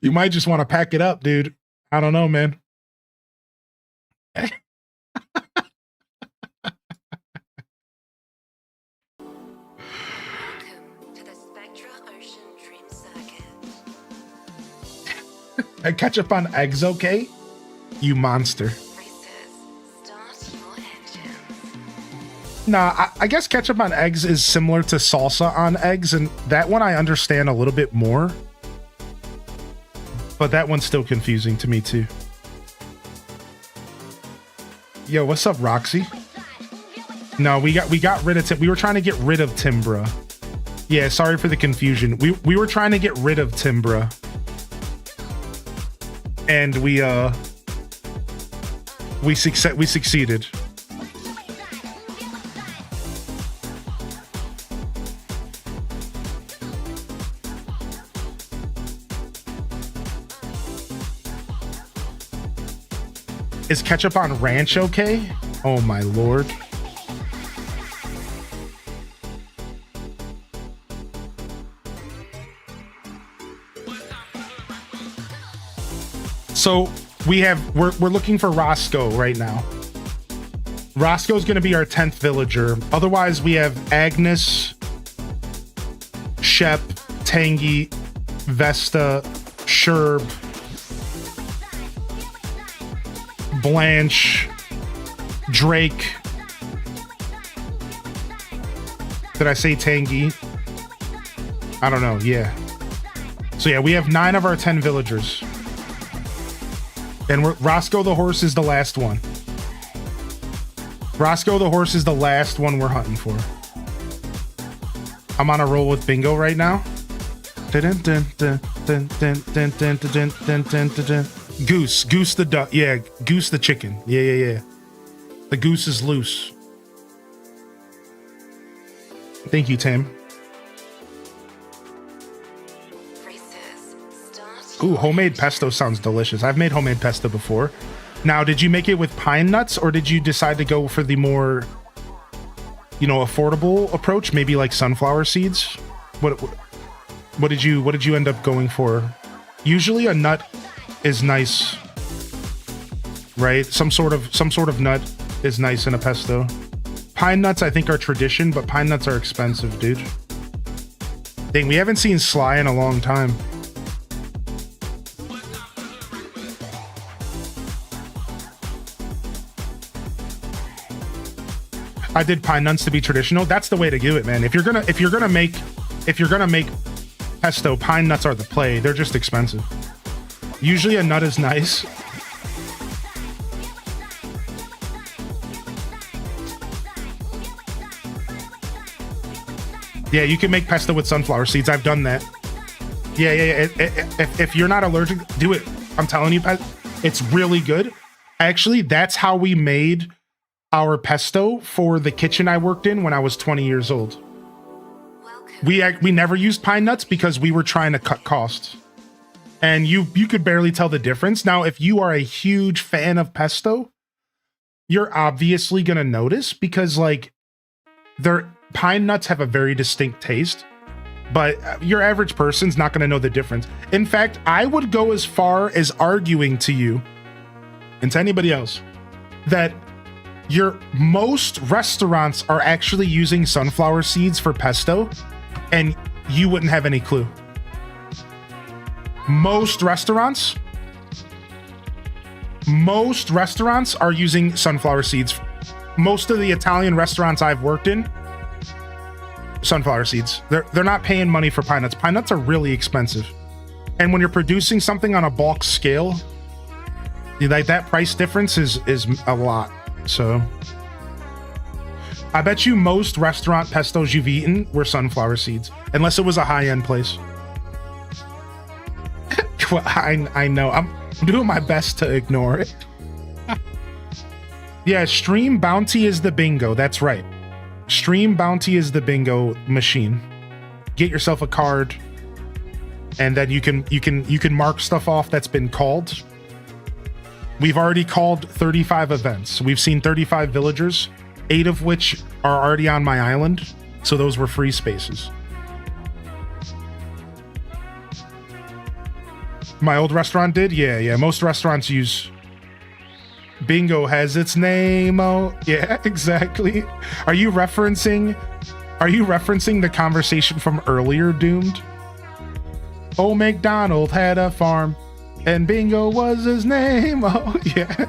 You might just want to pack it up, dude. I don't know, man. Ketchup on eggs, okay? You monster. Nah, I guess ketchup on eggs is similar to salsa on eggs, and that one I understand a little bit more. But that one's still confusing to me too. Yo, what's up, Roxy? No, we got rid of we were trying to get rid of Timbra. Yeah, sorry for the confusion. We were trying to get rid of Timbra. And we succeeded. Is ketchup on ranch okay? Oh my lord. So we're looking for Roscoe right now. Roscoe's gonna be our 10th villager. Otherwise, we have Agnes, Shep, Tangy, Vesta, Sherb, Blanche, Drake. Did I say Tangy? I don't know. Yeah. So yeah, we have 9 of our 10 villagers. And Roscoe the horse is the last one. Roscoe the horse is the last one we're hunting for. I'm on a roll with bingo right now. Goose the duck. Yeah, Goose the chicken. Yeah. The goose is loose. Thank you, Tim. Ooh, homemade pesto sounds delicious. I've made homemade pesto before. Now, did you make it with pine nuts, or did you decide to go for the more, affordable approach? Maybe like sunflower seeds? What did you end up going for? Usually a nut is nice, right? Some sort of nut is nice in a pesto. Pine nuts, I think, are tradition, but pine nuts are expensive, dude. Dang, we haven't seen Sly in a long time. I did pine nuts to be traditional. That's the way to do it, man. If you're gonna make pesto, pine nuts are the play. They're just expensive. Usually a nut is nice. Yeah, you can make pesto with sunflower seeds. I've done that. Yeah. If you're not allergic, do it. I'm telling you, it's really good. Actually, that's how we made our pesto for the kitchen I worked in when I was 20 years old. We never used pine nuts because we were trying to cut costs. And you could barely tell the difference. Now, if you are a huge fan of pesto, you're obviously going to notice because like pine nuts have a very distinct taste, but your average person's not going to know the difference. In fact, I would go as far as arguing to you and to anybody else that most restaurants are actually using sunflower seeds for pesto, and you wouldn't have any clue. Most restaurants are using sunflower seeds. Most of the Italian restaurants I've worked in, sunflower seeds. They're not paying money for pine nuts. Pine nuts are really expensive. And when you're producing something on a bulk scale, like that price difference is a lot. So I bet you most restaurant pestos you've eaten were sunflower seeds, unless it was a high-end place. Well, I know. I'm doing my best to ignore it. Yeah, Stream Bounty is the bingo. That's right. Stream Bounty is the bingo machine. Get yourself a card, and then you can mark stuff off that's been called. We've already called 35 events. We've seen 35 villagers, 8 of which are already on my island. So those were free spaces. My old restaurant did? Yeah. Most restaurants use... Bingo has its name. Oh, yeah, exactly. Are you referencing the conversation from earlier, Doomed? Oh, McDonald had a farm, and Bingo was his name. Oh, yeah.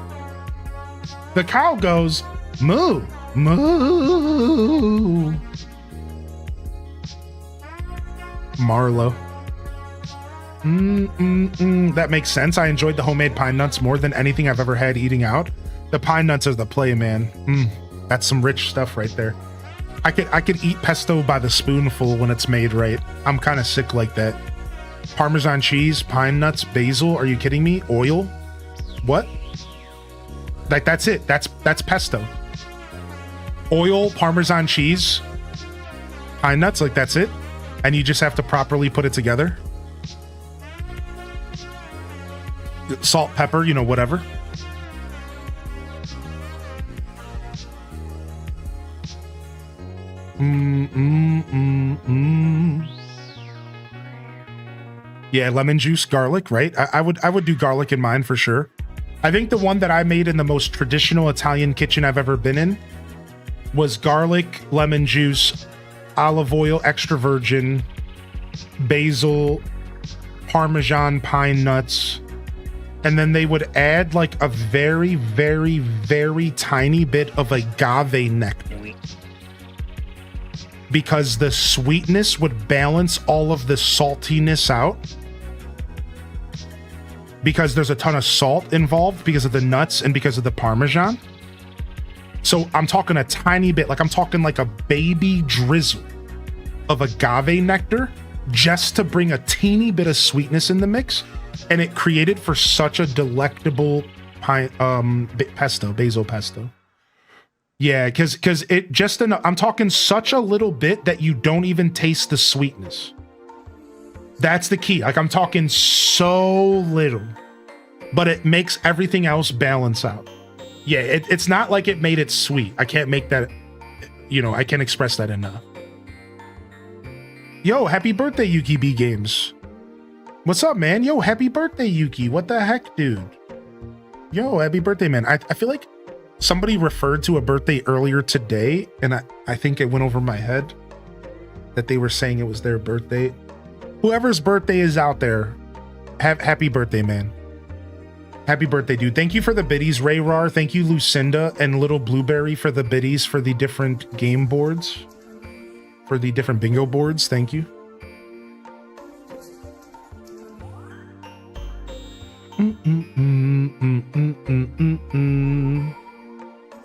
The cow goes, moo, moo. Marlowe. That makes sense. I enjoyed the homemade pine nuts more than anything I've ever had eating out. The pine nuts are the play, man. That's some rich stuff right there. I could eat pesto by the spoonful when it's made right. I'm kind of sick like that. Parmesan cheese, pine nuts, basil. Are you kidding me? Oil? What? Like that's it. That's pesto. Oil, Parmesan cheese, pine nuts. Like that's it. And you just have to properly put it together. Salt, pepper, whatever. Yeah, lemon juice, garlic, right? I would do garlic in mine for sure. I think the one that I made in the most traditional Italian kitchen I've ever been in was garlic, lemon juice, olive oil, extra virgin, basil, Parmesan, pine nuts. And then they would add like a very, very, very tiny bit of agave nectar, because the sweetness would balance all of the saltiness out, because there's a ton of salt involved because of the nuts and because of the Parmesan. So I'm talking a tiny bit, like I'm talking like a baby drizzle of agave nectar just to bring a teeny bit of sweetness in the mix. And it created for such a delectable pesto, basil pesto. Yeah, because it just enough. I'm talking such a little bit that you don't even taste the sweetness. That's the key. Like I'm talking so little, but it makes everything else balance out. Yeah, it's not like it made it sweet. I can't make that, I can't express that enough. Yo, happy birthday, Yuki B Games. What's up, man? Yo, happy birthday, Yuki. What the heck, dude? Yo, happy birthday, man. I feel like somebody referred to a birthday earlier today, and I think it went over my head that they were saying it was their birthday. Whoever's birthday is out there, happy birthday, man. Happy birthday, dude. Thank you for the biddies, Ray Rar. Thank you, Lucinda and Little Blueberry, for the biddies for the different game boards, for the different bingo boards. Thank you.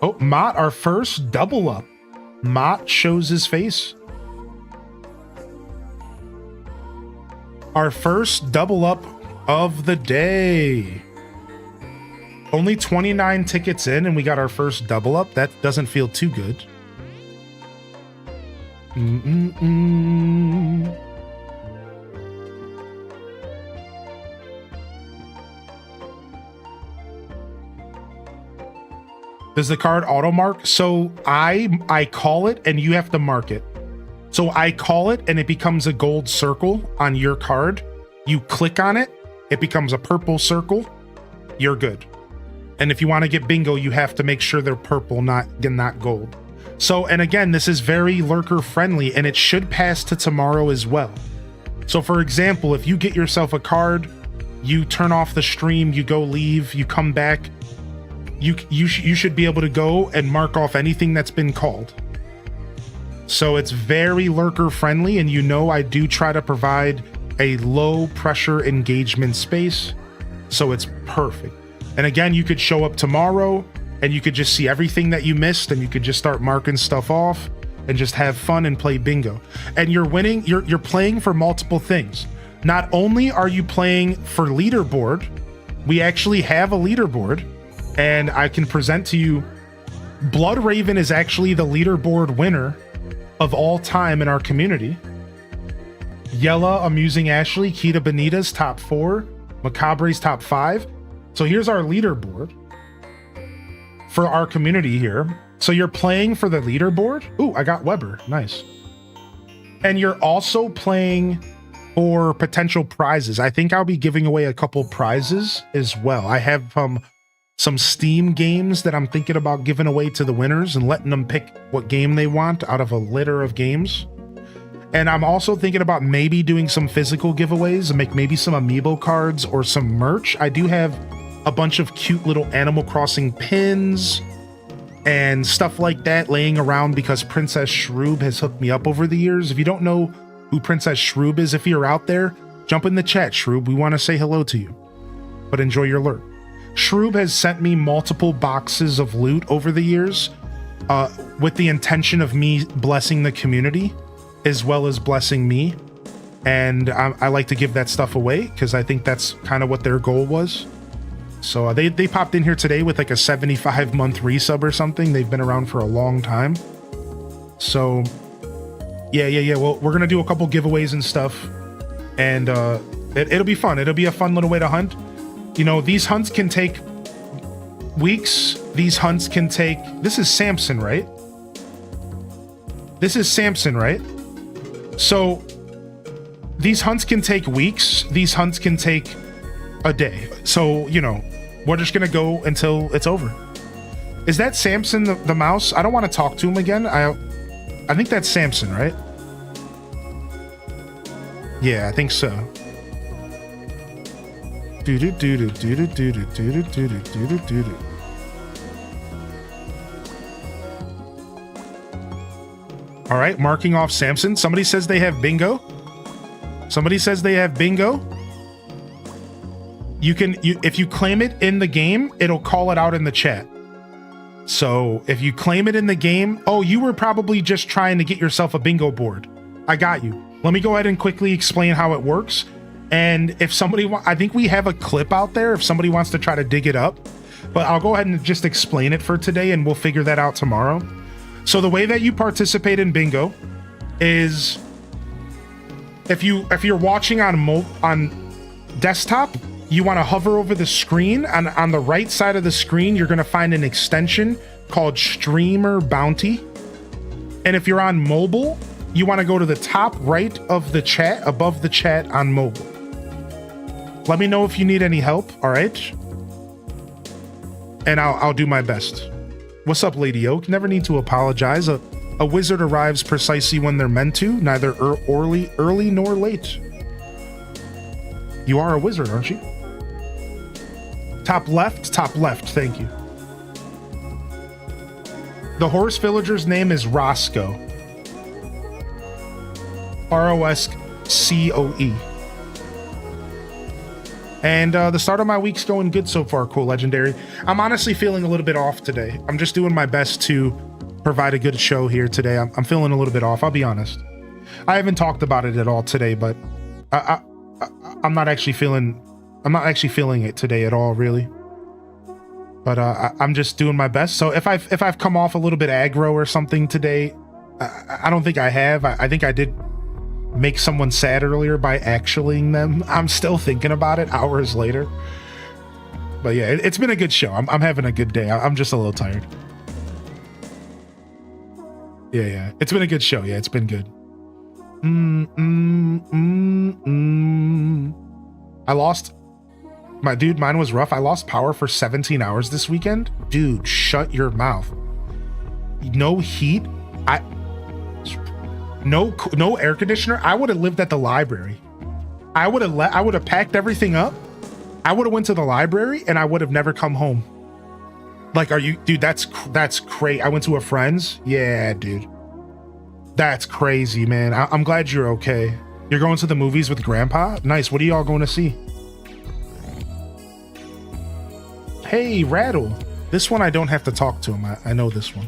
Oh, Mott, our first double up. Mott shows his face. Our first double up of the day. Only 29 tickets in and we got our first double up. That doesn't feel too good. Does the card auto mark? So I call it and you have to mark it. So I call it and it becomes a gold circle on your card. You click on it, it becomes a purple circle. You're good. And if you want to get bingo, you have to make sure they're purple, not gold. So, and again, this is very lurker friendly and it should pass to tomorrow as well. So for example, if you get yourself a card, you turn off the stream, you go leave, you come back, you should be able to go and mark off anything that's been called. So it's very lurker friendly, and you know I do try to provide a low pressure engagement space, so it's perfect. And again, you could show up tomorrow and you could just see everything that you missed, and you could just start marking stuff off and just have fun and play bingo. And you're winning, you're playing for multiple things. Not only are you playing for leaderboard, we actually have a leaderboard, and I can present to you, Blood Raven is actually the leaderboard winner of all time in our community. Yella, Amusing Ashley, Kita Benita's top 4, Macabre's top 5. So here's our leaderboard for our community here. So you're playing for the leaderboard. Ooh, I got Weber, nice. And you're also playing for potential prizes. I think I'll be giving away a couple prizes as well. I have some Steam games that I'm thinking about giving away to the winners and letting them pick what game they want out of a litter of games. And I'm also thinking about maybe doing some physical giveaways and make maybe some amiibo cards or some merch. I do have a bunch of cute little Animal Crossing pins and stuff like that laying around because Princess Shroob has hooked me up over the years. If you don't know who Princess Shroob is, if you're out there, jump in the chat, Shroob. We want to say hello to you, but enjoy your lurk. Shroob has sent me multiple boxes of loot over the years with the intention of me blessing the community as well as blessing me. And I like to give that stuff away because I think that's kind of what their goal was. So they popped in here today with like a 75-month resub or something. They've been around for a long time. So yeah. Well, we're going to do a couple giveaways and stuff. And it'll be fun. It'll be a fun little way to hunt. You know, these hunts can take weeks. These hunts can take... This is Samson, right? This is Samson, right? So these hunts can take weeks. These hunts can take a day. So, you know, we're just going to go until it's over. Is that Samson, the mouse? I don't want to talk to him again. I think that's Samson, right? Yeah, I think so. All right, marking off Samson. Somebody says they have bingo. Somebody says they have bingo. If you claim it in the game, it'll call it out in the chat. So if you claim it in the game, oh, you were probably just trying to get yourself a bingo board. I got you. Let me go ahead and quickly explain how it works. And if somebody I think we have a clip out there if somebody wants to try to dig it up, but I'll go ahead and just explain it for today and we'll figure that out tomorrow. So the way that you participate in bingo is if you're watching on desktop, you want to hover over the screen, and on the right side of the screen, you're going to find an extension called Streamer Bounty. And if you're on mobile, you want to go to the top right of the chat, above the chat on mobile. Let me know if you need any help, all right? And I'll do my best. What's up, Lady Oak? Never need to apologize. A wizard arrives precisely when they're meant to, neither early nor late. You are a wizard, aren't you? Top left, thank you. The horse villager's name is Roscoe. Roscoe. And the start of my week's going good so far, Cool Legendary. I'm honestly feeling a little bit off today. I'm just doing my best to provide a good show here today. I'm feeling a little bit off, I'll be honest. I haven't talked about it at all today, but I'm not actually feeling it today at all, really. But I'm just doing my best. So if I've come off a little bit aggro or something today, I don't think I have. I think I did make someone sad earlier by actuallying them. I'm still thinking about it hours later. But yeah, it's been a good show. I'm having a good day. I'm just a little tired. Yeah. It's been a good show. Yeah, it's been good. I lost mine was rough. I lost power for 17 hours this weekend. Dude, shut your mouth. No heat. No air conditioner. I would have lived at the library. I would have packed everything up. I would have went to the library and I would have never come home. Like, are you, dude, that's crazy. I went to a friend's. Yeah, dude. That's crazy, man. I'm glad you're okay. You're going to the movies with grandpa? Nice. What are y'all going to see? Hey, Rattle. This one I don't have to talk to him. I know this one.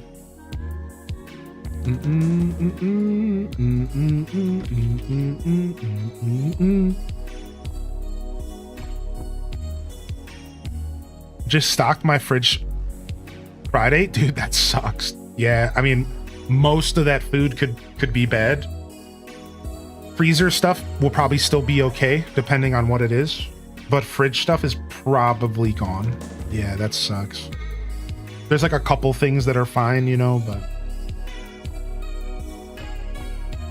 Just stocked my fridge Friday. Dude, that sucks. Yeah, I mean, most of that food could be bad. Freezer stuff will probably still be okay, depending on what it is. But fridge stuff is probably gone. Yeah, that sucks. There's like a couple things that are fine, you know, but...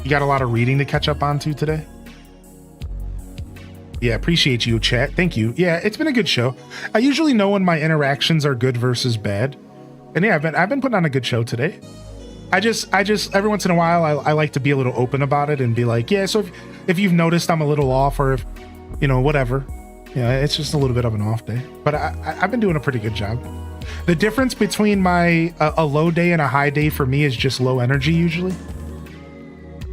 You got a lot of reading to catch up onto today? Yeah, appreciate you, chat. Thank you. Yeah, it's been a good show. I usually know when my interactions are good versus bad. And yeah, I've been putting on a good show today. I just every once in a while I like to be a little open about it and be like, yeah, so if you've noticed I'm a little off, or if, you know, whatever. Yeah, it's just a little bit of an off day. But I've been doing a pretty good job. The difference between my a low day and a high day for me is just low energy usually.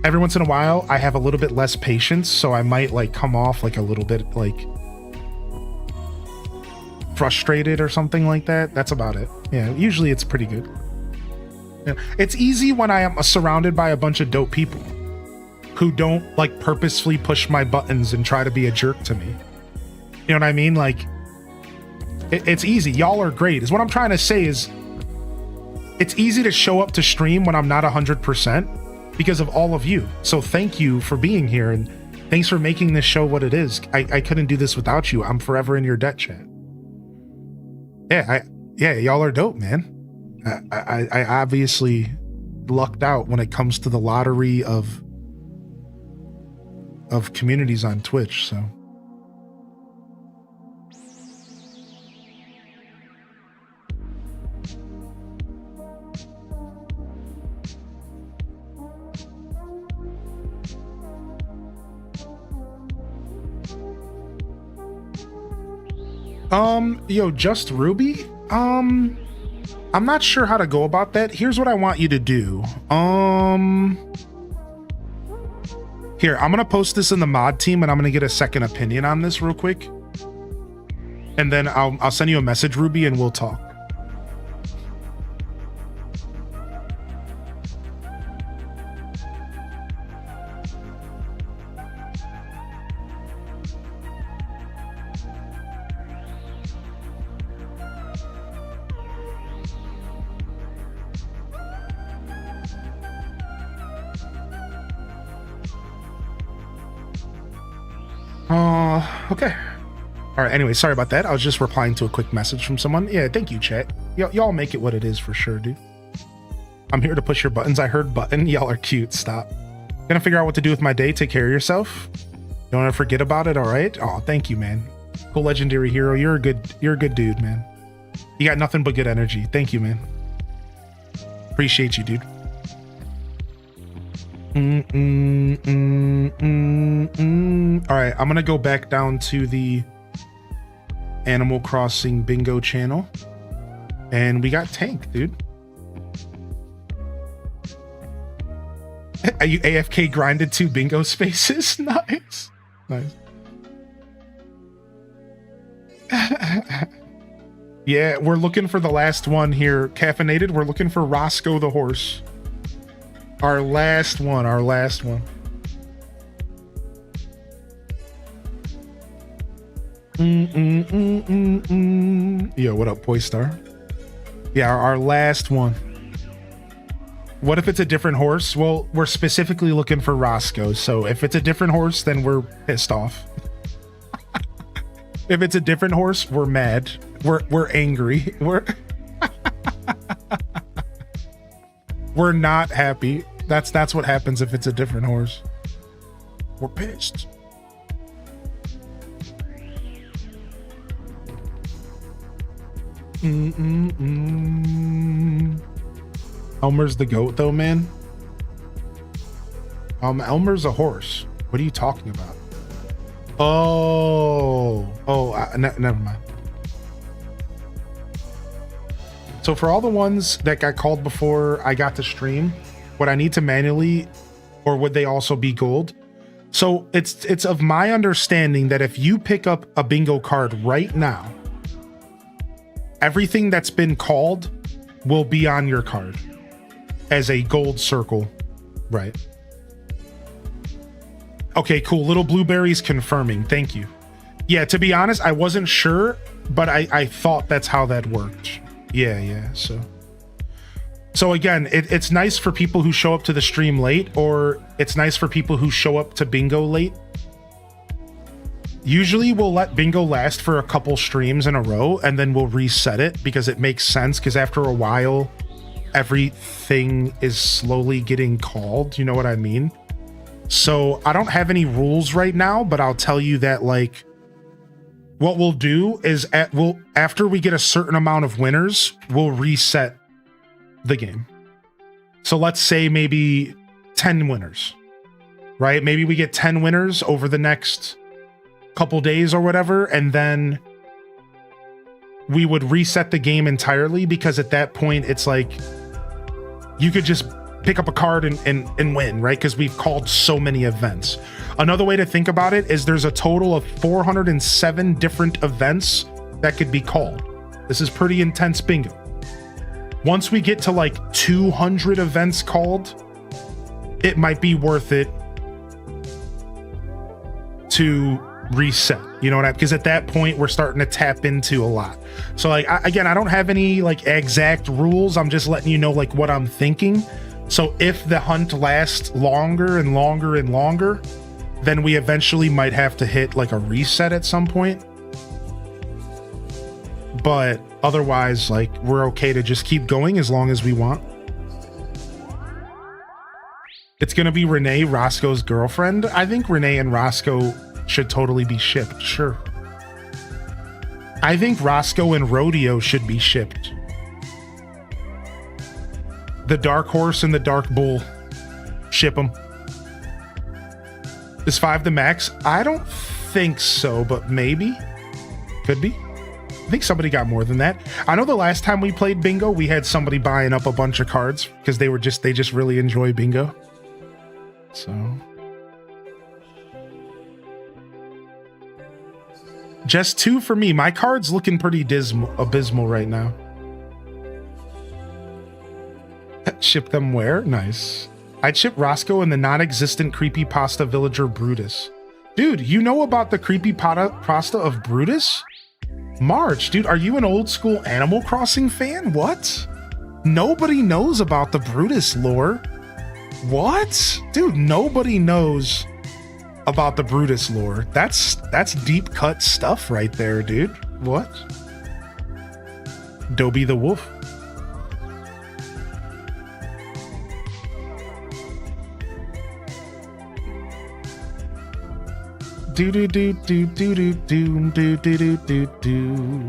Every once in a while, I have a little bit less patience, so I might like come off like a little bit like frustrated or something like that. That's about it. Yeah, usually it's pretty good. Yeah. It's easy when I am surrounded by a bunch of dope people who don't like purposefully push my buttons and try to be a jerk to me. You know what I mean? Like, it's easy. Y'all are great. Is what I'm trying to say is it's easy to show up to stream when I'm not 100%. Because of all of you. So thank you for being here, and thanks for making this show what it is. I couldn't do this without you. I'm forever in your debt, chat. Yeah, y'all are dope, man. I obviously lucked out when it comes to the lottery of communities on Twitch, so. Yo, just Ruby? I'm not sure how to go about that. Here's what I want you to do. Here, I'm gonna post this in the mod team and I'm gonna get a second opinion on this real quick. And then I'll send you a message, Ruby, and we'll talk. Okay. All right, anyway, sorry about that. I was just replying to a quick message from someone. Yeah, thank you, chat. Y'all make it what it is for sure, dude. I'm here to push your buttons. I heard button. Y'all are cute. Stop. Gonna figure out what to do with my day. Take care of yourself. Don't ever forget about it, all right? Oh, thank you, man. Cool legendary hero. You're a good dude, man. You got nothing but good energy. Thank you, man. Appreciate you, dude. All right, I'm gonna go back down to the Animal Crossing bingo channel, and we got Tank, dude. Are you AFK grinded 2 bingo spaces? Nice. Yeah, we're looking for the last one here. Caffeinated, we're looking for Roscoe the horse. Our last one. Yo, what up, Poystar? Yeah, our last one. What if it's a different horse? Well, we're specifically looking for Roscoe, so if it's a different horse, then we're pissed off. If it's a different horse, we're mad. We're angry. We're not happy. That's what happens if it's a different horse. We're pissed. Elmer's the goat though, man. Elmer's a horse. What are you talking about? Never mind. So for all the ones that got called before I got to stream, would I need to manually, or would they also be gold? So it's of my understanding that if you pick up a bingo card right now, everything that's been called will be on your card as a gold circle, right? Okay, cool. Little Blueberry's confirming. Thank you. Yeah, to be honest, I wasn't sure, but I thought that's how that worked. Yeah. So again, it's nice for people who show up to the stream late, or it's nice for people who show up to bingo late. Usually we'll let bingo last for a couple streams in a row, and then we'll reset it because it makes sense, because after a while, everything is slowly getting called. You know what I mean? So I don't have any rules right now, but I'll tell you that, like, what we'll do is after we get a certain amount of winners, we'll reset the game. So let's say maybe 10 winners, right? Maybe we get 10 winners over the next couple days or whatever, and then we would reset the game entirely, because at that point it's like you could just pick up a card and win, right? Because we've called so many events. Another way to think about it is there's a total of 407 different events that could be called. This is pretty intense bingo. Once we get to like 200 events called, it might be worth it to reset. You know what I mean? Because at that point we're starting to tap into a lot. So like, again, I don't have any like exact rules. I'm just letting you know like what I'm thinking. So if the hunt lasts longer and longer and longer, then we eventually might have to hit like a reset at some point. But otherwise, like, we're okay to just keep going as long as we want. It's gonna be Renee, Roscoe's girlfriend. I think Renee and Roscoe should totally be shipped, sure. I think Roscoe and Rodeo should be shipped. The Dark Horse and the Dark Bull. Ship them. Is 5 the max? I don't think so, but maybe. Could be. I think somebody got more than that. I know the last time we played bingo, we had somebody buying up a bunch of cards because they just really enjoy bingo. So. Just 2 for me. My card's looking pretty abysmal right now. Ship them where? Nice. I'd ship Roscoe and the non-existent creepypasta villager Brutus. Dude, you know about the creepypasta of Brutus? March, dude, are you an old school Animal Crossing fan? What? Nobody knows about the Brutus lore. What? Dude, nobody knows about the Brutus lore. That's deep cut stuff right there, dude. What? Dobby the Wolf. Do do do do do do do do do do do.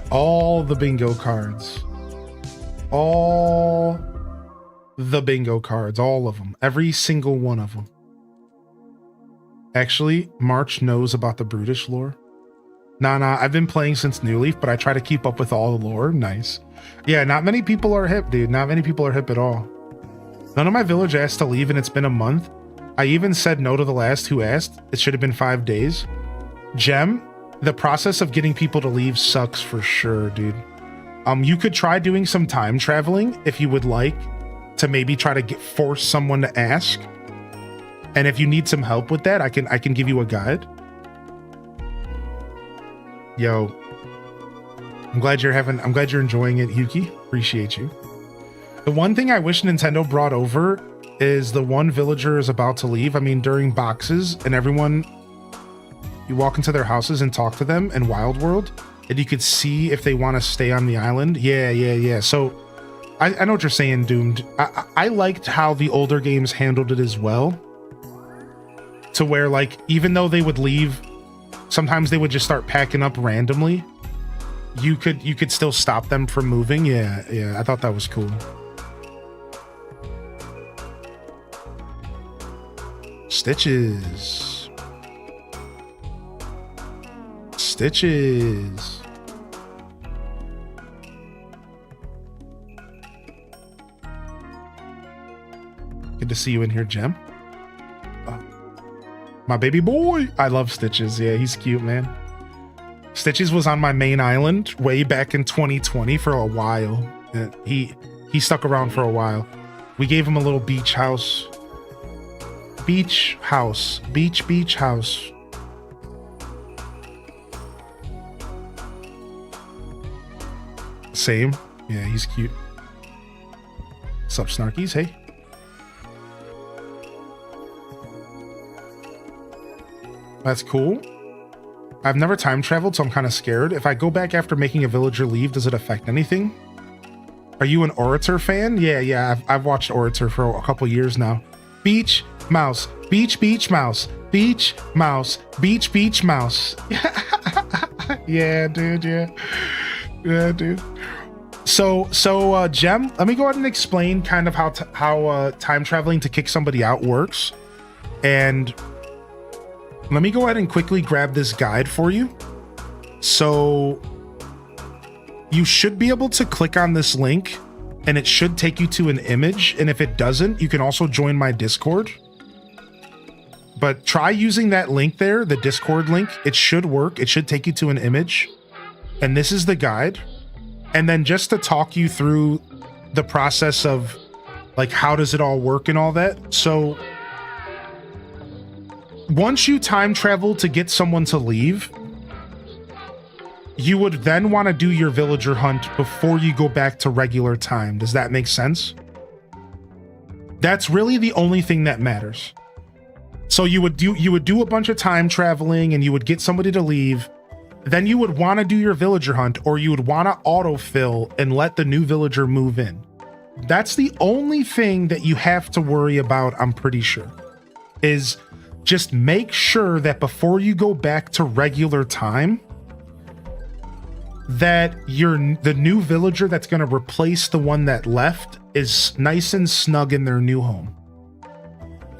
All the bingo cards. All the bingo cards. All of them. Every single one of them. Actually, March knows about the Brutish lore. Nah, I've been playing since New Leaf, but I try to keep up with all the lore. Nice. Yeah, not many people are hip, dude. Not many people are hip at all. None of my village asked to leave and it's been a month. I even said no to the last who asked. It should have been 5 days. Gem, the process of getting people to leave sucks for sure, dude. You could try doing some time traveling if you would like to maybe try to force someone to ask. And if you need some help with that, I can give you a guide. Yo, I'm glad you're enjoying it, Yuki. Appreciate you. The one thing I wish Nintendo brought over is the one villager is about to leave. I mean, during boxes and everyone, you walk into their houses and talk to them in Wild World. and you could see if they want to stay on the island. Yeah. So I know what you're saying, Doomed. I liked how the older games handled it as well, to where like even though they would leave, sometimes they would just start packing up randomly. You could still stop them from moving. Yeah. I thought that was cool. Stitches. Good to see you in here, Gem. My baby boy. I love Stitches. Yeah, he's cute, man. Stitches was on my main island way back in 2020 for a while. He stuck around for a while. We gave him a little beach house. Beach house. Same. Yeah, he's cute. What's up, Snarkies? Hey. That's cool. I've never time traveled, so I'm kind of scared. If I go back after making a villager leave, does it affect anything? Are you an Orator fan? Yeah. I've watched Orator for a couple years now. Beach mouse. Beach mouse. Beach mouse. Beach mouse. Yeah, dude. Yeah, dude. So Gem, let me go ahead and explain kind of how time traveling to kick somebody out works. And let me go ahead and quickly grab this guide for you. So you should be able to click on this link and it should take you to an image. And if it doesn't, you can also join my Discord. But try using that link there, the Discord link. It should work. It should take you to an image. And this is the guide. And then just to talk you through the process of like, how does it all work and all that. So once you time travel to get someone to leave, you would then want to do your villager hunt before you go back to regular time. Does that make sense? That's really the only thing that matters. So you would do a bunch of time traveling and you would get somebody to leave. Then you would want to do your villager hunt, or you would want to autofill and let the new villager move in. That's the only thing that you have to worry about, I'm pretty sure, is just make sure that before you go back to regular time, that the new villager that's going to replace the one that left is nice and snug in their new home.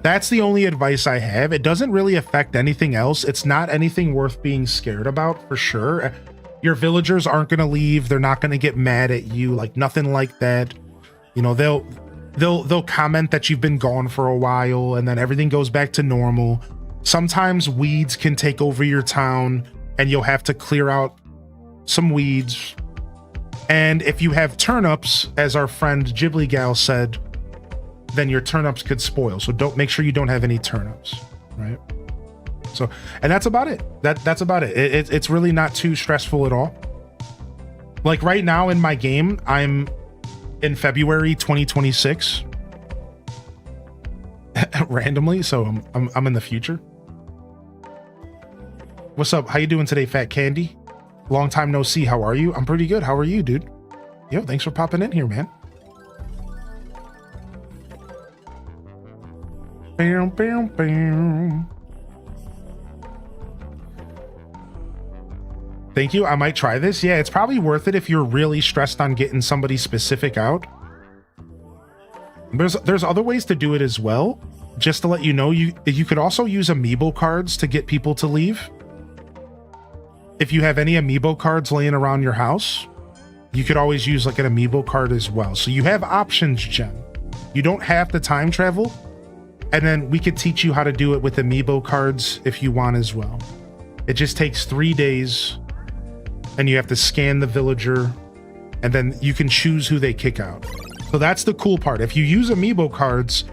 That's the only advice I have. It doesn't really affect anything else. It's not anything worth being scared about, for sure. Your villagers aren't going to leave. They're not going to get mad at you, like nothing like that. You know, they'll comment that you've been gone for a while and then everything goes back to normal. Sometimes weeds can take over your town and you'll have to clear out some weeds. And if you have turnips, as our friend Ghibli Gal said, then your turnips could spoil. So make sure you don't have any turnips, right? So, and that's about it. That's about it. It's really not too stressful at all. Like right now in my game, I'm in February 2026 randomly. So I'm in the future. What's up? How you doing today, Fat Candy? Long time no see. How are you? I'm pretty good. How are you, dude? Yo, thanks for popping in here, man. Bam, bam, bam. Thank you. I might try this. Yeah, it's probably worth it if you're really stressed on getting somebody specific out. There's other ways to do it as well. Just to let you know, you could also use amiibo cards to get people to leave. If you have any amiibo cards laying around your house, you could always use like an amiibo card as well. So you have options, Jen. You don't have to time travel. And then we could teach you how to do it with amiibo cards if you want as well. It just takes 3 days and you have to scan the villager and then you can choose who they kick out. So that's the cool part. If you use amiibo cards,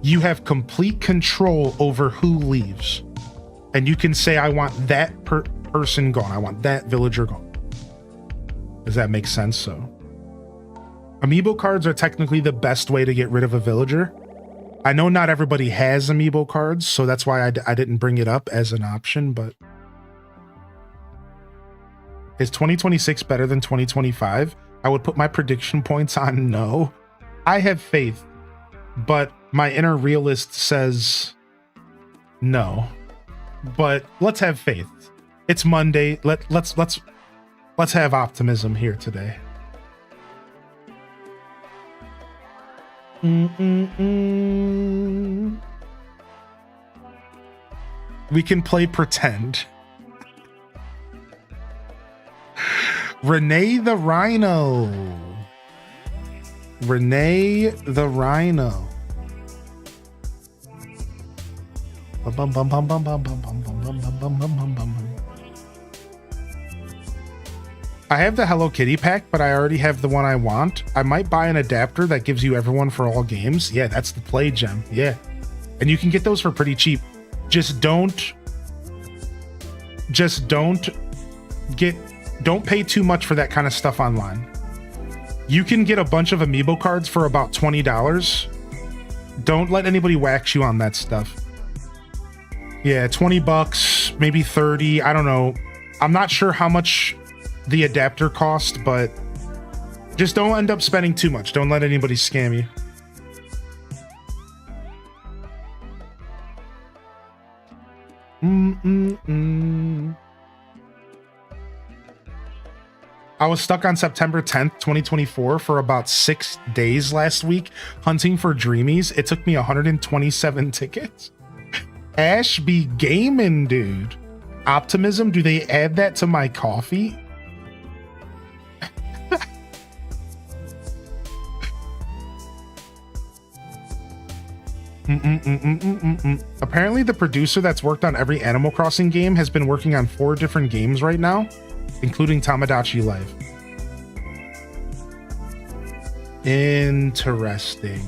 you have complete control over who leaves. And you can say, I want that person gone. I want that villager gone. Does that make sense? So amiibo cards are technically the best way to get rid of a villager. I know not everybody has amiibo cards, so that's why I didn't bring it up as an option, but Is 2026 better than 2025? I would put my prediction points on no. I have faith, but my inner realist says no. But let's have faith. It's Monday. Let's have optimism here today. We can play pretend. Renee the Rhino. Renee the Rhino. I have the Hello Kitty pack, but I already have the one I want. I might buy an adapter that gives you everyone for all games. Yeah, that's the play, Gem. Yeah. And you can get those for pretty cheap. Just don't pay too much for that kind of stuff online. You can get a bunch of amiibo cards for about $20. Don't let anybody wax you on that stuff. Yeah, 20 bucks, maybe 30. I don't know. I'm not sure how much the adapter cost, but just don't end up spending too much. Don't let anybody scam you. I was stuck on September 10th, 2024 for about 6 days last week hunting for Dreamies. It took me 127 tickets. Ash be gaming, dude. Optimism, do they add that to my coffee? Apparently the producer that's worked on every Animal Crossing game has been working on 4 different games right now, including Tamagotchi Life. Interesting.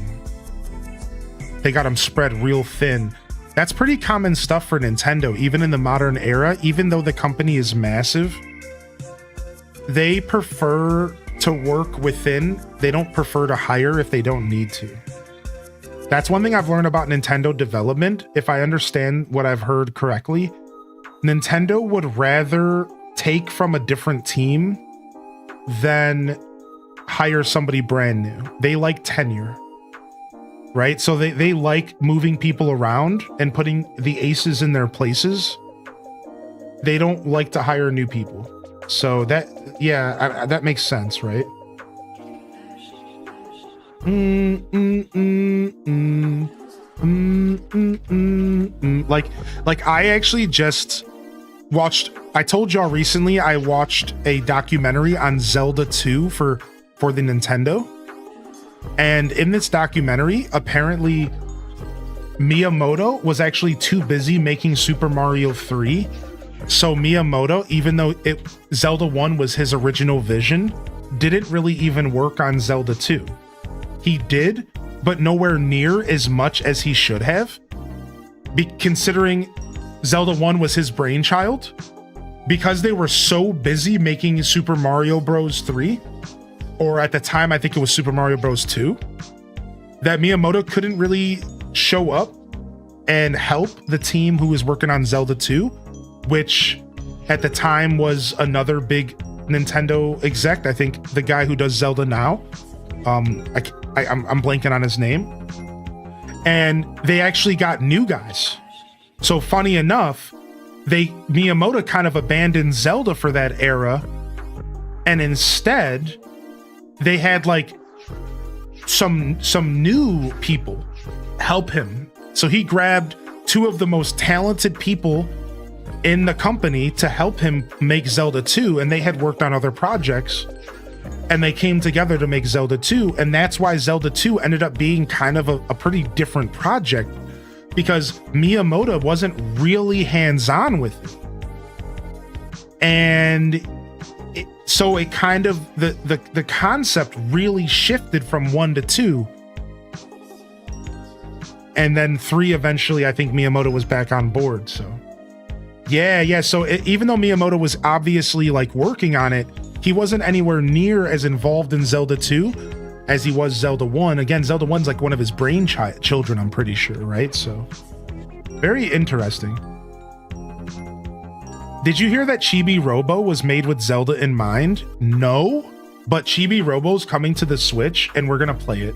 They got them spread real thin. That's pretty common stuff for Nintendo, even in the modern era. Even though the company is massive, they prefer to work within. They don't prefer to hire if they don't need to. That's one thing I've learned about Nintendo development. If I understand what I've heard correctly, Nintendo would rather take from a different team than hire somebody brand new. They like tenure, right? So they like moving people around and putting the aces in their places. They don't like to hire new people. So that, yeah, that makes sense, right? Like I actually just watched, I told y'all recently I watched a documentary on Zelda 2 for the Nintendo. And in this documentary, apparently Miyamoto was actually too busy making Super Mario 3. So Miyamoto, even though Zelda 1 was his original vision, didn't really even work on Zelda 2. He did, but nowhere near as much as he should have. Considering Zelda 1 was his brainchild, because they were so busy making Super Mario Bros. 3, or at the time I think it was Super Mario Bros. 2, that Miyamoto couldn't really show up and help the team who was working on Zelda 2, which at the time was another big Nintendo exec. I think the guy who does Zelda now. I'm blanking on his name. And they actually got new guys. So funny enough, Miyamoto kind of abandoned Zelda for that era, and instead they had like some new people help him. So he grabbed 2 of the most talented people in the company to help him make Zelda 2, and they had worked on other projects. And they came together to make Zelda 2, and that's why Zelda 2 ended up being kind of a pretty different project, because Miyamoto wasn't really hands-on with it. And so it kind of, the concept really shifted from 1 to 2. And then 3 eventually, I think Miyamoto was back on board, so. Yeah, so even though Miyamoto was obviously like working on it, he wasn't anywhere near as involved in Zelda 2 as he was Zelda 1. Again, Zelda 1's like one of his children, I'm pretty sure, right? So, very interesting. Did you hear that Chibi Robo was made with Zelda in mind? No, but Chibi Robo's coming to the Switch and we're gonna play it.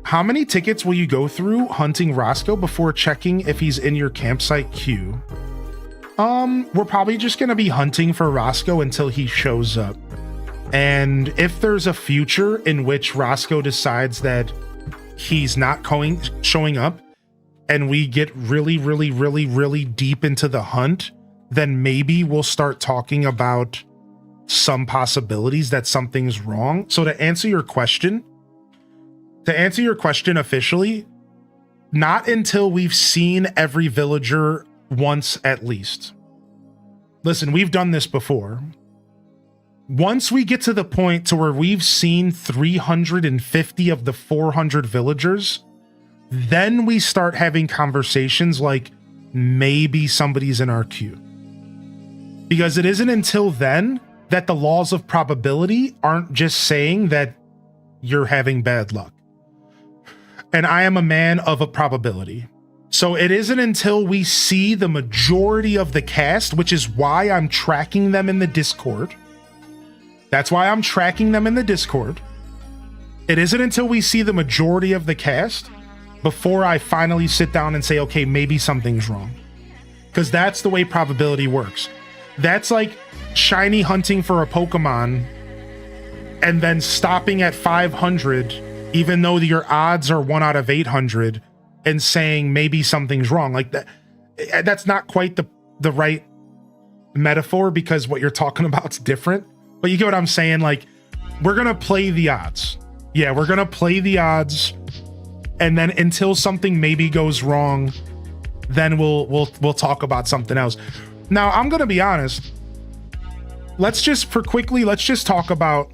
How many tickets will you go through hunting Roscoe before checking if he's in your campsite queue? We're probably just gonna be hunting for Roscoe until he shows up. And if there's a future in which Roscoe decides that he's not showing up, and we get really, really, really, really deep into the hunt, then maybe we'll start talking about some possibilities that something's wrong. So to answer your question officially, not until we've seen every villager once at least. Listen, we've done this before. Once we get to the point to where we've seen 350 of the 400 villagers, then we start having conversations like maybe somebody's in our queue. Because it isn't until then that the laws of probability aren't just saying that you're having bad luck. And I am a man of a probability. So it isn't until we see the majority of the cast, which is why I'm tracking them in the Discord. That's why I'm tracking them in the Discord. It isn't until we see the majority of the cast before I finally sit down and say, okay, maybe something's wrong. Because that's the way probability works. That's like shiny hunting for a Pokemon and then stopping at 500, even though your odds are 1 out of 800, and saying maybe something's wrong. Like that's not quite the right metaphor, because what you're talking about is different. But you get what I'm saying? Like, we're going to play the odds. Yeah, we're going to play the odds. And then until something maybe goes wrong, then we'll talk about something else. Now, I'm going to be honest. Let's just talk about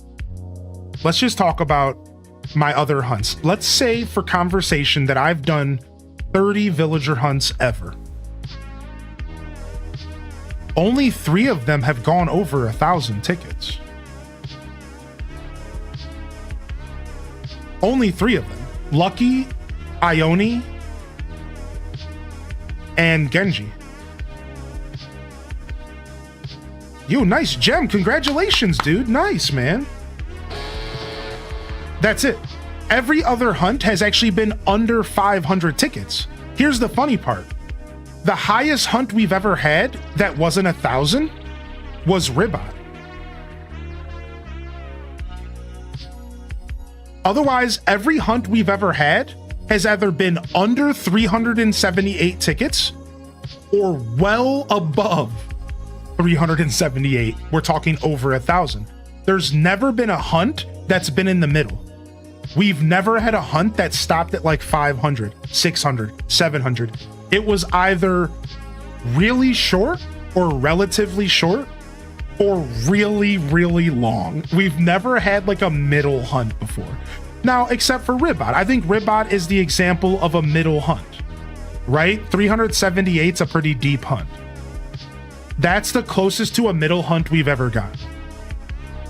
my other hunts. Let's say for conversation that I've done 30 villager hunts ever. Only 3 of them have gone over 1,000 tickets. Only 3 of them. Lucky, Ione, and Genji. Yo, nice gem. Congratulations, dude. Nice, man. That's it. Every other hunt has actually been under 500 tickets. Here's the funny part. The highest hunt we've ever had that wasn't 1,000 was Ribot. Otherwise, every hunt we've ever had has either been under 378 tickets or well above 378. We're talking over 1,000. There's never been a hunt that's been in the middle. We've never had a hunt that stopped at like 500, 600, 700. It was either really short or relatively short or really, really long. We've never had like a middle hunt before. Now, except for Ribot. I think Ribot is the example of a middle hunt, right? 378's a pretty deep hunt. That's the closest to a middle hunt we've ever gotten.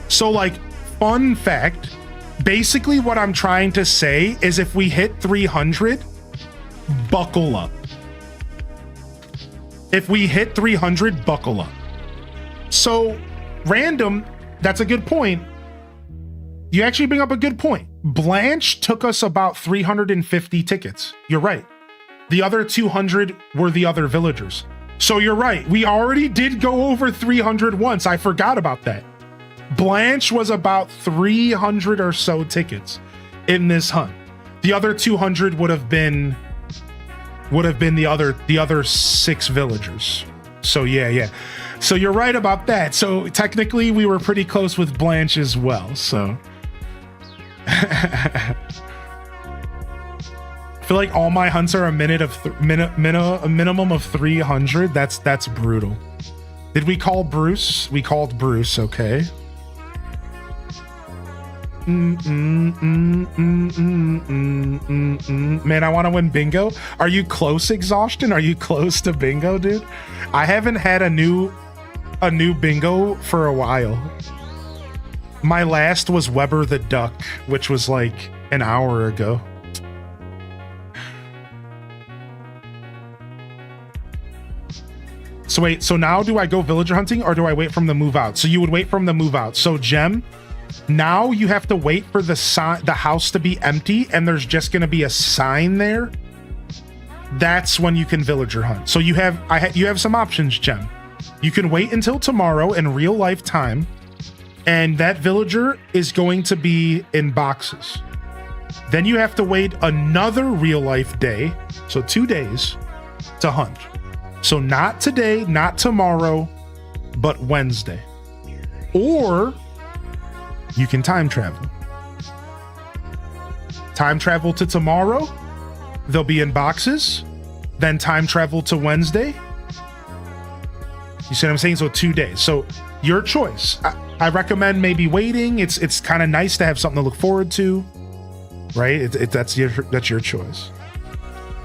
So, like, fun fact, basically what I'm trying to say is if we hit 300, buckle up. If we hit 300, buckle up. So, random, that's a good point. You actually bring up a good point. Blanche took us about 350 tickets. You're right. The other 200 were the other villagers. So you're right. We already did go over 300 once. I forgot about that. Blanche was about 300 or so tickets in this hunt. The other 200 would have been the other 6 villagers. So yeah. So you're right about that. So technically we were pretty close with Blanche as well. So I feel like all my hunts are a minimum of 300. That's brutal. Did we call Bruce? We called Bruce. Okay. Man, I want to win bingo. Are you close, Exhaustion? Are you close to bingo, dude? I haven't had a new bingo for a while. My last was Weber the Duck, which was like an hour ago. So wait, so now do I go villager hunting or do I wait from the move out? So you would wait from the move out. So Gem, now you have to wait for the house to be empty and there's just gonna be a sign there. That's when you can villager hunt. So you have some options, Gem. You can wait until tomorrow in real life time, and that villager is going to be in boxes. Then you have to wait another real life day, so 2 days, to hunt. So not today, not tomorrow, but Wednesday. Or you can time travel. Time travel to tomorrow, they'll be in boxes. Then time travel to Wednesday. You see what I'm saying? So 2 days. So your choice. I recommend maybe waiting. It's kind of nice to have something to look forward to, right? That's your choice.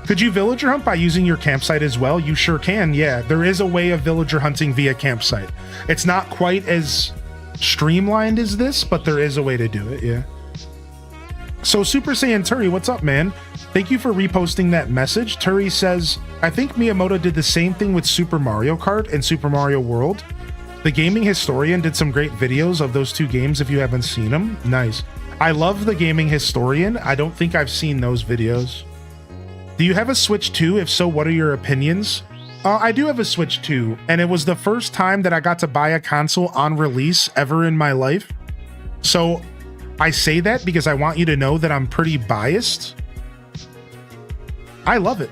Could you villager hunt by using your campsite as well? You sure can. Yeah, there is a way of villager hunting via campsite. It's not quite as streamlined as this, but there is a way to do it. Yeah. So Super Saiyan Turi, what's up, man? Thank you for reposting that message. Turi says, I think Miyamoto did the same thing with Super Mario Kart and Super Mario World. The Gaming Historian did some great videos of those two games if you haven't seen them. Nice. I love The Gaming Historian. I don't think I've seen those videos. Do you have a Switch 2? If so, what are your opinions? I do have a Switch 2, and it was the first time that I got to buy a console on release ever in my life. So I say that because I want you to know that I'm pretty biased. I love it.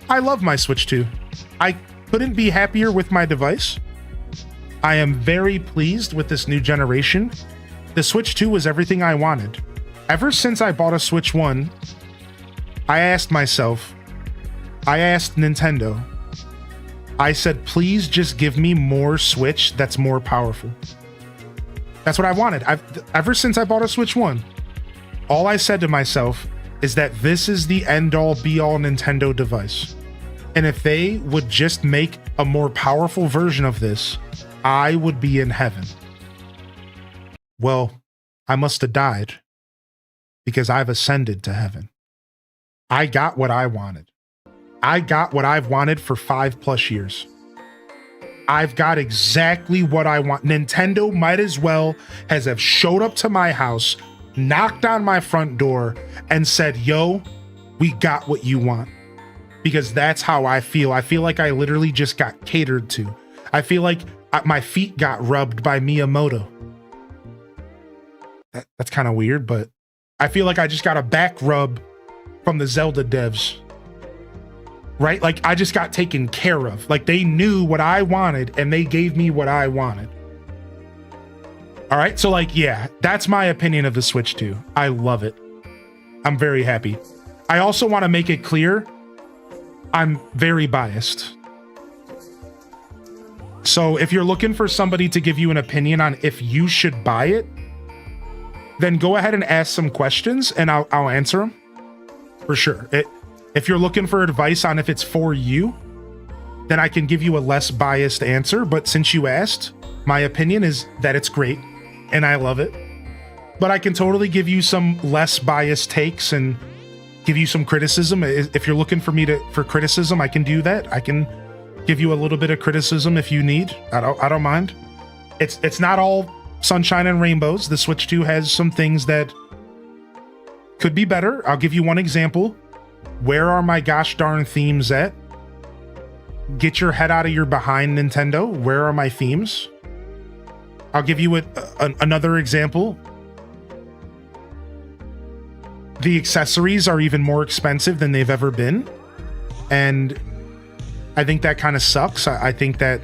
I love my Switch 2. I couldn't be happier with my device. I am very pleased with this new generation. The Switch 2 was everything I wanted. Ever since I bought a Switch 1, I asked Nintendo, I said, please just give me more Switch that's more powerful. That's what I wanted. Ever since I bought a Switch 1, all I said to myself is that this is the end-all be-all Nintendo device. And if they would just make a more powerful version of this, I would be in heaven. Well, I must have died because I've ascended to heaven. I got what I wanted. I got what I've wanted for 5+ years. I've got exactly what I want. Nintendo might as well have showed up to my house, knocked on my front door, and said, yo, we got what you want. Because that's how I feel. I feel like I literally just got catered to. I feel like my feet got rubbed by Miyamoto. That's kind of weird, but I feel like I just got a back rub from the Zelda devs. Right? Like I just got taken care of. Like they knew what I wanted and they gave me what I wanted. All right. So like, yeah, that's my opinion of the Switch 2. I love it. I'm very happy. I also want to make it clear, I'm very biased. So if you're looking for somebody to give you an opinion on if you should buy it, then go ahead and ask some questions and I'll answer them for sure. If you're looking for advice on if it's for you, then I can give you a less biased answer. But since you asked, my opinion is that it's great and I love it. But I can totally give you some less biased takes and give you some criticism. If you're looking for criticism, I can do that. I can give you a little bit of criticism if you need. I don't mind. It's not all sunshine and rainbows. The Switch 2 has some things that could be better. I'll give you one example. Where are my gosh darn themes at? Get your head out of your behind, Nintendo. Where are my themes? I'll give you another example. The accessories are even more expensive than they've ever been. And I think that kind of sucks. I think that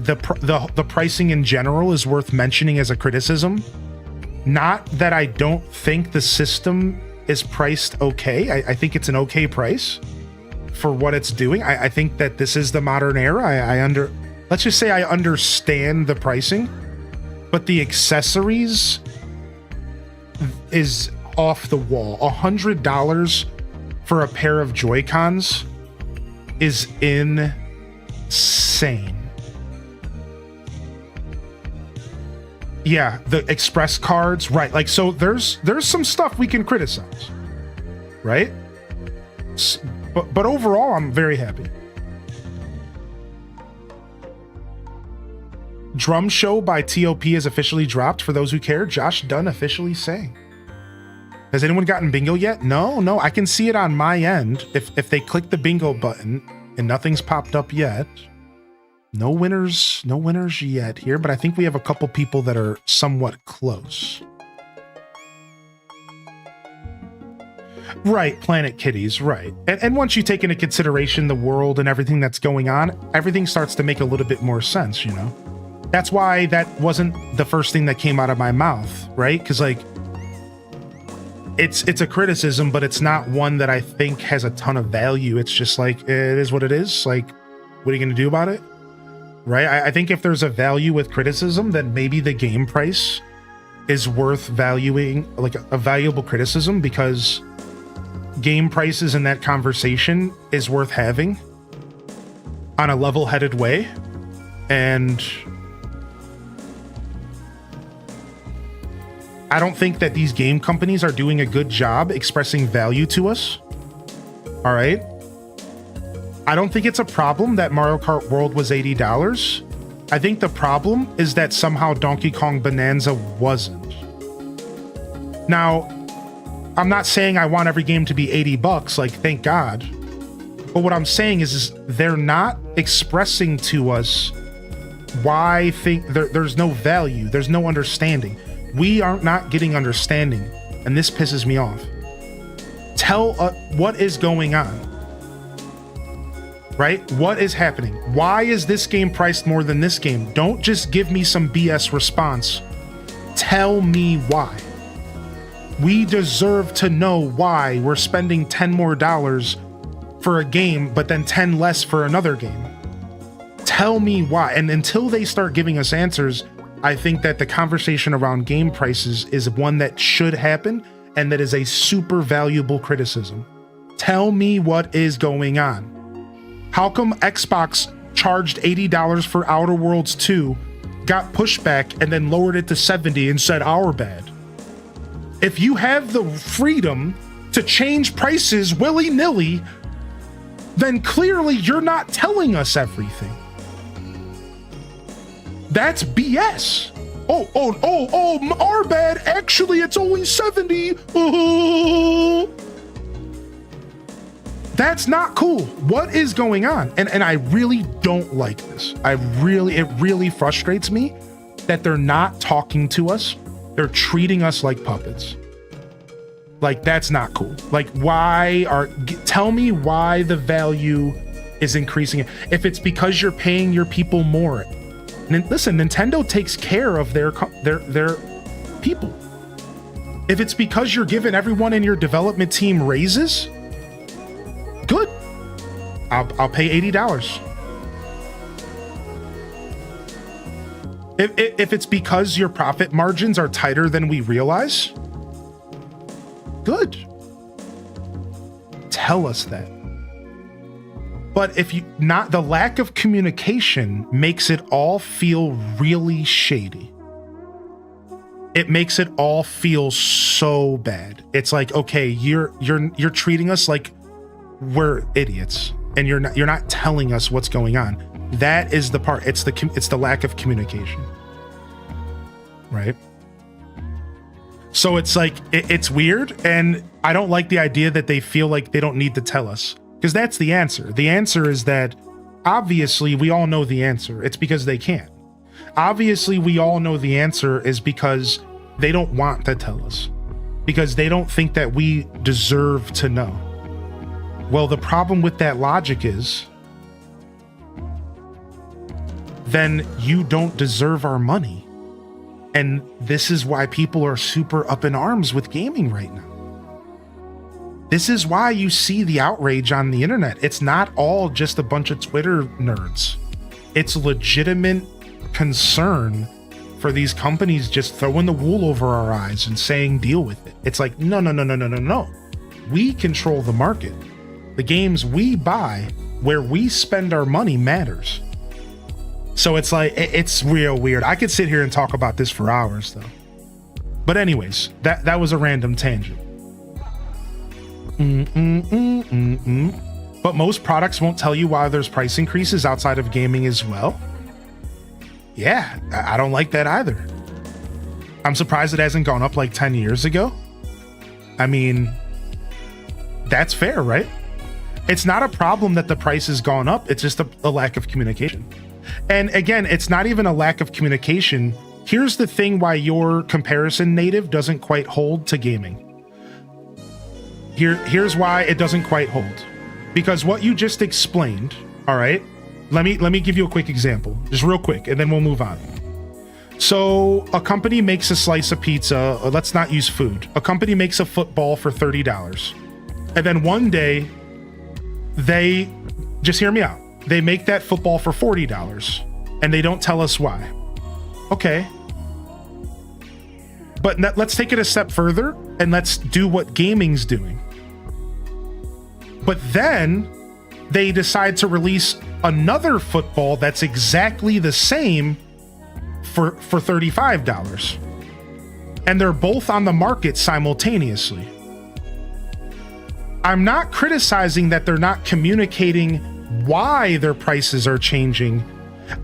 the pricing in general is worth mentioning as a criticism. Not that I don't think the system is priced okay. I think it's an okay price for what it's doing. I think that this is the modern era. Let's just say I understand the pricing, but the accessories is off the wall. $100 for a pair of Joy-Cons is insane. Yeah, the express cards, right? Like, so there's some stuff we can criticize, right? But overall, I'm very happy. Drum Show by TOP is officially dropped. For those who care, Josh Dunn officially sang. Has anyone gotten bingo yet? No, I can see it on my end. If they click the bingo button and nothing's popped up yet. No winners yet here, but I think we have a couple people that are somewhat close. Right, Planet Kitties, right. And once you take into consideration the world and everything that's going on, everything starts to make a little bit more sense, you know? That's why that wasn't the first thing that came out of my mouth, right? Because, like, it's a criticism, but it's not one that I think has a ton of value. It's just like, it is what it is. Like, what are you going to do about it? Right? I think if there's a value with criticism, then maybe the game price is worth valuing, like a valuable criticism, because game prices in that conversation is worth having on a level-headed way. And I don't think that these game companies are doing a good job expressing value to us. All right. I don't think it's a problem that Mario Kart World was $80. I think the problem is that somehow Donkey Kong Bonanza wasn't. Now, I'm not saying I want every game to be $80, like, thank God. But what I'm saying is they're not expressing to us why there's no value, there's no understanding. We are not getting understanding, and this pisses me off. Tell what is going on. Right? What is happening? Why is this game priced more than this game? Don't just give me some BS response. Tell me why. We deserve to know why we're spending $10 more for a game, but then 10 less for another game. Tell me why. And until they start giving us answers, I think that the conversation around game prices is one that should happen, and that is a super valuable criticism. Tell me what is going on. How come Xbox charged $80 for Outer Worlds 2, got pushback, and then lowered it to $70 and said our bad? If you have the freedom to change prices willy-nilly, then clearly you're not telling us everything. That's BS. Oh, our bad. Actually, it's only 70. Oh. That's not cool. What is going on? And I really don't like this. It really frustrates me that they're not talking to us. They're treating us like puppets. Like, that's not cool. Like, tell me why the value is increasing. If it's because you're paying your people more. Listen, Nintendo takes care of their people. If it's because you're giving everyone in your development team raises, good. I'll pay $80. If it's because your profit margins are tighter than we realize, good. Tell us that. But the lack of communication makes it all feel really shady. It makes it all feel so bad. It's like, okay, you're treating us like we're idiots, and you're not telling us what's going on. That is the part. It's the lack of communication, right? So it's like it's weird, and I don't like the idea that they feel like they don't need to tell us, because that's the answer. The answer is that obviously we all know the answer. It's because they can't. Obviously we all know the answer is because they don't want to tell us, because they don't think that we deserve to know. Well, the problem with that logic is, then you don't deserve our money. And this is why people are super up in arms with gaming right now. This is why you see the outrage on the internet. It's not all just a bunch of Twitter nerds. It's legitimate concern for these companies just throwing the wool over our eyes and saying, deal with it. It's like, no. We control the market. The games we buy, where we spend our money, matters. So it's like, it's real weird. I could sit here and talk about this for hours, though. But anyways, that was a random tangent. But most products won't tell you why there's price increases outside of gaming as well. Yeah, I don't like that either. I'm surprised it hasn't gone up like 10 years ago. I mean, that's fair, right? It's not a problem that the price has gone up. It's just a lack of communication. And again, it's not even a lack of communication. Here's the thing why your comparison native doesn't quite hold to gaming. Here's why it doesn't quite hold. Because what you just explained, all right? Let me give you a quick example, just real quick, and then we'll move on. So a company makes a slice of pizza. Let's not use food. A company makes a football for $30. And then one day, they, just hear me out, they make that football for $40 and they don't tell us why. Okay. But let's take it a step further and let's do what gaming's doing. But then they decide to release another football that's exactly the same for $35. And they're both on the market simultaneously. I'm not criticizing that they're not communicating why their prices are changing.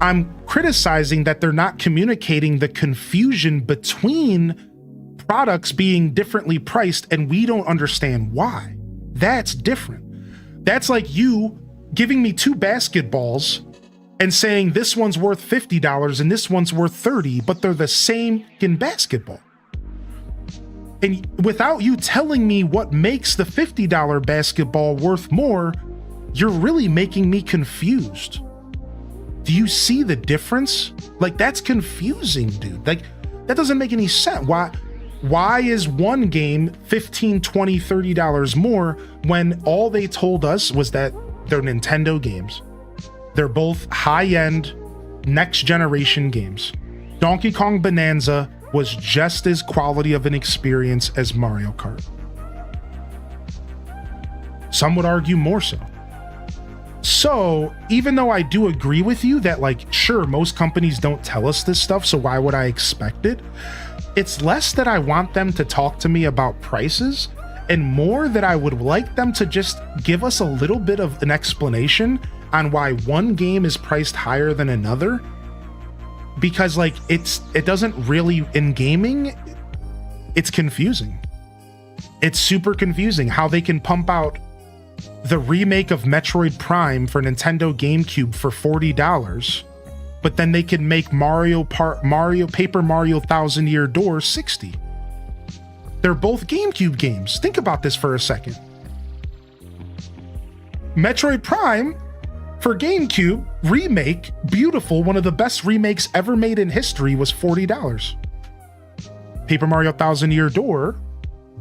I'm criticizing that they're not communicating the confusion between products being differently priced and we don't understand why. That's different. That's like you giving me two basketballs and saying this one's worth $50 and this one's worth $30, but they're the same in basketball. And without you telling me what makes the $50 basketball worth more, you're really making me confused. Do you see the difference? Like, that's confusing, dude. Like, that doesn't make any sense. Why is one game $15, $20, $30 more when all they told us was that they're Nintendo games? They're both high-end, next-generation games. Donkey Kong Bonanza was just as quality of an experience as Mario Kart. Some would argue more so. So, even though I do agree with you that, like, sure, most companies don't tell us this stuff, so why would I expect it? It's less that I want them to talk to me about prices, and more that I would like them to just give us a little bit of an explanation on why one game is priced higher than another. Because, like, it doesn't really, in gaming, it's confusing. It's super confusing how they can pump out the remake of Metroid Prime for Nintendo GameCube for $40, but then they can make Paper Mario Thousand Year Door $60. They're both GameCube games. Think about this for a second. Metroid Prime for GameCube remake, beautiful, one of the best remakes ever made in history, was $40. Paper Mario Thousand Year Door,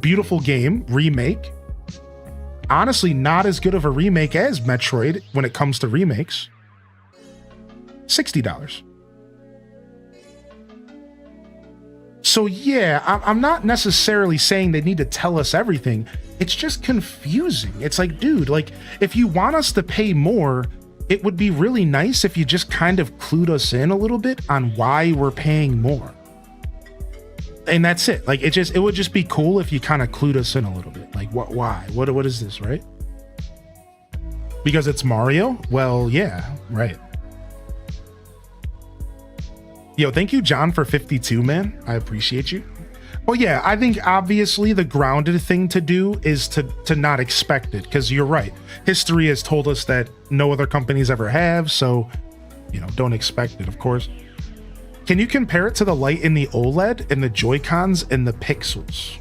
beautiful game, remake. Honestly, not as good of a remake as Metroid when it comes to remakes. $60. So yeah, I'm not necessarily saying they need to tell us everything. It's just confusing. It's like, dude, like, if you want us to pay more, it would be really nice if you just kind of clued us in a little bit on why we're paying more. And that's it. Like, it would just be cool if you kind of clued us in a little bit. Like, why? What is this, right? Because it's Mario? Well, yeah, right. Yo, thank you, John, for 52, man. I appreciate you. Well, yeah, I think obviously the grounded thing to do is to not expect it, because you're right. History has told us that no other companies ever have, so, you know, don't expect it, of course. Can you compare it to the light in the OLED and the Joy-Cons and the pixels?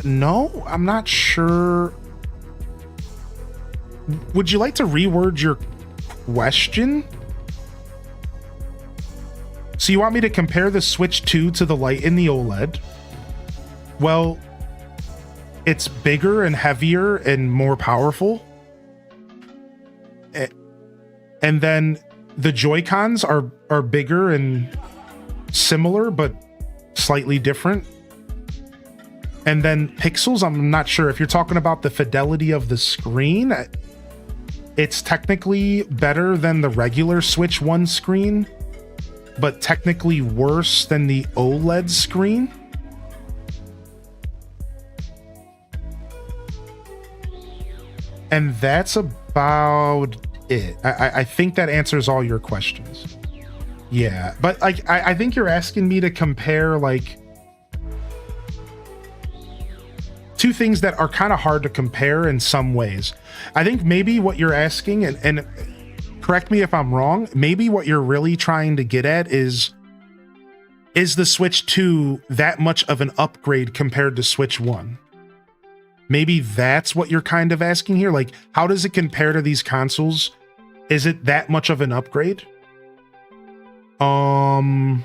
No, I'm not sure. Would you like to reword your question? So you want me to compare the Switch 2 to the light in the OLED? Well, it's bigger and heavier and more powerful. And then the Joy-Cons are bigger and similar, but slightly different. And then pixels, I'm not sure if you're talking about the fidelity of the screen. It's technically better than the regular Switch 1 screen, but technically worse than the OLED screen. And that's about it. I think that answers all your questions. Yeah, but like I think you're asking me to compare like two things that are kind of hard to compare in some ways. I think maybe what you're asking, and correct me if I'm wrong, maybe what you're really trying to get at is the Switch 2 that much of an upgrade compared to Switch 1? Maybe that's what you're kind of asking here. Like, how does it compare to these consoles? Is it that much of an upgrade? And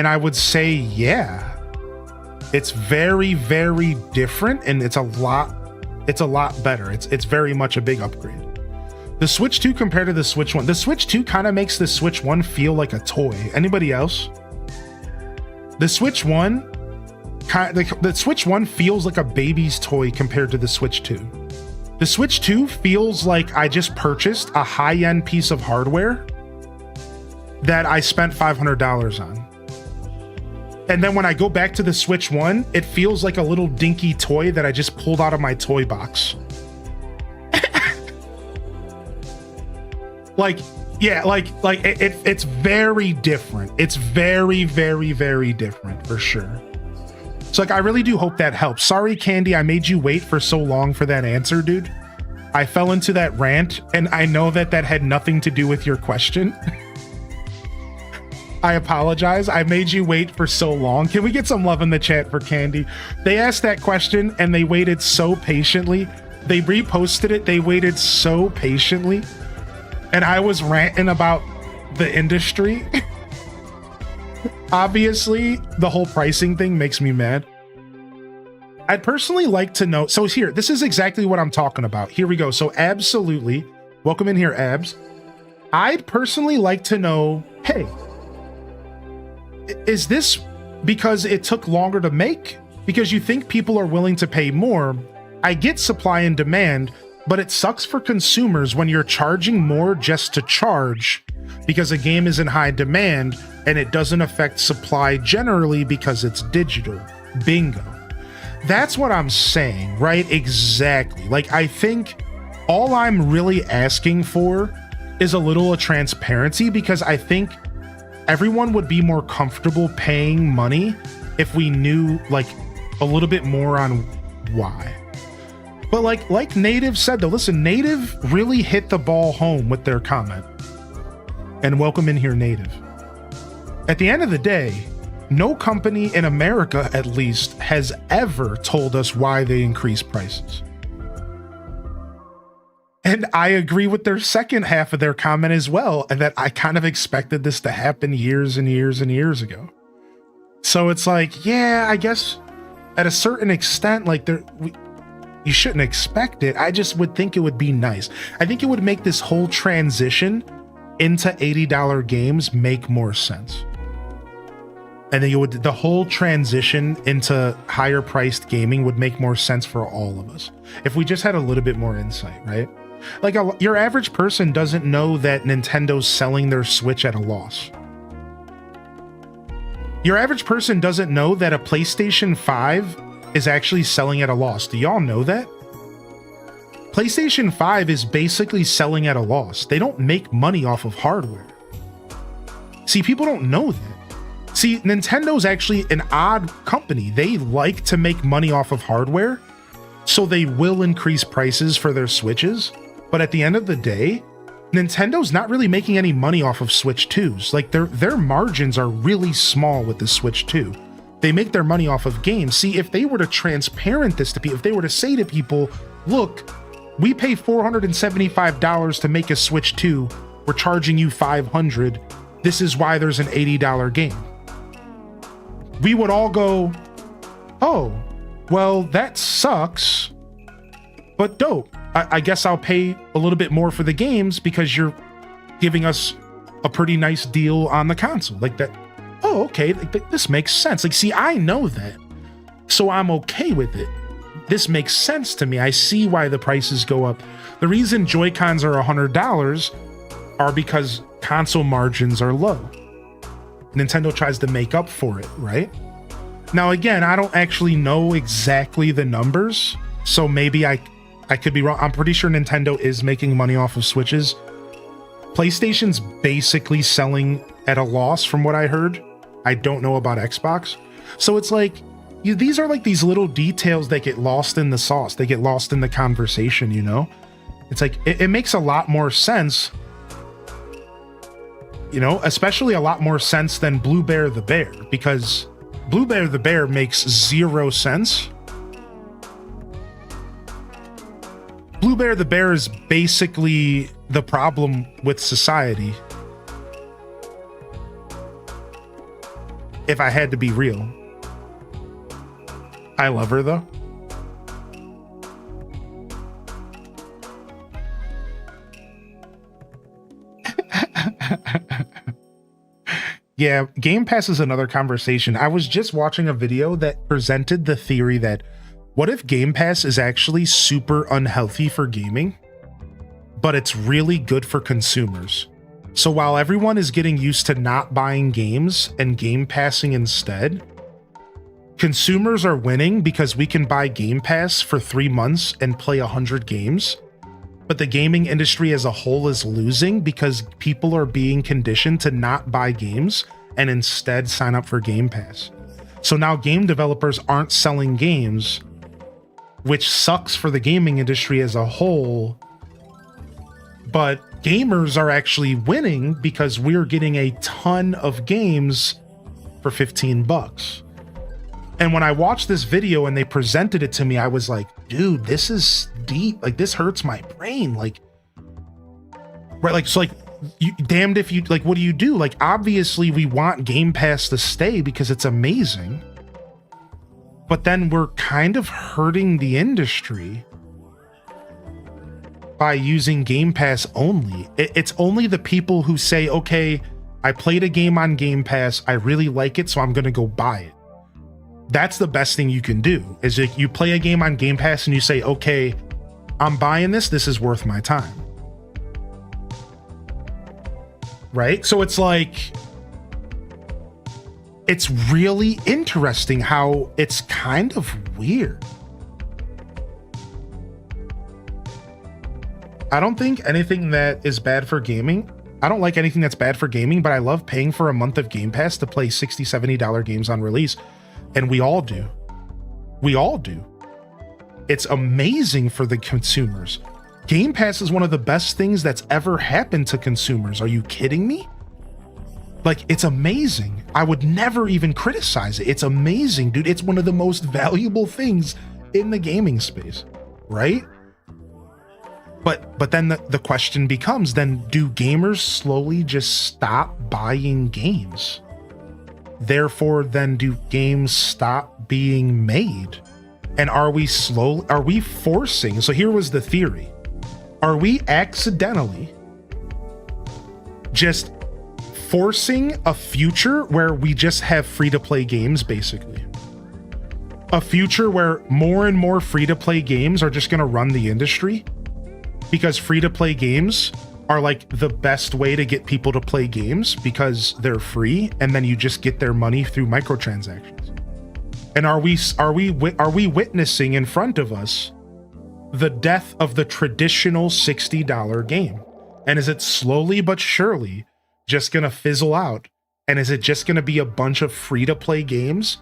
I would say, yeah. It's very, very different, and it's a lot better. It's very much a big upgrade. The Switch 2 compared to the Switch 1. The Switch 2 kind of makes the Switch 1 feel like a toy. Anybody else? The Switch 1 the Switch 1 feels like a baby's toy compared to the Switch 2. The Switch 2 feels like I just purchased a high-end piece of hardware that I spent $500 on. And then when I go back to the Switch 1, it feels like a little dinky toy that I just pulled out of my toy box. It's very different. It's very, very, very different for sure. So like, I really do hope that helps. Sorry, Candy, I made you wait for so long for that answer, dude. I fell into that rant, and I know that had nothing to do with your question. I apologize. I made you wait for so long. Can we get some love in the chat for Candy? They asked that question and they waited so patiently. They reposted it. They waited so patiently. And I was ranting about the industry. Obviously, the whole pricing thing makes me mad. I'd personally like to know. So here, this is exactly what I'm talking about. Here we go. So absolutely. Welcome in here, Abs. I'd personally like to know, hey, is this because it took longer to make? Because you think people are willing to pay more? I get supply and demand, but it sucks for consumers when you're charging more just to charge because a game is in high demand and it doesn't affect supply generally because it's digital. Bingo. That's what I'm saying, right? Exactly. Like, I think all I'm really asking for is a little of transparency, because I think everyone would be more comfortable paying money if we knew like a little bit more on why. But like Native said though, listen, Native really hit the ball home with their comment. And welcome in here, Native. At the end of the day, no company in America, at least, has ever told us why they increase prices. And I agree with their second half of their comment as well, and that I kind of expected this to happen years and years and years ago. So it's like, yeah, I guess at a certain extent, like you shouldn't expect it. I just would think it would be nice. I think it would make this whole transition into $80 games make more sense. And then the whole transition into higher priced gaming would make more sense for all of us if we just had a little bit more insight, right? Like your average person doesn't know that Nintendo's selling their Switch at a loss. Your average person doesn't know that a PlayStation 5 is actually selling at a loss. Do y'all know that? PlayStation 5 is basically selling at a loss. They don't make money off of hardware. See, people don't know that. See, Nintendo's actually an odd company. They like to make money off of hardware, so they will increase prices for their Switches. But at the end of the day, Nintendo's not really making any money off of Switch 2s. Like their margins are really small with the Switch 2. They make their money off of games. See, if they were to transparent this to people, if they were to say to people, look, we pay $475 to make a Switch 2, we're charging you $500. This is why there's an $80 game. We would all go, oh, well, that sucks, but dope. I guess I'll pay a little bit more for the games because you're giving us a pretty nice deal on the console. Like that, oh, okay, this makes sense. Like, see, I know that, so I'm okay with it. This makes sense to me. I see why the prices go up. The reason Joy-Cons are $100 are because console margins are low. Nintendo tries to make up for it, right? Now, again, I don't actually know exactly the numbers, so maybe I could be wrong. I'm pretty sure Nintendo is making money off of Switches, PlayStation's basically selling at a loss from what I heard. I don't know about Xbox. So it's like, these are like these little details that get lost in the sauce. They get lost in the conversation, you know? It's like, it makes a lot more sense, you know, especially a lot more sense than Blue Bear the Bear, because Blue Bear the Bear makes zero sense. Blue Bear the Bear is basically the problem with society. If I had to be real. I love her though. Yeah, Game Pass is another conversation. I was just watching a video that presented the theory that what if Game Pass is actually super unhealthy for gaming, but it's really good for consumers? So while everyone is getting used to not buying games and Game Passing instead, consumers are winning because we can buy Game Pass for 3 months and play 100 games. But the gaming industry as a whole is losing because people are being conditioned to not buy games and instead sign up for Game Pass. So now game developers aren't selling games, which sucks for the gaming industry as a whole. But gamers are actually winning because we're getting a ton of games for $15. And when I watched this video and they presented it to me, I was like, dude, this is deep. Like, this hurts my brain. Like, right? Like, so like, you damned if you, like, what do you do? Like, obviously we want Game Pass to stay because it's amazing. But then we're kind of hurting the industry by using Game Pass only. It's only the people who say, okay, I played a game on Game Pass, I really like it, so I'm going to go buy it. That's the best thing you can do, is if you play a game on Game Pass and you say, okay, I'm buying this is worth my time. Right? So it's like, it's really interesting how it's kind of weird. I don't think anything that is bad for gaming, I don't like anything that's bad for gaming, but I love paying for a month of Game Pass to play $60, $70 games on release. And we all do. We all do. It's amazing for the consumers. Game Pass is one of the best things that's ever happened to consumers. Are you kidding me? Like, it's amazing. I would never even criticize it. It's amazing, dude. It's one of the most valuable things in the gaming space, right? But then the question becomes, then do gamers slowly just stop buying games? Therefore, then do games stop being made? And are we forcing? So here was the theory. Are we accidentally just forcing a future where we just have free-to-play games, basically? A future where more and more free-to-play games are just going to run the industry? Because free-to-play games are like the best way to get people to play games because they're free, and then you just get their money through microtransactions. And are we witnessing in front of us the death of the traditional $60 game? And is it slowly but surely just gonna fizzle out? And is it just gonna be a bunch of free-to-play games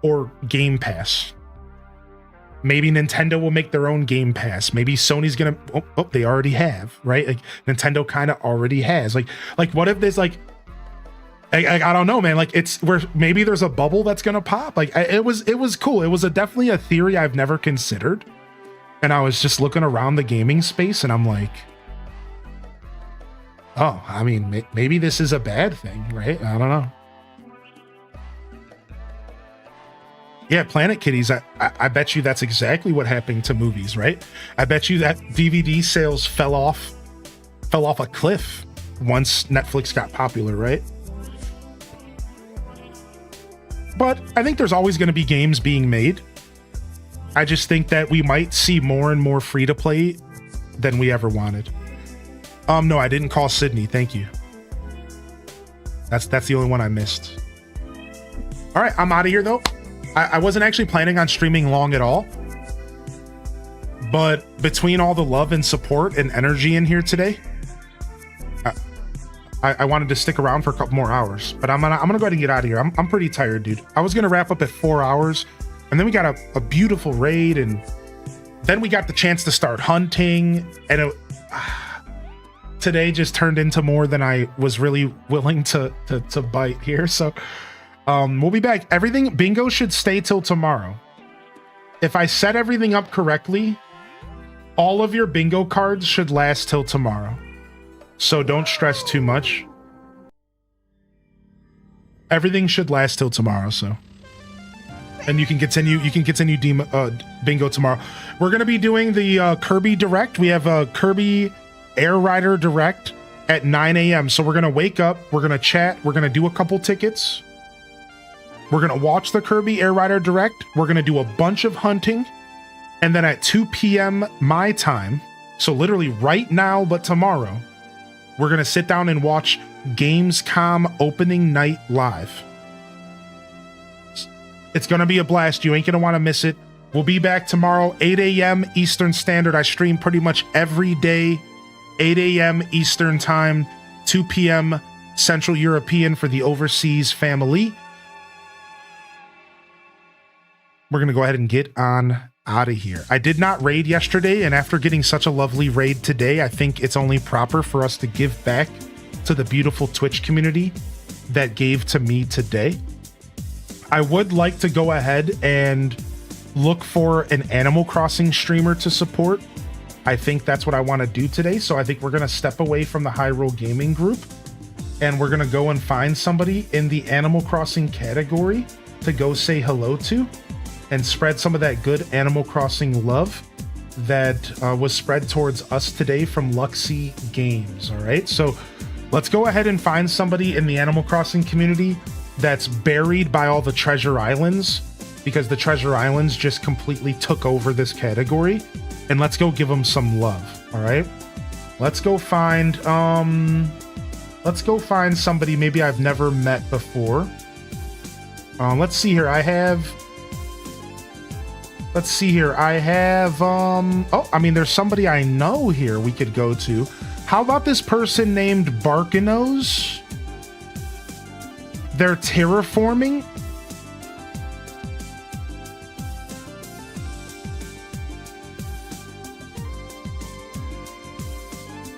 or Game Pass? Maybe Nintendo will make their own Game Pass. Maybe Sony's gonna, oh, they already have, right? Like Nintendo kind of already has. Like what if there's like, I don't know, man. Like it's where maybe there's a bubble that's gonna pop. Like it was cool. It was definitely a theory I've never considered. And I was just looking around the gaming space and I'm like, oh, I mean, maybe this is a bad thing, right? I don't know. Yeah, Planet Kitties, I bet you that's exactly what happened to movies, right? I bet you that DVD sales fell off a cliff once Netflix got popular, right? But I think there's always going to be games being made. I just think that we might see more and more free-to-play than we ever wanted. No, I didn't call Sydney, thank you. That's the only one I missed. All right, I'm out of here, though. I wasn't actually planning on streaming long at all, but between all the love and support and energy in here today, I wanted to stick around for a couple more hours, but I'm gonna go ahead and get out of here. I'm pretty tired, dude. I was gonna wrap up at 4 hours, and then we got a beautiful raid, and then we got the chance to start hunting, and today just turned into more than I was really willing to bite here. So we'll be back. Everything bingo should stay till tomorrow. If I set everything up correctly, all of your bingo cards should last till tomorrow. So don't stress too much. Everything should last till tomorrow, so. And you can continue bingo tomorrow. We're going to be doing the Kirby Direct. We have a Kirby Air Rider Direct at 9 a.m. So we're going to wake up, we're going to chat, we're going to do a couple tickets. We're going to watch the Kirby Air Rider Direct. We're going to do a bunch of hunting. And then at 2 p.m. my time, so literally right now but tomorrow, we're going to sit down and watch Gamescom opening night live. It's going to be a blast. You ain't going to want to miss it. We'll be back tomorrow, 8 a.m. Eastern Standard. I stream pretty much every day, 8 a.m. Eastern Time, 2 p.m. Central European for the overseas family. We're going to go ahead and get on out of here. I did not raid yesterday, and after getting such a lovely raid today, I think it's only proper for us to give back to the beautiful Twitch community that gave to me today. I would like to go ahead and look for an Animal Crossing streamer to support. I think that's what I want to do today. So I think we're going to step away from the Hyrule Gaming group, and we're going to go and find somebody in the Animal Crossing category to go say hello to and spread some of that good Animal Crossing love that was spread towards us today from Luxy Games. All right, so let's go ahead and find somebody in the Animal Crossing community that's buried by all the treasure islands, because the treasure islands just completely took over this category, and let's go give them some love. All right, let's go find somebody maybe I've never met before. Let's see here. I have oh, I mean, there's somebody I know here we could go to. How about this person named Barkinos? They're terraforming.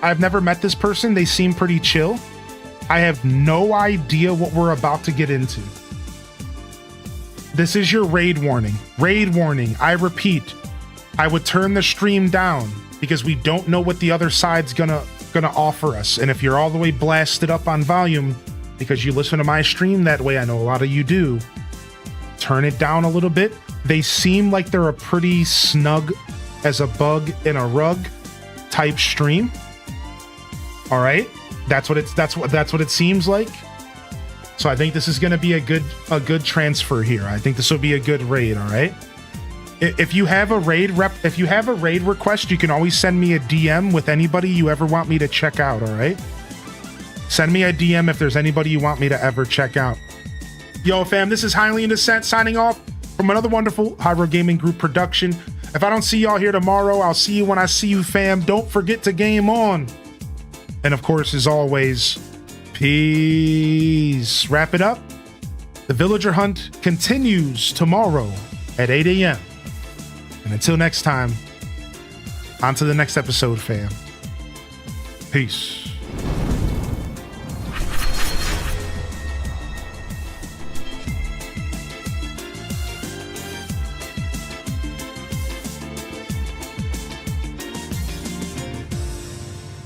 I've never met this person. They seem pretty chill. I have no idea what we're about to get into. This is your raid warning. Raid warning. I repeat, I would turn the stream down because we don't know what the other side's gonna offer us. And if you're all the way blasted up on volume because you listen to my stream that way, I know a lot of you do, turn it down a little bit. They seem like they're a pretty snug as a bug in a rug type stream. All right, that's what it seems like. So I think this is going to be a good transfer here. I think this will be a good raid. All right. If you have a raid request, you can always send me a DM with anybody you ever want me to check out. All right. Send me a DM if there's anybody you want me to ever check out. Yo, fam, this is Highly in Descent signing off from another wonderful Hyrule Gaming Group production. If I don't see y'all here tomorrow, I'll see you when I see you, fam. Don't forget to game on. And of course, as always, peace. Wrap it up. The villager hunt continues tomorrow at 8 a.m. And until next time, on to the next episode, fam. Peace.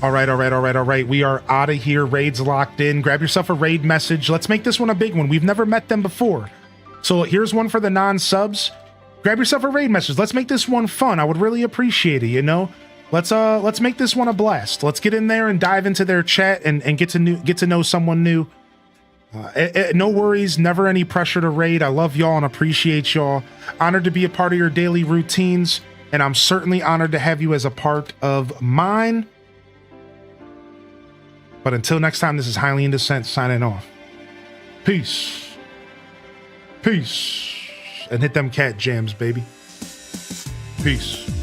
All right. We are out of here. Raids locked in. Grab yourself a raid message. Let's make this one a big one. We've never met them before. So here's one for the non-subs. Grab yourself a raid message. Let's make this one fun. I would really appreciate it, you know? Let's make this one a blast. Let's get in there and dive into their chat and get to know someone new. No worries, never any pressure to raid. I love y'all and appreciate y'all. Honored to be a part of your daily routines, and I'm certainly honored to have you as a part of mine. But until next time, this is Highly in Descent signing off. Peace. Peace. And hit them cat jams, baby. Peace.